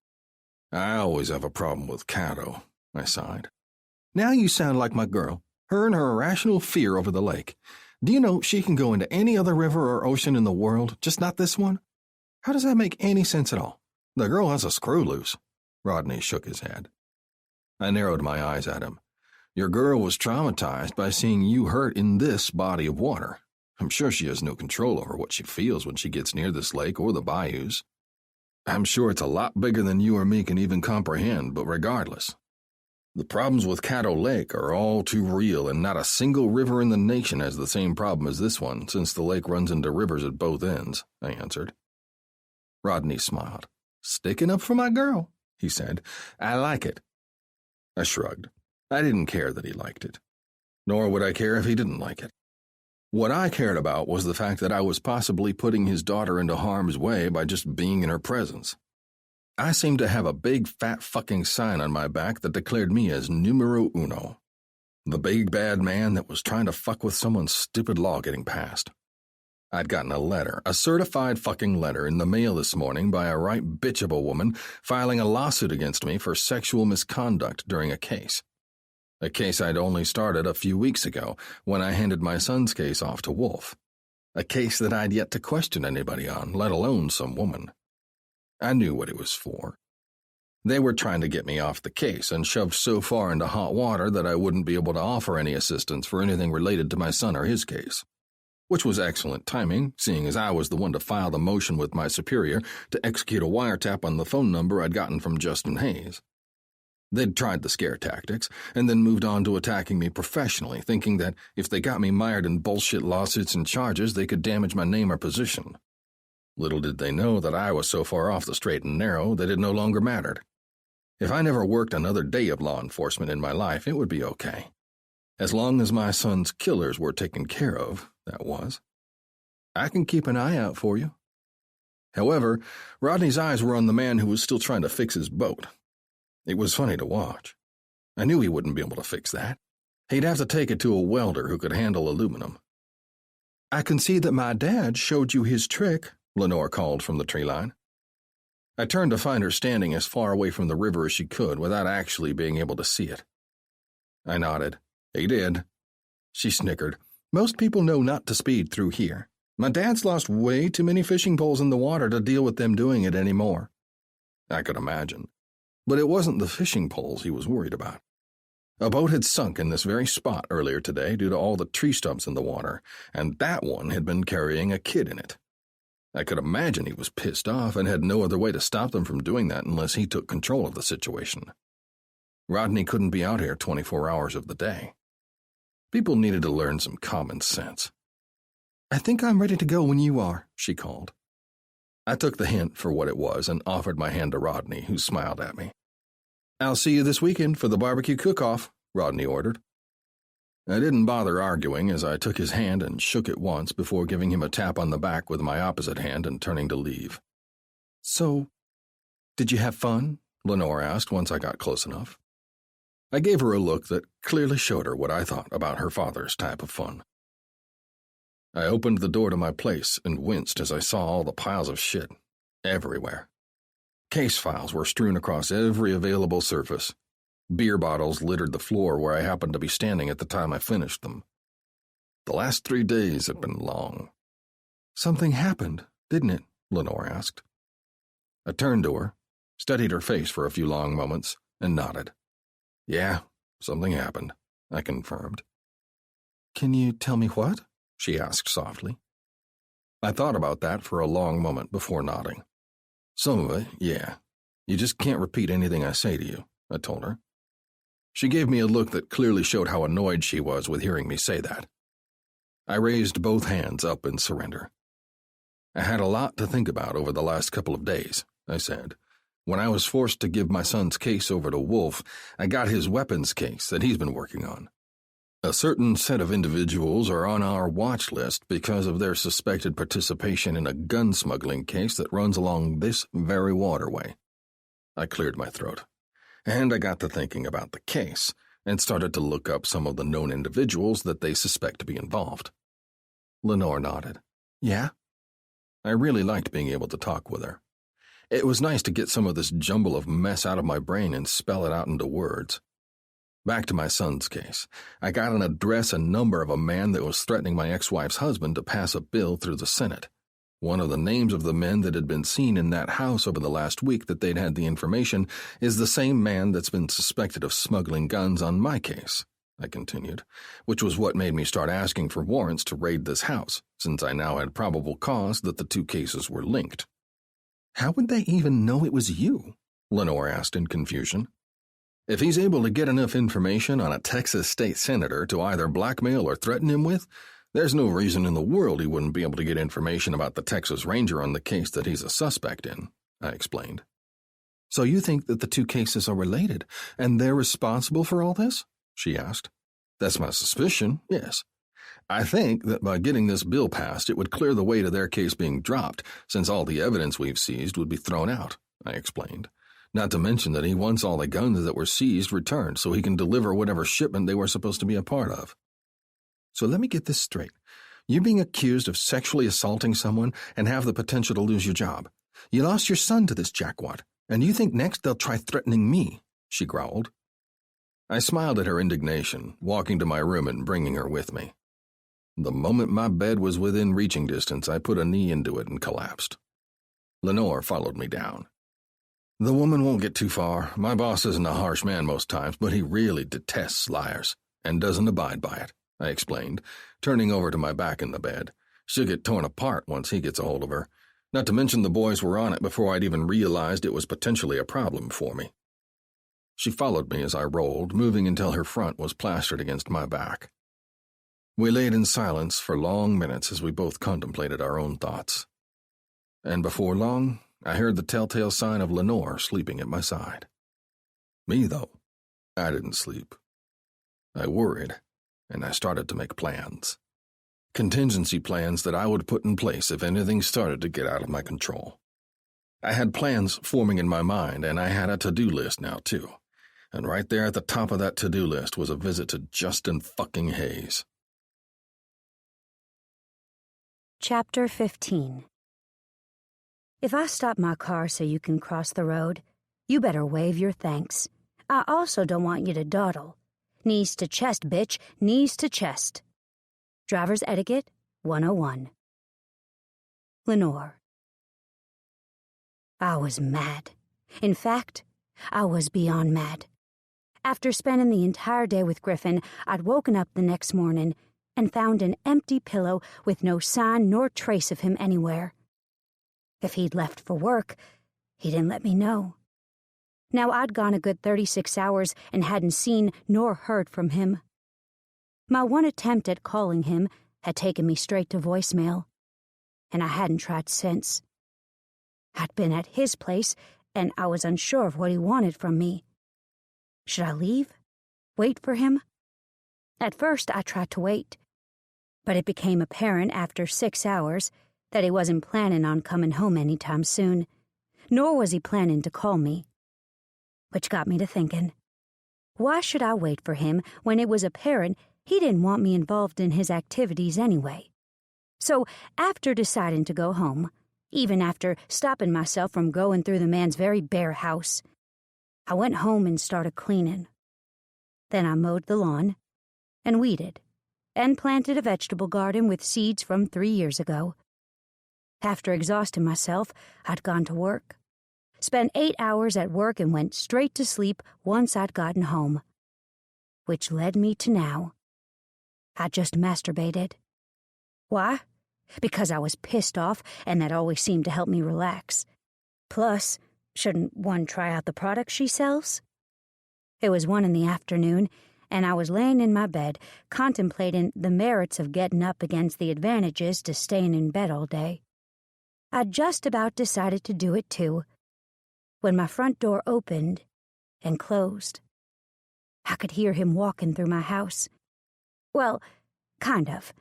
I always have a problem with Cato, I sighed. Now you sound like my girl. Her and her irrational fear over the lake. Do you know she can go into any other river or ocean in the world, just not this one? How does that make any sense at all? The girl has a screw loose. Rodney shook his head. I narrowed my eyes at him. Your girl was traumatized by seeing you hurt in this body of water. I'm sure she has no control over what she feels when she gets near this lake or the bayous. I'm sure it's a lot bigger than you or me can even comprehend, but regardless. The problems with Caddo Lake are all too real, and not a single river in the nation has the same problem as this one, since the lake runs into rivers at both ends, I answered. Rodney smiled. Sticking up for my girl, he said. I like it. I shrugged. I didn't care that he liked it. Nor would I care if he didn't like it. What I cared about was the fact that I was possibly putting his daughter into harm's way by just being in her presence. I seemed to have a big fat fucking sign on my back that declared me as numero uno. The big bad man that was trying to fuck with someone's stupid law getting passed. I'd gotten a letter, a certified fucking letter, in the mail this morning by a right bitch of a woman filing a lawsuit against me for sexual misconduct during a case. A case I'd only started a few weeks ago when I handed my son's case off to Wolf. A case that I'd yet to question anybody on, let alone some woman. I knew what it was for. They were trying to get me off the case and shoved so far into hot water that I wouldn't be able to offer any assistance for anything related to my son or his case. Which was excellent timing, seeing as I was the one to file the motion with my superior to execute a wiretap on the phone number I'd gotten from Justin Hayes. They'd tried the scare tactics, and then moved on to attacking me professionally, thinking that if they got me mired in bullshit lawsuits and charges, they could damage my name or position. Little did they know that I was so far off the straight and narrow that it no longer mattered. If I never worked another day of law enforcement in my life, it would be okay. As long as my son's killers were taken care of, that was. I can keep an eye out for you. However, Rodney's eyes were on the man who was still trying to fix his boat. It was funny to watch. I knew he wouldn't be able to fix that. He'd have to take it to a welder who could handle aluminum. I can see that my dad showed you his trick, Lenore called from the tree line. I turned to find her standing as far away from the river as she could without actually being able to see it. I nodded. He did. She snickered. Most people know not to speed through here. My dad's lost way too many fishing poles in the water to deal with them doing it anymore. I could imagine. But it wasn't the fishing poles he was worried about. A boat had sunk in this very spot earlier today due to all the tree stumps in the water, and that one had been carrying a kid in it. I could imagine he was pissed off and had no other way to stop them from doing that unless he took control of the situation. Rodney couldn't be out here 24 hours of the day. People needed to learn some common sense. I think I'm ready to go when you are, she called. I took the hint for what it was and offered my hand to Rodney, who smiled at me. I'll see you this weekend for the barbecue cook-off, Rodney ordered. I didn't bother arguing as I took his hand and shook it once before giving him a tap on the back with my opposite hand and turning to leave. So, did you have fun? Lenore asked once I got close enough. I gave her a look that clearly showed her what I thought about her father's type of fun. I opened the door to my place and winced as I saw all the piles of shit everywhere. Case files were strewn across every available surface. Beer bottles littered the floor where I happened to be standing at the time I finished them. The last 3 days had been long. Something happened, didn't it? Lenore asked. I turned to her, studied her face for a few long moments, and nodded. Yeah, something happened, I confirmed. Can you tell me what? She asked softly. I thought about that for a long moment before nodding. Some of it, yeah. You just can't repeat anything I say to you, I told her. She gave me a look that clearly showed how annoyed she was with hearing me say that. I raised both hands up in surrender. I had a lot to think about over the last couple of days, I said. When I was forced to give my son's case over to Wolf, I got his weapons case that he's been working on. A certain set of individuals are on our watch list because of their suspected participation in a gun smuggling case that runs along this very waterway. I cleared my throat, and I got to thinking about the case and started to look up some of the known individuals that they suspect to be involved. Lenore nodded. Yeah? I really liked being able to talk with her. It was nice to get some of this jumble of mess out of my brain and spell it out into words. Back to my son's case. I got an address and number of a man that was threatening my ex-wife's husband to pass a bill through the Senate. One of the names of the men that had been seen in that house over the last week that they'd had the information is the same man that's been suspected of smuggling guns on my case, I continued, which was what made me start asking for warrants to raid this house, since I now had probable cause that the two cases were linked. How would they even know it was you? Lenore asked in confusion. If he's able to get enough information on a Texas state senator to either blackmail or threaten him with, there's no reason in the world he wouldn't be able to get information about the Texas Ranger on the case that he's a suspect in, I explained. So you think that the two cases are related, and they're responsible for all this? She asked. That's my suspicion, yes. I think that by getting this bill passed, it would clear the way to their case being dropped, since all the evidence we've seized would be thrown out, I explained. Not to mention that he wants all the guns that were seized returned so he can deliver whatever shipment they were supposed to be a part of. So let me get this straight. You're being accused of sexually assaulting someone and have the potential to lose your job. You lost your son to this jackwad, and you think next they'll try threatening me, she growled. I smiled at her indignation, walking to my room and bringing her with me. The moment my bed was within reaching distance, I put a knee into it and collapsed. Lenore followed me down. The woman won't get too far. My boss isn't a harsh man most times, but he really detests liars and doesn't abide by it, I explained, turning over to my back in the bed. She'll get torn apart once he gets a hold of her. Not to mention the boys were on it before I'd even realized it was potentially a problem for me. She followed me as I rolled, moving until her front was plastered against my back. We laid in silence for long minutes as we both contemplated our own thoughts. And before long, I heard the telltale sign of Lenore sleeping at my side. Me, though, I didn't sleep. I worried, and I started to make plans. Contingency plans that I would put in place if anything started to get out of my control. I had plans forming in my mind, and I had a to-do list now, too. And right there at the top of that to-do list was a visit to Justin fucking Hayes. Chapter 15. If I stop my car so you can cross the road, you better wave your thanks. I also don't want you to dawdle. Knees to chest, bitch, knees to chest. Driver's Etiquette 101. Lenore. I was mad. In fact, I was beyond mad. After spending the entire day with Griffin, I'd woken up the next morning and found an empty pillow with no sign nor trace of him anywhere. If he'd left for work, he didn't let me know. Now I'd gone a good 36 hours and hadn't seen nor heard from him. My one attempt at calling him had taken me straight to voicemail, and I hadn't tried since. I'd been at his place, and I was unsure of what he wanted from me. Should I leave? Wait for him? At first, I tried to wait, but it became apparent after 6 hours that he wasn't planning on coming home anytime soon, nor was he planning to call me. Which got me to thinking, why should I wait for him when it was apparent he didn't want me involved in his activities anyway? So, after deciding to go home, even after stopping myself from going through the man's very bare house, I went home and started cleaning. Then I mowed the lawn, and weeded, and planted a vegetable garden with seeds from 3 years ago. After exhausting myself, I'd gone to work. Spent 8 hours at work and went straight to sleep once I'd gotten home. Which led me to now. I just masturbated. Why? Because I was pissed off, and that always seemed to help me relax. Plus, shouldn't one try out the products she sells? It was 1 in the afternoon, and I was laying in my bed, contemplating the merits of getting up against the advantages to staying in bed all day. I'd just about decided to do it too, when my front door opened and closed. I could hear him walking through my house. Well, kind of.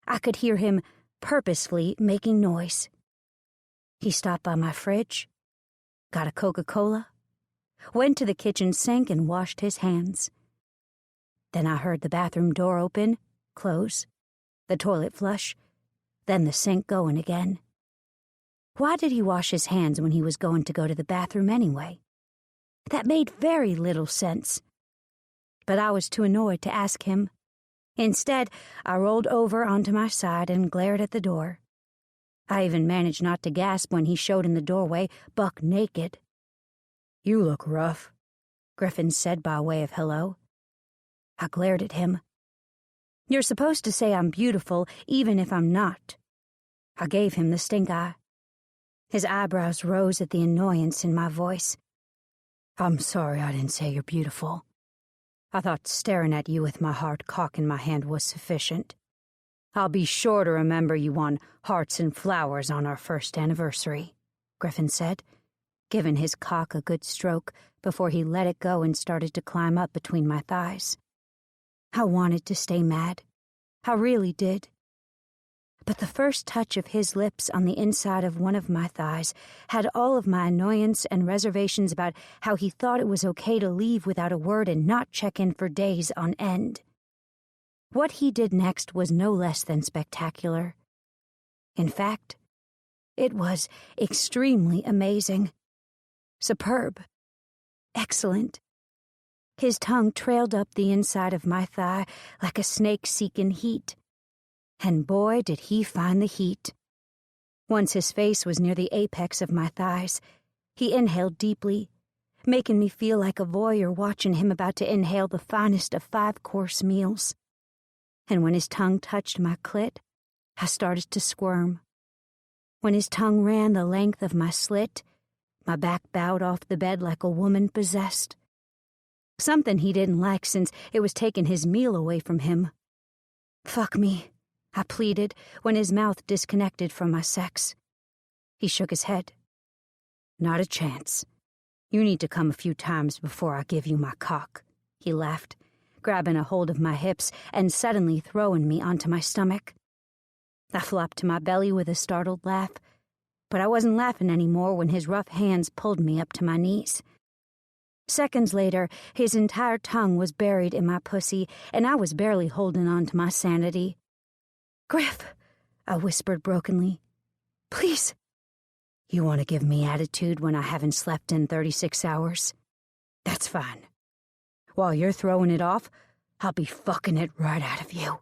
I could hear him purposefully making noise. He stopped by my fridge, got a Coca-Cola, went to the kitchen sink and washed his hands. Then I heard the bathroom door open, close, the toilet flush, then the sink going again. Why did he wash his hands when he was going to go to the bathroom anyway? That made very little sense. But I was too annoyed to ask him. Instead, I rolled over onto my side and glared at the door. I even managed not to gasp when he showed in the doorway, buck naked. "You look rough," Griffin said by way of hello. I glared at him. "You're supposed to say I'm beautiful even if I'm not." I gave him the stink eye. His eyebrows rose at the annoyance in my voice. "I'm sorry I didn't say you're beautiful. I thought staring at you with my hard cock in my hand was sufficient. I'll be sure to remember you on hearts and flowers on our first anniversary," Griffin said, giving his cock a good stroke before he let it go and started to climb up between my thighs. I wanted to stay mad. I really did. But the first touch of his lips on the inside of one of my thighs had all of my annoyance and reservations about how he thought it was okay to leave without a word and not check in for days on end. What he did next was no less than spectacular. In fact, it was extremely amazing. Superb. Excellent. His tongue trailed up the inside of my thigh like a snake seeking heat. And boy, did he find the heat. Once his face was near the apex of my thighs, he inhaled deeply, making me feel like a voyeur watching him about to inhale the finest of 5-course meals. And when his tongue touched my clit, I started to squirm. When his tongue ran the length of my slit, my back bowed off the bed like a woman possessed. Something he didn't like since it was taking his meal away from him. "Fuck me," I pleaded when his mouth disconnected from my sex. He shook his head. "Not a chance. You need to come a few times before I give you my cock," he laughed, grabbing a hold of my hips and suddenly throwing me onto my stomach. I flopped to my belly with a startled laugh, but I wasn't laughing anymore when his rough hands pulled me up to my knees. Seconds later, his entire tongue was buried in my pussy, and I was barely holding on to my sanity. "Griff," I whispered brokenly. "Please." "You want to give me attitude when I haven't slept in 36 hours? That's fine. While you're throwing it off, I'll be fucking it right out of you,"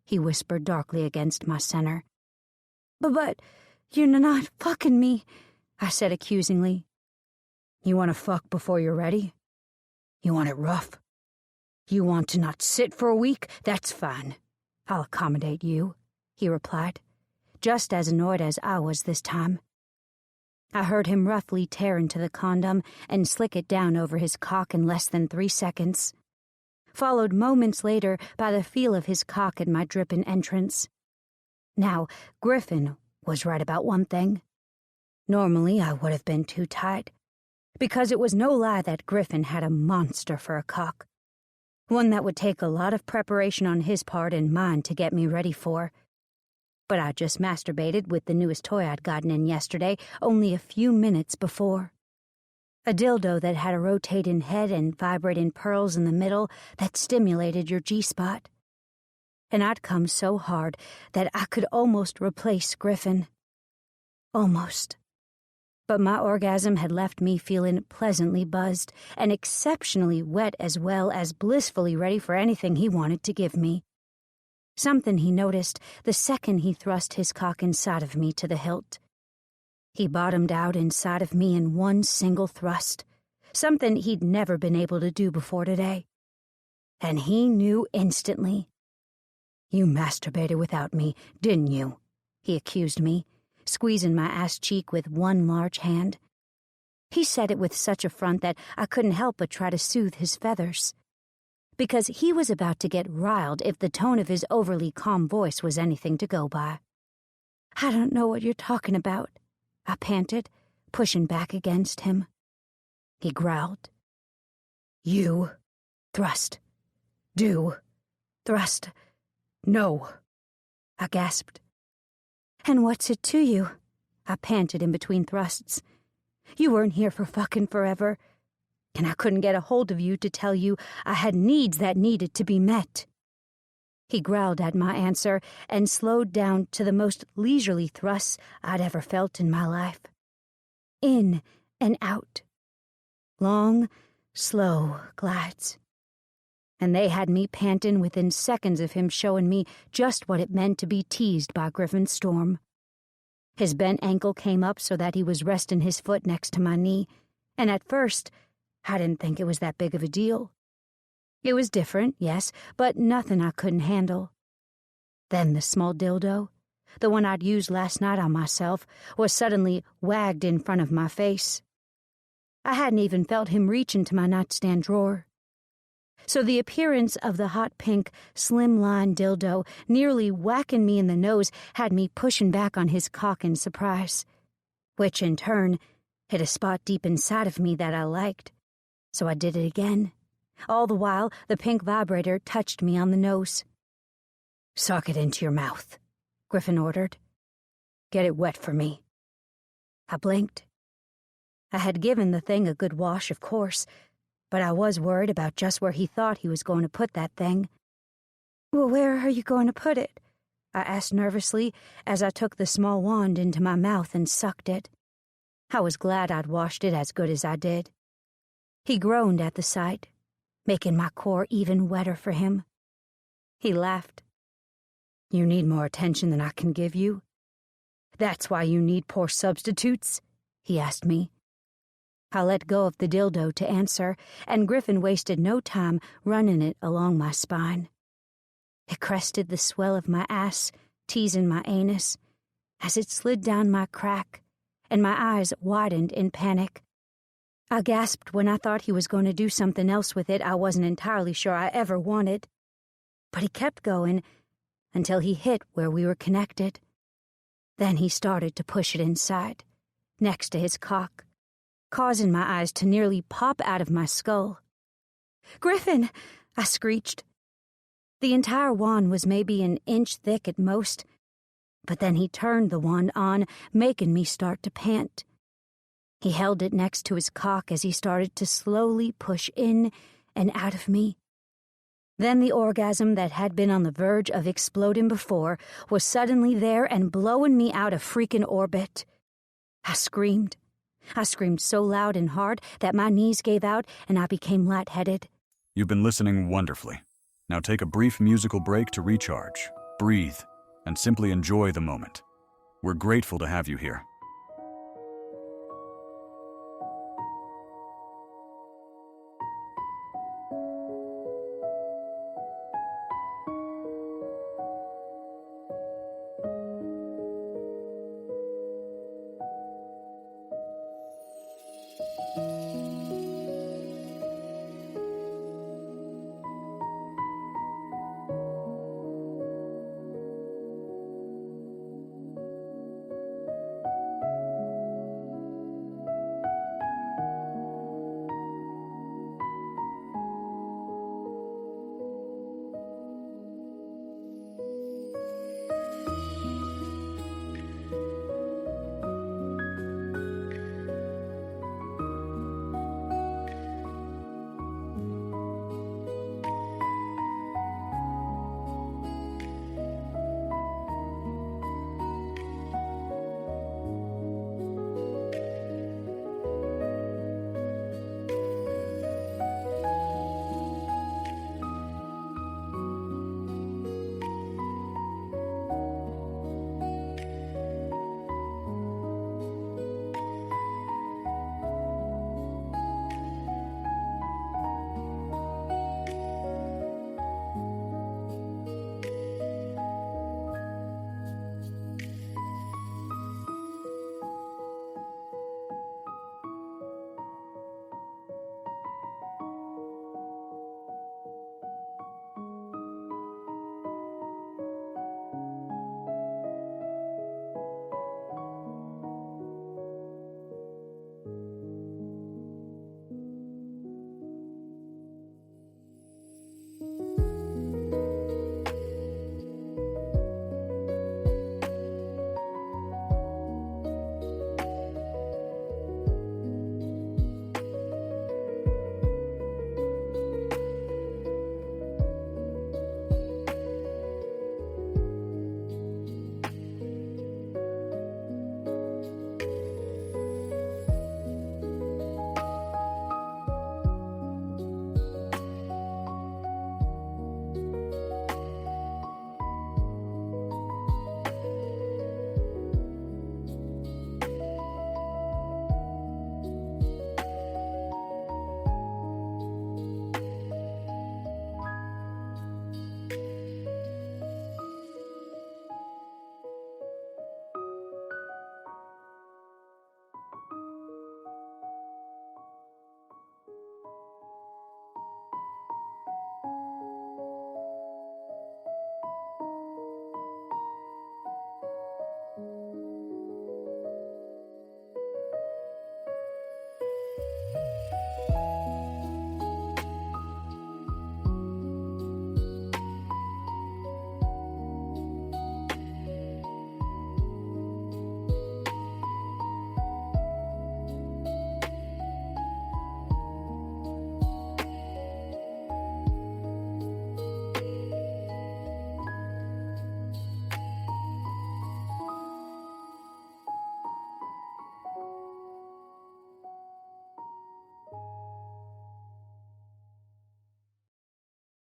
he whispered darkly against my center. But you're not fucking me," I said accusingly. "You want to fuck before you're ready? You want it rough? You want to not sit for a week? That's fine. I'll accommodate you," he replied, just as annoyed as I was this time. I heard him roughly tear into the condom and slick it down over his cock in less than 3 seconds, followed moments later by the feel of his cock at my dripping entrance. Now, Griffin was right about one thing. Normally, I would have been too tight, because it was no lie that Griffin had a monster for a cock, one that would take a lot of preparation on his part and mine to get me ready for. But I just masturbated with the newest toy I'd gotten in yesterday, only a few minutes before. A dildo that had a rotating head and vibrating pearls in the middle that stimulated your G-spot. And I'd come so hard that I could almost replace Griffin. Almost. But my orgasm had left me feeling pleasantly buzzed and exceptionally wet as well as blissfully ready for anything he wanted to give me. Something he noticed the second he thrust his cock inside of me to the hilt. He bottomed out inside of me in one single thrust, something he'd never been able to do before today. And he knew instantly. "You masturbated without me, didn't you?" he accused me, squeezing my ass cheek with one large hand. He said it with such a front that I couldn't help but try to soothe his feathers, because he was about to get riled if the tone of his overly calm voice was anything to go by. "I don't know what you're talking about," I panted, pushing back against him. He growled. "You thrust. Do Thrust. No, I gasped. And what's it to you? I panted in between thrusts. You weren't here for fucking forever, and I couldn't get a hold of you to tell you I had needs that needed to be met. He growled at my answer and slowed down to the most leisurely thrusts I'd ever felt in my life. In and out. Long, slow glides. And they had me panting within seconds of him showing me just what it meant to be teased by Griffin's storm. His bent ankle came up so that he was resting his foot next to my knee, and at first, I didn't think it was that big of a deal. It was different, yes, but nothing I couldn't handle. Then the small dildo, the one I'd used last night on myself, was suddenly wagged in front of my face. I hadn't even felt him reach into my nightstand drawer. So the appearance of the hot pink, slim-line dildo nearly whacking me in the nose had me pushing back on his cock in surprise, which in turn hit a spot deep inside of me that I liked. So I did it again. All the while, the pink vibrator touched me on the nose. "Suck it into your mouth," Griffin ordered. "Get it wet for me." I blinked. I had given the thing a good wash, of course, but I was worried about just where he thought he was going to put that thing. "Well, where are you going to put it?" I asked nervously as I took the small wand into my mouth and sucked it. I was glad I'd washed it as good as I did. He groaned at the sight, making my core even wetter for him. He laughed. "You need more attention than I can give you? That's why you need poor substitutes?" he asked me. I let go of the dildo to answer, and Griffin wasted no time running it along my spine. It crested the swell of my ass, teasing my anus, as it slid down my crack, and my eyes widened in panic. I gasped when I thought he was going to do something else with it I wasn't entirely sure I ever wanted. But he kept going until he hit where we were connected. Then he started to push it inside, next to his cock, causing my eyes to nearly pop out of my skull. "Griffin!" I screeched. The entire wand was maybe an inch thick at most, but then he turned the wand on, making me start to pant. He held it next to his cock as he started to slowly push in and out of me. Then the orgasm that had been on the verge of exploding before was suddenly there and blowing me out of freaking orbit. I screamed. I screamed so loud and hard that my knees gave out and I became lightheaded. You've been listening wonderfully. Now take a brief musical break to recharge, breathe, and simply enjoy the moment. We're grateful to have you here.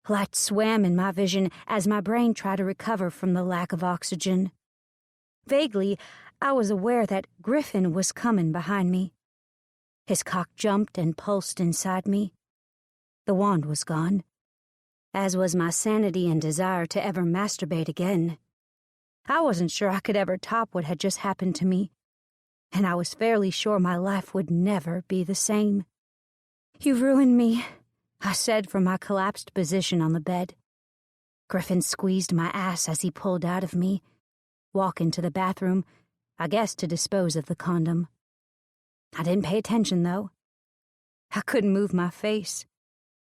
Light swam in my vision as my brain tried to recover from the lack of oxygen. Vaguely, I was aware that Griffin was coming behind me. His cock jumped and pulsed inside me. The wand was gone, as was my sanity and desire to ever masturbate again. I wasn't sure I could ever top what had just happened to me, and I was fairly sure my life would never be the same. "You ruined me," I said from my collapsed position on the bed. Griffin squeezed my ass as he pulled out of me, walking to the bathroom, I guess to dispose of the condom. I didn't pay attention, though. I couldn't move my face,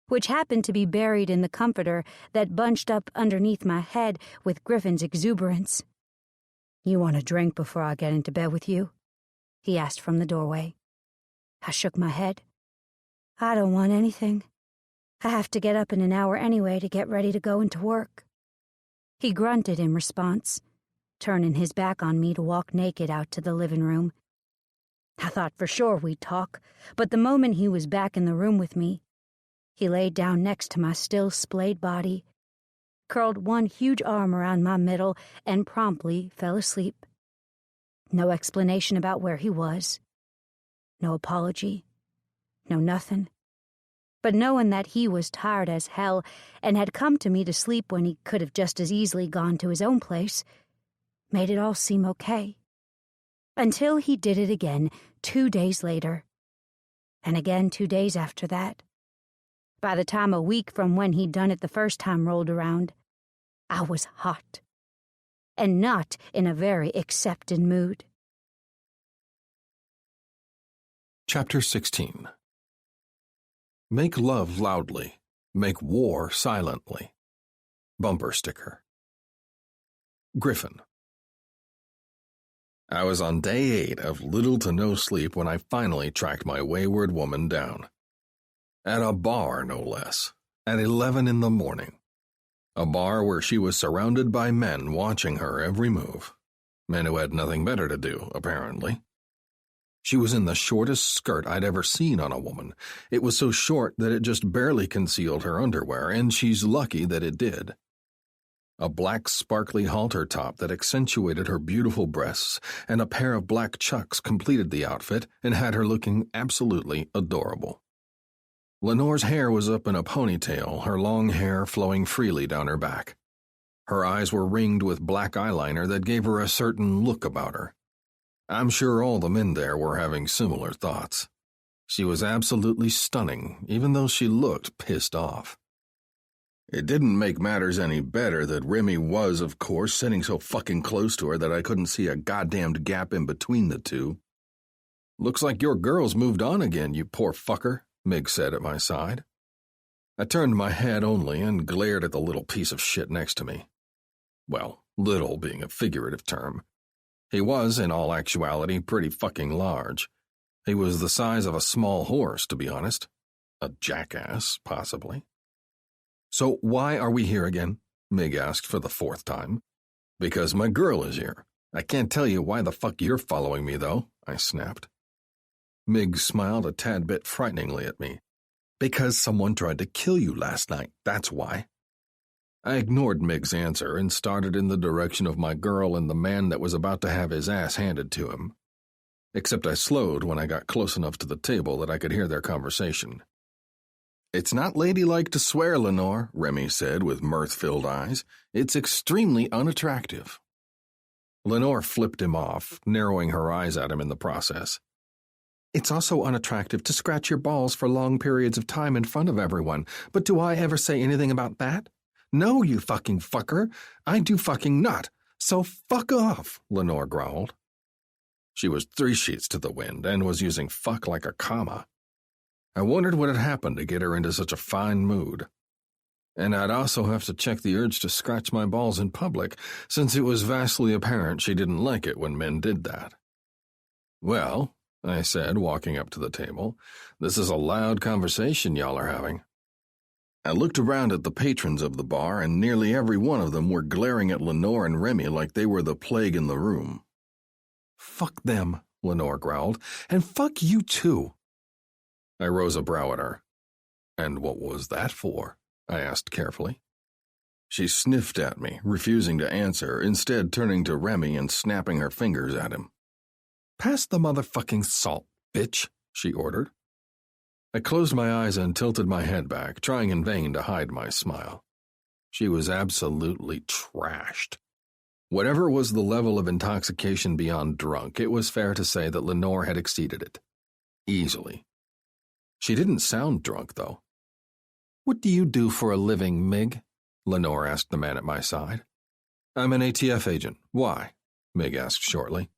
which happened to be buried in the comforter that bunched up underneath my head with Griffin's exuberance. "You want a drink before I get into bed with you?" he asked from the doorway. I shook my head. "I don't want anything. I have to get up in an hour anyway to get ready to go into work." He grunted in response, turning his back on me to walk naked out to the living room. I thought for sure we'd talk, but the moment he was back in the room with me, he laid down next to my still splayed body, curled one huge arm around my middle, and promptly fell asleep. No explanation about where he was. No apology. No nothing. But knowing that he was tired as hell and had come to me to sleep when he could have just as easily gone to his own place made it all seem okay. Until he did it again 2 days later. And again 2 days after that. By the time a week from when he'd done it the first time rolled around, I was hot. And not in a very accepted mood. Chapter 16. Make love loudly. Make war silently. Bumper sticker. Griffin. I was on day 8 of little to no sleep when I finally tracked my wayward woman down. At a bar, no less, at 11 in the morning. A bar where she was surrounded by men watching her every move. Men who had nothing better to do, apparently. She was in the shortest skirt I'd ever seen on a woman. It was so short that it just barely concealed her underwear, and she's lucky that it did. A black sparkly halter top that accentuated her beautiful breasts, and a pair of black chucks completed the outfit and had her looking absolutely adorable. Lenore's hair was up in a ponytail, her long hair flowing freely down her back. Her eyes were ringed with black eyeliner that gave her a certain look about her. I'm sure all the men there were having similar thoughts. She was absolutely stunning, even though she looked pissed off. It didn't make matters any better that Remy was, of course, sitting so fucking close to her that I couldn't see a goddamned gap in between the two. "Looks like your girl's moved on again, you poor fucker," Mig said at my side. I turned my head only and glared at the little piece of shit next to me. Well, little being a figurative term. He was, in all actuality, pretty fucking large. He was the size of a small horse, to be honest. A jackass, possibly. "So why are we here again?" Mig asked for the 4th time. "Because my girl is here. I can't tell you why the fuck you're following me, though," I snapped. Mig smiled a tad bit frighteningly at me. "Because someone tried to kill you last night, that's why." I ignored Mig's answer and started in the direction of my girl and the man that was about to have his ass handed to him. Except I slowed when I got close enough to the table that I could hear their conversation. "It's not ladylike to swear, Lenore," Remy said with mirth-filled eyes. "It's extremely unattractive." Lenore flipped him off, narrowing her eyes at him in the process. "It's also unattractive to scratch your balls for long periods of time in front of everyone, but do I ever say anything about that? No, you fucking fucker. I do fucking not. So fuck off," Lenore growled. She was 3 sheets to the wind and was using fuck like a comma. I wondered what had happened to get her into such a fine mood. And I'd also have to check the urge to scratch my balls in public, since it was vastly apparent she didn't like it when men did that. "Well," I said, walking up to the table, "this is a loud conversation y'all are having." I looked around at the patrons of the bar, and nearly every one of them were glaring at Lenore and Remy like they were the plague in the room. "Fuck them," Lenore growled, "and fuck you too." I rose a brow at her. "And what was that for?" I asked carefully. She sniffed at me, refusing to answer, instead turning to Remy and snapping her fingers at him. "Pass the motherfucking salt, bitch," she ordered. I closed my eyes and tilted my head back, trying in vain to hide my smile. She was absolutely trashed. Whatever was the level of intoxication beyond drunk, it was fair to say that Lenore had exceeded it. Easily. She didn't sound drunk, though. "What do you do for a living, Mig?" Lenore asked the man at my side. "I'm an ATF agent. Why?" Mig asked shortly.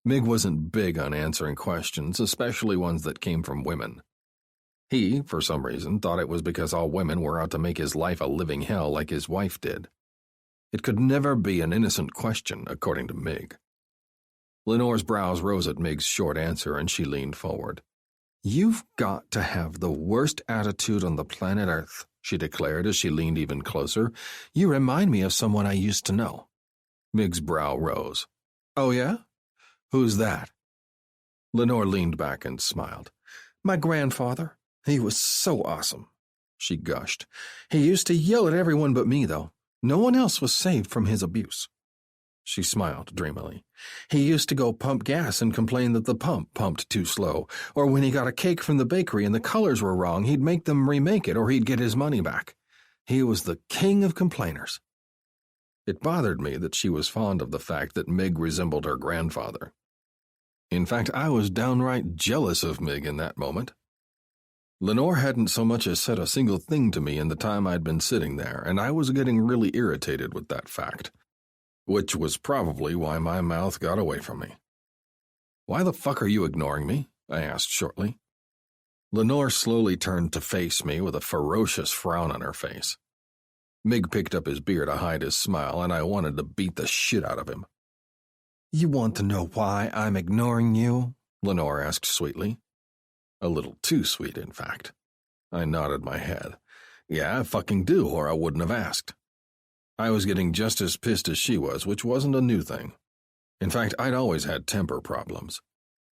Mig wasn't big on answering questions, especially ones that came from women. He, for some reason, thought it was because all women were out to make his life a living hell like his wife did. It could never be an innocent question, according to Mig. Lenore's brows rose at Mig's short answer, and she leaned forward. "You've got to have the worst attitude on the planet Earth," she declared as she leaned even closer. "You remind me of someone I used to know." Mig's brow rose. "Oh, yeah? Who's that?" Lenore leaned back and smiled. "My grandfather. He was so awesome," she gushed. "He used to yell at everyone but me, though. No one else was saved from his abuse." She smiled dreamily. "He used to go pump gas and complain that the pump pumped too slow, or when he got a cake from the bakery and the colors were wrong, he'd make them remake it or he'd get his money back. He was the king of complainers." It bothered me that she was fond of the fact that Mig resembled her grandfather. In fact, I was downright jealous of Mig in that moment. Lenore hadn't so much as said a single thing to me in the time I'd been sitting there, and I was getting really irritated with that fact. Which was probably why my mouth got away from me. "Why the fuck are you ignoring me?" I asked shortly. Lenore slowly turned to face me with a ferocious frown on her face. Mig picked up his beer to hide his smile, and I wanted to beat the shit out of him. "You want to know why I'm ignoring you?" Lenore asked sweetly. A little too sweet, in fact. I nodded my head. "Yeah, I fucking do, or I wouldn't have asked." I was getting just as pissed as she was, which wasn't a new thing. In fact, I'd always had temper problems.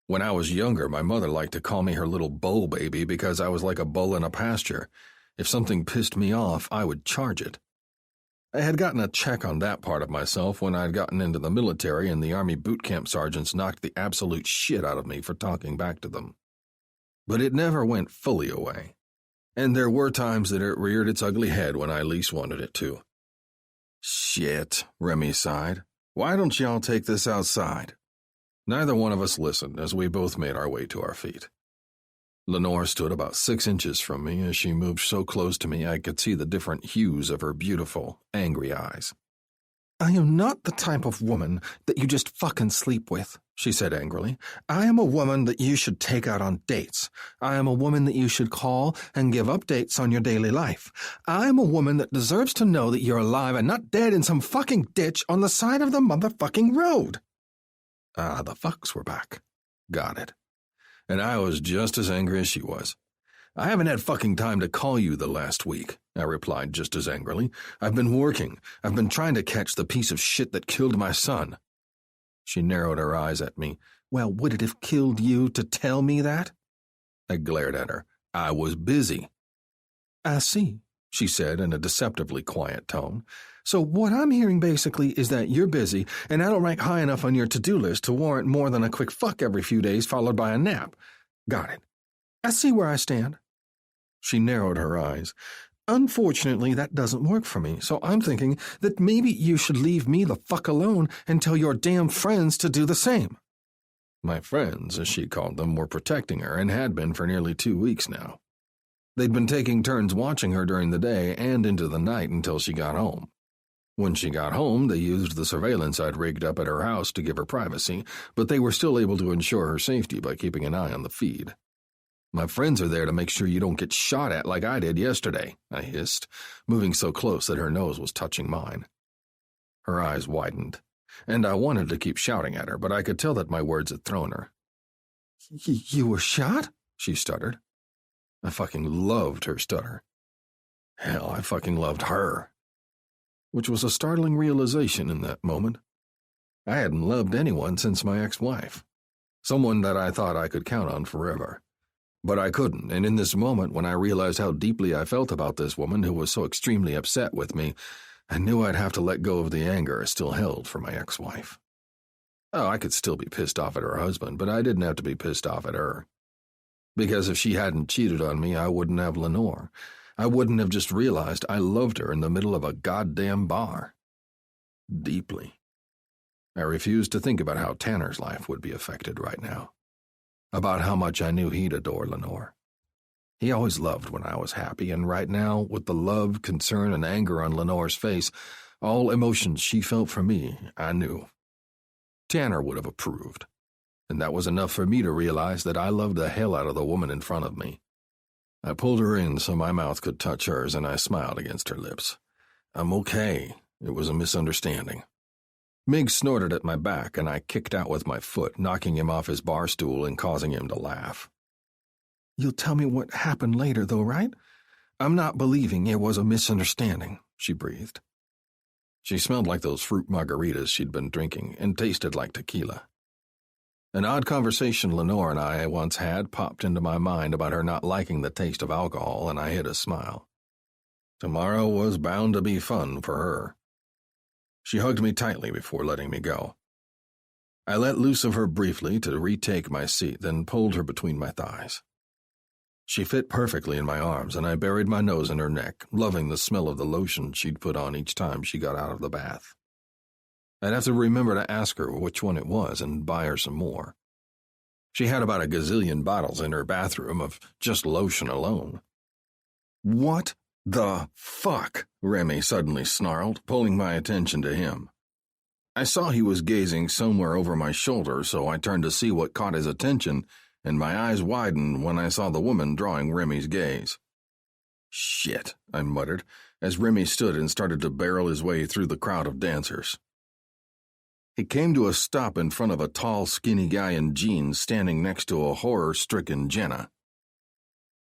When I was younger, my mother liked to call me her little bull baby because I was like a bull in a pasture. If something pissed me off, I would charge it. I had gotten a check on that part of myself when I'd gotten into the military and the Army boot camp sergeants knocked the absolute shit out of me for talking back to them. But it never went fully away. And there were times that it reared its ugly head when I least wanted it to. "Shit," Remy sighed. "Why don't y'all take this outside?" Neither one of us listened as we both made our way to our feet. Lenore stood about 6 inches from me as she moved so close to me I could see the different hues of her beautiful, angry eyes. "I am not the type of woman that you just fucking sleep with," she said angrily. "I am a woman that you should take out on dates. I am a woman that you should call and give updates on your daily life. I am a woman that deserves to know that you're alive and not dead in some fucking ditch on the side of the motherfucking road." Ah, the fucks were back. Got it. And I was just as angry as she was. "I haven't had fucking time to call you the last week," I replied just as angrily. "I've been working. I've been trying to catch the piece of shit that killed my son." She narrowed her eyes at me. "Well, would it have killed you to tell me that?" I glared at her. "I was busy." "I see," she said in a deceptively quiet tone. "So what I'm hearing basically is that you're busy, and I don't rank high enough on your to-do list to warrant more than a quick fuck every few days followed by a nap. Got it. I see where I stand." She narrowed her eyes. "Unfortunately, that doesn't work for me, so I'm thinking that maybe you should leave me the fuck alone and tell your damn friends to do the same." My friends, as she called them, were protecting her and had been for nearly 2 weeks now. They'd been taking turns watching her during the day and into the night until she got home. When she got home, they used the surveillance I'd rigged up at her house to give her privacy, but they were still able to ensure her safety by keeping an eye on the feed. "My friends are there to make sure you don't get shot at like I did yesterday," I hissed, moving so close that her nose was touching mine. Her eyes widened, and I wanted to keep shouting at her, but I could tell that my words had thrown her. You were shot?" she stuttered. I fucking loved her stutter. Hell, I fucking loved her. Which was a startling realization in that moment. I hadn't loved anyone since my ex-wife. Someone that I thought I could count on forever. But I couldn't, and in this moment, when I realized how deeply I felt about this woman who was so extremely upset with me, I knew I'd have to let go of the anger I still held for my ex-wife. Oh, I could still be pissed off at her husband, but I didn't have to be pissed off at her. Because if she hadn't cheated on me, I wouldn't have Lenore. I wouldn't have just realized I loved her in the middle of a goddamn bar. Deeply. I refused to think about how Tanner's life would be affected right now. About how much I knew he'd adore Lenore. He always loved when I was happy, and right now, with the love, concern, and anger on Lenore's face, all emotions she felt for me, I knew. Tanner would have approved, and that was enough for me to realize that I loved the hell out of the woman in front of me. I pulled her in so my mouth could touch hers, and I smiled against her lips. I'm okay. It was a misunderstanding. Mig snorted at my back, and I kicked out with my foot, knocking him off his bar stool and causing him to laugh. You'll tell me what happened later, though, right? I'm not believing it was a misunderstanding, she breathed. She smelled like those fruit margaritas she'd been drinking and tasted like tequila. An odd conversation Lenore and I once had popped into my mind about her not liking the taste of alcohol, and I hid a smile. Tomorrow was bound to be fun for her. She hugged me tightly before letting me go. I let loose of her briefly to retake my seat, then pulled her between my thighs. She fit perfectly in my arms, and I buried my nose in her neck, loving the smell of the lotion she'd put on each time she got out of the bath. I'd have to remember to ask her which one it was and buy her some more. She had about a gazillion bottles in her bathroom of just lotion alone. What the fuck? Remy suddenly snarled, pulling my attention to him. I saw he was gazing somewhere over my shoulder, so I turned to see what caught his attention, and my eyes widened when I saw the woman drawing Remy's gaze. Shit, I muttered, as Remy stood and started to barrel his way through the crowd of dancers. He came to a stop in front of a tall, skinny guy in jeans standing next to a horror-stricken Jenna.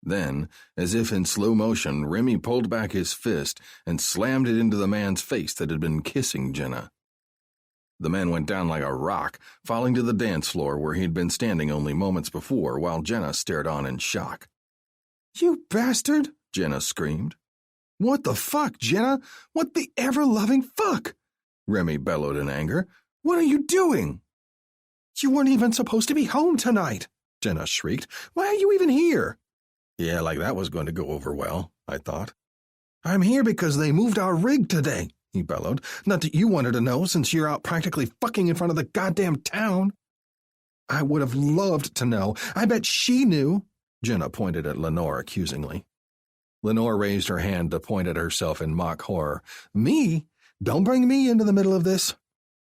Then, as if in slow motion, Remy pulled back his fist and slammed it into the man's face that had been kissing Jenna. The man went down like a rock, falling to the dance floor where he'd been standing only moments before, while Jenna stared on in shock. You bastard! Jenna screamed. What the fuck, Jenna? What the ever-loving fuck? Remy bellowed in anger. What are you doing? You weren't even supposed to be home tonight, Jenna shrieked. Why are you even here? Yeah, like that was going to go over well, I thought. I'm here because they moved our rig today, he bellowed. Not that you wanted to know, since you're out practically fucking in front of the goddamn town. I would have loved to know. I bet she knew. Jenna pointed at Lenore accusingly. Lenore raised her hand to point at herself in mock horror. Me? Don't bring me into the middle of this.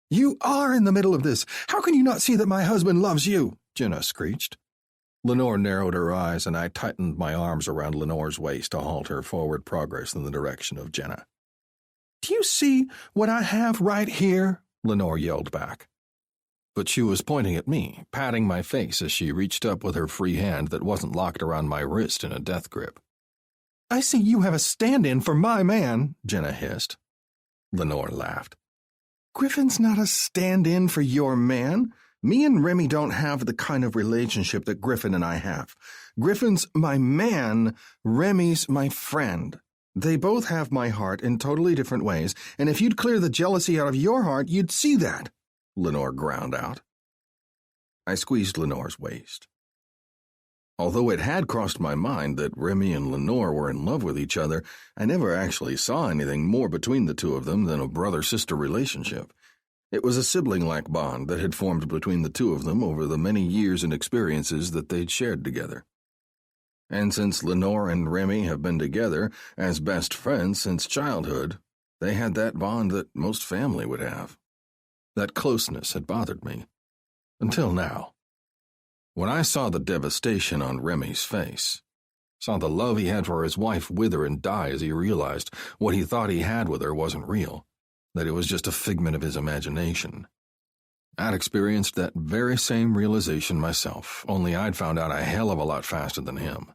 You are in the middle of this. How can you not see that my husband loves you? Jenna screeched. Lenore narrowed her eyes, and I tightened my arms around Lenore's waist to halt her forward progress in the direction of Jenna. Do you see what I have right here? Lenore yelled back. But she was pointing at me, patting my face as she reached up with her free hand that wasn't locked around my wrist in a death grip. I see you have a stand-in for my man, Jenna hissed. Lenore laughed. Griffin's not a stand-in for your man. Me and Remy don't have the kind of relationship that Griffin and I have. Griffin's my man, Remy's my friend. They both have my heart in totally different ways, and if you'd clear the jealousy out of your heart, you'd see that, Lenore ground out. I squeezed Lenore's waist. Although it had crossed my mind that Remy and Lenore were in love with each other, I never actually saw anything more between the two of them than a brother-sister relationship. It was a sibling-like bond that had formed between the two of them over the many years and experiences that they'd shared together. And since Lenore and Remy have been together as best friends since childhood, they had that bond that most family would have. That closeness had bothered me. Until now. When I saw the devastation on Remy's face, saw the love he had for his wife wither and die as he realized what he thought he had with her wasn't real, that it was just a figment of his imagination. I'd experienced that very same realization myself, only I'd found out a hell of a lot faster than him.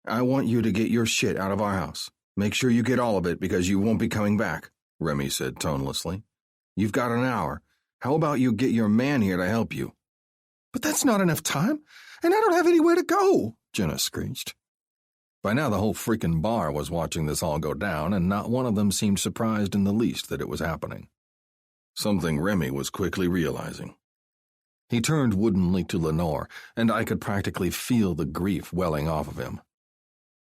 I want you to get your shit out of our house. Make sure you get all of it because you won't be coming back, Remy said tonelessly. You've got an hour. How about you get your man here to help you? But that's not enough time, and I don't have anywhere to go, Jenna screeched. By now the whole freaking bar was watching this all go down, and not one of them seemed surprised in the least that it was happening. Something Remy was quickly realizing. He turned woodenly to Lenore, and I could practically feel the grief welling off of him.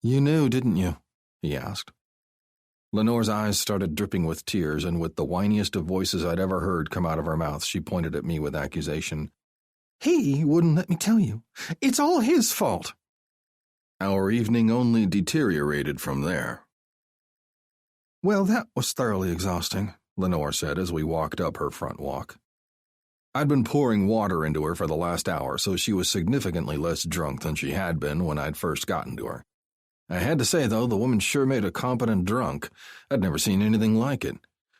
"You knew, didn't you?" he asked. Lenore's eyes started dripping with tears, and with the whiniest of voices I'd ever heard come out of her mouth, she pointed at me with accusation. "He wouldn't let me tell you. It's all his fault." Our evening only deteriorated from there. "Well, that was thoroughly exhausting," Lenore said as we walked up her front walk. I'd been pouring water into her for the last hour, so she was significantly less drunk than she had been when I'd first gotten to her. I had to say, though, the woman sure made a competent drunk. I'd never seen anything like it.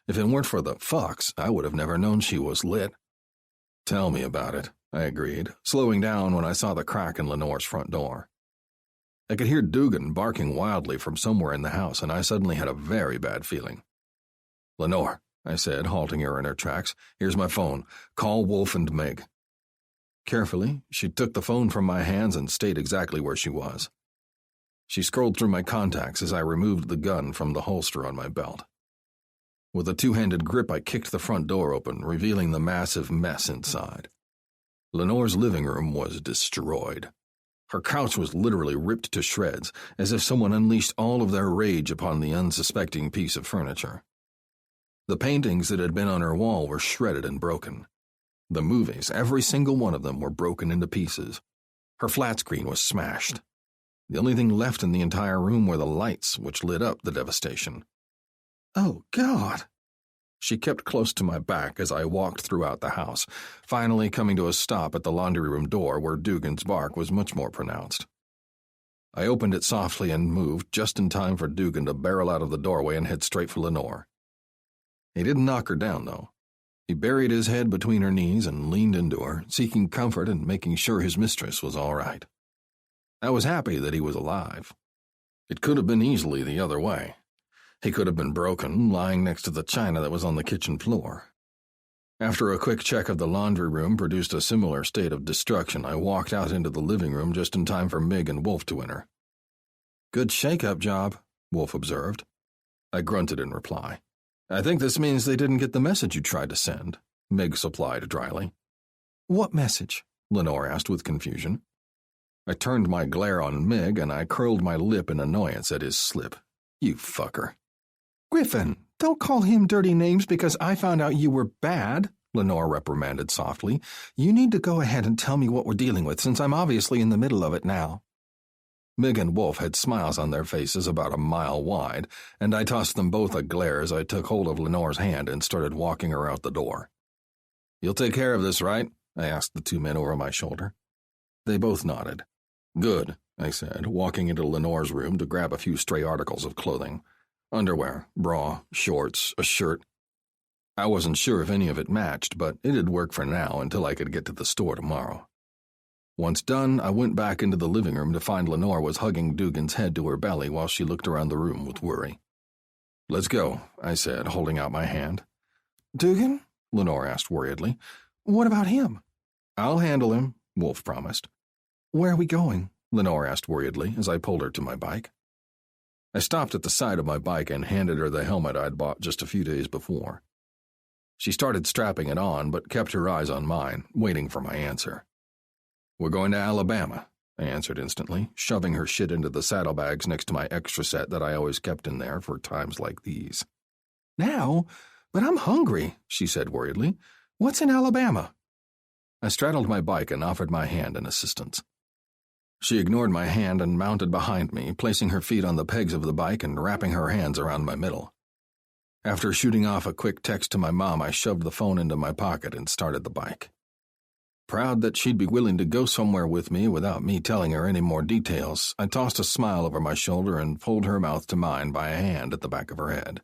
If it weren't for the fucks, I would have never known she was lit. "Tell me about it," I agreed, slowing down when I saw the crack in Lenore's front door. I could hear Dugan barking wildly from somewhere in the house, and I suddenly had a very bad feeling. "Lenore," I said, halting her in her tracks, "here's my phone. Call Wolf and Meg." Carefully, she took the phone from my hands and stayed exactly where she was. She scrolled through my contacts as I removed the gun from the holster on my belt. With a two-handed grip, I kicked the front door open, revealing the massive mess inside. Lenore's living room was destroyed. Her couch was literally ripped to shreds, as if someone unleashed all of their rage upon the unsuspecting piece of furniture. The paintings that had been on her wall were shredded and broken. The movies, every single one of them, were broken into pieces. Her flat screen was smashed. The only thing left in the entire room were the lights, which lit up the devastation. "Oh, God!" She kept close to my back as I walked throughout the house, finally coming to a stop at the laundry room door where Dugan's bark was much more pronounced. I opened it softly and moved just in time for Dugan to barrel out of the doorway and head straight for Lenore. He didn't knock her down, though. He buried his head between her knees and leaned into her, seeking comfort and making sure his mistress was all right. I was happy that he was alive. It could have been easily the other way. He could have been broken, lying next to the china that was on the kitchen floor. After a quick check of the laundry room produced a similar state of destruction, I walked out into the living room just in time for Mig and Wolf to enter. "Good shake-up job," Wolf observed. I grunted in reply. "I think this means they didn't get the message you tried to send," Mig supplied dryly. "What message?" Lenore asked with confusion. I turned my glare on Mig, and I curled my lip in annoyance at his slip. "You fucker." "Griffin, don't call him dirty names because I found out you were bad," Lenore reprimanded softly. "You need to go ahead and tell me what we're dealing with, since I'm obviously in the middle of it now." Mig and Wolf had smiles on their faces about a mile wide, and I tossed them both a glare as I took hold of Lenore's hand and started walking her out the door. "You'll take care of this, right?" I asked the two men over my shoulder. They both nodded. "Good," I said, walking into Lenore's room to grab a few stray articles of clothing. Underwear, bra, shorts, a shirt. I wasn't sure if any of it matched, but it'd work for now until I could get to the store tomorrow. Once done, I went back into the living room to find Lenore was hugging Dugan's head to her belly while she looked around the room with worry. "Let's go," I said, holding out my hand. "Dugan?" Lenore asked worriedly. "What about him?" "I'll handle him," Wolf promised. "Where are we going?" Lenore asked worriedly as I pulled her to my bike. I stopped at the side of my bike and handed her the helmet I'd bought just a few days before. She started strapping it on, but kept her eyes on mine, waiting for my answer. "We're going to Alabama," I answered instantly, shoving her shit into the saddlebags next to my extra set that I always kept in there for times like these. "Now? But I'm hungry," she said worriedly. "What's in Alabama?" I straddled my bike and offered my hand in assistance. She ignored my hand and mounted behind me, placing her feet on the pegs of the bike and wrapping her hands around my middle. After shooting off a quick text to my mom, I shoved the phone into my pocket and started the bike. Proud that she'd be willing to go somewhere with me without me telling her any more details, I tossed a smile over my shoulder and pulled her mouth to mine by a hand at the back of her head.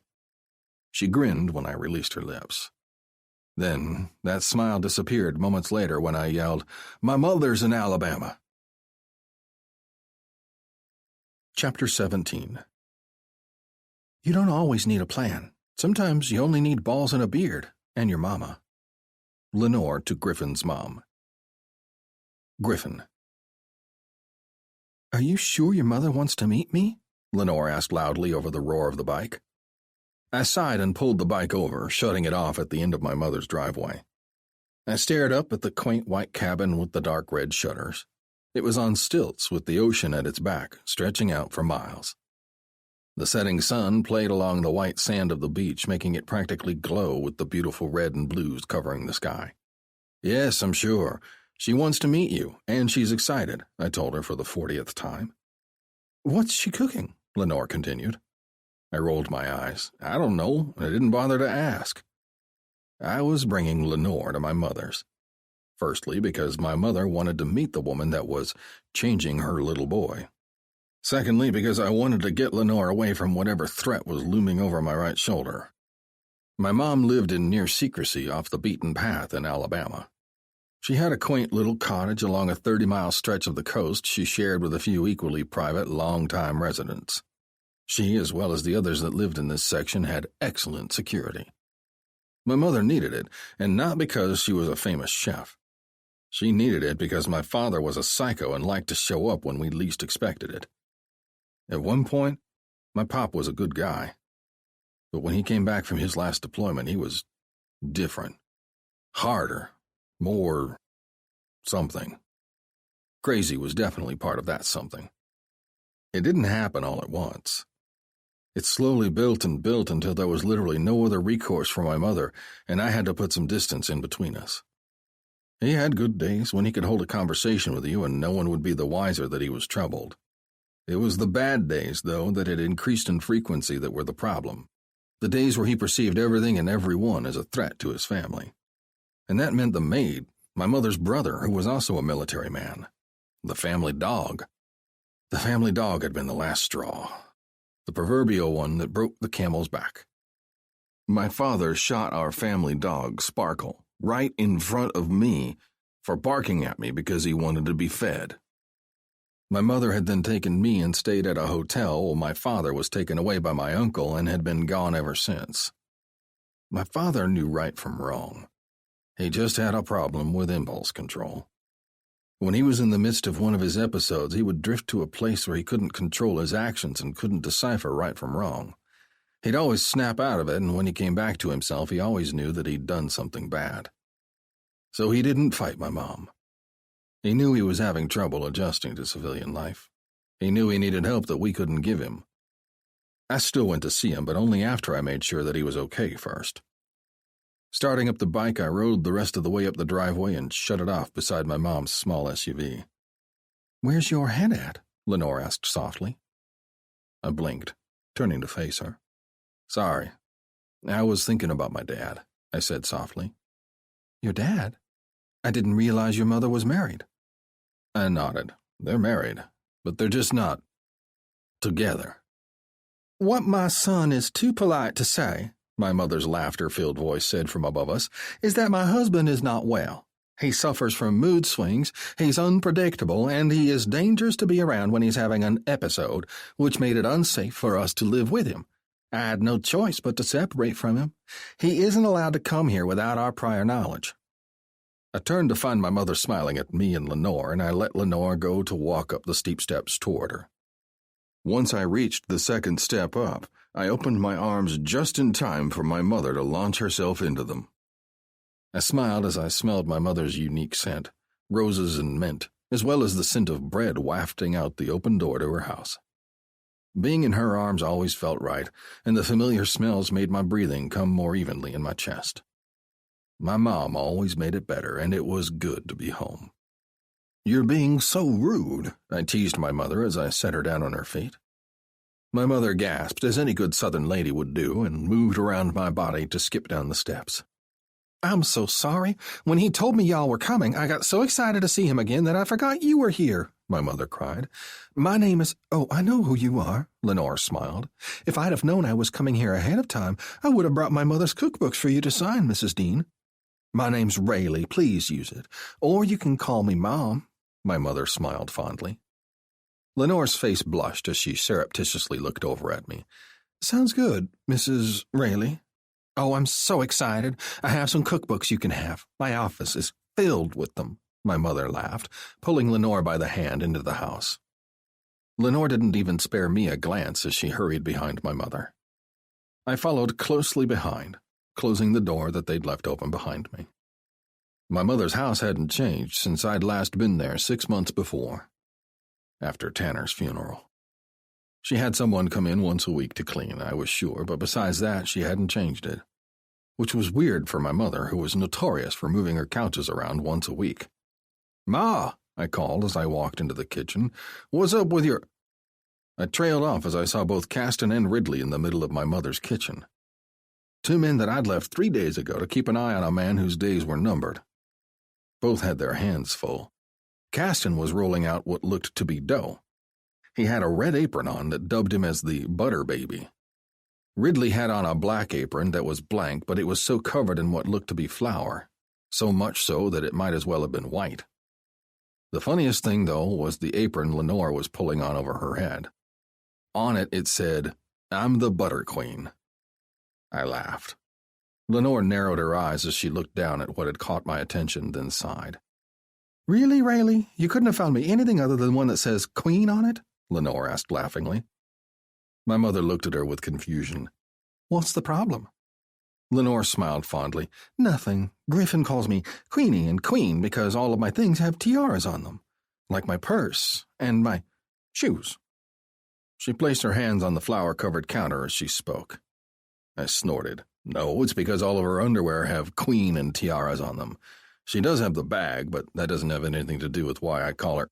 She grinned when I released her lips. Then that smile disappeared moments later when I yelled, "My mother's in Alabama!" Chapter 17. You don't always need a plan. Sometimes you only need balls and a beard, and your mama. Lenore to Griffin's mom. Griffin. Are you sure your mother wants to meet me? Lenore asked loudly over the roar of the bike. I sighed and pulled the bike over, shutting it off at the end of my mother's driveway. I stared up at the quaint white cabin with the dark red shutters. It was on stilts with the ocean at its back, stretching out for miles. The setting sun played along the white sand of the beach, making it practically glow with the beautiful red and blues covering the sky. Yes, I'm sure. She wants to meet you, and she's excited, I told her for the 40th time. What's she cooking? Lenore continued. I rolled my eyes. I don't know. I didn't bother to ask. I was bringing Lenore to my mother's. Firstly, because my mother wanted to meet the woman that was changing her little boy. Secondly, because I wanted to get Lenore away from whatever threat was looming over my right shoulder. My mom lived in near secrecy off the beaten path in Alabama. She had a quaint little cottage along a 30-mile stretch of the coast she shared with a few equally private, long-time residents. She, as well as the others that lived in this section, had excellent security. My mother needed it, and not because she was a famous chef. She needed it because my father was a psycho and liked to show up when we least expected it. At one point, my pop was a good guy. But when he came back from his last deployment, he was different. Harder. More something. Crazy was definitely part of that something. It didn't happen all at once. It slowly built and built until there was literally no other recourse for my mother, and I had to put some distance in between us. He had good days when he could hold a conversation with you and no one would be the wiser that he was troubled. It was the bad days, though, that had increased in frequency that were the problem. The days where he perceived everything and everyone as a threat to his family. And that meant the maid, my mother's brother, who was also a military man. The family dog. The family dog had been the last straw. The proverbial one that broke the camel's back. My father shot our family dog, Sparkle, right in front of me for barking at me because he wanted to be fed. My mother had then taken me and stayed at a hotel while my father was taken away by my uncle and had been gone ever since. My father knew right from wrong. He just had a problem with impulse control. When he was in the midst of one of his episodes, he would drift to a place where he couldn't control his actions and couldn't decipher right from wrong. He'd always snap out of it, and when he came back to himself, he always knew that he'd done something bad. So he didn't fight my mom. He knew he was having trouble adjusting to civilian life. He knew he needed help that we couldn't give him. I still went to see him, but only after I made sure that he was okay first. Starting up the bike, I rode the rest of the way up the driveway and shut it off beside my mom's small SUV. "Where's your head at?" Lenore asked softly. I blinked, turning to face her. "Sorry. I was thinking about my dad," I said softly. "Your dad? I didn't realize your mother was married." I nodded. "They're married, but they're just not together." "What my son is too polite to say," my mother's laughter-filled voice said from above us, "is that my husband is not well. He suffers from mood swings, he's unpredictable, and he is dangerous to be around when he's having an episode, which made it unsafe for us to live with him. I had no choice but to separate from him. He isn't allowed to come here without our prior knowledge." I turned to find my mother smiling at me and Lenore, and I let Lenore go to walk up the steep steps toward her. Once I reached the second step up, I opened my arms just in time for my mother to launch herself into them. I smiled as I smelled my mother's unique scent, roses and mint, as well as the scent of bread wafting out the open door to her house. Being in her arms always felt right, and the familiar smells made my breathing come more evenly in my chest. My mom always made it better, and it was good to be home. "You're being so rude," I teased my mother as I set her down on her feet. My mother gasped, as any good Southern lady would do, and moved around my body to skip down the steps. "I'm so sorry. When he told me y'all were coming, I got so excited to see him again that I forgot you were here," my mother cried. "My name is—" "Oh, I know who you are," Lenore smiled. "If I'd have known I was coming here ahead of time, I would have brought my mother's cookbooks for you to sign, Mrs. Dean. My name's Rayleigh, please use it. Or you can call me Mom," my mother smiled fondly. Lenore's face blushed as she surreptitiously looked over at me. "Sounds good, Mrs. Rayleigh." "Oh, I'm so excited. I have some cookbooks you can have. My office is filled with them," my mother laughed, pulling Lenore by the hand into the house. Lenore didn't even spare me a glance as she hurried behind my mother. I followed closely behind, closing the door that they'd left open behind me. My mother's house hadn't changed since I'd last been there 6 months before, after Tanner's funeral. She had someone come in once a week to clean, I was sure, but besides that, she hadn't changed it, which was weird for my mother, who was notorious for moving her couches around once a week. "Ma!" I called as I walked into the kitchen. "What's up with your—" I trailed off as I saw both Caston and Ridley in the middle of my mother's kitchen. 2 men that I'd left 3 days ago to keep an eye on a man whose days were numbered. Both had their hands full. Caston was rolling out what looked to be dough. He had a red apron on that dubbed him as the butter baby. Ridley had on a black apron that was blank, but it was so covered in what looked to be flour, so much so that it might as well have been white. The funniest thing, though, was the apron Lenore was pulling on over her head. On it, it said, "I'm the Butter Queen." I laughed. Lenore narrowed her eyes as she looked down at what had caught my attention, then sighed. "Really, Rayleigh? You couldn't have found me anything other than one that says Queen on it?" Lenore asked laughingly. My mother looked at her with confusion. "What's the problem?" Lenore smiled fondly. "Nothing. Griffin calls me Queenie and Queen because all of my things have tiaras on them, like my purse and my shoes." She placed her hands on the flour-covered counter as she spoke. I snorted. "No, it's because all of her underwear have Queen and tiaras on them. She does have the bag, but that doesn't have anything to do with why I call her—"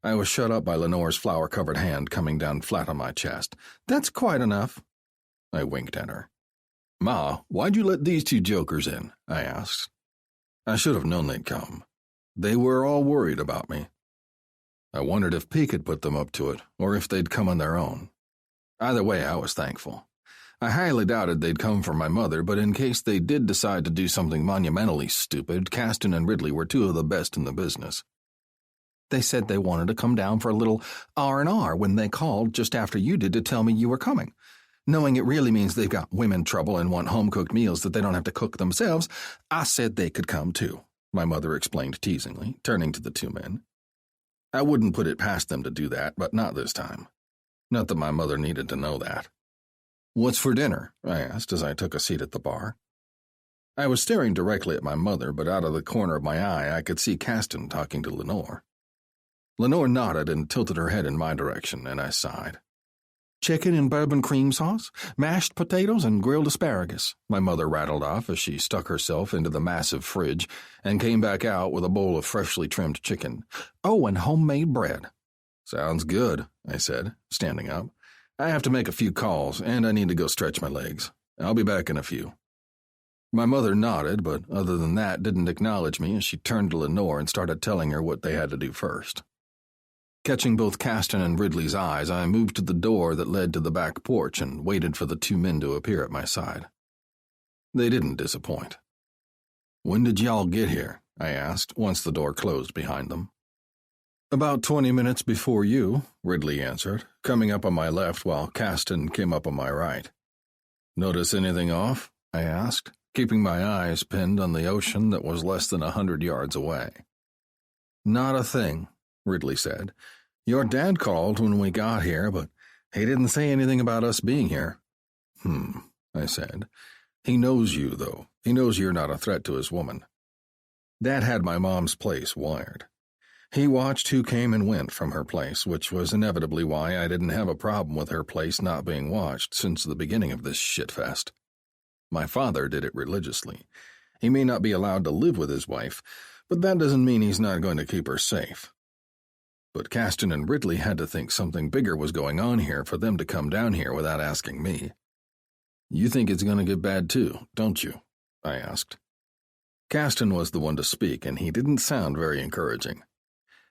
I was shut up by Lenore's flour-covered hand coming down flat on my chest. "That's quite enough." I winked at her. "Ma, why'd you let these 2 jokers in?" I asked. I should have known they'd come. They were all worried about me. I wondered if Peake had put them up to it, or if they'd come on their own. Either way, I was thankful. I highly doubted they'd come for my mother, but in case they did decide to do something monumentally stupid, Caston and Ridley were 2 of the best in the business. They said they wanted to come down for a little R&R when they called just after you did to tell me you were coming. Knowing it really means they've got women trouble and want home-cooked meals that they don't have to cook themselves, I said they could come too, my mother explained teasingly, turning to the 2 men. I wouldn't put it past them to do that, but not this time. Not that my mother needed to know that. "What's for dinner?" I asked as I took a seat at the bar. I was staring directly at my mother, but out of the corner of my eye I could see Caston talking to Lenore. Lenore nodded and tilted her head in my direction, and I sighed. "Chicken and bourbon cream sauce, mashed potatoes, and grilled asparagus," my mother rattled off as she stuck herself into the massive fridge and came back out with a bowl of freshly trimmed chicken. "Oh, and homemade bread." "Sounds good," I said, standing up. "I have to make a few calls, and I need to go stretch my legs. I'll be back in a few." My mother nodded, but other than that didn't acknowledge me as she turned to Lenore and started telling her what they had to do first. Catching both Caston and Ridley's eyes, I moved to the door that led to the back porch and waited for the 2 men to appear at my side. They didn't disappoint. "When did y'all get here?" I asked, once the door closed behind them. "About 20 minutes before you," Ridley answered, coming up on my left while Caston came up on my right. "Notice anything off?" I asked, keeping my eyes pinned on the ocean that was less than 100 yards away. "Not a thing," Ridley said. "Your dad called when we got here, but he didn't say anything about us being here." I said. "He knows you, though. He knows you're not a threat to his woman." Dad had my mom's place wired. He watched who came and went from her place, which was inevitably why I didn't have a problem with her place not being watched since the beginning of this shitfest. My father did it religiously. He may not be allowed to live with his wife, but that doesn't mean he's not going to keep her safe. But Caston and Ridley had to think something bigger was going on here for them to come down here without asking me. "You think it's going to get bad too, don't you?" I asked. Caston was the one to speak, and he didn't sound very encouraging.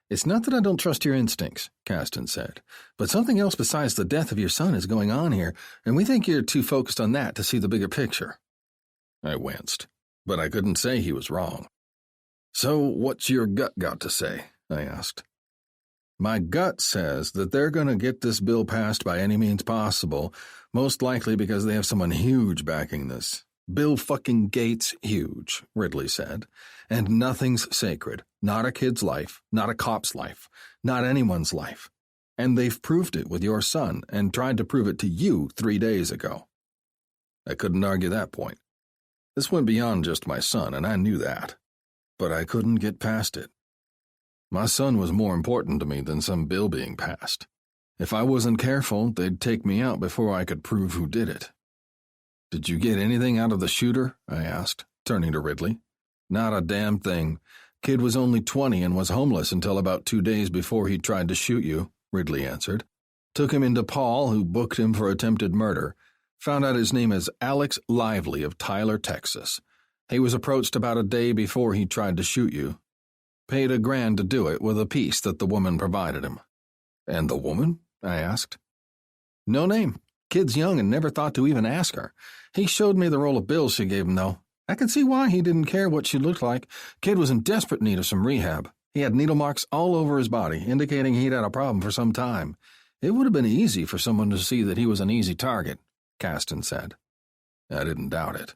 "It's not that I don't trust your instincts," Caston said, "but something else besides the death of your son is going on here, and we think you're too focused on that to see the bigger picture." I winced, but I couldn't say he was wrong. "So what's your gut got to say?" I asked. "My gut says that they're going to get this bill passed by any means possible, most likely because they have someone huge backing this. Bill fucking Gates huge," Ridley said. "And nothing's sacred. Not a kid's life, not a cop's life, not anyone's life. And they've proved it with your son and tried to prove it to you 3 days ago. I couldn't argue that point. This went beyond just my son, and I knew that. But I couldn't get past it. My son was more important to me than some bill being passed. If I wasn't careful, they'd take me out before I could prove who did it. Did you get anything out of the shooter? I asked, turning to Ridley. Not a damn thing. Kid was only 20 and was homeless until about 2 days before he tried to shoot you, Ridley answered. Took him into Paul, who booked him for attempted murder. Found out his name is Alex Lively of Tyler, Texas. He was approached about a day before he tried to shoot you. Paid $1,000 to do it with a piece that the woman provided him. And the woman? I asked. No name. Kid's young and never thought to even ask her. He showed me the roll of bills she gave him, though. I could see why he didn't care what she looked like. Kid was in desperate need of some rehab. He had needle marks all over his body, indicating he'd had a problem for some time. It would have been easy for someone to see that he was an easy target, Caston said. I didn't doubt it.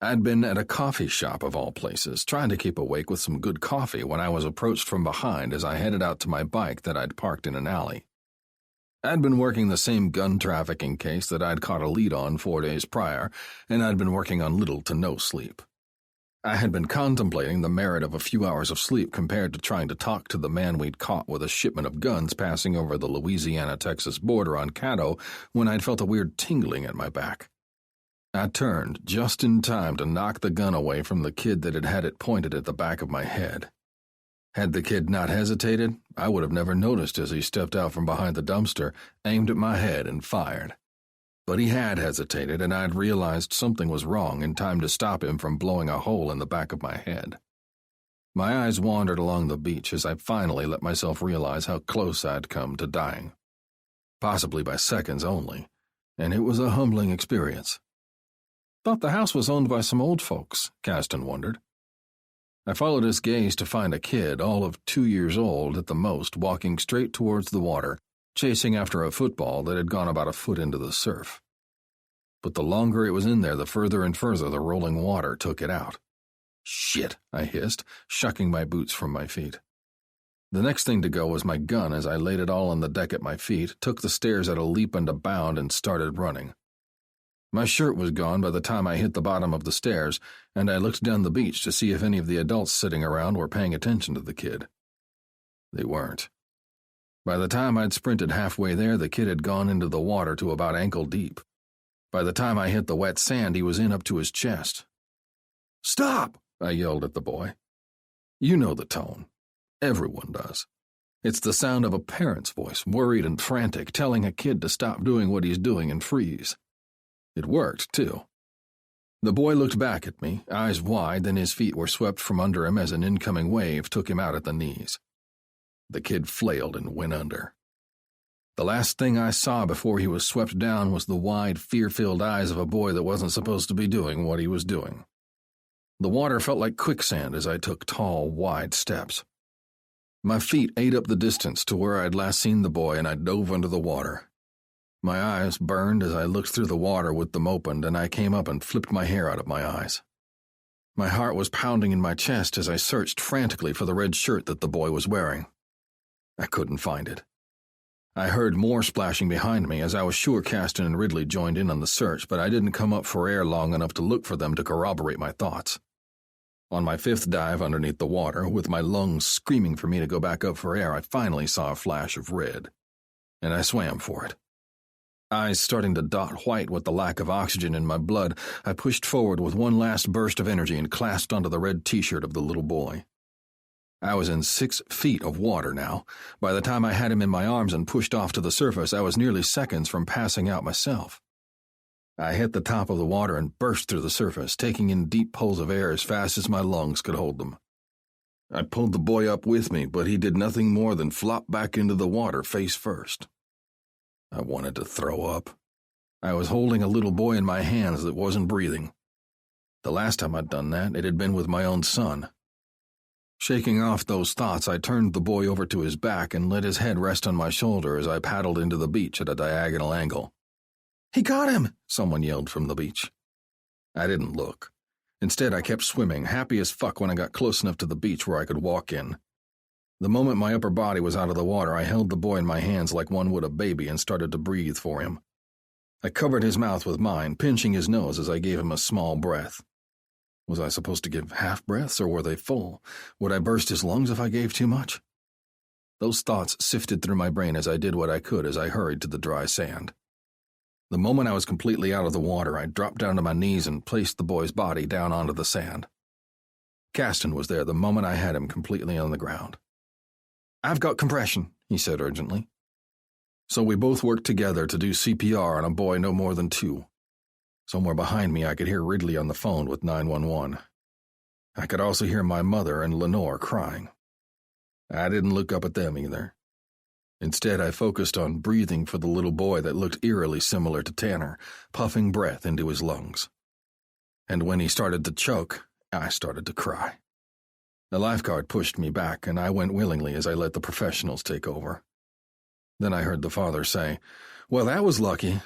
I'd been at a coffee shop of all places, trying to keep awake with some good coffee when I was approached from behind as I headed out to my bike that I'd parked in an alley. I'd been working the same gun trafficking case that I'd caught a lead on 4 days prior, and I'd been working on little to no sleep. I had been contemplating the merit of a few hours of sleep compared to trying to talk to the man we'd caught with a shipment of guns passing over the Louisiana-Texas border on Caddo when I'd felt a weird tingling at my back. I turned just in time to knock the gun away from the kid that had had it pointed at the back of my head. Had the kid not hesitated, I would have never noticed as he stepped out from behind the dumpster, aimed at my head, and fired. But he had hesitated, and I'd realized something was wrong in time to stop him from blowing a hole in the back of my head. My eyes wandered along the beach as I finally let myself realize how close I'd come to dying. Possibly by seconds only, and it was a humbling experience. Thought the house was owned by some old folks, Caston wondered. I followed his gaze to find a kid, all of 2 years old at the most, walking straight towards the water, chasing after a football that had gone about a foot into the surf. But the longer it was in there, the further and further the rolling water took it out. Shit, I hissed, shucking my boots from my feet. The next thing to go was my gun as I laid it all on the deck at my feet, took the stairs at a leap and a bound, and started running. My shirt was gone by the time I hit the bottom of the stairs, and I looked down the beach to see if any of the adults sitting around were paying attention to the kid. They weren't. By the time I'd sprinted halfway there, the kid had gone into the water to about ankle deep. By the time I hit the wet sand, he was in up to his chest. "Stop!" I yelled at the boy. You know the tone. Everyone does. It's the sound of a parent's voice, worried and frantic, telling a kid to stop doing what he's doing and freeze. It worked, too. The boy looked back at me, eyes wide, then his feet were swept from under him as an incoming wave took him out at the knees. The kid flailed and went under. The last thing I saw before he was swept down was the wide, fear-filled eyes of a boy that wasn't supposed to be doing what he was doing. The water felt like quicksand as I took tall, wide steps. My feet ate up the distance to where I'd last seen the boy, and I dove under the water. My eyes burned as I looked through the water with them opened, and I came up and flipped my hair out of my eyes. My heart was pounding in my chest as I searched frantically for the red shirt that the boy was wearing. I couldn't find it. I heard more splashing behind me as I was sure Caston and Ridley joined in on the search, but I didn't come up for air long enough to look for them to corroborate my thoughts. On my 5th dive underneath the water, with my lungs screaming for me to go back up for air, I finally saw a flash of red, and I swam for it. Eyes starting to dot white with the lack of oxygen in my blood, I pushed forward with one last burst of energy and clasped onto the red t-shirt of the little boy. I was in 6 feet of water now. By the time I had him in my arms and pushed off to the surface, I was nearly seconds from passing out myself. I hit the top of the water and burst through the surface, taking in deep pulls of air as fast as my lungs could hold them. I pulled the boy up with me, but he did nothing more than flop back into the water face first. I wanted to throw up. I was holding a little boy in my hands that wasn't breathing. The last time I'd done that, it had been with my own son. Shaking off those thoughts, I turned the boy over to his back and let his head rest on my shoulder as I paddled into the beach at a diagonal angle. "He got him!" someone yelled from the beach. I didn't look. Instead, I kept swimming, happy as fuck when I got close enough to the beach where I could walk in. The moment my upper body was out of the water, I held the boy in my hands like one would a baby and started to breathe for him. I covered his mouth with mine, pinching his nose as I gave him a small breath. Was I supposed to give half breaths, or were they full? Would I burst his lungs if I gave too much? Those thoughts sifted through my brain as I did what I could as I hurried to the dry sand. The moment I was completely out of the water, I dropped down to my knees and placed the boy's body down onto the sand. Caston was there the moment I had him completely on the ground. "I've got compression," he said urgently. So we both worked together to do CPR on a boy no more than 2. Somewhere behind me I could hear Ridley on the phone with 911. I could also hear my mother and Lenore crying. I didn't look up at them either. Instead, I focused on breathing for the little boy that looked eerily similar to Tanner, puffing breath into his lungs. And when he started to choke, I started to cry. The lifeguard pushed me back, and I went willingly as I let the professionals take over. Then I heard the father say, "Well, that was lucky."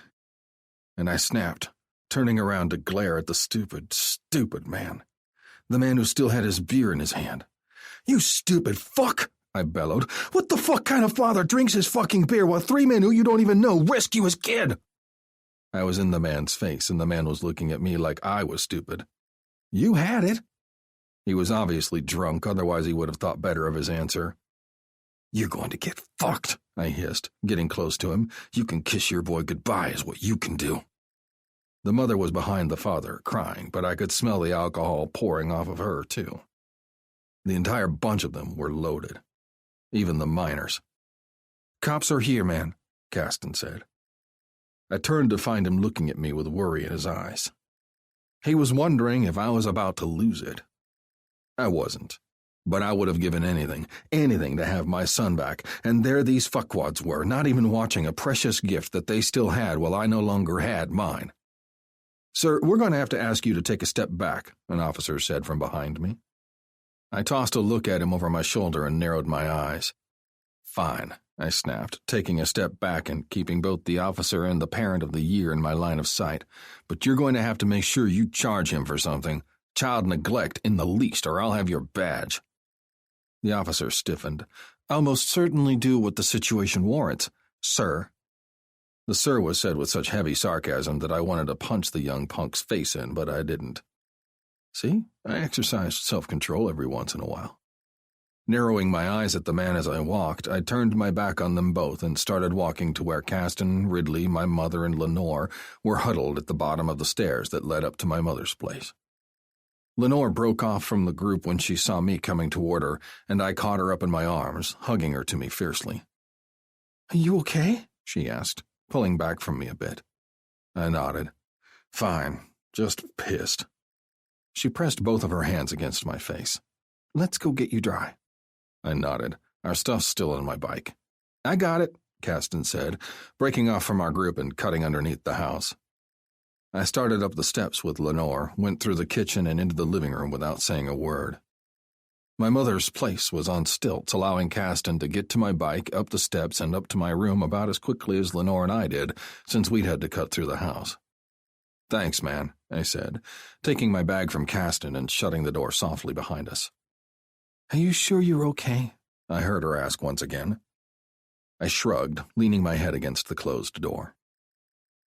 And I snapped, turning around to glare at the stupid man. The man who still had his beer in his hand. "You stupid fuck!" I bellowed. "What the fuck kind of father drinks his fucking beer while 3 men who you don't even know rescue his kid?" I was in the man's face, and the man was looking at me like I was stupid. "You had it." He was obviously drunk, otherwise he would have thought better of his answer. "You're going to get fucked," I hissed, getting close to him. "You can kiss your boy goodbye is what you can do." The mother was behind the father, crying, but I could smell the alcohol pouring off of her, too. The entire bunch of them were loaded. Even the minors. "Cops are here, man," Caston said. I turned to find him looking at me with worry in his eyes. He was wondering if I was about to lose it. I wasn't, but I would have given anything to have my son back, and there these fuckwads were, not even watching a precious gift that they still had while I no longer had mine. "Sir, we're going to have to ask you to take a step back," an officer said from behind me. I tossed a look at him over my shoulder and narrowed my eyes. "Fine," I snapped, taking a step back and keeping both the officer and the parent of the year in my line of sight. "But you're going to have to make sure you charge him for something. Child neglect in the least, or I'll have your badge." The officer stiffened. "I'll most certainly do what the situation warrants, sir." The "sir" was said with such heavy sarcasm that I wanted to punch the young punk's face in, but I didn't. See, I exercised self-control every once in a while. Narrowing my eyes at the man as I walked, I turned my back on them both and started walking to where Caston, Ridley, my mother, and Lenore were huddled at the bottom of the stairs that led up to my mother's place. Lenore broke off from the group when she saw me coming toward her, and I caught her up in my arms, hugging her to me fiercely. "Are you okay?" she asked, pulling back from me a bit. I nodded. "Fine, just pissed." She pressed both of her hands against my face. "Let's go get you dry." I nodded. Our stuff's still on my bike. "I got it," Caston said, breaking off from our group and cutting underneath the house. I started up the steps with Lenore, went through the kitchen and into the living room without saying a word. My mother's place was on stilts, allowing Caston to get to my bike, up the steps, and up to my room about as quickly as Lenore and I did, since we'd had to cut through the house. "Thanks, man," I said, taking my bag from Caston and shutting the door softly behind us. "Are you sure you're okay?" I heard her ask once again. I shrugged, leaning my head against the closed door.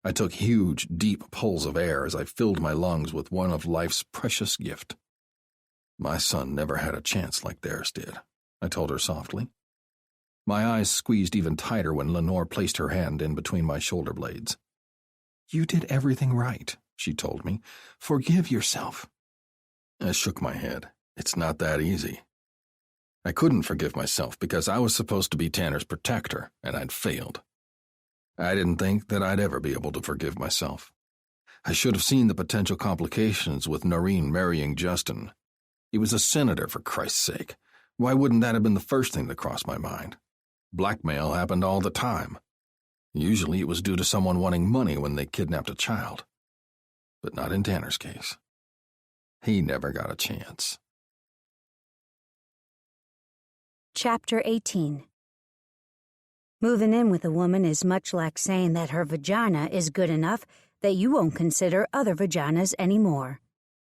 I took huge, deep pulls of air as I filled my lungs with one of life's precious gifts. My son never had a chance like theirs did, I told her softly. My eyes squeezed even tighter when Lenore placed her hand in between my shoulder blades. "You did everything right," she told me. "Forgive yourself." I shook my head. It's not that easy. I couldn't forgive myself because I was supposed to be Tanner's protector, and I'd failed. I didn't think that I'd ever be able to forgive myself. I should have seen the potential complications with Noreen marrying Justin. He was a senator, for Christ's sake. Why wouldn't that have been the first thing that crossed my mind? Blackmail happened all the time. Usually it was due to someone wanting money when they kidnapped a child. But not in Tanner's case. He never got a chance. Chapter 18. Moving in with a woman is much like saying that her vagina is good enough that you won't consider other vaginas anymore.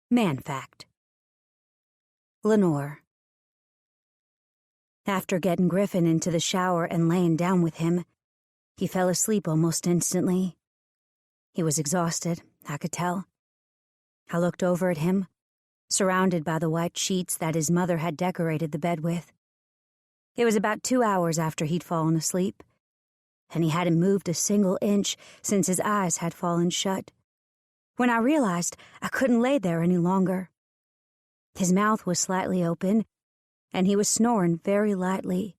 Man fact. Lenore. After getting Griffin into the shower and laying down with him, he fell asleep almost instantly. He was exhausted, I could tell. I looked over at him, surrounded by the white sheets that his mother had decorated the bed with. It was about 2 hours after he'd fallen asleep, and he hadn't moved a single inch since his eyes had fallen shut, when I realized I couldn't lay there any longer. His mouth was slightly open, and he was snoring very lightly.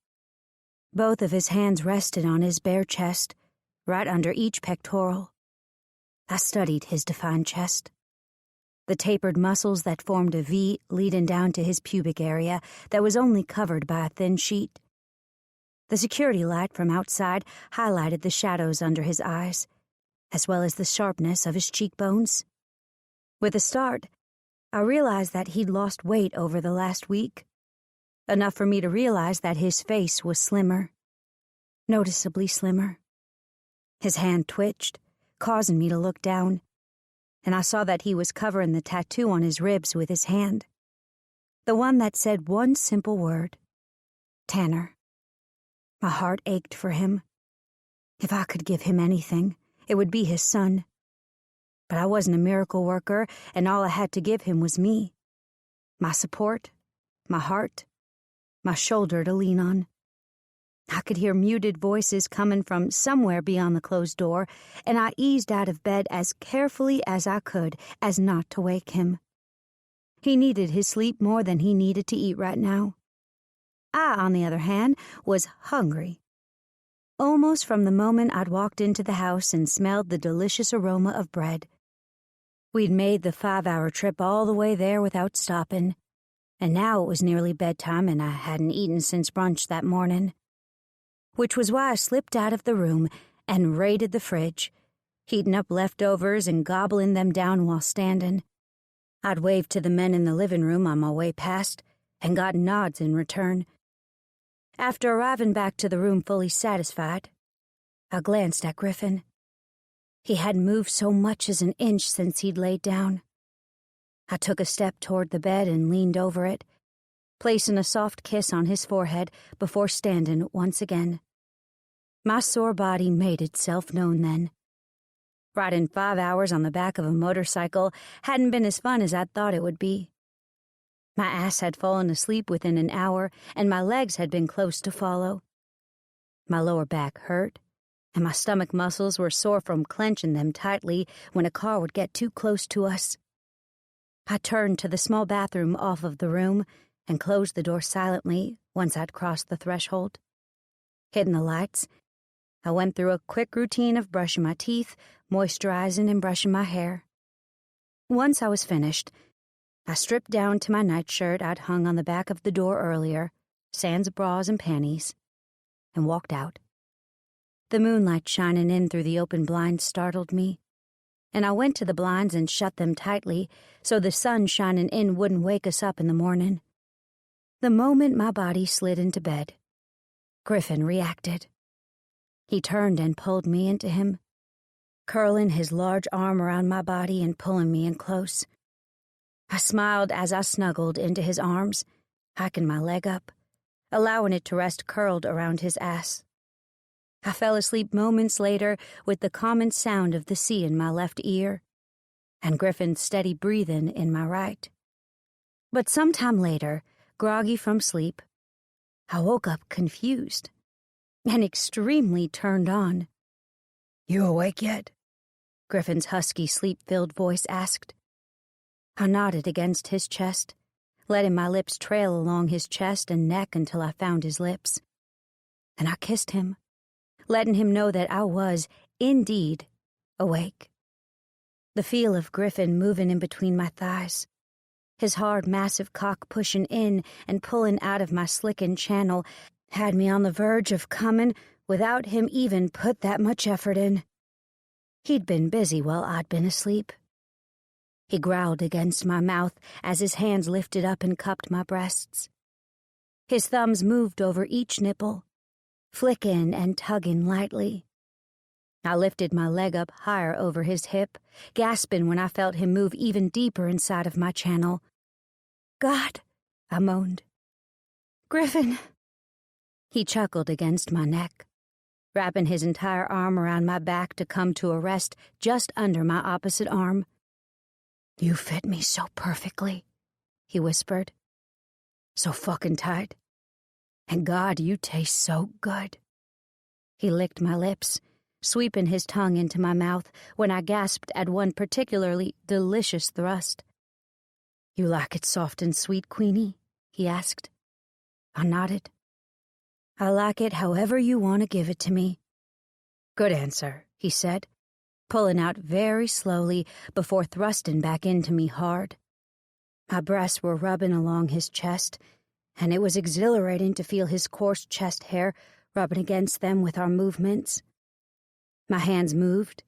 Both of his hands rested on his bare chest, right under each pectoral. I studied his defined chest. The tapered muscles that formed a V leading down to his pubic area that was only covered by a thin sheet. The security light from outside highlighted the shadows under his eyes, as well as the sharpness of his cheekbones. With a start, I realized that he'd lost weight over the last week, enough for me to realize that his face was slimmer, noticeably slimmer. His hand twitched, causing me to look down, and I saw that he was covering the tattoo on his ribs with his hand. The one that said one simple word: Tanner. My heart ached for him. If I could give him anything, it would be his son. But I wasn't a miracle worker, and all I had to give him was me. My support, my heart, my shoulder to lean on. I could hear muted voices coming from somewhere beyond the closed door, and I eased out of bed as carefully as I could as not to wake him. He needed his sleep more than he needed to eat right now. I, on the other hand, was hungry. Almost from the moment I'd walked into the house and smelled the delicious aroma of bread. We'd made the 5-hour trip all the way there without stopping, and now it was nearly bedtime and I hadn't eaten since brunch that morning. Which was why I slipped out of the room and raided the fridge, heating up leftovers and gobbling them down while standing. I'd waved to the men in the living room on my way past and got nods in return. After arriving back to the room fully satisfied, I glanced at Griffin. He hadn't moved so much as an inch since he'd laid down. I took a step toward the bed and leaned over it, placing a soft kiss on his forehead before standing once again. My sore body made itself known then. Riding 5 hours on the back of a motorcycle hadn't been as fun as I'd thought it would be. My ass had fallen asleep within an hour, and my legs had been close to follow. My lower back hurt, and my stomach muscles were sore from clenching them tightly when a car would get too close to us. I turned to the small bathroom off of the room and closed the door silently once I'd crossed the threshold. Hitting the lights, I went through a quick routine of brushing my teeth, moisturizing, and brushing my hair. Once I was finished, I stripped down to my nightshirt I'd hung on the back of the door earlier, sans bras and panties, and walked out. The moonlight shining in through the open blinds startled me, and I went to the blinds and shut them tightly so the sun shining in wouldn't wake us up in the morning. The moment my body slid into bed, Griffin reacted. He turned and pulled me into him, curling his large arm around my body and pulling me in close. I smiled as I snuggled into his arms, hiking my leg up, allowing it to rest curled around his ass. I fell asleep moments later with the common sound of the sea in my left ear, and Griffin's steady breathing in my right. But sometime later, groggy from sleep, I woke up confused and extremely turned on. "You awake yet?" Griffin's husky, sleep-filled voice asked. I nodded against his chest, letting my lips trail along his chest and neck until I found his lips. And I kissed him, letting him know that I was, indeed, awake. The feel of Griffin moving in between my thighs, his hard, massive cock pushing in and pulling out of my slickened channel, had me on the verge of coming without him even put that much effort in. He'd been busy while I'd been asleep. He growled against my mouth as his hands lifted up and cupped my breasts. His thumbs moved over each nipple, flicking and tugging lightly. I lifted my leg up higher over his hip, gasping when I felt him move even deeper inside of my channel. "God," I moaned. "Griffin." He chuckled against my neck, wrapping his entire arm around my back to come to a rest just under my opposite arm. "You fit me so perfectly," he whispered. "So fucking tight. And God, you taste so good." He licked my lips, sweeping his tongue into my mouth when I gasped at one particularly delicious thrust. "You like it soft and sweet, Queenie?" he asked. I nodded. "I like it however you want to give it to me." "Good answer," he said, pulling out very slowly before thrusting back into me hard. My breasts were rubbing along his chest, and it was exhilarating to feel his coarse chest hair rubbing against them with our movements. My hands moved,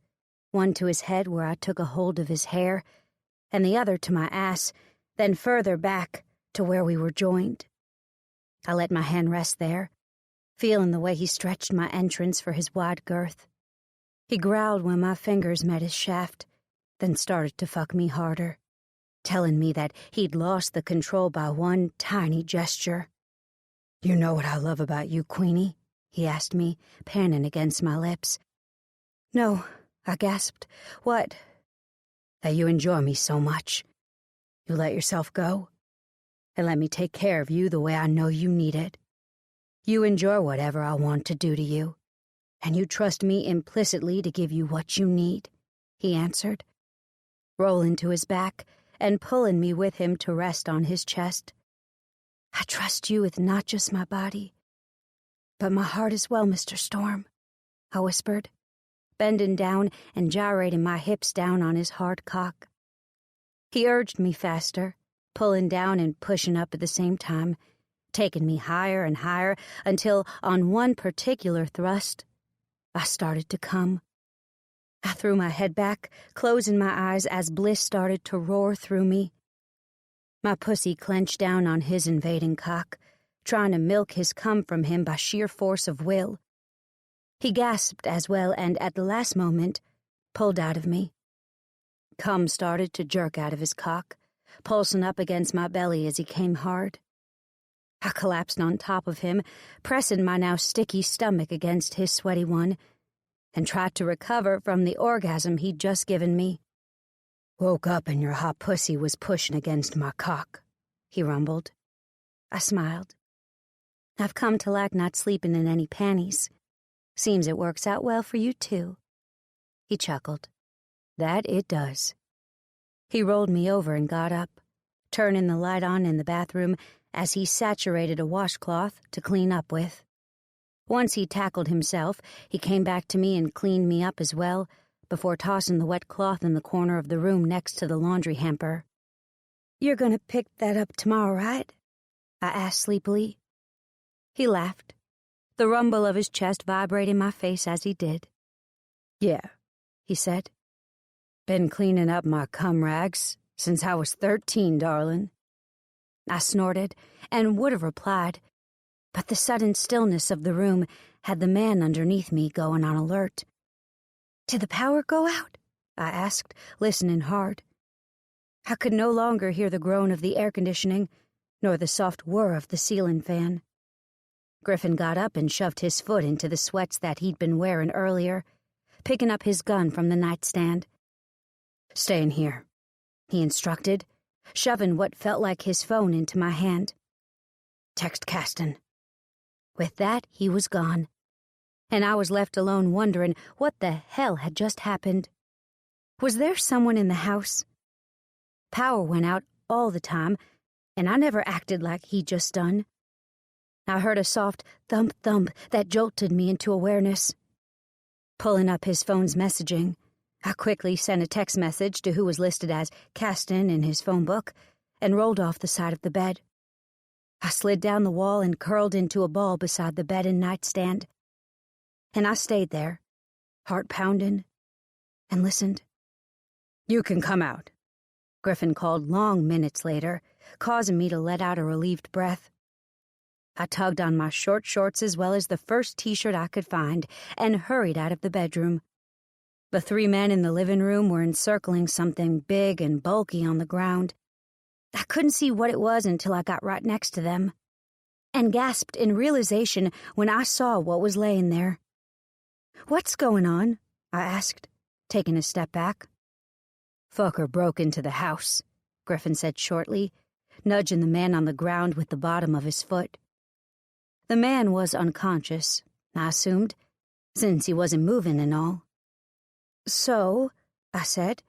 one to his head where I took a hold of his hair, and the other to my ass, then further back to where we were joined. I let my hand rest there, feeling the way he stretched my entrance for his wide girth. He growled when my fingers met his shaft, then started to fuck me harder, telling me that he'd lost the control by one tiny gesture. "You know what I love about you, Queenie?" he asked me, panting against my lips. "No," I gasped. "What?" "That you enjoy me so much. You let yourself go, and let me take care of you the way I know you need it. You enjoy whatever I want to do to you, and you trust me implicitly to give you what you need," he answered, rolling to his back and pulling me with him to rest on his chest. "I trust you with not just my body, but my heart as well, Mr. Storm," I whispered, bending down and gyrating my hips down on his hard cock. He urged me faster, pulling down and pushing up at the same time, taking me higher and higher until, on one particular thrust, I started to come. I threw my head back, closing my eyes as bliss started to roar through me. My pussy clenched down on his invading cock, trying to milk his cum from him by sheer force of will. He gasped as well and, at the last moment, pulled out of me. Cum started to jerk out of his cock, pulsing up against my belly as he came hard. I collapsed on top of him, pressing my now sticky stomach against his sweaty one, and tried to recover from the orgasm he'd just given me. "Woke up and your hot pussy was pushing against my cock," he rumbled. I smiled. "I've come to like not sleeping in any panties. Seems it works out well for you, too." He chuckled. "That it does." He rolled me over and got up, turning the light on in the bathroom as he saturated a washcloth to clean up with. Once he tackled himself, he came back to me and cleaned me up as well, before tossing the wet cloth in the corner of the room next to the laundry hamper. "You're gonna pick that up tomorrow, right?" I asked sleepily. He laughed, the rumble of his chest vibrating my face as he did. "Yeah," he said. "Been cleaning up my cum rags since I was 13, darling." I snorted and would have replied, but the sudden stillness of the room had the man underneath me going on alert. "Did the power go out?" I asked, listening hard. I could no longer hear the groan of the air conditioning, nor the soft whir of the ceiling fan. Griffin got up and shoved his foot into the sweats that he'd been wearing earlier, picking up his gun from the nightstand. "Stay in here," he instructed, shoving what felt like his phone into my hand. "Text Caston." With that, he was gone, and I was left alone wondering what the hell had just happened. Was there someone in the house? Power went out all the time, and I never acted like he'd just done. I heard a soft thump-thump that jolted me into awareness. Pulling up his phone's messaging, I quickly sent a text message to who was listed as Caston in his phone book and rolled off the side of the bed. I slid down the wall and curled into a ball beside the bed and nightstand. And I stayed there, heart pounding, and listened. "You can come out," Griffin called long minutes later, causing me to let out a relieved breath. I tugged on my short shorts as well as the first t-shirt I could find and hurried out of the bedroom. The three men in the living room were encircling something big and bulky on the ground. I couldn't see what it was until I got right next to them. and gasped in realization when I saw what was laying there. "What's going on?" I asked, taking a step back. "Fucker broke into the house," Griffin said shortly, nudging the man on the ground with the bottom of his foot. The man was unconscious, I assumed, since he wasn't moving and all. "So," I said,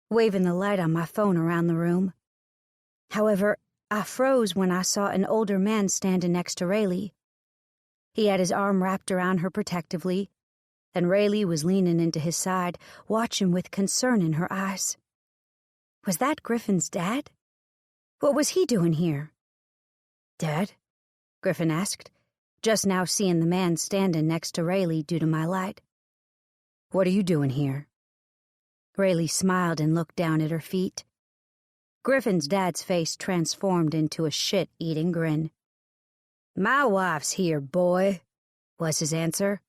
waving the light on my phone around the room. However, I froze when I saw an older man standing next to Rayleigh. He had his arm wrapped around her protectively, and Rayleigh was leaning into his side, watching with concern in her eyes. Was that Griffin's dad? What was he doing here? "Dad?" Griffin asked, just now seeing the man standing next to Rayleigh due to my light. "What are you doing here?" Rayleigh smiled and looked down at her feet. Griffin's dad's face transformed into a shit-eating grin. "My wife's here, boy," was his answer.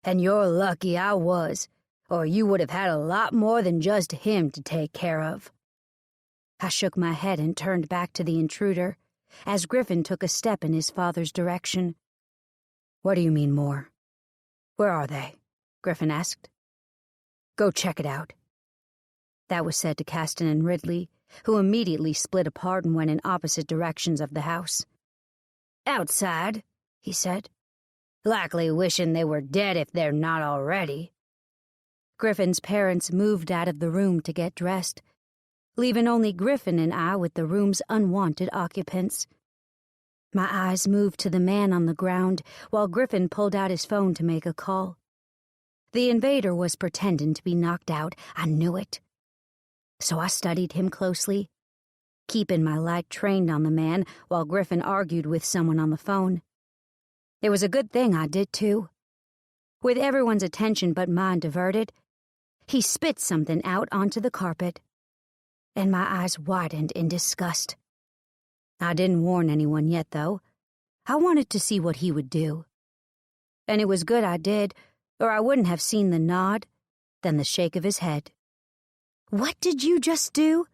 "And you're lucky I was, or you would have had a lot more than just him to take care of." I shook my head and turned back to the intruder, as Griffin took a step in his father's direction. "What do you mean more?" "Where are they?" Griffin asked. "Go check it out." That was said to Caston and Ridley, who immediately split apart and went in opposite directions of the house. "Outside," he said. "Likely wishing they were dead if they're not already." Griffin's parents moved out of the room to get dressed, leaving only Griffin and I with the room's unwanted occupants. My eyes moved to the man on the ground while Griffin pulled out his phone to make a call. The invader was pretending to be knocked out, I knew it. So I studied him closely, keeping my light trained on the man while Griffin argued with someone on the phone. It was a good thing I did too. With everyone's attention but mine diverted, he spit something out onto the carpet, and my eyes widened in disgust. I didn't warn anyone yet, though. I wanted to see what he would do. And it was good I did, or I wouldn't have seen the nod, then the shake of his head. "What did you just do?"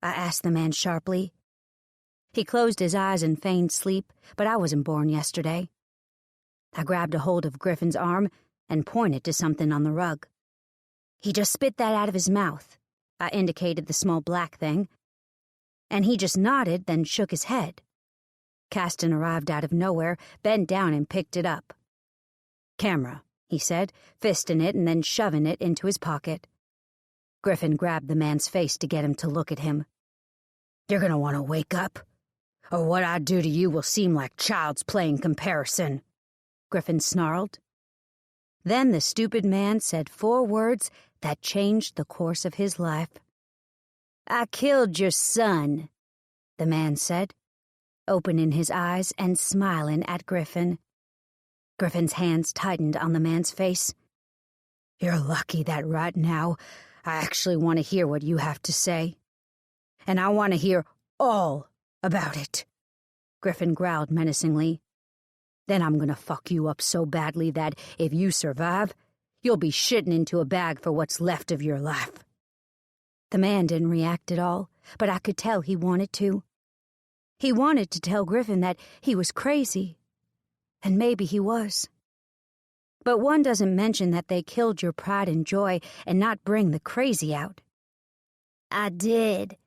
I asked the man sharply. He closed his eyes and feigned sleep, but I wasn't born yesterday. I grabbed a hold of Griffin's arm and pointed to something on the rug. "He just spit that out of his mouth." I indicated the small black thing. And he just nodded, then shook his head. Caston arrived out of nowhere, bent down and picked it up. "Camera," he said, fisting it and then shoving it into his pocket. Griffin grabbed the man's face to get him to look at him. "You're gonna want to wake up, or what I do to you will seem like child's play in comparison," Griffin snarled. Then the stupid man said 4 words that changed the course of his life. "I killed your son," the man said, opening his eyes and smiling at Griffin. Griffin's hands tightened on the man's face. "You're lucky that right now I actually want to hear what you have to say. And I want to hear all about it," Griffin growled menacingly. "Then I'm gonna fuck you up so badly that, if you survive, you'll be shitting into a bag for what's left of your life." The man didn't react at all, but I could tell he wanted to. He wanted to tell Griffin that he was crazy. And maybe he was. But one doesn't mention that they killed your pride and joy and not bring the crazy out. "I did.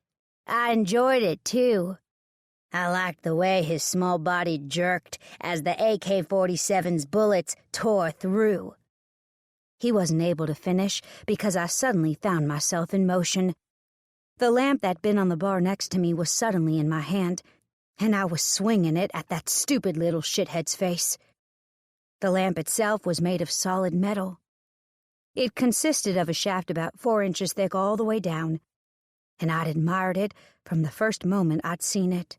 I enjoyed it, too. I liked the way his small body jerked as the AK-47's bullets tore through." He wasn't able to finish because I suddenly found myself in motion. The lamp that'd been on the bar next to me was suddenly in my hand, and I was swinging it at that stupid little shithead's face. The lamp itself was made of solid metal. It consisted of a shaft about 4 inches thick all the way down, and I'd admired it from the first moment I'd seen it.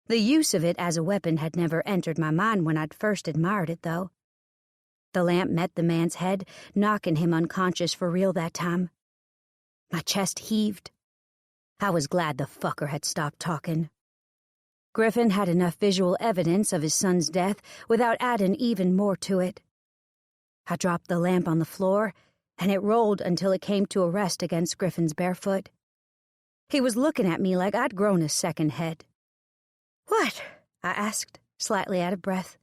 The use of it as a weapon had never entered my mind when I'd first admired it, though. The lamp met the man's head, knocking him unconscious for real that time. My chest heaved. I was glad the fucker had stopped talking. Griffin had enough visual evidence of his son's death without adding even more to it. I dropped the lamp on the floor, and it rolled until it came to a rest against Griffin's bare foot. He was looking at me like I'd grown a second head. "What?" I asked, slightly out of breath.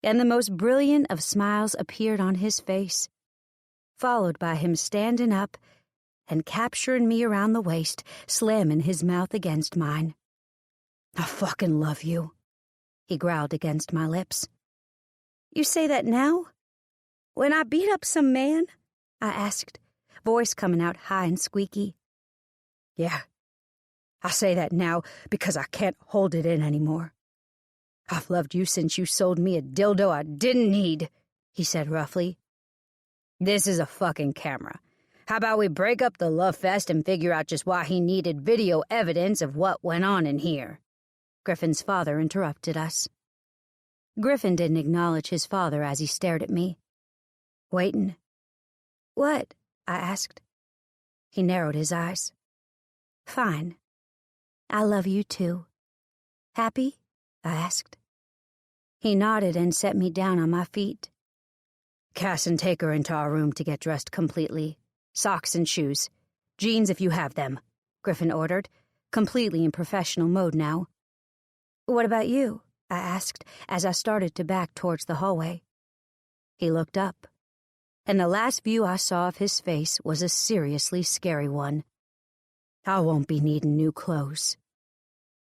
And the most brilliant of smiles appeared on his face, followed by him standing up and capturing me around the waist, slamming his mouth against mine. "I fucking love you," he growled against my lips. "You say that now? When I beat up some man?" I asked, voice coming out high and squeaky. "Yeah, I say that now because I can't hold it in anymore. I've loved you since you sold me a dildo I didn't need," he said roughly. "This is a fucking camera. How about we break up the love fest and figure out just why he needed video evidence of what went on in here?" Griffin's father interrupted us. Griffin didn't acknowledge his father as he stared at me. "Waitin'." "What?" I asked. He narrowed his eyes. "Fine. I love you too. Happy?" I asked. He nodded and set me down on my feet. "Cass and take her into our room to get dressed completely. Socks and shoes. Jeans if you have them," Griffin ordered, completely in professional mode now. "What about you?" I asked as I started to back towards the hallway. He looked up, and the last view I saw of his face was a seriously scary one. "I won't be needing new clothes.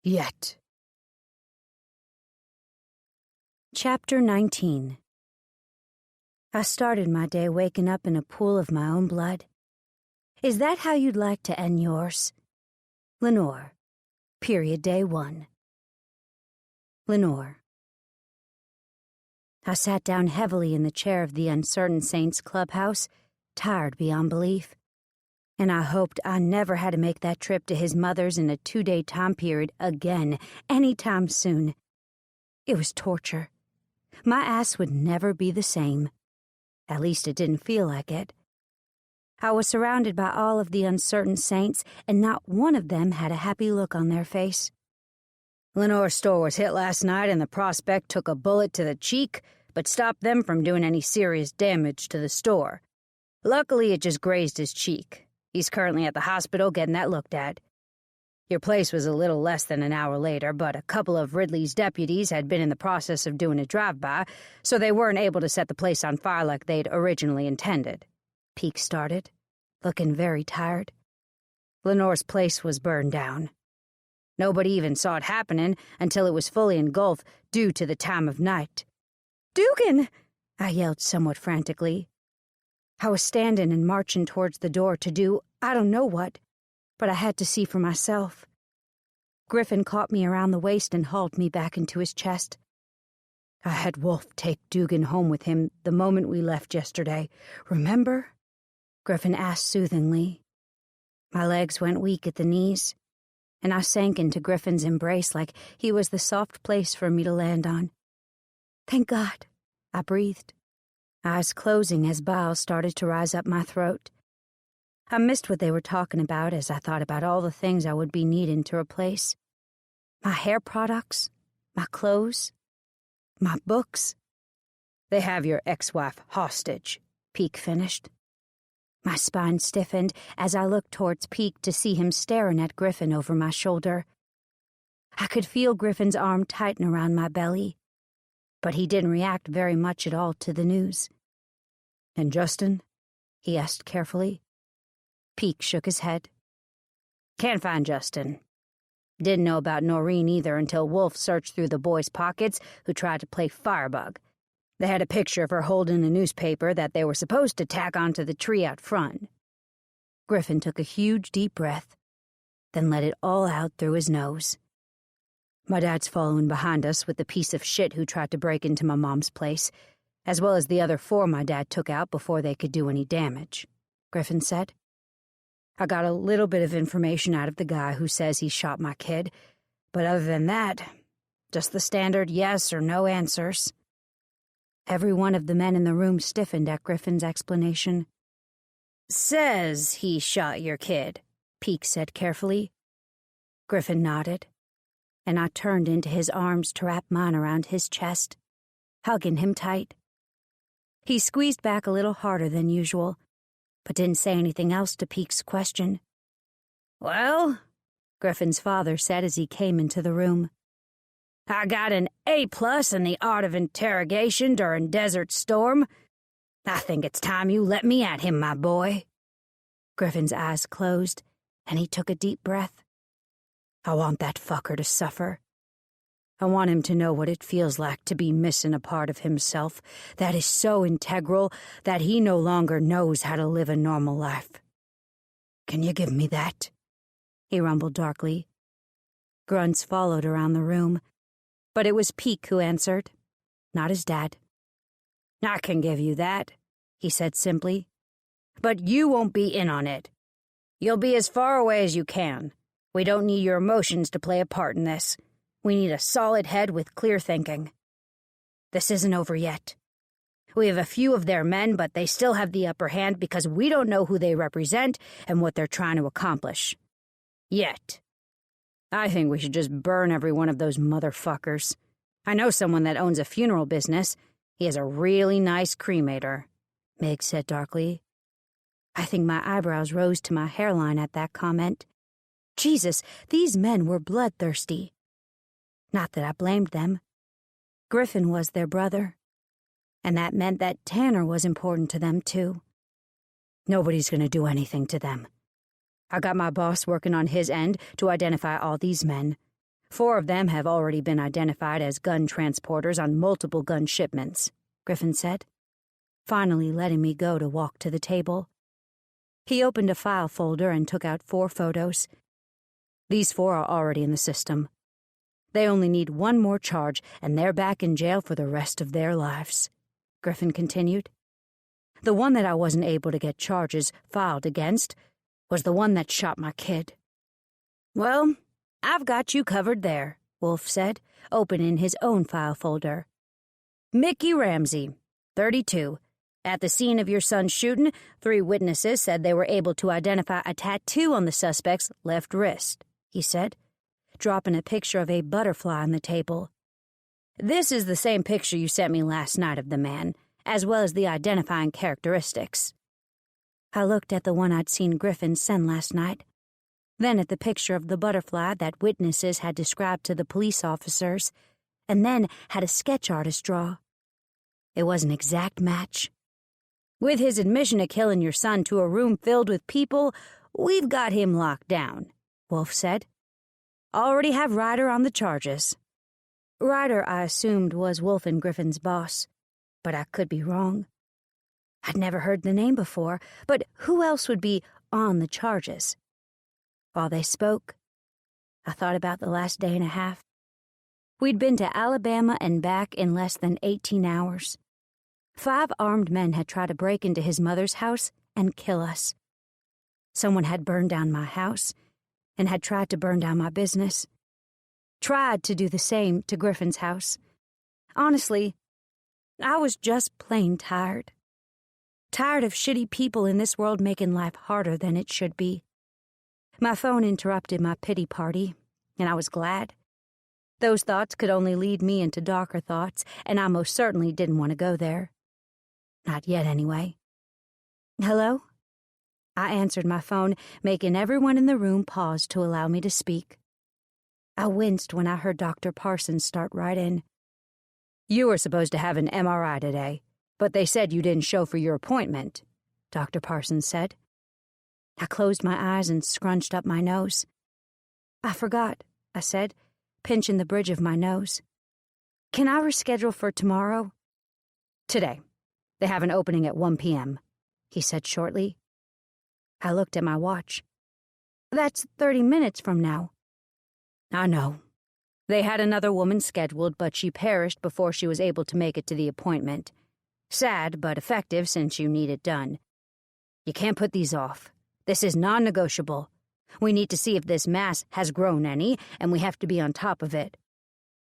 Yet." Chapter 19. I started my day waking up in a pool of my own blood. Is that how you'd like to end yours? Lenore. Period day 1. Lenore. I sat down heavily in the chair of the Uncertain Saints clubhouse, tired beyond belief. And I hoped I never had to make that trip to his mother's in a 2-day time period again, anytime soon. It was torture. My ass would never be the same. At least it didn't feel like it. I was surrounded by all of the Uncertain Saints, and not one of them had a happy look on their face. "Lenore's store was hit last night, and the prospect took a bullet to the cheek, but stopped them from doing any serious damage to the store. Luckily, it just grazed his cheek. He's currently at the hospital getting that looked at. Your place was a little less than an hour later, but a couple of Ridley's deputies had been in the process of doing a drive-by, so they weren't able to set the place on fire like they'd originally intended." Peake started, looking very tired. "Lenore's place was burned down. Nobody even saw it happening until it was fully engulfed due to the time of night." "Dugan!" I yelled somewhat frantically. I was standing and marching towards the door to do I don't know what, but I had to see for myself. Griffin caught me around the waist and hauled me back into his chest. "I had Wolf take Dugan home with him the moment we left yesterday. Remember?" Griffin asked soothingly. My legs went weak at the knees, and I sank into Griffin's embrace like he was the soft place for me to land on. "Thank God," I breathed, eyes closing as bile started to rise up my throat. I missed what they were talking about as I thought about all the things I would be needing to replace. My hair products, my clothes, my books. "They have your ex-wife hostage," Peake finished. My spine stiffened as I looked towards Peake to see him staring at Griffin over my shoulder. I could feel Griffin's arm tighten around my belly, but he didn't react very much at all to the news. "And Justin?" he asked carefully. Peake shook his head. "Can't find Justin. Didn't know about Noreen either until Wolf searched through the boys' pockets who tried to play firebug. They had a picture of her holding a newspaper that they were supposed to tack onto the tree out front." Griffin took a huge deep breath, then let it all out through his nose. "My dad's following behind us with the piece of shit who tried to break into my mom's place, as well as the other 4 my dad took out before they could do any damage," Griffin said. "I got a little bit of information out of the guy who says he shot my kid, but other than that, just the standard yes or no answers." Every one of the men in the room stiffened at Griffin's explanation. "Says he shot your kid," Peake said carefully. Griffin nodded, and I turned into his arms to wrap mine around his chest, hugging him tight. He squeezed back a little harder than usual, but didn't say anything else to Peake's question. "Well," Griffin's father said as he came into the room, I got an A+ in the art of interrogation during Desert Storm. I think it's time you let me at him, my boy." Griffin's eyes closed, and he took a deep breath. I want that fucker to suffer. I want him to know what it feels like to be missing a part of himself that is so integral that he no longer knows how to live a normal life. "Can you give me that?" he rumbled darkly. Grunts followed around the room, but it was Peek who answered, not his dad. "I can give you that," he said simply, "but you won't be in on it. You'll be as far away as you can. We don't need your emotions to play a part in this. We need a solid head with clear thinking. This isn't over yet. We have a few of their men, but they still have the upper hand because we don't know who they represent and what they're trying to accomplish. Yet. I think we should just burn every one of those motherfuckers. I know someone that owns a funeral business. He has a really nice cremator," Meg said darkly. I think my eyebrows rose to my hairline at that comment. Jesus, these men were bloodthirsty. Not that I blamed them. Griffin was their brother, and that meant that Tanner was important to them, too. Nobody's going to do anything to them. I got my boss working on his end to identify all these men. 4 of them have already been identified as gun transporters on multiple gun shipments, Griffin said, finally letting me go to walk to the table. He opened a file folder and took out 4 photos. These 4 are already in the system. They only need one more charge, and they're back in jail for the rest of their lives, Griffin continued. The one that I wasn't able to get charges filed against was the one that shot my kid. Well, I've got you covered there, Wolf said, opening his own file folder. Mickey Ramsey, 32. At the scene of your son's shooting, 3 witnesses said they were able to identify a tattoo on the suspect's left wrist, he said, dropping a picture of a butterfly on the table. This is the same picture you sent me last night of the man, as well as the identifying characteristics. I looked at the one I'd seen Griffin send last night, then at the picture of the butterfly that witnesses had described to the police officers, and then had a sketch artist draw. It was an exact match. With his admission to killing your son to a room filled with people, we've got him locked down, Wolf said. Already have Ryder on the charges. Ryder, I assumed, was Wolf and Griffin's boss, but I could be wrong. I'd never heard the name before, but who else would be on the charges? While they spoke, I thought about the last day and a half. We'd been to Alabama and back in less than 18 hours. 5 armed men had tried to break into his mother's house and kill us. Someone had burned down my house and had tried to burn down my business. Tried to do the same to Griffin's house. Honestly, I was just plain tired. Tired of shitty people in this world making life harder than it should be. My phone interrupted my pity party, and I was glad. Those thoughts could only lead me into darker thoughts, and I most certainly didn't want to go there. Not yet, anyway. Hello? I answered my phone, making everyone in the room pause to allow me to speak. I winced when I heard Dr. Parsons start right in. You were supposed to have an MRI today, but they said you didn't show for your appointment, Dr. Parsons said. I closed my eyes and scrunched up my nose. I forgot, I said, pinching the bridge of my nose. Can I reschedule for tomorrow? Today. They have an opening at 1 p.m., he said shortly. I looked at my watch. That's 30 minutes from now. I know. They had another woman scheduled, but she perished before she was able to make it to the appointment. Sad, but effective since you need it done. You can't put these off. This is non-negotiable. We need to see if this mass has grown any, and we have to be on top of it.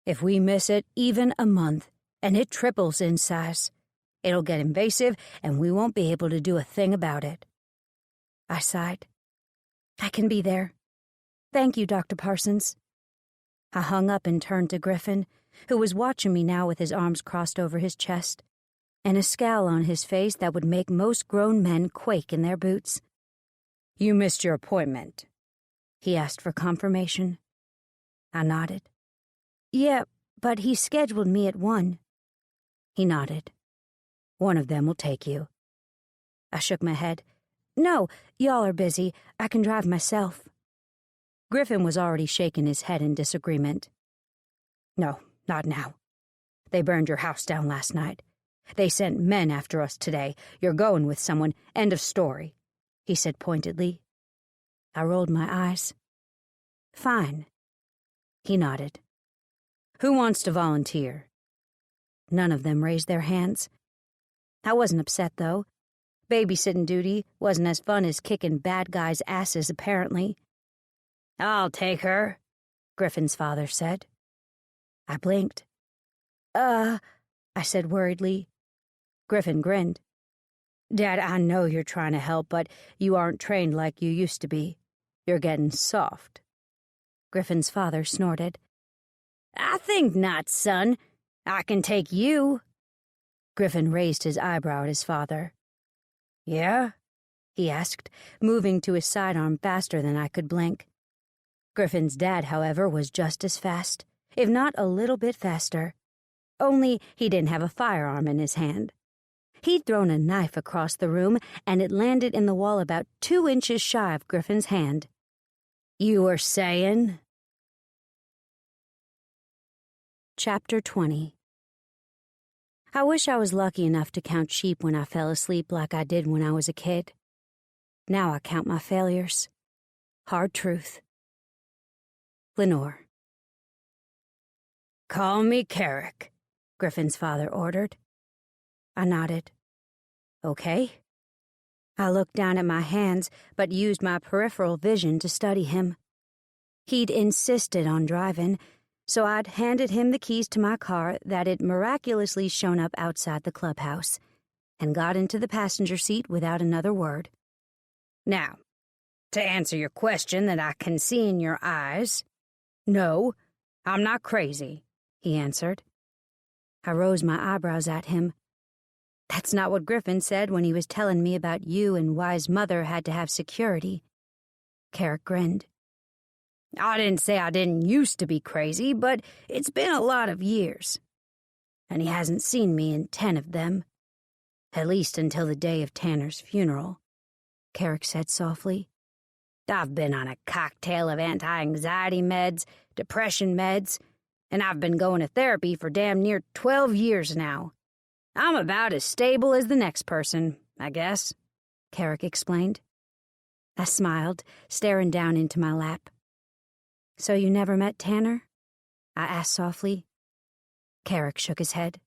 If we miss it even a month, and it triples in size, it'll get invasive, and we won't be able to do a thing about it. I sighed. I can be there. Thank you, Dr. Parsons. I hung up and turned to Griffin, who was watching me now with his arms crossed over his chest, and a scowl on his face that would make most grown men quake in their boots. You missed your appointment, he asked for confirmation. I nodded. Yeah, but he scheduled me at 1. He nodded. One of them will take you. I shook my head. No, y'all are busy. I can drive myself. Griffin was already shaking his head in disagreement. No, not now. They burned your house down last night. They sent men after us today. You're going with someone. End of story, he said pointedly. I rolled my eyes. Fine. He nodded. Who wants to volunteer? None of them raised their hands. I wasn't upset, though. Babysitting duty wasn't as fun as kicking bad guys' asses, apparently. I'll take her, Griffin's father said. I blinked. I said worriedly. Griffin grinned. Dad, I know you're trying to help, but you aren't trained like you used to be. You're getting soft. Griffin's father snorted. I think not, son. I can take you. Griffin raised his eyebrow at his father. Yeah? He asked, moving to his sidearm faster than I could blink. Griffin's dad, however, was just as fast, if not a little bit faster. Only he didn't have a firearm in his hand. He'd thrown a knife across the room, and it landed in the wall about 2 inches shy of Griffin's hand. You were saying? Chapter 20. I wish I was lucky enough to count sheep when I fell asleep like I did when I was a kid. Now I count my failures. Hard truth. Lenore. Call me Carrick, Griffin's father ordered. I nodded. Okay. I looked down at my hands, but used my peripheral vision to study him. He'd insisted on driving, so I'd handed him the keys to my car that had miraculously shown up outside the clubhouse, and got into the passenger seat without another word. Now, to answer your question that I can see in your eyes, no, I'm not crazy, he answered. I rose my eyebrows at him. That's not what Griffin said when he was telling me about you and why his mother had to have security. Carrick grinned. I didn't say I didn't used to be crazy, but it's been a lot of years. And he hasn't seen me in 10 of them. At least until the day of Tanner's funeral, Carrick said softly. I've been on a cocktail of anti-anxiety meds, depression meds, and I've been going to therapy for damn near 12 years now. I'm about as stable as the next person, I guess, Carrick explained. I smiled, staring down into my lap. So you never met Tanner? I asked softly. Carrick shook his head.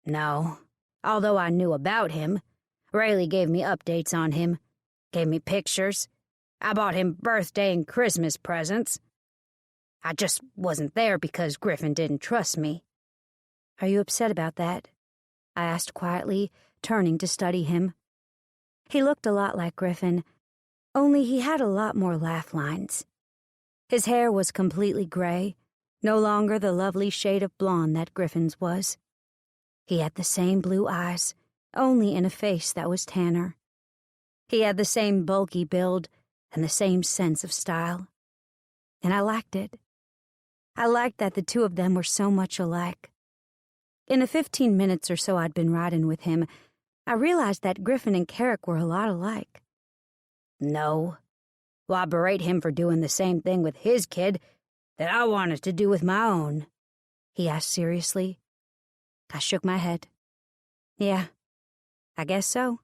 No, although I knew about him. Rayleigh gave me updates on him, gave me pictures. I bought him birthday and Christmas presents. I just wasn't there because Griffin didn't trust me. Are you upset about that? I asked quietly, turning to study him. He looked a lot like Griffin, only he had a lot more laugh lines. His hair was completely gray, no longer the lovely shade of blonde that Griffin's was. He had the same blue eyes, only in a face that was Tanner. He had the same bulky build and the same sense of style. And I liked it. I liked that the two of them were so much alike. In the 15 minutes or so I'd been riding with him, I realized that Griffin and Carrick were a lot alike. No. Well, I berate him for doing the same thing with his kid that I wanted to do with my own, he asked seriously. I shook my head. Yeah, I guess so.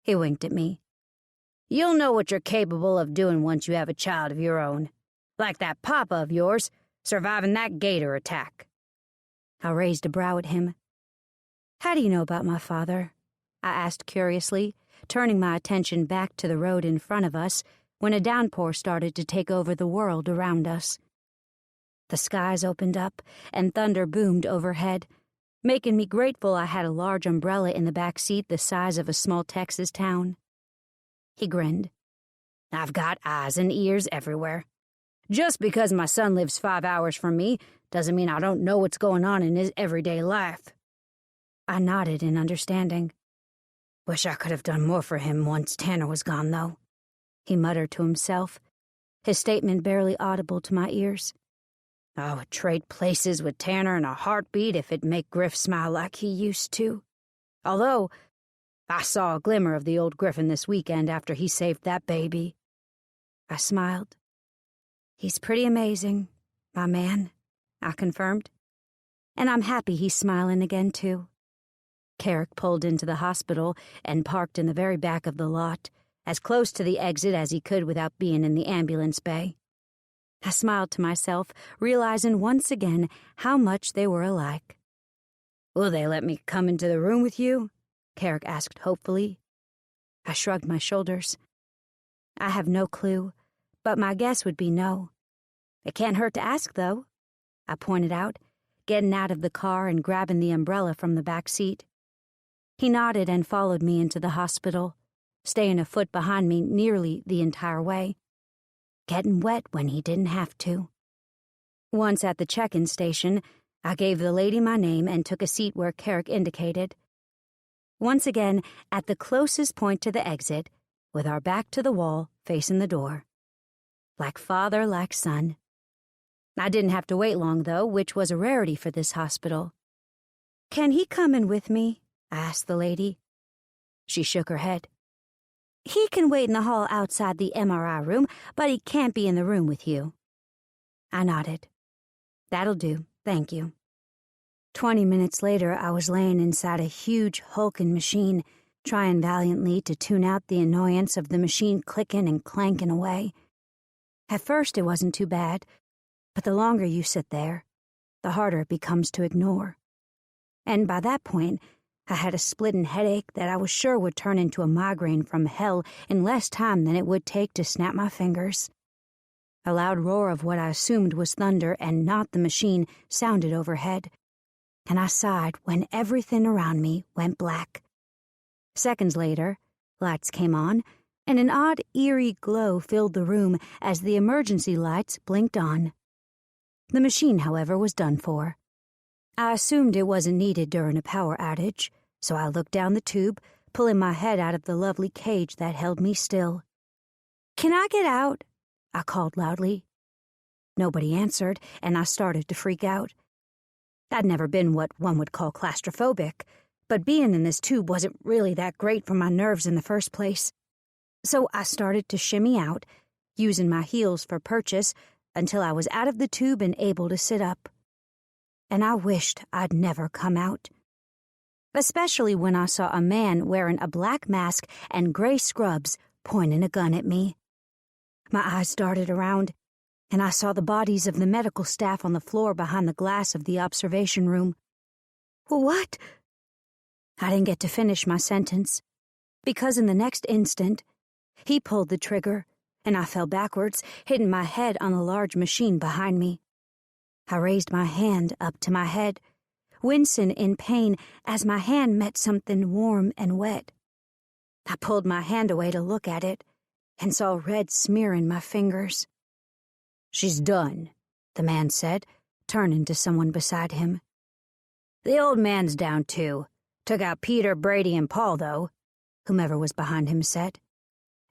He winked at me. You'll know what you're capable of doing once you have a child of your own. Like that papa of yours, surviving that gator attack. I raised a brow at him. How do you know about my father? I asked curiously, turning my attention back to the road in front of us when a downpour started to take over the world around us. The skies opened up and thunder boomed overhead, making me grateful I had a large umbrella in the back seat the size of a small Texas town. He grinned. I've got eyes and ears everywhere. Just because my son lives 5 hours from me doesn't mean I don't know what's going on in his everyday life. I nodded in understanding. Wish I could have done more for him once Tanner was gone, though, he muttered to himself, his statement barely audible to my ears. I would trade places with Tanner in a heartbeat if it'd make Griff smile like he used to. Although, I saw a glimmer of the old Griffin this weekend after he saved that baby. I smiled. He's pretty amazing, my man, I confirmed. And I'm happy he's smiling again, too. Carrick pulled into the hospital and parked in the very back of the lot, as close to the exit as he could without being in the ambulance bay. I smiled to myself, realizing once again how much they were alike. "Will they let me come into the room with you?" Carrick asked hopefully. I shrugged my shoulders. I have no clue, but my guess would be no. It can't hurt to ask, though, I pointed out, getting out of the car and grabbing the umbrella from the back seat. He nodded and followed me into the hospital, staying a foot behind me nearly the entire way, getting wet when he didn't have to. Once at the check-in station, I gave the lady my name and took a seat where Carrick indicated. Once again, at the closest point to the exit, with our back to the wall, facing the door. Like father, like son. I didn't have to wait long, though, which was a rarity for this hospital. "Can he come in with me?" I asked the lady. She shook her head. "He can wait in the hall outside the MRI room, but he can't be in the room with you." I nodded. "That'll do, thank you." 20 minutes later, I was laying inside a huge, hulking machine, trying valiantly to tune out the annoyance of the machine clicking and clanking away. At first, it wasn't too bad, but the longer you sit there, the harder it becomes to ignore. And by that point, I had a splitting headache that I was sure would turn into a migraine from hell in less time than it would take to snap my fingers. A loud roar of what I assumed was thunder and not the machine sounded overhead, and I sighed when everything around me went black. Seconds later, lights came on, and an odd, eerie glow filled the room as the emergency lights blinked on. The machine, however, was done for. I assumed it wasn't needed during a power outage, so I looked down the tube, pulling my head out of the lovely cage that held me still. "Can I get out?" I called loudly. Nobody answered, and I started to freak out. I'd never been what one would call claustrophobic, but being in this tube wasn't really that great for my nerves in the first place. So I started to shimmy out, using my heels for purchase, until I was out of the tube and able to sit up. And I wished I'd never come out. Especially when I saw a man wearing a black mask and gray scrubs pointing a gun at me. My eyes darted around, and I saw the bodies of the medical staff on the floor behind the glass of the observation room. "What?" I didn't get to finish my sentence, because in the next instant, he pulled the trigger, and I fell backwards, hitting my head on the large machine behind me. I raised my hand up to my head, wincing in pain as my hand met something warm and wet. I pulled my hand away to look at it, and saw red smearing my fingers. "She's done," the man said, turning to someone beside him. "The old man's down too. Took out Peter, Brady, and Paul, though," whomever was behind him said.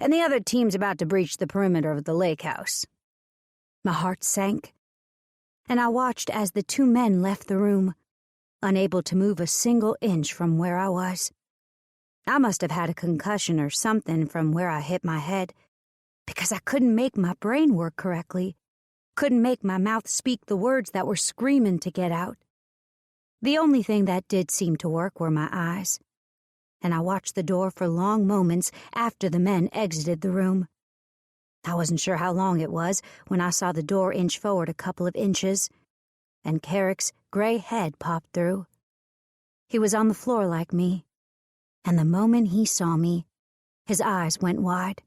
"And the other team's about to breach the perimeter of the lake house." My heart sank, and I watched as the two men left the room, unable to move a single inch from where I was. I must have had a concussion or something from where I hit my head, because I couldn't make my brain work correctly, couldn't make my mouth speak the words that were screaming to get out. The only thing that did seem to work were my eyes, and I watched the door for long moments after the men exited the room. I wasn't sure how long it was when I saw the door inch forward a couple of inches, and Carrick's gray head popped through. He was on the floor like me, and the moment he saw me, his eyes went wide.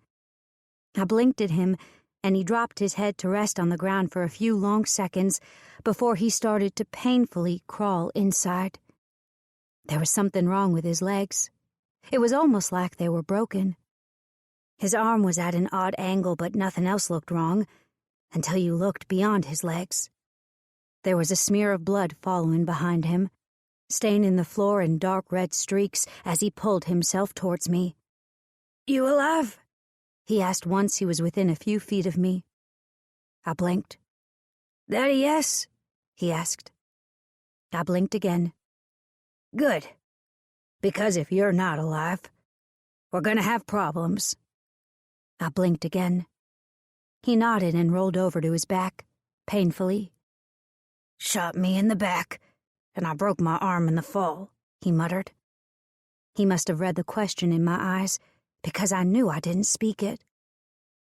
I blinked at him, and he dropped his head to rest on the ground for a few long seconds before he started to painfully crawl inside. There was something wrong with his legs. It was almost like they were broken. His arm was at an odd angle, but nothing else looked wrong, until you looked beyond his legs. There was a smear of blood following behind him, staining the floor in dark red streaks as he pulled himself towards me. "You alive?" he asked once he was within a few feet of me. I blinked. "That a yes?" he asked. I blinked again. "Good. Because if you're not alive, we're gonna have problems." I blinked again. He nodded and rolled over to his back, painfully. "Shot me in the back, and I broke my arm in the fall," he muttered. He must have read the question in my eyes, because I knew I didn't speak it.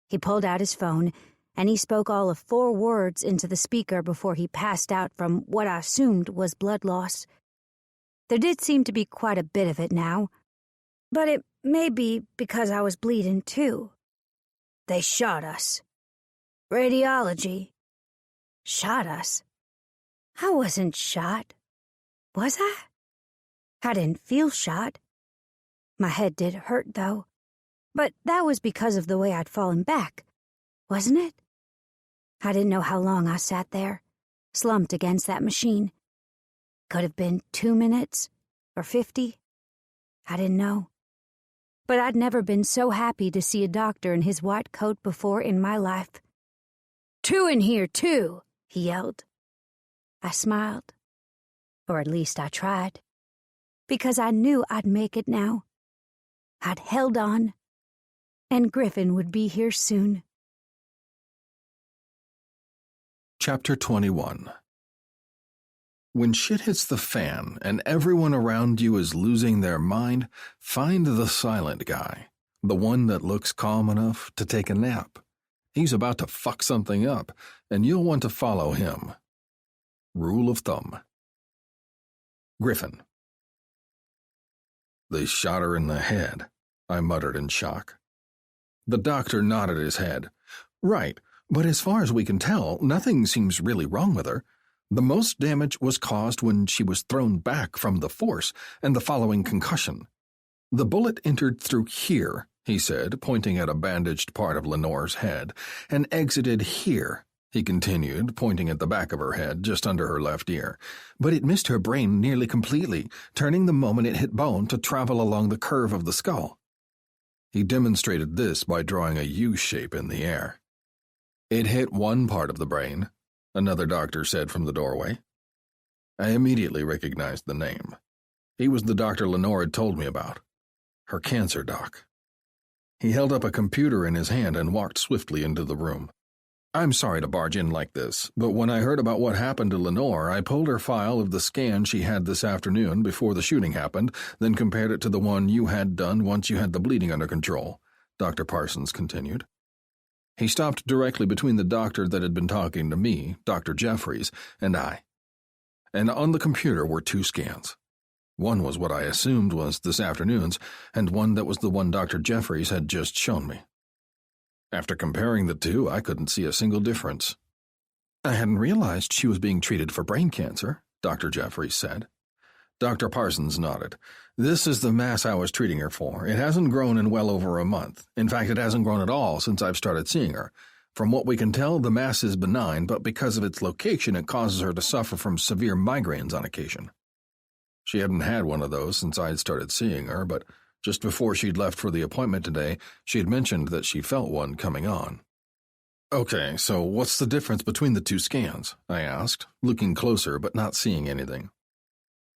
He pulled out his phone, and he spoke all of 4 words into the speaker before he passed out from what I assumed was blood loss. There did seem to be quite a bit of it now, but it may be because I was bleeding too. "They shot us. Radiology. Shot us? I wasn't shot. Was I? I didn't feel shot. My head did hurt, though. But that was because of the way I'd fallen back, wasn't it? I didn't know how long I sat there, slumped against that machine. Could have been 2 minutes, or 50. I didn't know. But I'd never been so happy to see a doctor in his white coat before in my life. "2 in here, too," he yelled. I smiled. Or at least I tried. Because I knew I'd make it now. I'd held on. And Griffin would be here soon. Chapter 21. When shit hits the fan and everyone around you is losing their mind, find the silent guy, the one that looks calm enough to take a nap. He's about to fuck something up, and you'll want to follow him. Rule of thumb. Griffin. "They shot her in the head," I muttered in shock. The doctor nodded his head. "Right, but as far as we can tell, nothing seems really wrong with her. The most damage was caused when she was thrown back from the force and the following concussion. The bullet entered through here," he said, pointing at a bandaged part of Lenore's head, "and exited here," he continued, pointing at the back of her head, just under her left ear. "But it missed her brain nearly completely, turning the moment it hit bone to travel along the curve of the skull." He demonstrated this by drawing a U shape in the air. "It hit one part of the brain," another doctor said from the doorway. I immediately recognized the name. He was the doctor Lenore had told me about. Her cancer doc. He held up a computer in his hand and walked swiftly into the room. "I'm sorry to barge in like this, but when I heard about what happened to Lenore, I pulled her file of the scan she had this afternoon before the shooting happened, then compared it to the one you had done once you had the bleeding under control," Dr. Parsons continued. He stopped directly between the doctor that had been talking to me, Dr. Jeffries, and I. And on the computer were 2 scans. One was what I assumed was this afternoon's, and one that was the one Dr. Jeffries had just shown me. After comparing the 2, I couldn't see a single difference. "I hadn't realized she was being treated for brain cancer," Dr. Jeffries said. Dr. Parsons nodded. "This is the mass I was treating her for. It hasn't grown in well over a month. In fact, it hasn't grown at all since I've started seeing her. From what we can tell, the mass is benign, but because of its location, it causes her to suffer from severe migraines on occasion. She hadn't had one of those since I had started seeing her, but just before she'd left for the appointment today, she had mentioned that she felt one coming on." "Okay, so what's the difference between the 2 scans?" I asked, looking closer but not seeing anything.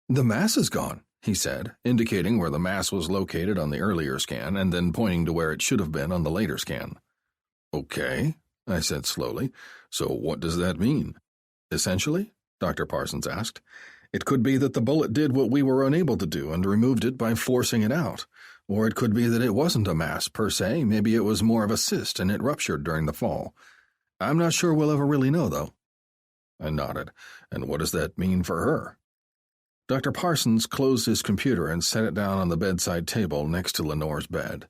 "The mass is gone," he said, indicating where the mass was located on the earlier scan and then pointing to where it should have been on the later scan. "Okay," I said slowly, "so what does that mean?" "Essentially," Dr. Parsons asked, "it could be that the bullet did what we were unable to do and removed it by forcing it out. Or it could be that it wasn't a mass per se, maybe it was more of a cyst and it ruptured during the fall. I'm not sure we'll ever really know, though." I nodded. "And what does that mean for her?" Dr. Parsons closed his computer and set it down on the bedside table next to Lenore's bed.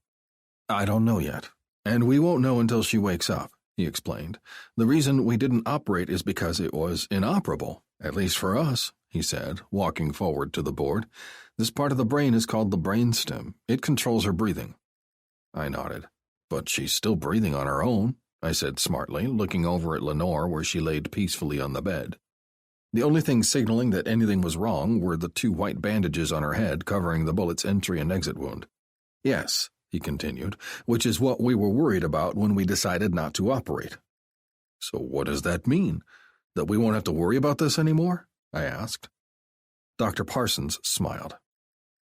"I don't know yet, and we won't know until she wakes up," he explained. "The reason we didn't operate is because it was inoperable, at least for us," he said, walking forward to the board. "This part of the brain is called the brainstem. It controls her breathing." I nodded. "But she's still breathing on her own," I said smartly, looking over at Lenore where she laid peacefully on the bed. The only thing signaling that anything was wrong were the 2 white bandages on her head covering the bullet's entry and exit wound. "Yes," he continued, "which is what we were worried about when we decided not to operate." "So what does that mean? That we won't have to worry about this anymore? I asked. Dr. Parsons smiled.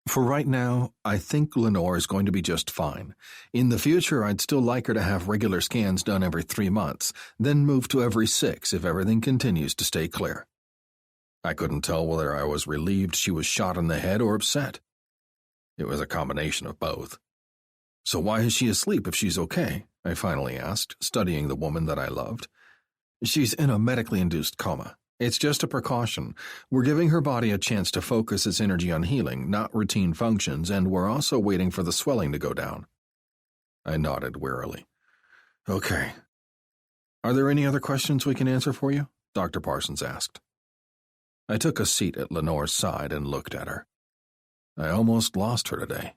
For right now, I think Lenore is going to be just fine. In the future, I'd still like her to have regular scans done every 3 months, then move to every 6 if everything continues to stay clear. I couldn't tell whether I was relieved she was shot in the head or upset. It was a combination of both. So why is she asleep if she's okay? I finally asked, studying the woman that I loved. She's in a medically induced coma. It's just a precaution. We're giving her body a chance to focus its energy on healing, not routine functions, and we're also waiting for the swelling to go down. I nodded wearily. Okay. Are there any other questions we can answer for you? Dr. Parsons asked. I took a seat at Lenore's side and looked at her. I almost lost her today.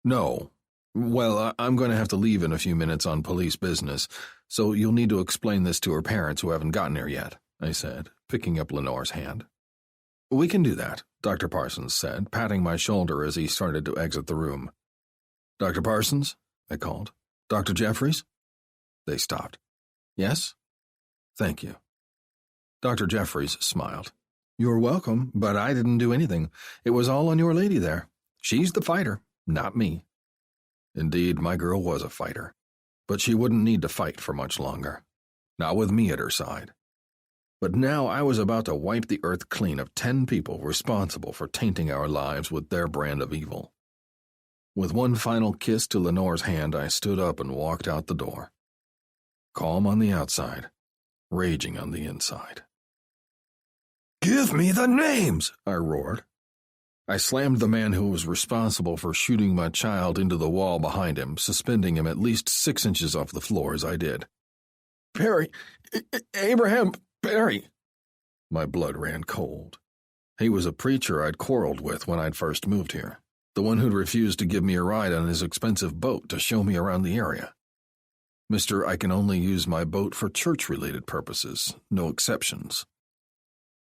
No. Well, I'm going to have to leave in a few minutes on police business, so you'll need to explain this to her parents who haven't gotten here yet, I said, picking up Lenore's hand. We can do that, Dr. Parsons said, patting my shoulder as he started to exit the room. Dr. Parsons? I called. Dr. Jeffries? They stopped. Yes? Thank you. Dr. Jeffries smiled. You're welcome, but I didn't do anything. It was all on your lady there. She's the fighter, not me. Indeed, my girl was a fighter, but she wouldn't need to fight for much longer. Not with me at her side. But now I was about to wipe the earth clean of 10 people responsible for tainting our lives with their brand of evil. With one final kiss to Lenore's hand, I stood up and walked out the door. Calm on the outside, raging on the inside. Give me the names, I roared. I slammed the man who was responsible for shooting my child into the wall behind him, suspending him at least 6 inches off the floor as I did. Perry! Abraham Perry! My blood ran cold. He was a preacher I'd quarreled with when I'd first moved here, the one who'd refused to give me a ride on his expensive boat to show me around the area. Mr. I can only use my boat for church-related purposes, no exceptions.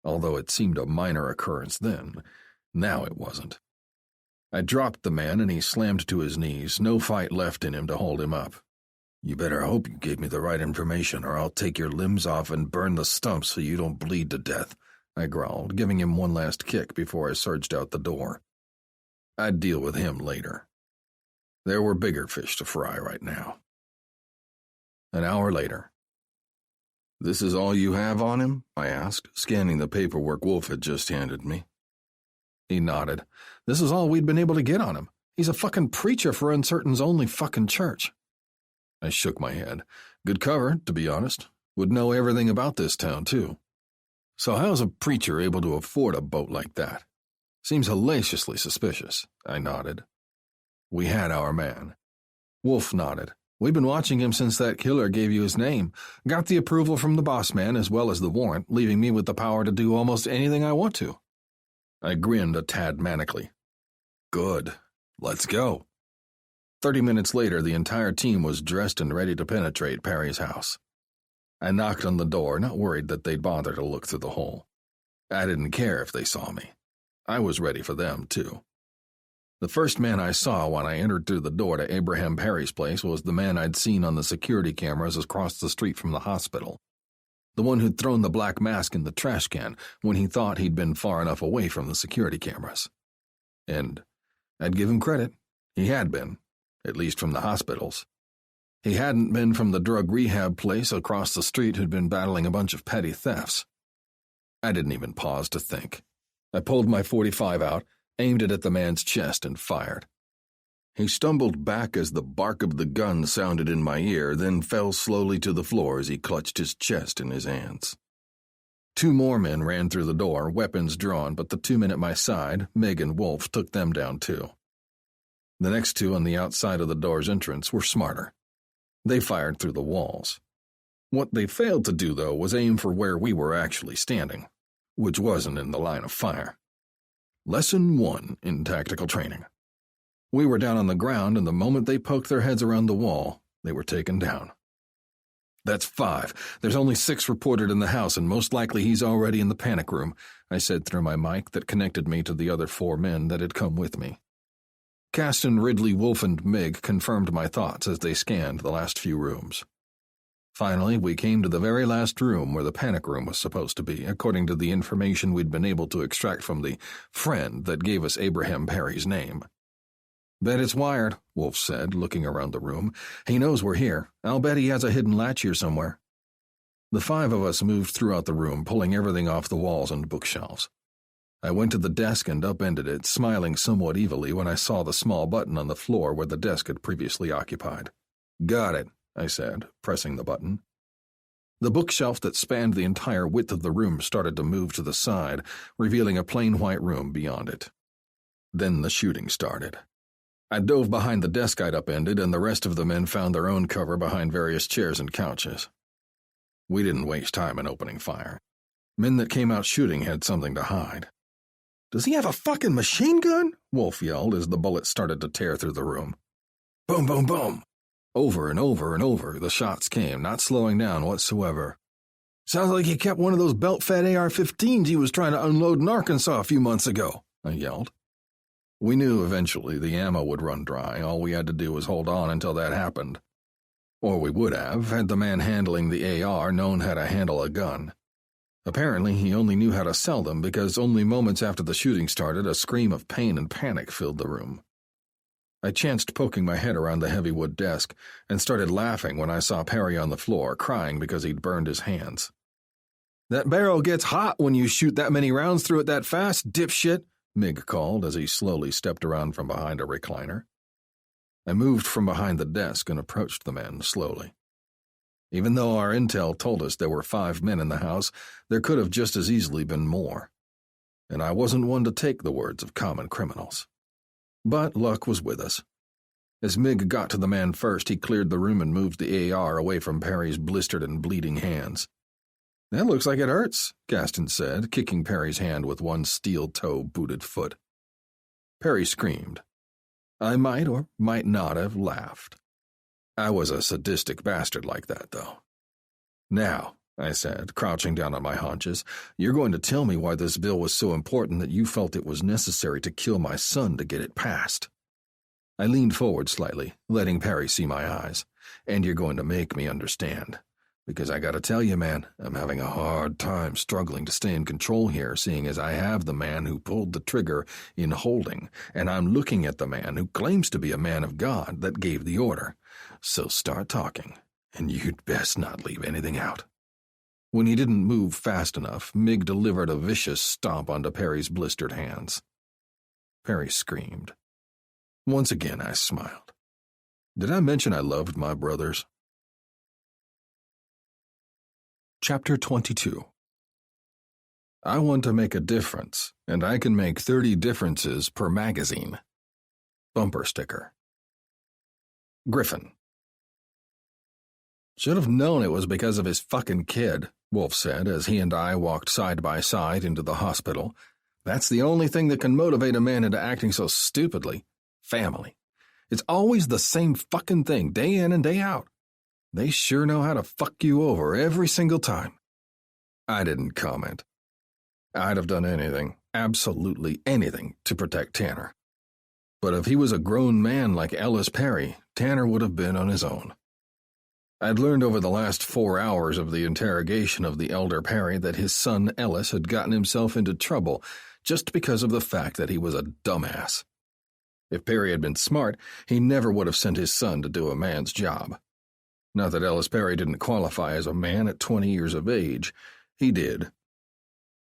Although it seemed a minor occurrence then, now it wasn't. I dropped the man and he slammed to his knees, no fight left in him to hold him up. You better hope you gave me the right information or I'll take your limbs off and burn the stumps so you don't bleed to death, I growled, giving him one last kick before I surged out the door. I'd deal with him later. There were bigger fish to fry right now. An hour later. This is all you have on him? I asked, scanning the paperwork Wolf had just handed me. He nodded. This is all we'd been able to get on him. He's a fucking preacher for Uncertain's only fucking church. I shook my head. Good cover, to be honest. Would know everything about this town, too. So how's a preacher able to afford a boat like that? Seems hellaciously suspicious. I nodded. We had our man. Wolf nodded. We've been watching him since that killer gave you his name. Got the approval from the boss man as well as the warrant, leaving me with the power to do almost anything I want to. I grinned a tad manically. Good. Let's go. 30 minutes later, the entire team was dressed and ready to penetrate Perry's house. I knocked on the door, not worried that they'd bother to look through the hole. I didn't care if they saw me. I was ready for them, too. The first man I saw when I entered through the door to Abraham Perry's place was the man I'd seen on the security cameras across the street from the hospital. The one who'd thrown the black mask in the trash can when he thought he'd been far enough away from the security cameras. And I'd give him credit. He had been, at least from the hospitals. He hadn't been from the drug rehab place across the street who'd been battling a bunch of petty thefts. I didn't even pause to think. I pulled my .45 out, aimed it at the man's chest, and fired. He stumbled back as the bark of the gun sounded in my ear, then fell slowly to the floor as he clutched his chest in his hands. 2 more men ran through the door, weapons drawn, but the 2 men at my side, Meg and Wolf, took them down too. The next 2 on the outside of the door's entrance were smarter. They fired through the walls. What they failed to do, though, was aim for where we were actually standing, which wasn't in the line of fire. Lesson 1 in tactical training. We were down on the ground, and the moment they poked their heads around the wall, they were taken down. That's 5. There's only 6 reported in the house, and most likely he's already in the panic room, I said through my mic that connected me to the other 4 men that had come with me. Caston, Ridley, Wolf, and Mig confirmed my thoughts as they scanned the last few rooms. Finally, we came to the very last room where the panic room was supposed to be, according to the information we'd been able to extract from the friend that gave us Abraham Perry's name. "Bet it's wired," Wolf said, looking around the room. "He knows we're here. I'll bet he has a hidden latch here somewhere." The five of us moved throughout the room, pulling everything off the walls and bookshelves. I went to the desk and upended it, smiling somewhat evilly when I saw the small button on the floor where the desk had previously occupied. "Got it," I said, pressing the button. The bookshelf that spanned the entire width of the room started to move to the side, revealing a plain white room beyond it. Then the shooting started. I dove behind the desk I'd upended, and the rest of the men found their own cover behind various chairs and couches. We didn't waste time in opening fire. Men that came out shooting had something to hide. "Does he have a fucking machine gun?" Wolf yelled as the bullets started to tear through the room. Boom, boom, boom. Over and over and over, the shots came, not slowing down whatsoever. "Sounds like he kept one of those belt-fed AR-15s he was trying to unload in Arkansas a few months ago," I yelled. We knew eventually the ammo would run dry. All we had to do was hold on until that happened. Or we would have, had the man handling the AR known how to handle a gun. Apparently, he only knew how to sell them because only moments after the shooting started, a scream of pain and panic filled the room. I chanced poking my head around the heavy wood desk and started laughing when I saw Perry on the floor, crying because he'd burned his hands. "That barrel gets hot when you shoot that many rounds through it that fast, dipshit," Mig called as he slowly stepped around from behind a recliner. I moved from behind the desk and approached the men slowly. Even though our intel told us there were 5 men in the house, there could have just as easily been more. And I wasn't one to take the words of common criminals. But luck was with us. As Mig got to the man first, he cleared the room and moved the AR away from Perry's blistered and bleeding hands. "That looks like it hurts," Gaston said, kicking Perry's hand with one steel-toe booted foot. Perry screamed. I might or might not have laughed. I was a sadistic bastard like that, though. "Now," I said, crouching down on my haunches, "you're going to tell me why this bill was so important that you felt it was necessary to kill my son to get it passed." I leaned forward slightly, letting Perry see my eyes. "And you're going to make me understand. Because I gotta tell you, man, I'm having a hard time struggling to stay in control here, seeing as I have the man who pulled the trigger in holding, and I'm looking at the man who claims to be a man of God that gave the order. So start talking, and you'd best not leave anything out." When he didn't move fast enough, Mig delivered a vicious stomp onto Perry's blistered hands. Perry screamed. Once again I smiled. Did I mention I loved my brothers? Chapter 22. I want to make a difference, and I can make 30 differences per magazine. Bumper sticker. Griffin. "Should have known it was because of his fucking kid," Wolf said as he and I walked side by side into the hospital. "That's the only thing that can motivate a man into acting so stupidly. Family. It's always the same fucking thing, day in and day out. They sure know how to fuck you over every single time." I didn't comment. I'd have done anything, absolutely anything, to protect Tanner. But if he was a grown man like Ellis Perry, Tanner would have been on his own. I'd learned over the last 4 hours of the interrogation of the elder Perry that his son Ellis had gotten himself into trouble just because of the fact that he was a dumbass. If Perry had been smart, he never would have sent his son to do a man's job. Not that Ellis Perry didn't qualify as a man at 20 years of age. He did.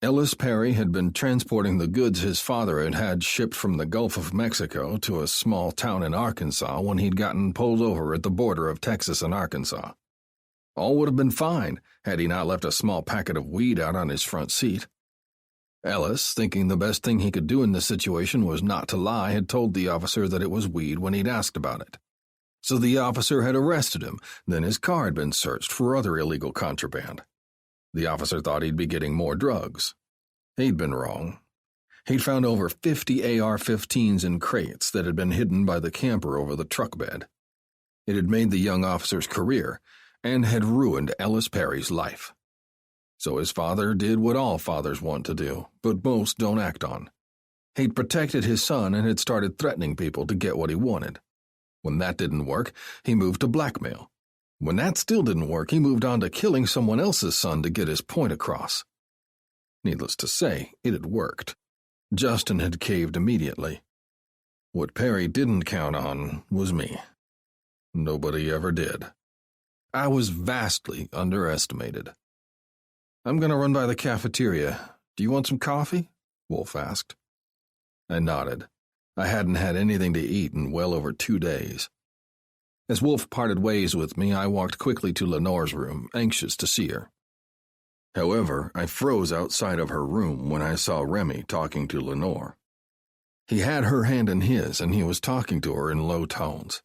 Ellis Perry had been transporting the goods his father had had shipped from the Gulf of Mexico to a small town in Arkansas when he'd gotten pulled over at the border of Texas and Arkansas. All would have been fine had he not left a small packet of weed out on his front seat. Ellis, thinking the best thing he could do in this situation was not to lie, had told the officer that it was weed when he'd asked about it. So the officer had arrested him, then his car had been searched for other illegal contraband. The officer thought he'd be getting more drugs. He'd been wrong. He'd found over 50 AR-15s in crates that had been hidden by the camper over the truck bed. It had made the young officer's career, and had ruined Ellis Perry's life. So his father did what all fathers want to do, but most don't act on. He'd protected his son and had started threatening people to get what he wanted. When that didn't work, he moved to blackmail. When that still didn't work, he moved on to killing someone else's son to get his point across. Needless to say, it had worked. Justin had caved immediately. What Perry didn't count on was me. Nobody ever did. I was vastly underestimated. "I'm going to run by the cafeteria. Do you want some coffee?" Wolf asked. I nodded. I hadn't had anything to eat in well over 2 days. As Wolf parted ways with me, I walked quickly to Lenore's room, anxious to see her. However, I froze outside of her room when I saw Remy talking to Lenore. He had her hand in his, and he was talking to her in low tones.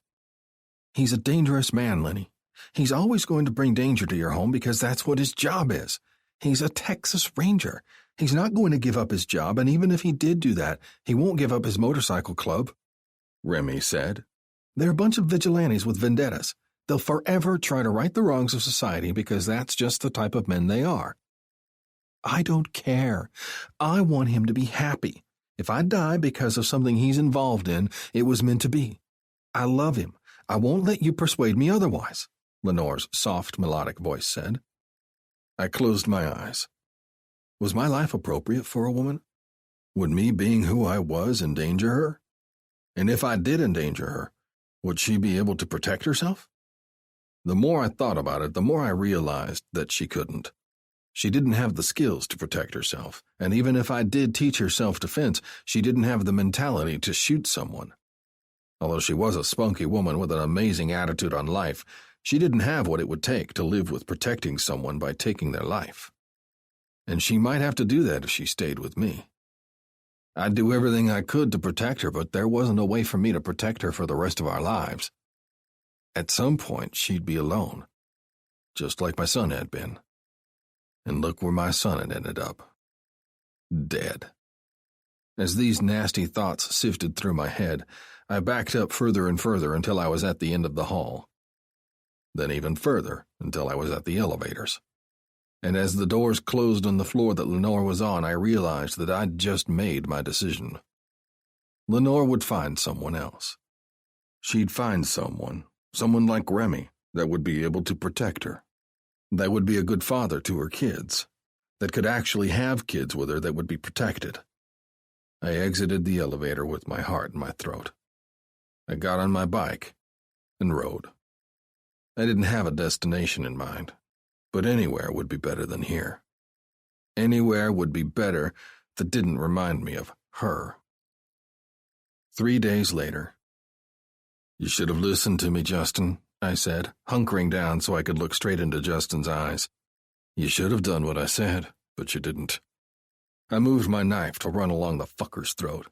"He's a dangerous man, Lenny. He's always going to bring danger to your home because that's what his job is. He's a Texas Ranger. He's not going to give up his job, and even if he did do that, he won't give up his motorcycle club," Remy said. "They're a bunch of vigilantes with vendettas. They'll forever try to right the wrongs of society because that's just the type of men they are. I don't care. I want him to be happy. If I die because of something he's involved in, it was meant to be. I love him. I won't let you persuade me otherwise," Lenore's soft, melodic voice said. I closed my eyes. Was my life appropriate for a woman? Would me being who I was endanger her? And if I did endanger her, would she be able to protect herself? The more I thought about it, the more I realized that she couldn't. She didn't have the skills to protect herself, and even if I did teach her self-defense, she didn't have the mentality to shoot someone. Although she was a spunky woman with an amazing attitude on life, she didn't have what it would take to live with protecting someone by taking their life. And she might have to do that if she stayed with me. I'd do everything I could to protect her, but there wasn't a way for me to protect her for the rest of our lives. At some point, she'd be alone, just like my son had been. And look where my son had ended up. Dead. As these nasty thoughts sifted through my head, I backed up further and further until I was at the end of the hall. Then even further until I was at the elevators. And as the doors closed on the floor that Lenore was on, I realized that I'd just made my decision. Lenore would find someone else. She'd find someone like Remy, that would be able to protect her, that would be a good father to her kids, that could actually have kids with her that would be protected. I exited the elevator with my heart in my throat. I got on my bike and rode. I didn't have a destination in mind, but anywhere would be better than here. Anywhere would be better that didn't remind me of her. 3 days later. "You should have listened to me, Justin," I said, hunkering down so I could look straight into Justin's eyes. "You should have done what I said, but you didn't." I moved my knife to run along the fucker's throat.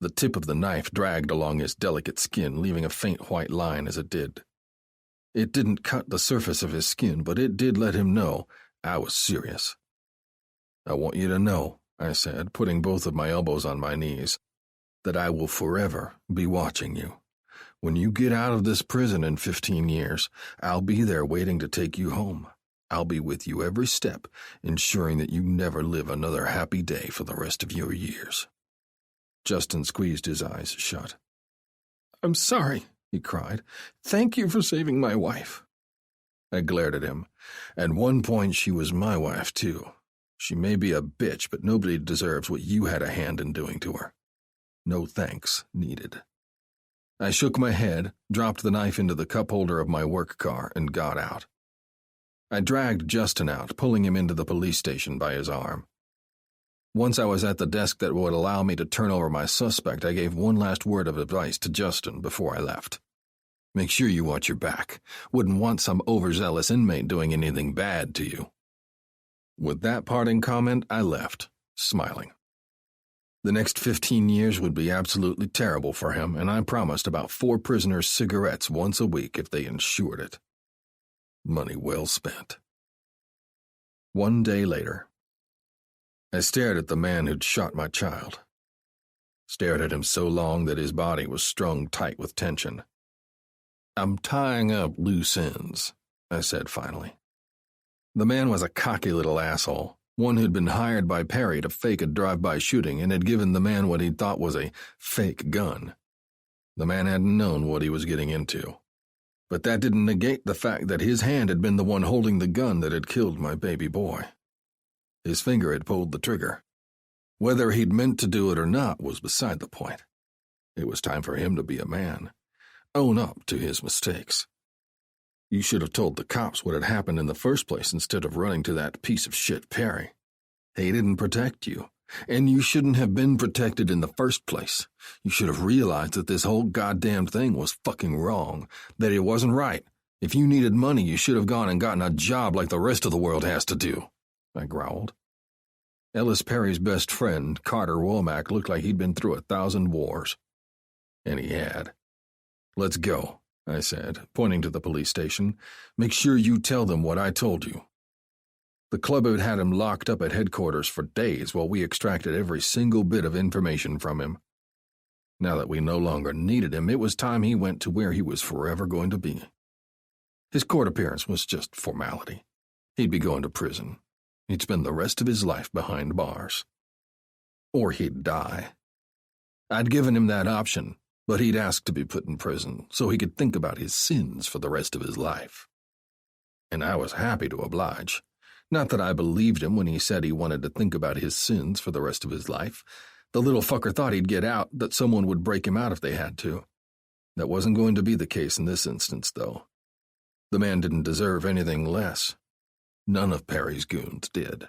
The tip of the knife dragged along his delicate skin, leaving a faint white line as it did. It didn't cut the surface of his skin, but it did let him know I was serious. "I want you to know," I said, putting both of my elbows on my knees, "that I will forever be watching you. When you get out of this prison in 15 years, I'll be there waiting to take you home. I'll be with you every step, ensuring that you never live another happy day for the rest of your years." Justin squeezed his eyes shut. "I'm sorry," he cried. "Thank you for saving my wife." I glared at him. At one point, she was my wife, too. She may be a bitch, but nobody deserves what you had a hand in doing to her. No thanks needed. I shook my head, dropped the knife into the cup holder of my work car, and got out. I dragged Justin out, pulling him into the police station by his arm. Once I was at the desk that would allow me to turn over my suspect, I gave one last word of advice to Justin before I left. "Make sure you watch your back. Wouldn't want some overzealous inmate doing anything bad to you." With that parting comment, I left, smiling. The next 15 years would be absolutely terrible for him, and I promised about 4 prisoners cigarettes once a week if they insured it. Money well spent. 1 day later. I stared at the man who'd shot my child. Stared at him so long that his body was strung tight with tension. "I'm tying up loose ends," I said finally. The man was a cocky little asshole. One who'd been hired by Perry to fake a drive-by shooting and had given the man what he'd thought was a fake gun. The man hadn't known what he was getting into. But that didn't negate the fact that his hand had been the one holding the gun that had killed my baby boy. His finger had pulled the trigger. Whether he'd meant to do it or not was beside the point. It was time for him to be a man. Own up to his mistakes. You should have told the cops what had happened in the first place instead of running to that piece of shit Perry. He didn't protect you, and you shouldn't have been protected in the first place. You should have realized that this whole goddamn thing was fucking wrong, that it wasn't right. If you needed money, you should have gone and gotten a job like the rest of the world has to do, I growled. Ellis Perry's best friend, Carter Womack, looked like he'd been through 1,000 wars. And he had. Let's go, I said, pointing to the police station. Make sure you tell them what I told you. The club had had him locked up at headquarters for days while we extracted every single bit of information from him. Now that we no longer needed him, it was time he went to where he was forever going to be. His court appearance was just formality. He'd be going to prison. He'd spend the rest of his life behind bars. Or he'd die. I'd given him that option, but he'd asked to be put in prison so he could think about his sins for the rest of his life. And I was happy to oblige. Not that I believed him when he said he wanted to think about his sins for the rest of his life. The little fucker thought he'd get out, that someone would break him out if they had to. That wasn't going to be the case in this instance, though. The man didn't deserve anything less. None of Perry's goons did.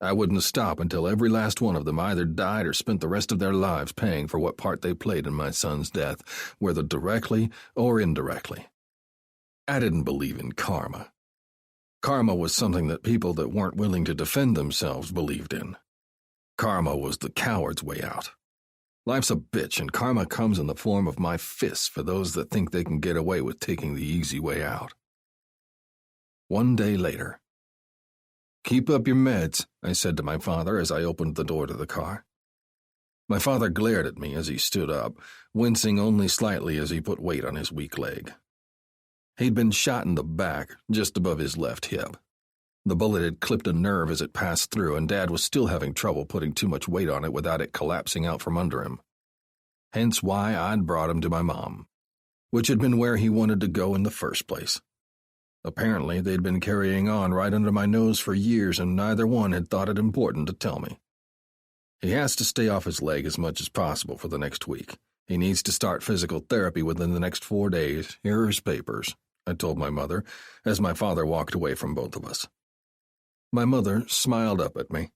I wouldn't stop until every last one of them either died or spent the rest of their lives paying for what part they played in my son's death, whether directly or indirectly. I didn't believe in karma. Karma was something that people that weren't willing to defend themselves believed in. Karma was the coward's way out. Life's a bitch, and karma comes in the form of my fists for those that think they can get away with taking the easy way out. One day later. Keep up your meds, I said to my father as I opened the door to the car. My father glared at me as he stood up, wincing only slightly as he put weight on his weak leg. He'd been shot in the back, just above his left hip. The bullet had clipped a nerve as it passed through, and Dad was still having trouble putting too much weight on it without it collapsing out from under him. Hence why I'd brought him to my mom, which had been where he wanted to go in the first place. Apparently, they'd been carrying on right under my nose for years, and neither one had thought it important to tell me. He has to stay off his leg as much as possible for the next week. He needs to start physical therapy within the next 4 days. Here are his papers, I told my mother, as my father walked away from both of us. My mother smiled up at me.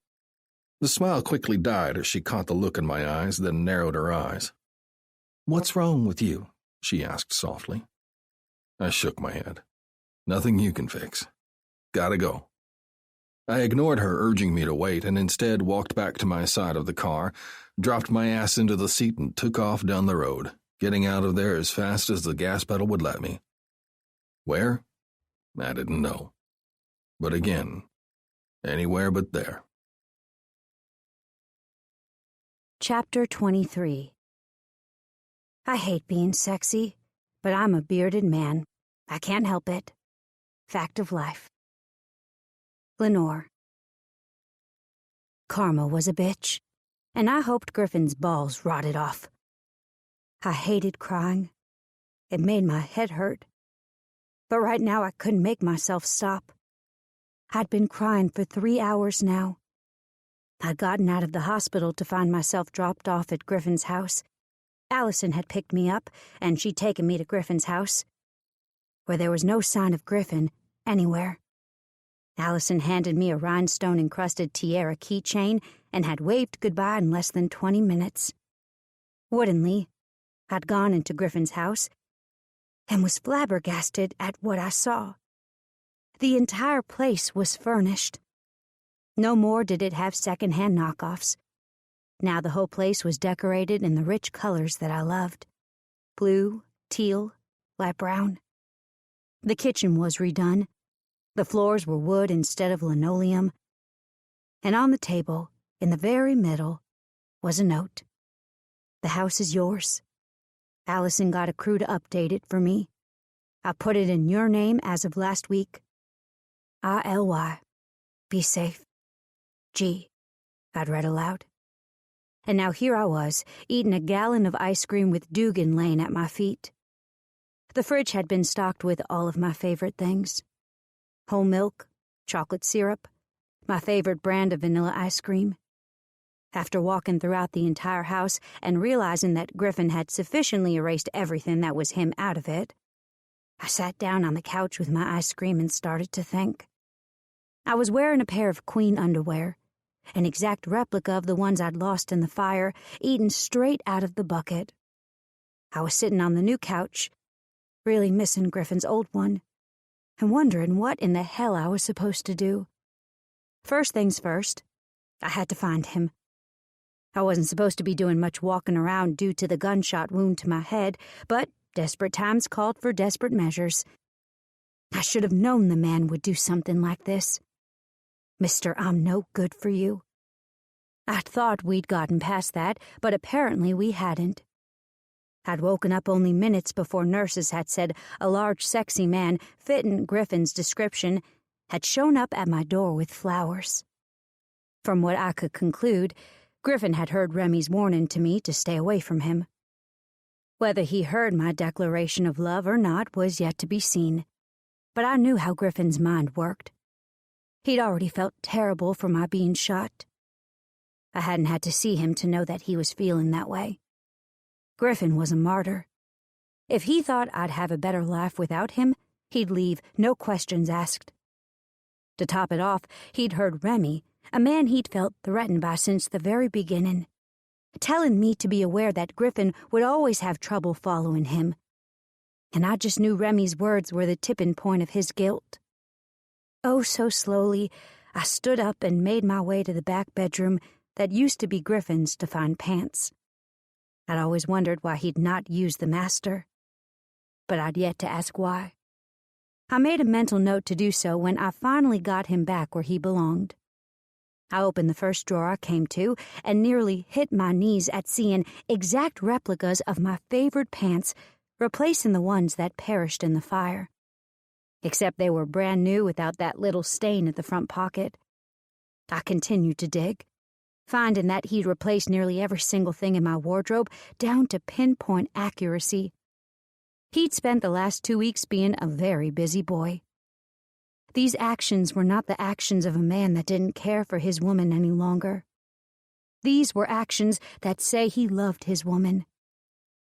The smile quickly died as she caught the look in my eyes, then narrowed her eyes. "What's wrong with you?" she asked softly. I shook my head. "Nothing you can fix. Gotta go." I ignored her urging me to wait and instead walked back to my side of the car, dropped my ass into the seat and took off down the road, getting out of there as fast as the gas pedal would let me. Where? I didn't know. But again, anywhere but there. Chapter 23. I hate being sexy, but I'm a bearded man. I can't help it. Fact of life. Lenore. Karma was a bitch, and I hoped Griffin's balls rotted off. I hated crying. It made my head hurt. But right now I couldn't make myself stop. I'd been crying for 3 hours now. I'd gotten out of the hospital to find myself dropped off at Griffin's house. Allison had picked me up, and she'd taken me to Griffin's house, where there was no sign of Griffin anywhere. Allison handed me a rhinestone-encrusted tiara keychain and had waved goodbye in less than 20 minutes. Woodenly, I'd gone into Griffin's house and was flabbergasted at what I saw. The entire place was furnished. No more did it have second-hand knockoffs. Now the whole place was decorated in the rich colors that I loved. Blue, teal, light brown. The kitchen was redone. The floors were wood instead of linoleum. And on the table, in the very middle, was a note. "The house is yours. Allison got a crew to update it for me. I put it in your name as of last week. ILY. Be safe. G," I'd read aloud. And now here I was, eating a gallon of ice cream with Dugan laying at my feet. The fridge had been stocked with all of my favorite things. Whole milk, chocolate syrup, my favorite brand of vanilla ice cream. After walking throughout the entire house and realizing that Griffin had sufficiently erased everything that was him out of it, I sat down on the couch with my ice cream and started to think. I was wearing a pair of Queen underwear, an exact replica of the ones I'd lost in the fire, eaten straight out of the bucket. I was sitting on the new couch, really missing Griffin's old one, and wondering what in the hell I was supposed to do. First things first, I had to find him. I wasn't supposed to be doing much walking around due to the gunshot wound to my head, but desperate times called for desperate measures. I should have known the man would do something like this. Mr. I'm no good for you. I thought we'd gotten past that, but apparently we hadn't. I'd woken up only minutes before nurses had said a large, sexy man, fitting Griffin's description, had shown up at my door with flowers. From what I could conclude, Griffin had heard Remy's warning to me to stay away from him. Whether he heard my declaration of love or not was yet to be seen, but I knew how Griffin's mind worked. He'd already felt terrible for my being shot. I hadn't had to see him to know that he was feeling that way. Griffin was a martyr. If he thought I'd have a better life without him, he'd leave, no questions asked. To top it off, he'd heard Remy, a man he'd felt threatened by since the very beginning, telling me to be aware that Griffin would always have trouble following him. And I just knew Remy's words were the tipping point of his guilt. Oh, so slowly, I stood up and made my way to the back bedroom that used to be Griffin's to find pants. I'd always wondered why he'd not used the master, but I'd yet to ask why. I made a mental note to do so when I finally got him back where he belonged. I opened the first drawer I came to and nearly hit my knees at seeing exact replicas of my favorite pants, replacing the ones that perished in the fire. Except they were brand new without that little stain at the front pocket. I continued to dig, finding that he'd replaced nearly every single thing in my wardrobe down to pinpoint accuracy. He'd spent the last 2 weeks being a very busy boy. These actions were not the actions of a man that didn't care for his woman any longer. These were actions that say he loved his woman.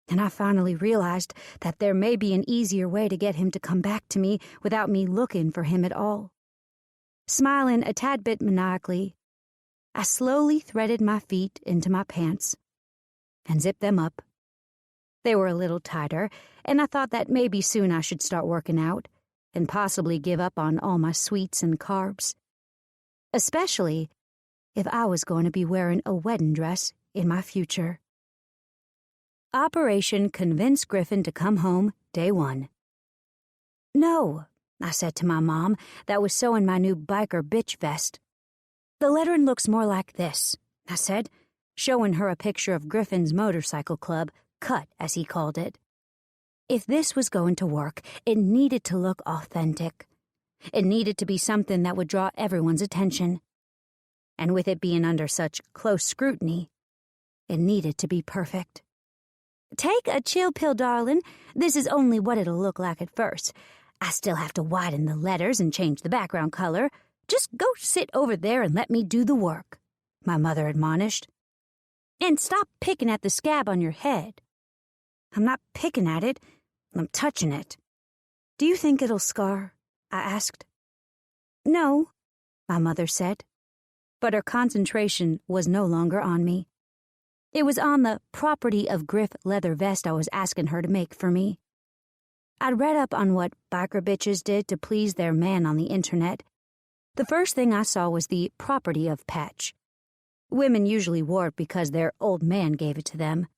And I finally realized that there may be an easier way to get him to come back to me without me looking for him at all. Smiling a tad bit maniacally, I slowly threaded my feet into my pants and zipped them up. They were a little tighter, and I thought that maybe soon I should start working out and possibly give up on all my sweets and carbs. Especially if I was going to be wearing a wedding dress in my future. Operation Convince Griffin to Come Home, Day 1. No, I said to my mom that was sewing my new biker bitch vest. The lettering looks more like this, I said, showing her a picture of Griffin's motorcycle club, cut as he called it. If this was going to work, it needed to look authentic. It needed to be something that would draw everyone's attention. And with it being under such close scrutiny, it needed to be perfect. Take a chill pill, darling. This is only what it'll look like at first. I still have to widen the letters and change the background color. Just go sit over there and let me do the work, my mother admonished. And stop picking at the scab on your head. I'm not picking at it. I'm touching it. Do you think it'll scar? I asked. No, my mother said. But her concentration was no longer on me. It was on the property of Griff leather vest I was asking her to make for me. I'd read up on what biker bitches did to please their man on the internet. The first thing I saw was the property of patch. Women usually wore it because their old man gave it to them.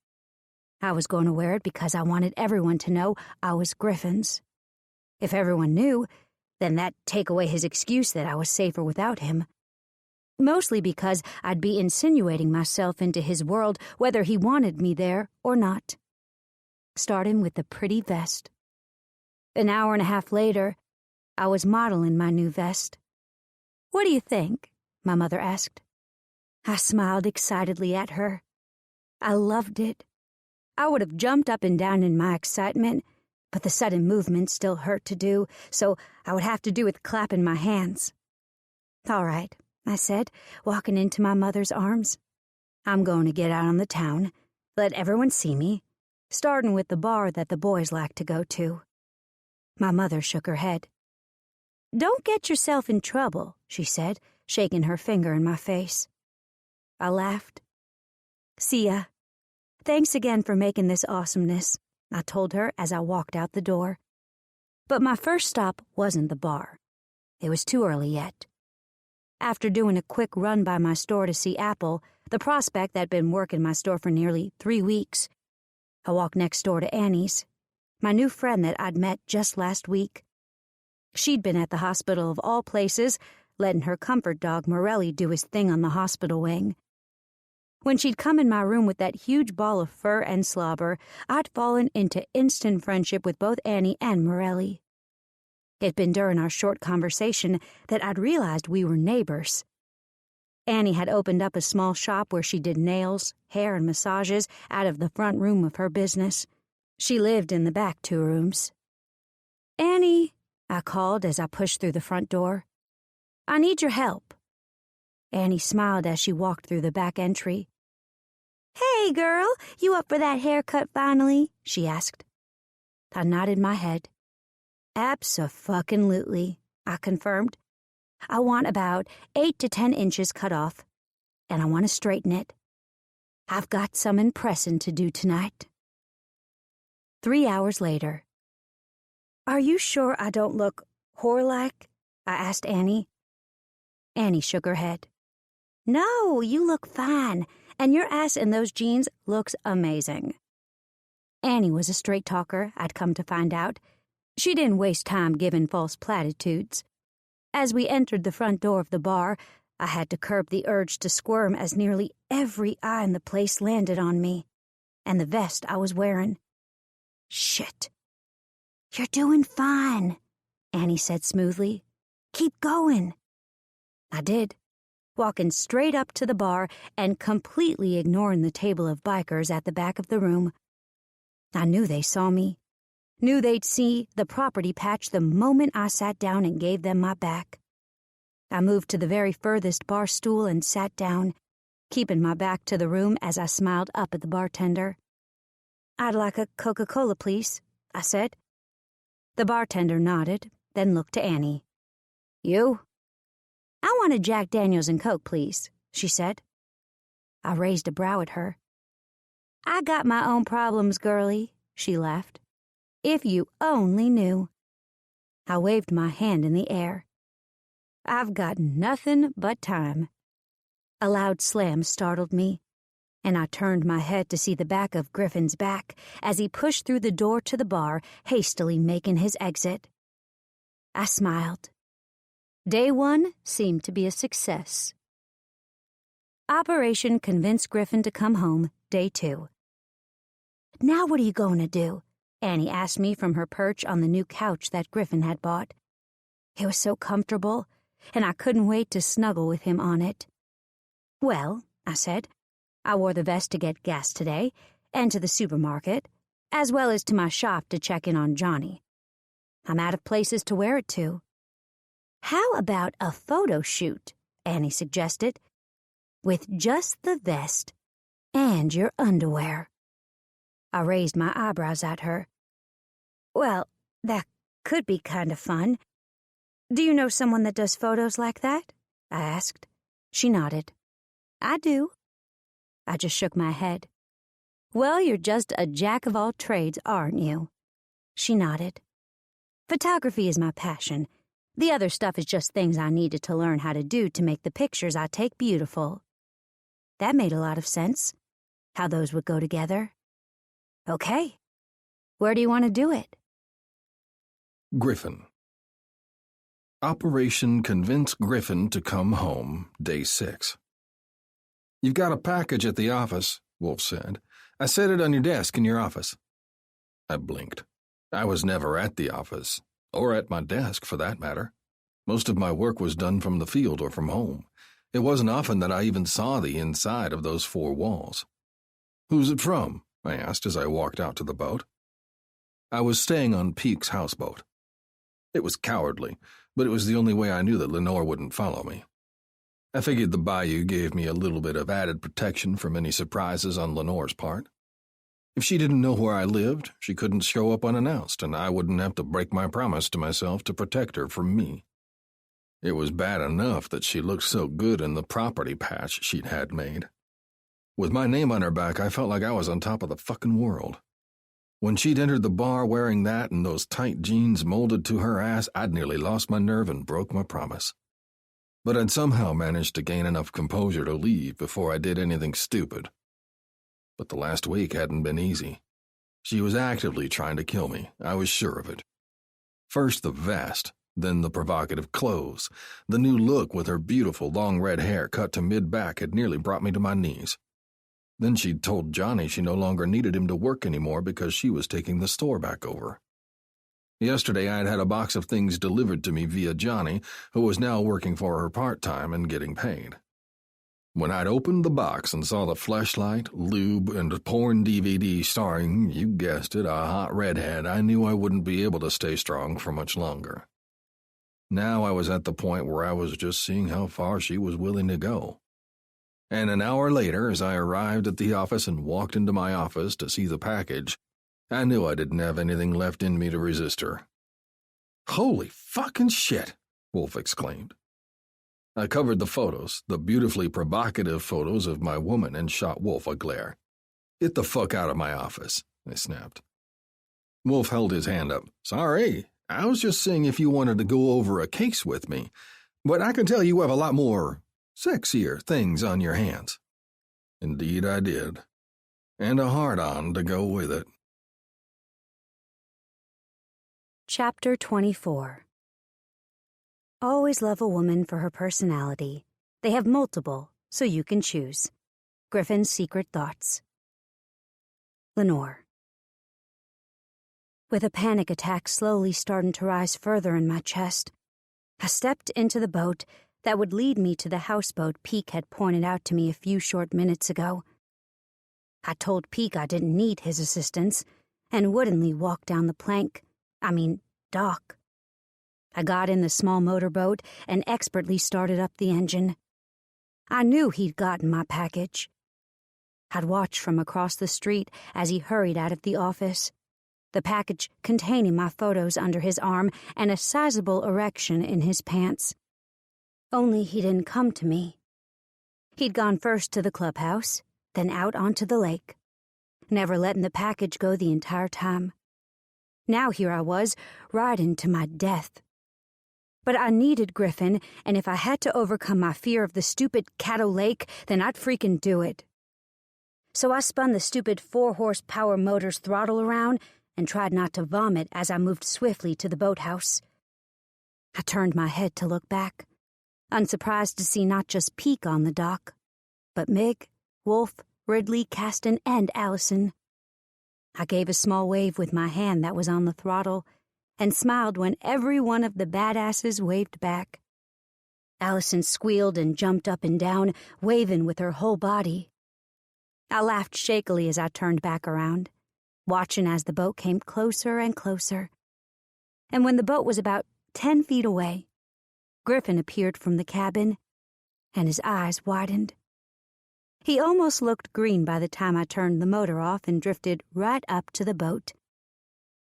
I was going to wear it because I wanted everyone to know I was Griffin's. If everyone knew, then that'd take away his excuse that I was safer without him. Mostly because I'd be insinuating myself into his world whether he wanted me there or not. Starting with the pretty vest. An hour and a half later, I was modeling my new vest. What do you think? My mother asked. I smiled excitedly at her. I loved it. I would have jumped up and down in my excitement, but the sudden movement still hurt to do, so I would have to do with clapping my hands. "All right," I said, walking into my mother's arms. "I'm going to get out on the town, let everyone see me, starting with the bar that the boys like to go to." My mother shook her head. "Don't get yourself in trouble," she said, shaking her finger in my face. I laughed. "See ya. Thanks again for making this awesomeness," I told her as I walked out the door. But my first stop wasn't the bar. It was too early yet. After doing a quick run by my store to see Apple, the prospect that had been working my store for nearly 3 weeks, I walked next door to Annie's, my new friend that I'd met just last week. She'd been at the hospital of all places, letting her comfort dog Morelli do his thing on the hospital wing. When she'd come in my room with that huge ball of fur and slobber, I'd fallen into instant friendship with both Annie and Morelli. It'd been during our short conversation that I'd realized we were neighbors. Annie had opened up a small shop where she did nails, hair, and massages out of the front room of her business. She lived in the back 2 rooms. "Annie," I called as I pushed through the front door. "I need your help." Annie smiled as she walked through the back entry. "Hey, girl, you up for that haircut finally?" she asked. I nodded my head. "Abso-fucking-lutely," I confirmed. "I want about 8 to 10 inches cut off, and I want to straighten it. I've got some impressing to do tonight." 3 hours later. "Are you sure I don't look whore-like?" I asked Annie. Annie shook her head. "No, you look fine, and your ass in those jeans looks amazing." Annie was a straight talker, I'd come to find out. She didn't waste time giving false platitudes. As we entered the front door of the bar, I had to curb the urge to squirm as nearly every eye in the place landed on me, and the vest I was wearing. "Shit." "You're doing fine," Annie said smoothly. "Keep going." I did, walking straight up to the bar and completely ignoring the table of bikers at the back of the room. I knew they saw me. Knew they'd see the property patch the moment I sat down and gave them my back. I moved to the very furthest bar stool and sat down, keeping my back to the room as I smiled up at the bartender. "I'd like a Coca-Cola, please," I said. The bartender nodded, then looked to Annie. "You?" "I want a Jack Daniels and Coke, please," she said. I raised a brow at her. "I got my own problems, girlie," she laughed. "If you only knew." I waved my hand in the air. "I've got nothing but time." A loud slam startled me, and I turned my head to see the back of Griffin's back as he pushed through the door to the bar, hastily making his exit. I smiled. Day 1 seemed to be a success. Operation Convince Griffin to Come Home, Day 2. "Now what are you going to do?" Annie asked me from her perch on the new couch that Griffin had bought. It was so comfortable, and I couldn't wait to snuggle with him on it. "Well," I said, "I wore the vest to get gas today, and to the supermarket, as well as to my shop to check in on Johnny. I'm out of places to wear it to." "How about a photo shoot?" Annie suggested. "With just the vest and your underwear." I raised my eyebrows at her. "Well, that could be kind of fun. Do you know someone that does photos like that?" I asked. She nodded. "I do." I just shook my head. "Well, you're just a jack of all trades, aren't you?" She nodded. "Photography is my passion. The other stuff is just things I needed to learn how to do to make the pictures I take beautiful." That made a lot of sense, how those would go together. "Okay. Where do you want to do it?" Griffin. Operation Convince Griffin to Come Home, Day 6. "You've got a package at the office," Wolf said. "I set it on your desk in your office." I blinked. I was never at the office, or at my desk for that matter. Most of my work was done from the field or from home. It wasn't often that I even saw the inside of those 4 walls. "Who's it from?" I asked as I walked out to the boat. I was staying on Peake's houseboat. It was cowardly, but it was the only way I knew that Lenore wouldn't follow me. I figured the bayou gave me a little bit of added protection from any surprises on Lenore's part. If she didn't know where I lived, she couldn't show up unannounced, and I wouldn't have to break my promise to myself to protect her from me. It was bad enough that she looked so good in the property patch she'd had made. With my name on her back, I felt like I was on top of the fucking world. When she'd entered the bar wearing that and those tight jeans molded to her ass, I'd nearly lost my nerve and broke my promise. But I'd somehow managed to gain enough composure to leave before I did anything stupid. But the last week hadn't been easy. She was actively trying to kill me, I was sure of it. First the vest, then the provocative clothes. The new look with her beautiful long red hair cut to mid-back had nearly brought me to my knees. Then she'd told Johnny she no longer needed him to work anymore because she was taking the store back over. Yesterday I'd had a box of things delivered to me via Johnny, who was now working for her part-time and getting paid. When I'd opened the box and saw the fleshlight, lube, and porn DVD starring, you guessed it, a hot redhead, I knew I wouldn't be able to stay strong for much longer. Now I was at the point where I was just seeing how far she was willing to go. And an hour later, as I arrived at the office and walked into my office to see the package, I knew I didn't have anything left in me to resist her. "Holy fucking shit," Wolf exclaimed. I covered the photos, the beautifully provocative photos of my woman, and shot Wolf a glare. "Get the fuck out of my office," I snapped. Wolf held his hand up. "Sorry, I was just seeing if you wanted to go over a case with me, but I can tell you have a lot more sexier things on your hands." Indeed I did. And a hard-on to go with it. Chapter 24. Always love a woman for her personality. They have multiple, so you can choose. Griffin's Secret Thoughts. Lenore. With a panic attack slowly starting to rise further in my chest, I stepped into the boat that would lead me to the houseboat Peake had pointed out to me a few short minutes ago. I told Peake I didn't need his assistance and woodenly walked down the dock. I got in the small motorboat and expertly started up the engine. I knew he'd gotten my package. I'd watched from across the street as he hurried out of the office, the package containing my photos under his arm and a sizable erection in his pants. Only he didn't come to me. He'd gone first to the clubhouse, then out onto the lake, never letting the package go the entire time. Now here I was, riding to my death. But I needed Griffin, and if I had to overcome my fear of the stupid Caddo Lake, then I'd freaking do it. So I spun the stupid 4-horsepower motor's throttle around and tried not to vomit as I moved swiftly to the boathouse. I turned my head to look back, unsurprised to see not just Peake on the dock, but Mig, Wolf, Ridley, Caston, and Allison. I gave a small wave with my hand that was on the throttle, and smiled when every one of the badasses waved back. Allison squealed and jumped up and down, waving with her whole body. I laughed shakily as I turned back around, watching as the boat came closer and closer. And when the boat was about 10 feet away, Griffin appeared from the cabin, and his eyes widened. He almost looked green by the time I turned the motor off and drifted right up to the boat.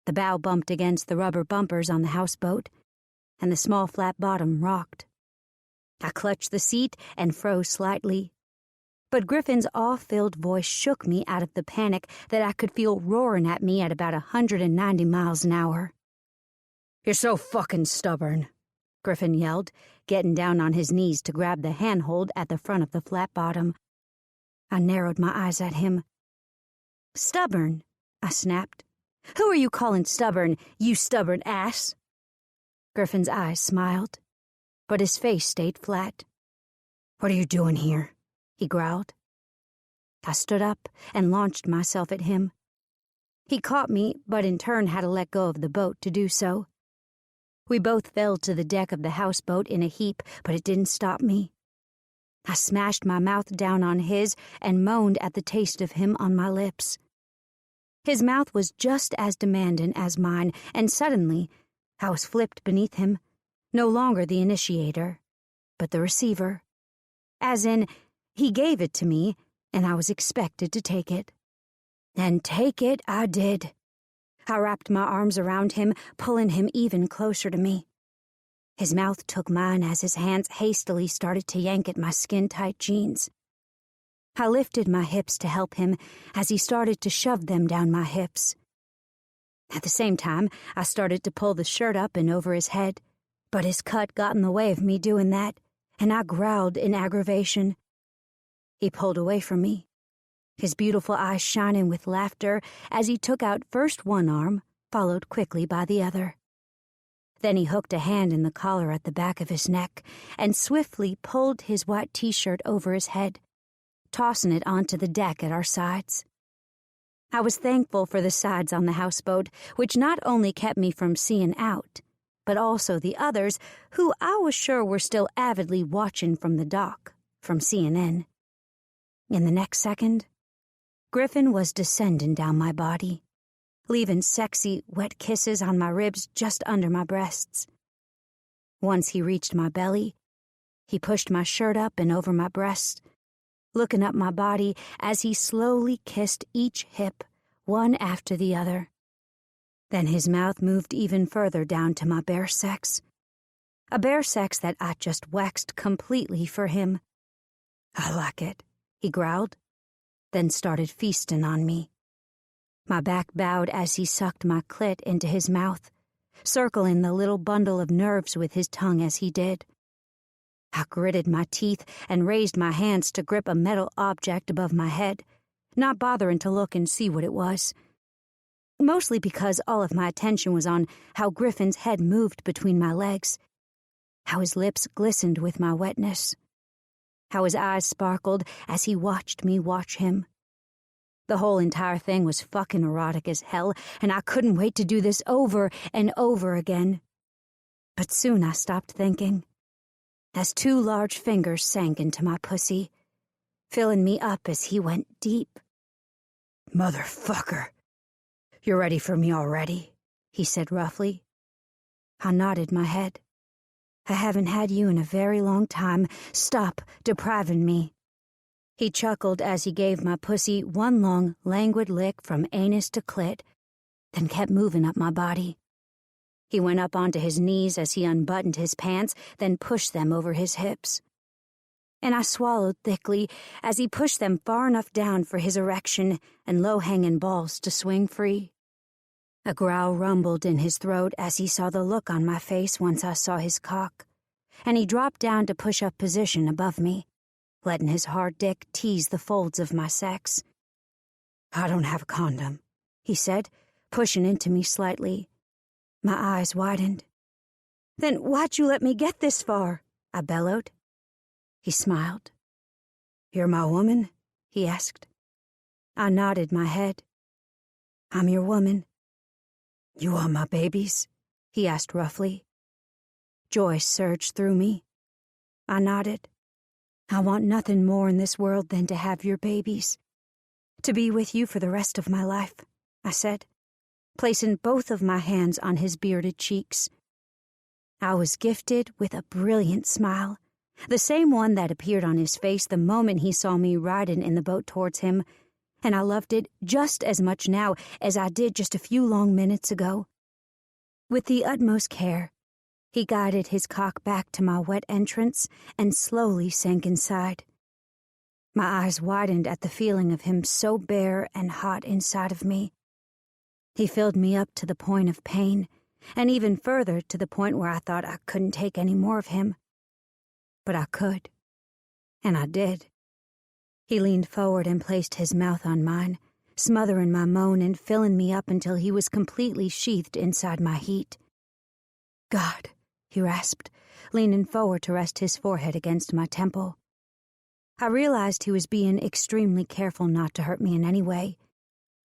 The bow bumped against the rubber bumpers on the houseboat, and the small flat bottom rocked. I clutched the seat and froze slightly, but Griffin's awe-filled voice shook me out of the panic that I could feel roaring at me at about 190 miles an hour. "You're so fucking stubborn," Griffin yelled, getting down on his knees to grab the handhold at the front of the flat bottom. I narrowed my eyes at him. "Stubborn?" I snapped. "Who are you calling stubborn, you stubborn ass?" Griffin's eyes smiled, but his face stayed flat. "What are you doing here?" he growled. I stood up and launched myself at him. He caught me, but in turn had to let go of the boat to do so. We both fell to the deck of the houseboat in a heap, but it didn't stop me. I smashed my mouth down on his and moaned at the taste of him on my lips. His mouth was just as demanding as mine, and suddenly I was flipped beneath him, no longer the initiator, but the receiver. As in, he gave it to me, and I was expected to take it. And take it I did. I wrapped my arms around him, pulling him even closer to me. His mouth took mine as his hands hastily started to yank at my skin-tight jeans. I lifted my hips to help him as he started to shove them down my hips. At the same time, I started to pull the shirt up and over his head, but his cut got in the way of me doing that, and I growled in aggravation. He pulled away from me, his beautiful eyes shining with laughter as he took out first one arm, followed quickly by the other. Then he hooked a hand in the collar at the back of his neck and swiftly pulled his white t-shirt over his head, tossing it onto the deck at our sides. I was thankful for the sides on the houseboat, which not only kept me from seeing out, but also the others, who I was sure were still avidly watching from the dock, from seeing in. In the next second, Griffin was descending down my body, leaving sexy, wet kisses on my ribs just under my breasts. Once he reached my belly, he pushed my shirt up and over my breast, looking up my body as he slowly kissed each hip, one after the other. Then his mouth moved even further down to my bare sex, a bare sex that I just waxed completely for him. "I like it," he growled, then started feasting on me. My back bowed as he sucked my clit into his mouth, circling the little bundle of nerves with his tongue as he did. I gritted my teeth and raised my hands to grip a metal object above my head, not bothering to look and see what it was. Mostly because all of my attention was on how Griffin's head moved between my legs, how his lips glistened with my wetness, how his eyes sparkled as he watched me watch him. The whole entire thing was fucking erotic as hell, and I couldn't wait to do this over and over again. But soon I stopped thinking, as two large fingers sank into my pussy, filling me up as he went deep. "Motherfucker, you're ready for me already," he said roughly. I nodded my head. "I haven't had you in a very long time. Stop depriving me." He chuckled as he gave my pussy one long, languid lick from anus to clit, then kept moving up my body. He went up onto his knees as he unbuttoned his pants, then pushed them over his hips. And I swallowed thickly as he pushed them far enough down for his erection and low-hanging balls to swing free. A growl rumbled in his throat as he saw the look on my face once I saw his cock, and he dropped down to push up position above me, letting his hard dick tease the folds of my sex. "I don't have a condom," he said, pushing into me slightly. My eyes widened. "Then why'd you let me get this far?" I bellowed. He smiled. "You're my woman?" he asked. I nodded my head. "I'm your woman." "You want my babies?" he asked roughly. Joy surged through me. I nodded. "I want nothing more in this world than to have your babies. To be with you for the rest of my life," I said, placing both of my hands on his bearded cheeks. I was gifted with a brilliant smile, the same one that appeared on his face the moment he saw me riding in the boat towards him, and I loved it just as much now as I did just a few long minutes ago. With the utmost care, he guided his cock back to my wet entrance and slowly sank inside. My eyes widened at the feeling of him so bare and hot inside of me. He filled me up to the point of pain, and even further to the point where I thought I couldn't take any more of him. But I could, and I did. He leaned forward and placed his mouth on mine, smothering my moan and filling me up until he was completely sheathed inside my heat. "God," he rasped, leaning forward to rest his forehead against my temple. I realized he was being extremely careful not to hurt me in any way.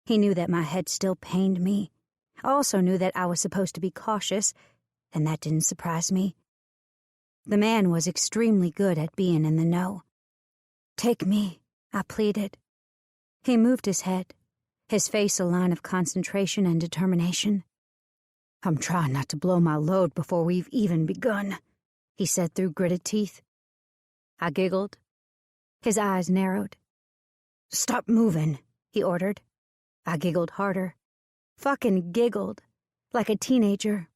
He knew that my head still pained me, also knew that I was supposed to be cautious, and that didn't surprise me. The man was extremely good at being in the know. "Take me," I pleaded. He moved his head, his face a line of concentration and determination. "I'm trying not to blow my load before we've even begun," he said through gritted teeth. I giggled. His eyes narrowed. "Stop moving," he ordered. I giggled harder. Fucking giggled. Like a teenager.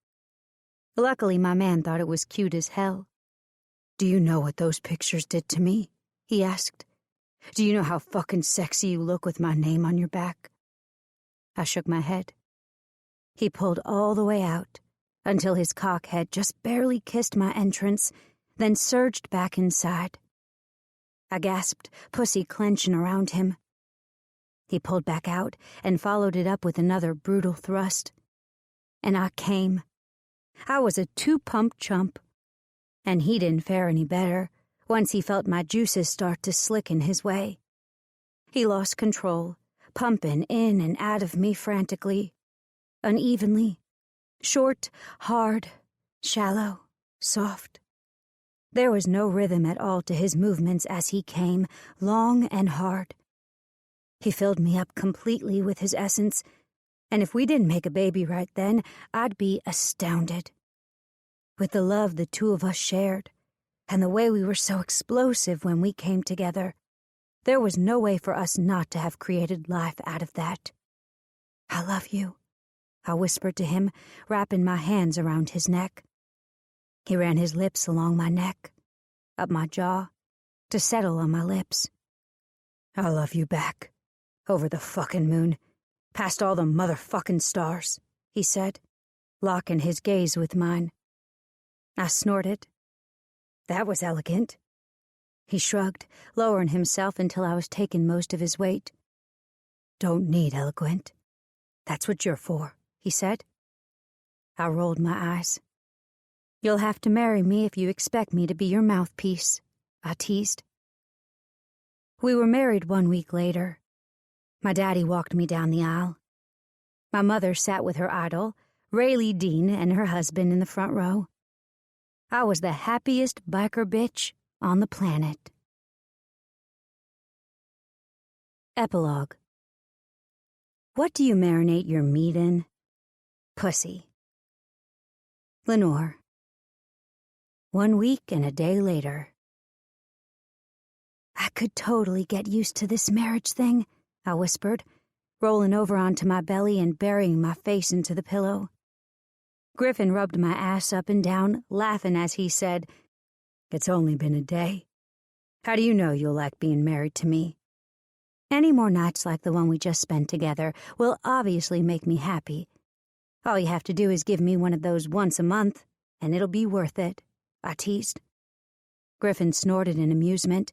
Luckily, my man thought it was cute as hell. "Do you know what those pictures did to me?" he asked. "Do you know how fucking sexy you look with my name on your back?" I shook my head. He pulled all the way out, until his cock had just barely kissed my entrance, then surged back inside. I gasped, pussy clenching around him. He pulled back out and followed it up with another brutal thrust. And I came. I was a two-pump chump. And he didn't fare any better once he felt my juices start to slick in his way. He lost control, pumping in and out of me frantically, unevenly, short, hard, shallow, soft. There was no rhythm at all to his movements as he came, long and hard. He filled me up completely with his essence, and if we didn't make a baby right then, I'd be astounded. With the love the two of us shared, and the way we were so explosive when we came together, there was no way for us not to have created life out of that. "I love you," I whispered to him, wrapping my hands around his neck. He ran his lips along my neck, up my jaw, to settle on my lips. "I love you back, over the fucking moon, past all the motherfucking stars," he said, locking his gaze with mine. I snorted. That was elegant. He shrugged, lowering himself until I was taking most of his weight. "Don't need eloquent. That's what you're for," he said. I rolled my eyes. "You'll have to marry me if you expect me to be your mouthpiece," I teased. We were married 1 week later. My daddy walked me down the aisle. My mother sat with her idol, Rayleigh Dean, and her husband in the front row. I was the happiest biker bitch on the planet. Epilogue. What do you marinate your meat in? Pussy. Lenore. 1 week and a day later. "I could totally get used to this marriage thing," I whispered, rolling over onto my belly and burying my face into the pillow. Griffin rubbed my ass up and down, laughing as he said, "It's only been a day. How do you know you'll like being married to me? Any more nights like the one we just spent together will obviously make me happy. All you have to do is give me one of those once a month, and it'll be worth it," I teased. Griffin snorted in amusement,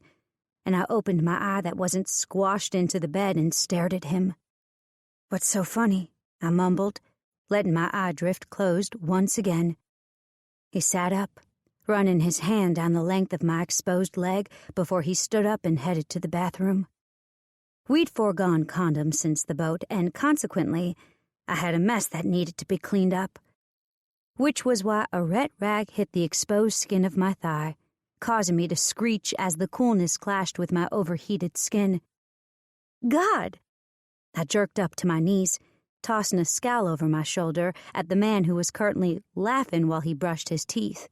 and I opened my eye that wasn't squashed into the bed and stared at him. "What's so funny?" I mumbled, letting my eye drift closed once again. He sat up, running his hand down the length of my exposed leg before he stood up and headed to the bathroom. We'd foregone condoms since the boat, and consequently, I had a mess that needed to be cleaned up, which was why a red rag hit the exposed skin of my thigh, causing me to screech as the coolness clashed with my overheated skin. "God!" I jerked up to my knees, tossing a scowl over my shoulder at the man who was currently laughing while he brushed his teeth.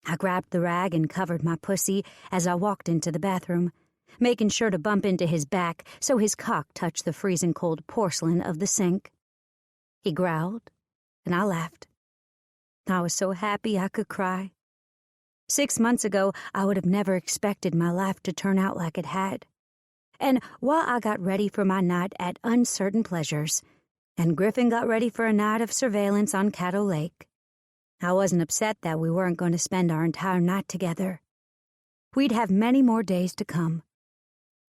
I grabbed the rag and covered my pussy as I walked into the bathroom, making sure to bump into his back so his cock touched the freezing cold porcelain of the sink. He growled, and I laughed. I was so happy I could cry. 6 months ago, I would have never expected my life to turn out like it had. And while I got ready for my night at Uncertain Pleasures, and Griffin got ready for a night of surveillance on Caddo Lake, I wasn't upset that we weren't going to spend our entire night together. We'd have many more days to come.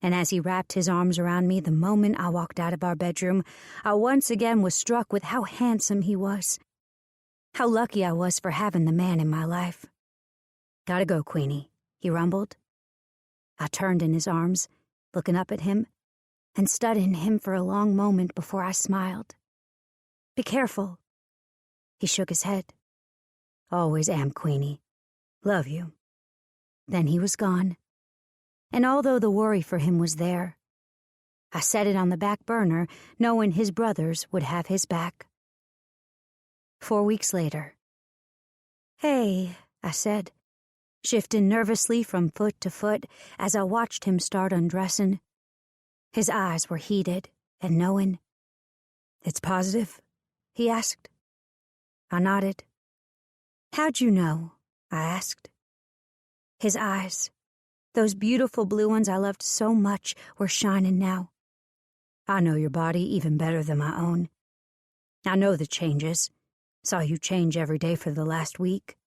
And as he wrapped his arms around me the moment I walked out of our bedroom, I once again was struck with how handsome he was. How lucky I was for having the man in my life. "Gotta go, Queenie," he rumbled. I turned in his arms, looking up at him, and studying him for a long moment before I smiled. "Be careful." He shook his head. "Always am, Queenie. Love you." Then he was gone. And although the worry for him was there, I set it on the back burner, knowing his brothers would have his back. 4 weeks later. "Hey," I said, shifting nervously from foot to foot as I watched him start undressing. His eyes were heated and knowing. "It's positive?" he asked. I nodded. "How'd you know?" I asked. His eyes, those beautiful blue ones I loved so much, were shining now. "I know your body even better than my own. I know the changes. Saw you change every day for the last week.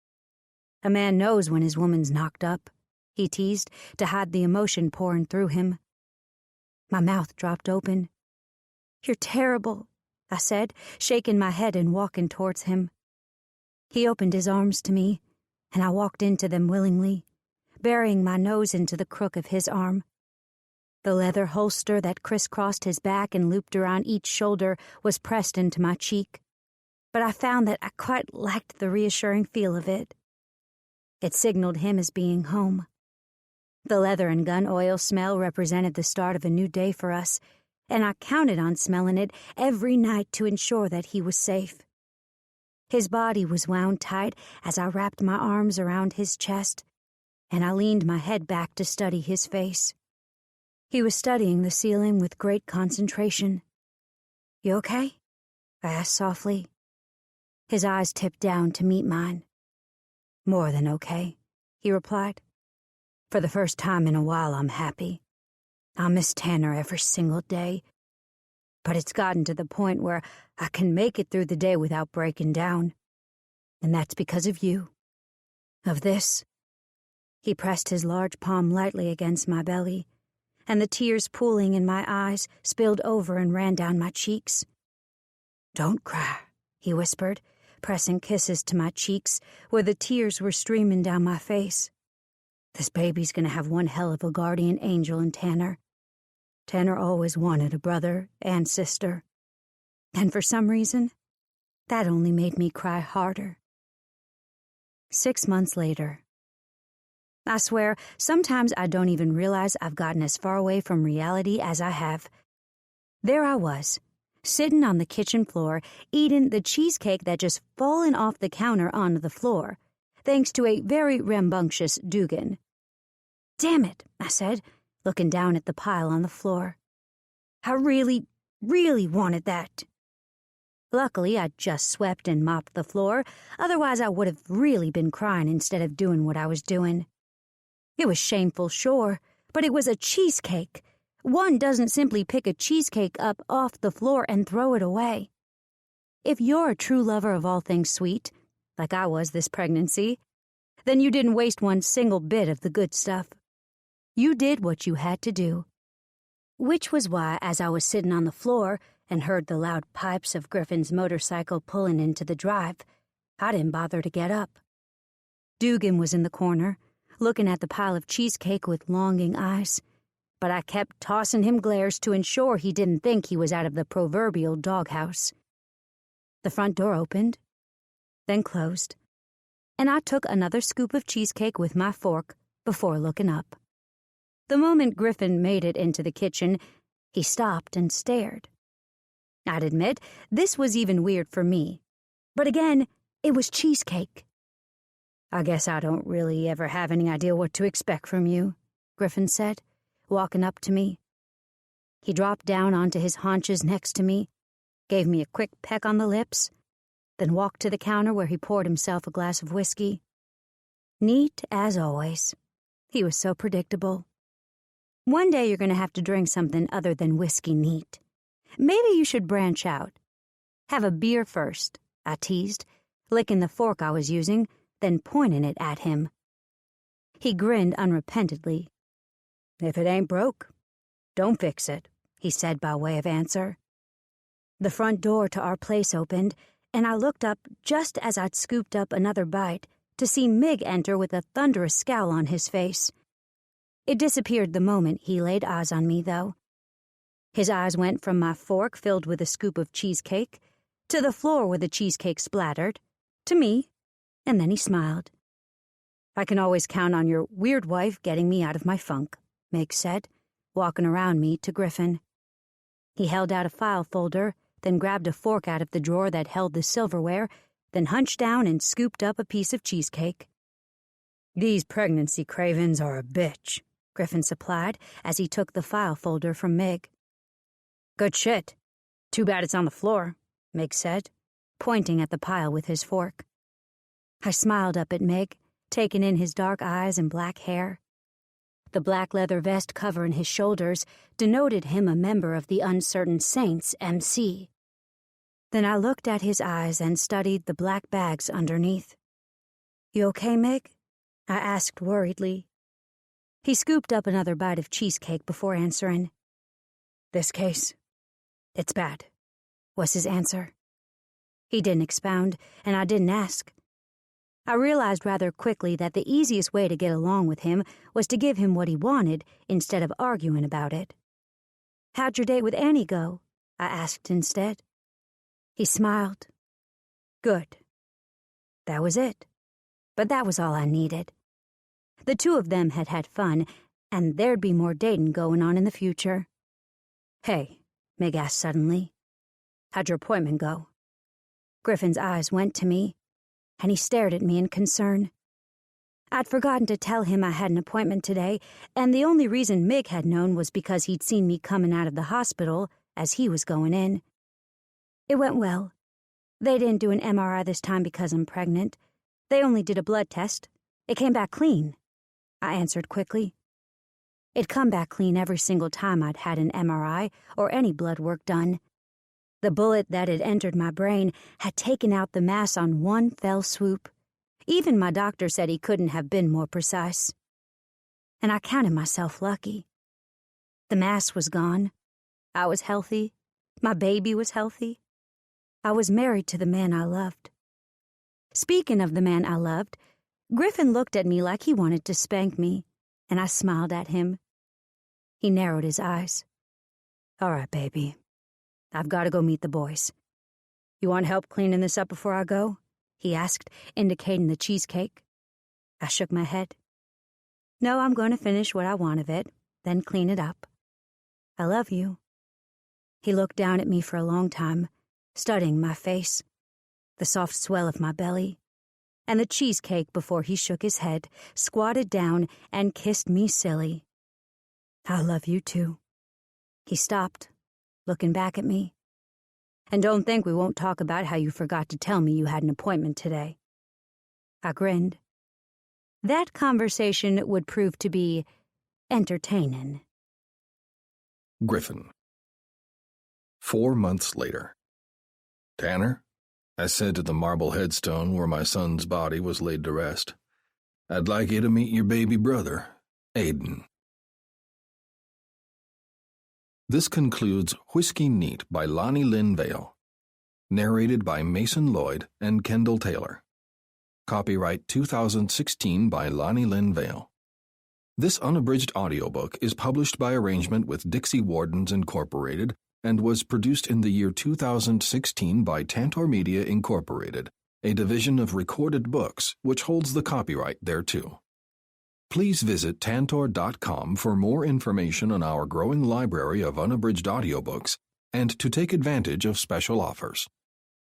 A man knows when his woman's knocked up," he teased, to hide the emotion pouring through him. My mouth dropped open. "You're terrible," I said, shaking my head and walking towards him. He opened his arms to me, and I walked into them willingly, burying my nose into the crook of his arm. The leather holster that crisscrossed his back and looped around each shoulder was pressed into my cheek, but I found that I quite liked the reassuring feel of it. It signaled him as being home. The leather and gun oil smell represented the start of a new day for us, and I counted on smelling it every night to ensure that he was safe. His body was wound tight as I wrapped my arms around his chest, and I leaned my head back to study his face. He was studying the ceiling with great concentration. "You okay?" I asked softly. His eyes tipped down to meet mine. "More than okay," he replied. "For the first time in a while, I'm happy. I'll miss Tanner every single day. But it's gotten to the point where I can make it through the day without breaking down. And that's because of you. Of this." He pressed his large palm lightly against my belly, and the tears pooling in my eyes spilled over and ran down my cheeks. "Don't cry," he whispered, pressing kisses to my cheeks where the tears were streaming down my face. "This baby's gonna have one hell of a guardian angel in Tanner. Tanner always wanted a brother and sister. And for some reason, that only made me cry harder." 6 months later. I swear, sometimes I don't even realize I've gotten as far away from reality as I have. There I was, sitting on the kitchen floor, eating the cheesecake that just fallen off the counter onto the floor, thanks to a very rambunctious Dugan. "Damn it," I said, looking down at the pile on the floor. "I really, really wanted that." Luckily, I'd just swept and mopped the floor, otherwise I would have really been crying instead of doing what I was doing. It was shameful, sure, but it was a cheesecake. One doesn't simply pick a cheesecake up off the floor and throw it away. If you're a true lover of all things sweet, like I was this pregnancy, then you didn't waste one single bit of the good stuff. You did what you had to do. Which was why, as I was sitting on the floor and heard the loud pipes of Griffin's motorcycle pulling into the drive, I didn't bother to get up. Dugan was in the corner, looking at the pile of cheesecake with longing eyes, but I kept tossing him glares to ensure he didn't think he was out of the proverbial doghouse. The front door opened, then closed, and I took another scoop of cheesecake with my fork before looking up. The moment Griffin made it into the kitchen, he stopped and stared. I'd admit, this was even weird for me, but again, it was cheesecake. "I guess I don't really ever have any idea what to expect from you," Griffin said, walking up to me. He dropped down onto his haunches next to me, gave me a quick peck on the lips, then walked to the counter where he poured himself a glass of whiskey. Neat as always. He was so predictable. "One day you're going to have to drink something other than whiskey neat. Maybe you should branch out. Have a beer first," I teased, licking the fork I was using, then pointing it at him. He grinned unrepentantly. "If it ain't broke, don't fix it," he said by way of answer. The front door to our place opened, and I looked up just as I'd scooped up another bite to see Mig enter with a thunderous scowl on his face. It disappeared the moment he laid eyes on me, though. His eyes went from my fork filled with a scoop of cheesecake, to the floor where the cheesecake splattered, to me, and then he smiled. "I can always count on your weird wife getting me out of my funk," Meg said, walking around me to Griffin. He held out a file folder, then grabbed a fork out of the drawer that held the silverware, then hunched down and scooped up a piece of cheesecake. "These pregnancy cravings are a bitch," Griffin supplied as he took the file folder from Mig. "Good shit. Too bad it's on the floor," Mig said, pointing at the pile with his fork. I smiled up at Mig, taking in his dark eyes and black hair. The black leather vest covering his shoulders denoted him a member of the Uncertain Saints MC. Then I looked at his eyes and studied the black bags underneath. "You okay, Mig?" I asked worriedly. He scooped up another bite of cheesecake before answering. "This case, it's bad," was his answer. He didn't expound, and I didn't ask. I realized rather quickly that the easiest way to get along with him was to give him what he wanted instead of arguing about it. "How'd your date with Annie go?" I asked instead. He smiled. "Good." That was it. But that was all I needed. The two of them had had fun, and there'd be more dating going on in the future. "Hey," Meg asked suddenly. "How'd your appointment go?" Griffin's eyes went to me, and he stared at me in concern. I'd forgotten to tell him I had an appointment today, and the only reason Mig had known was because he'd seen me coming out of the hospital as he was going in. "It went well. They didn't do an MRI this time because I'm pregnant. They only did a blood test. It came back clean," I answered quickly. It'd come back clean every single time I'd had an MRI or any blood work done. The bullet that had entered my brain had taken out the mass on one fell swoop. Even my doctor said he couldn't have been more precise. And I counted myself lucky. The mass was gone. I was healthy. My baby was healthy. I was married to the man I loved. Speaking of the man I loved, Griffin looked at me like he wanted to spank me, and I smiled at him. He narrowed his eyes. "All right, baby. I've got to go meet the boys. You want help cleaning this up before I go?" he asked, indicating the cheesecake. I shook my head. "No, I'm going to finish what I want of it, then clean it up. I love you." He looked down at me for a long time, studying my face, the soft swell of my belly, and the cheesecake before he shook his head, squatted down, and kissed me silly. "I love you too." He stopped, looking back at me. "And don't think we won't talk about how you forgot to tell me you had an appointment today." I grinned. That conversation would prove to be entertaining. Griffin. 4 months later. "Tanner," I said to the marble headstone where my son's body was laid to rest, "I'd like you to meet your baby brother, Aiden." This concludes Whiskey Neat by Lani Lynn Vale. Narrated by Mason Lloyd and Kendall Taylor. Copyright 2016 by Lani Lynn Vale. This unabridged audiobook is published by arrangement with Dixie Wardens Incorporated and was produced in the year 2016 by Tantor Media Incorporated, a division of Recorded Books which holds the copyright thereto. Please visit tantor.com for more information on our growing library of unabridged audiobooks and to take advantage of special offers.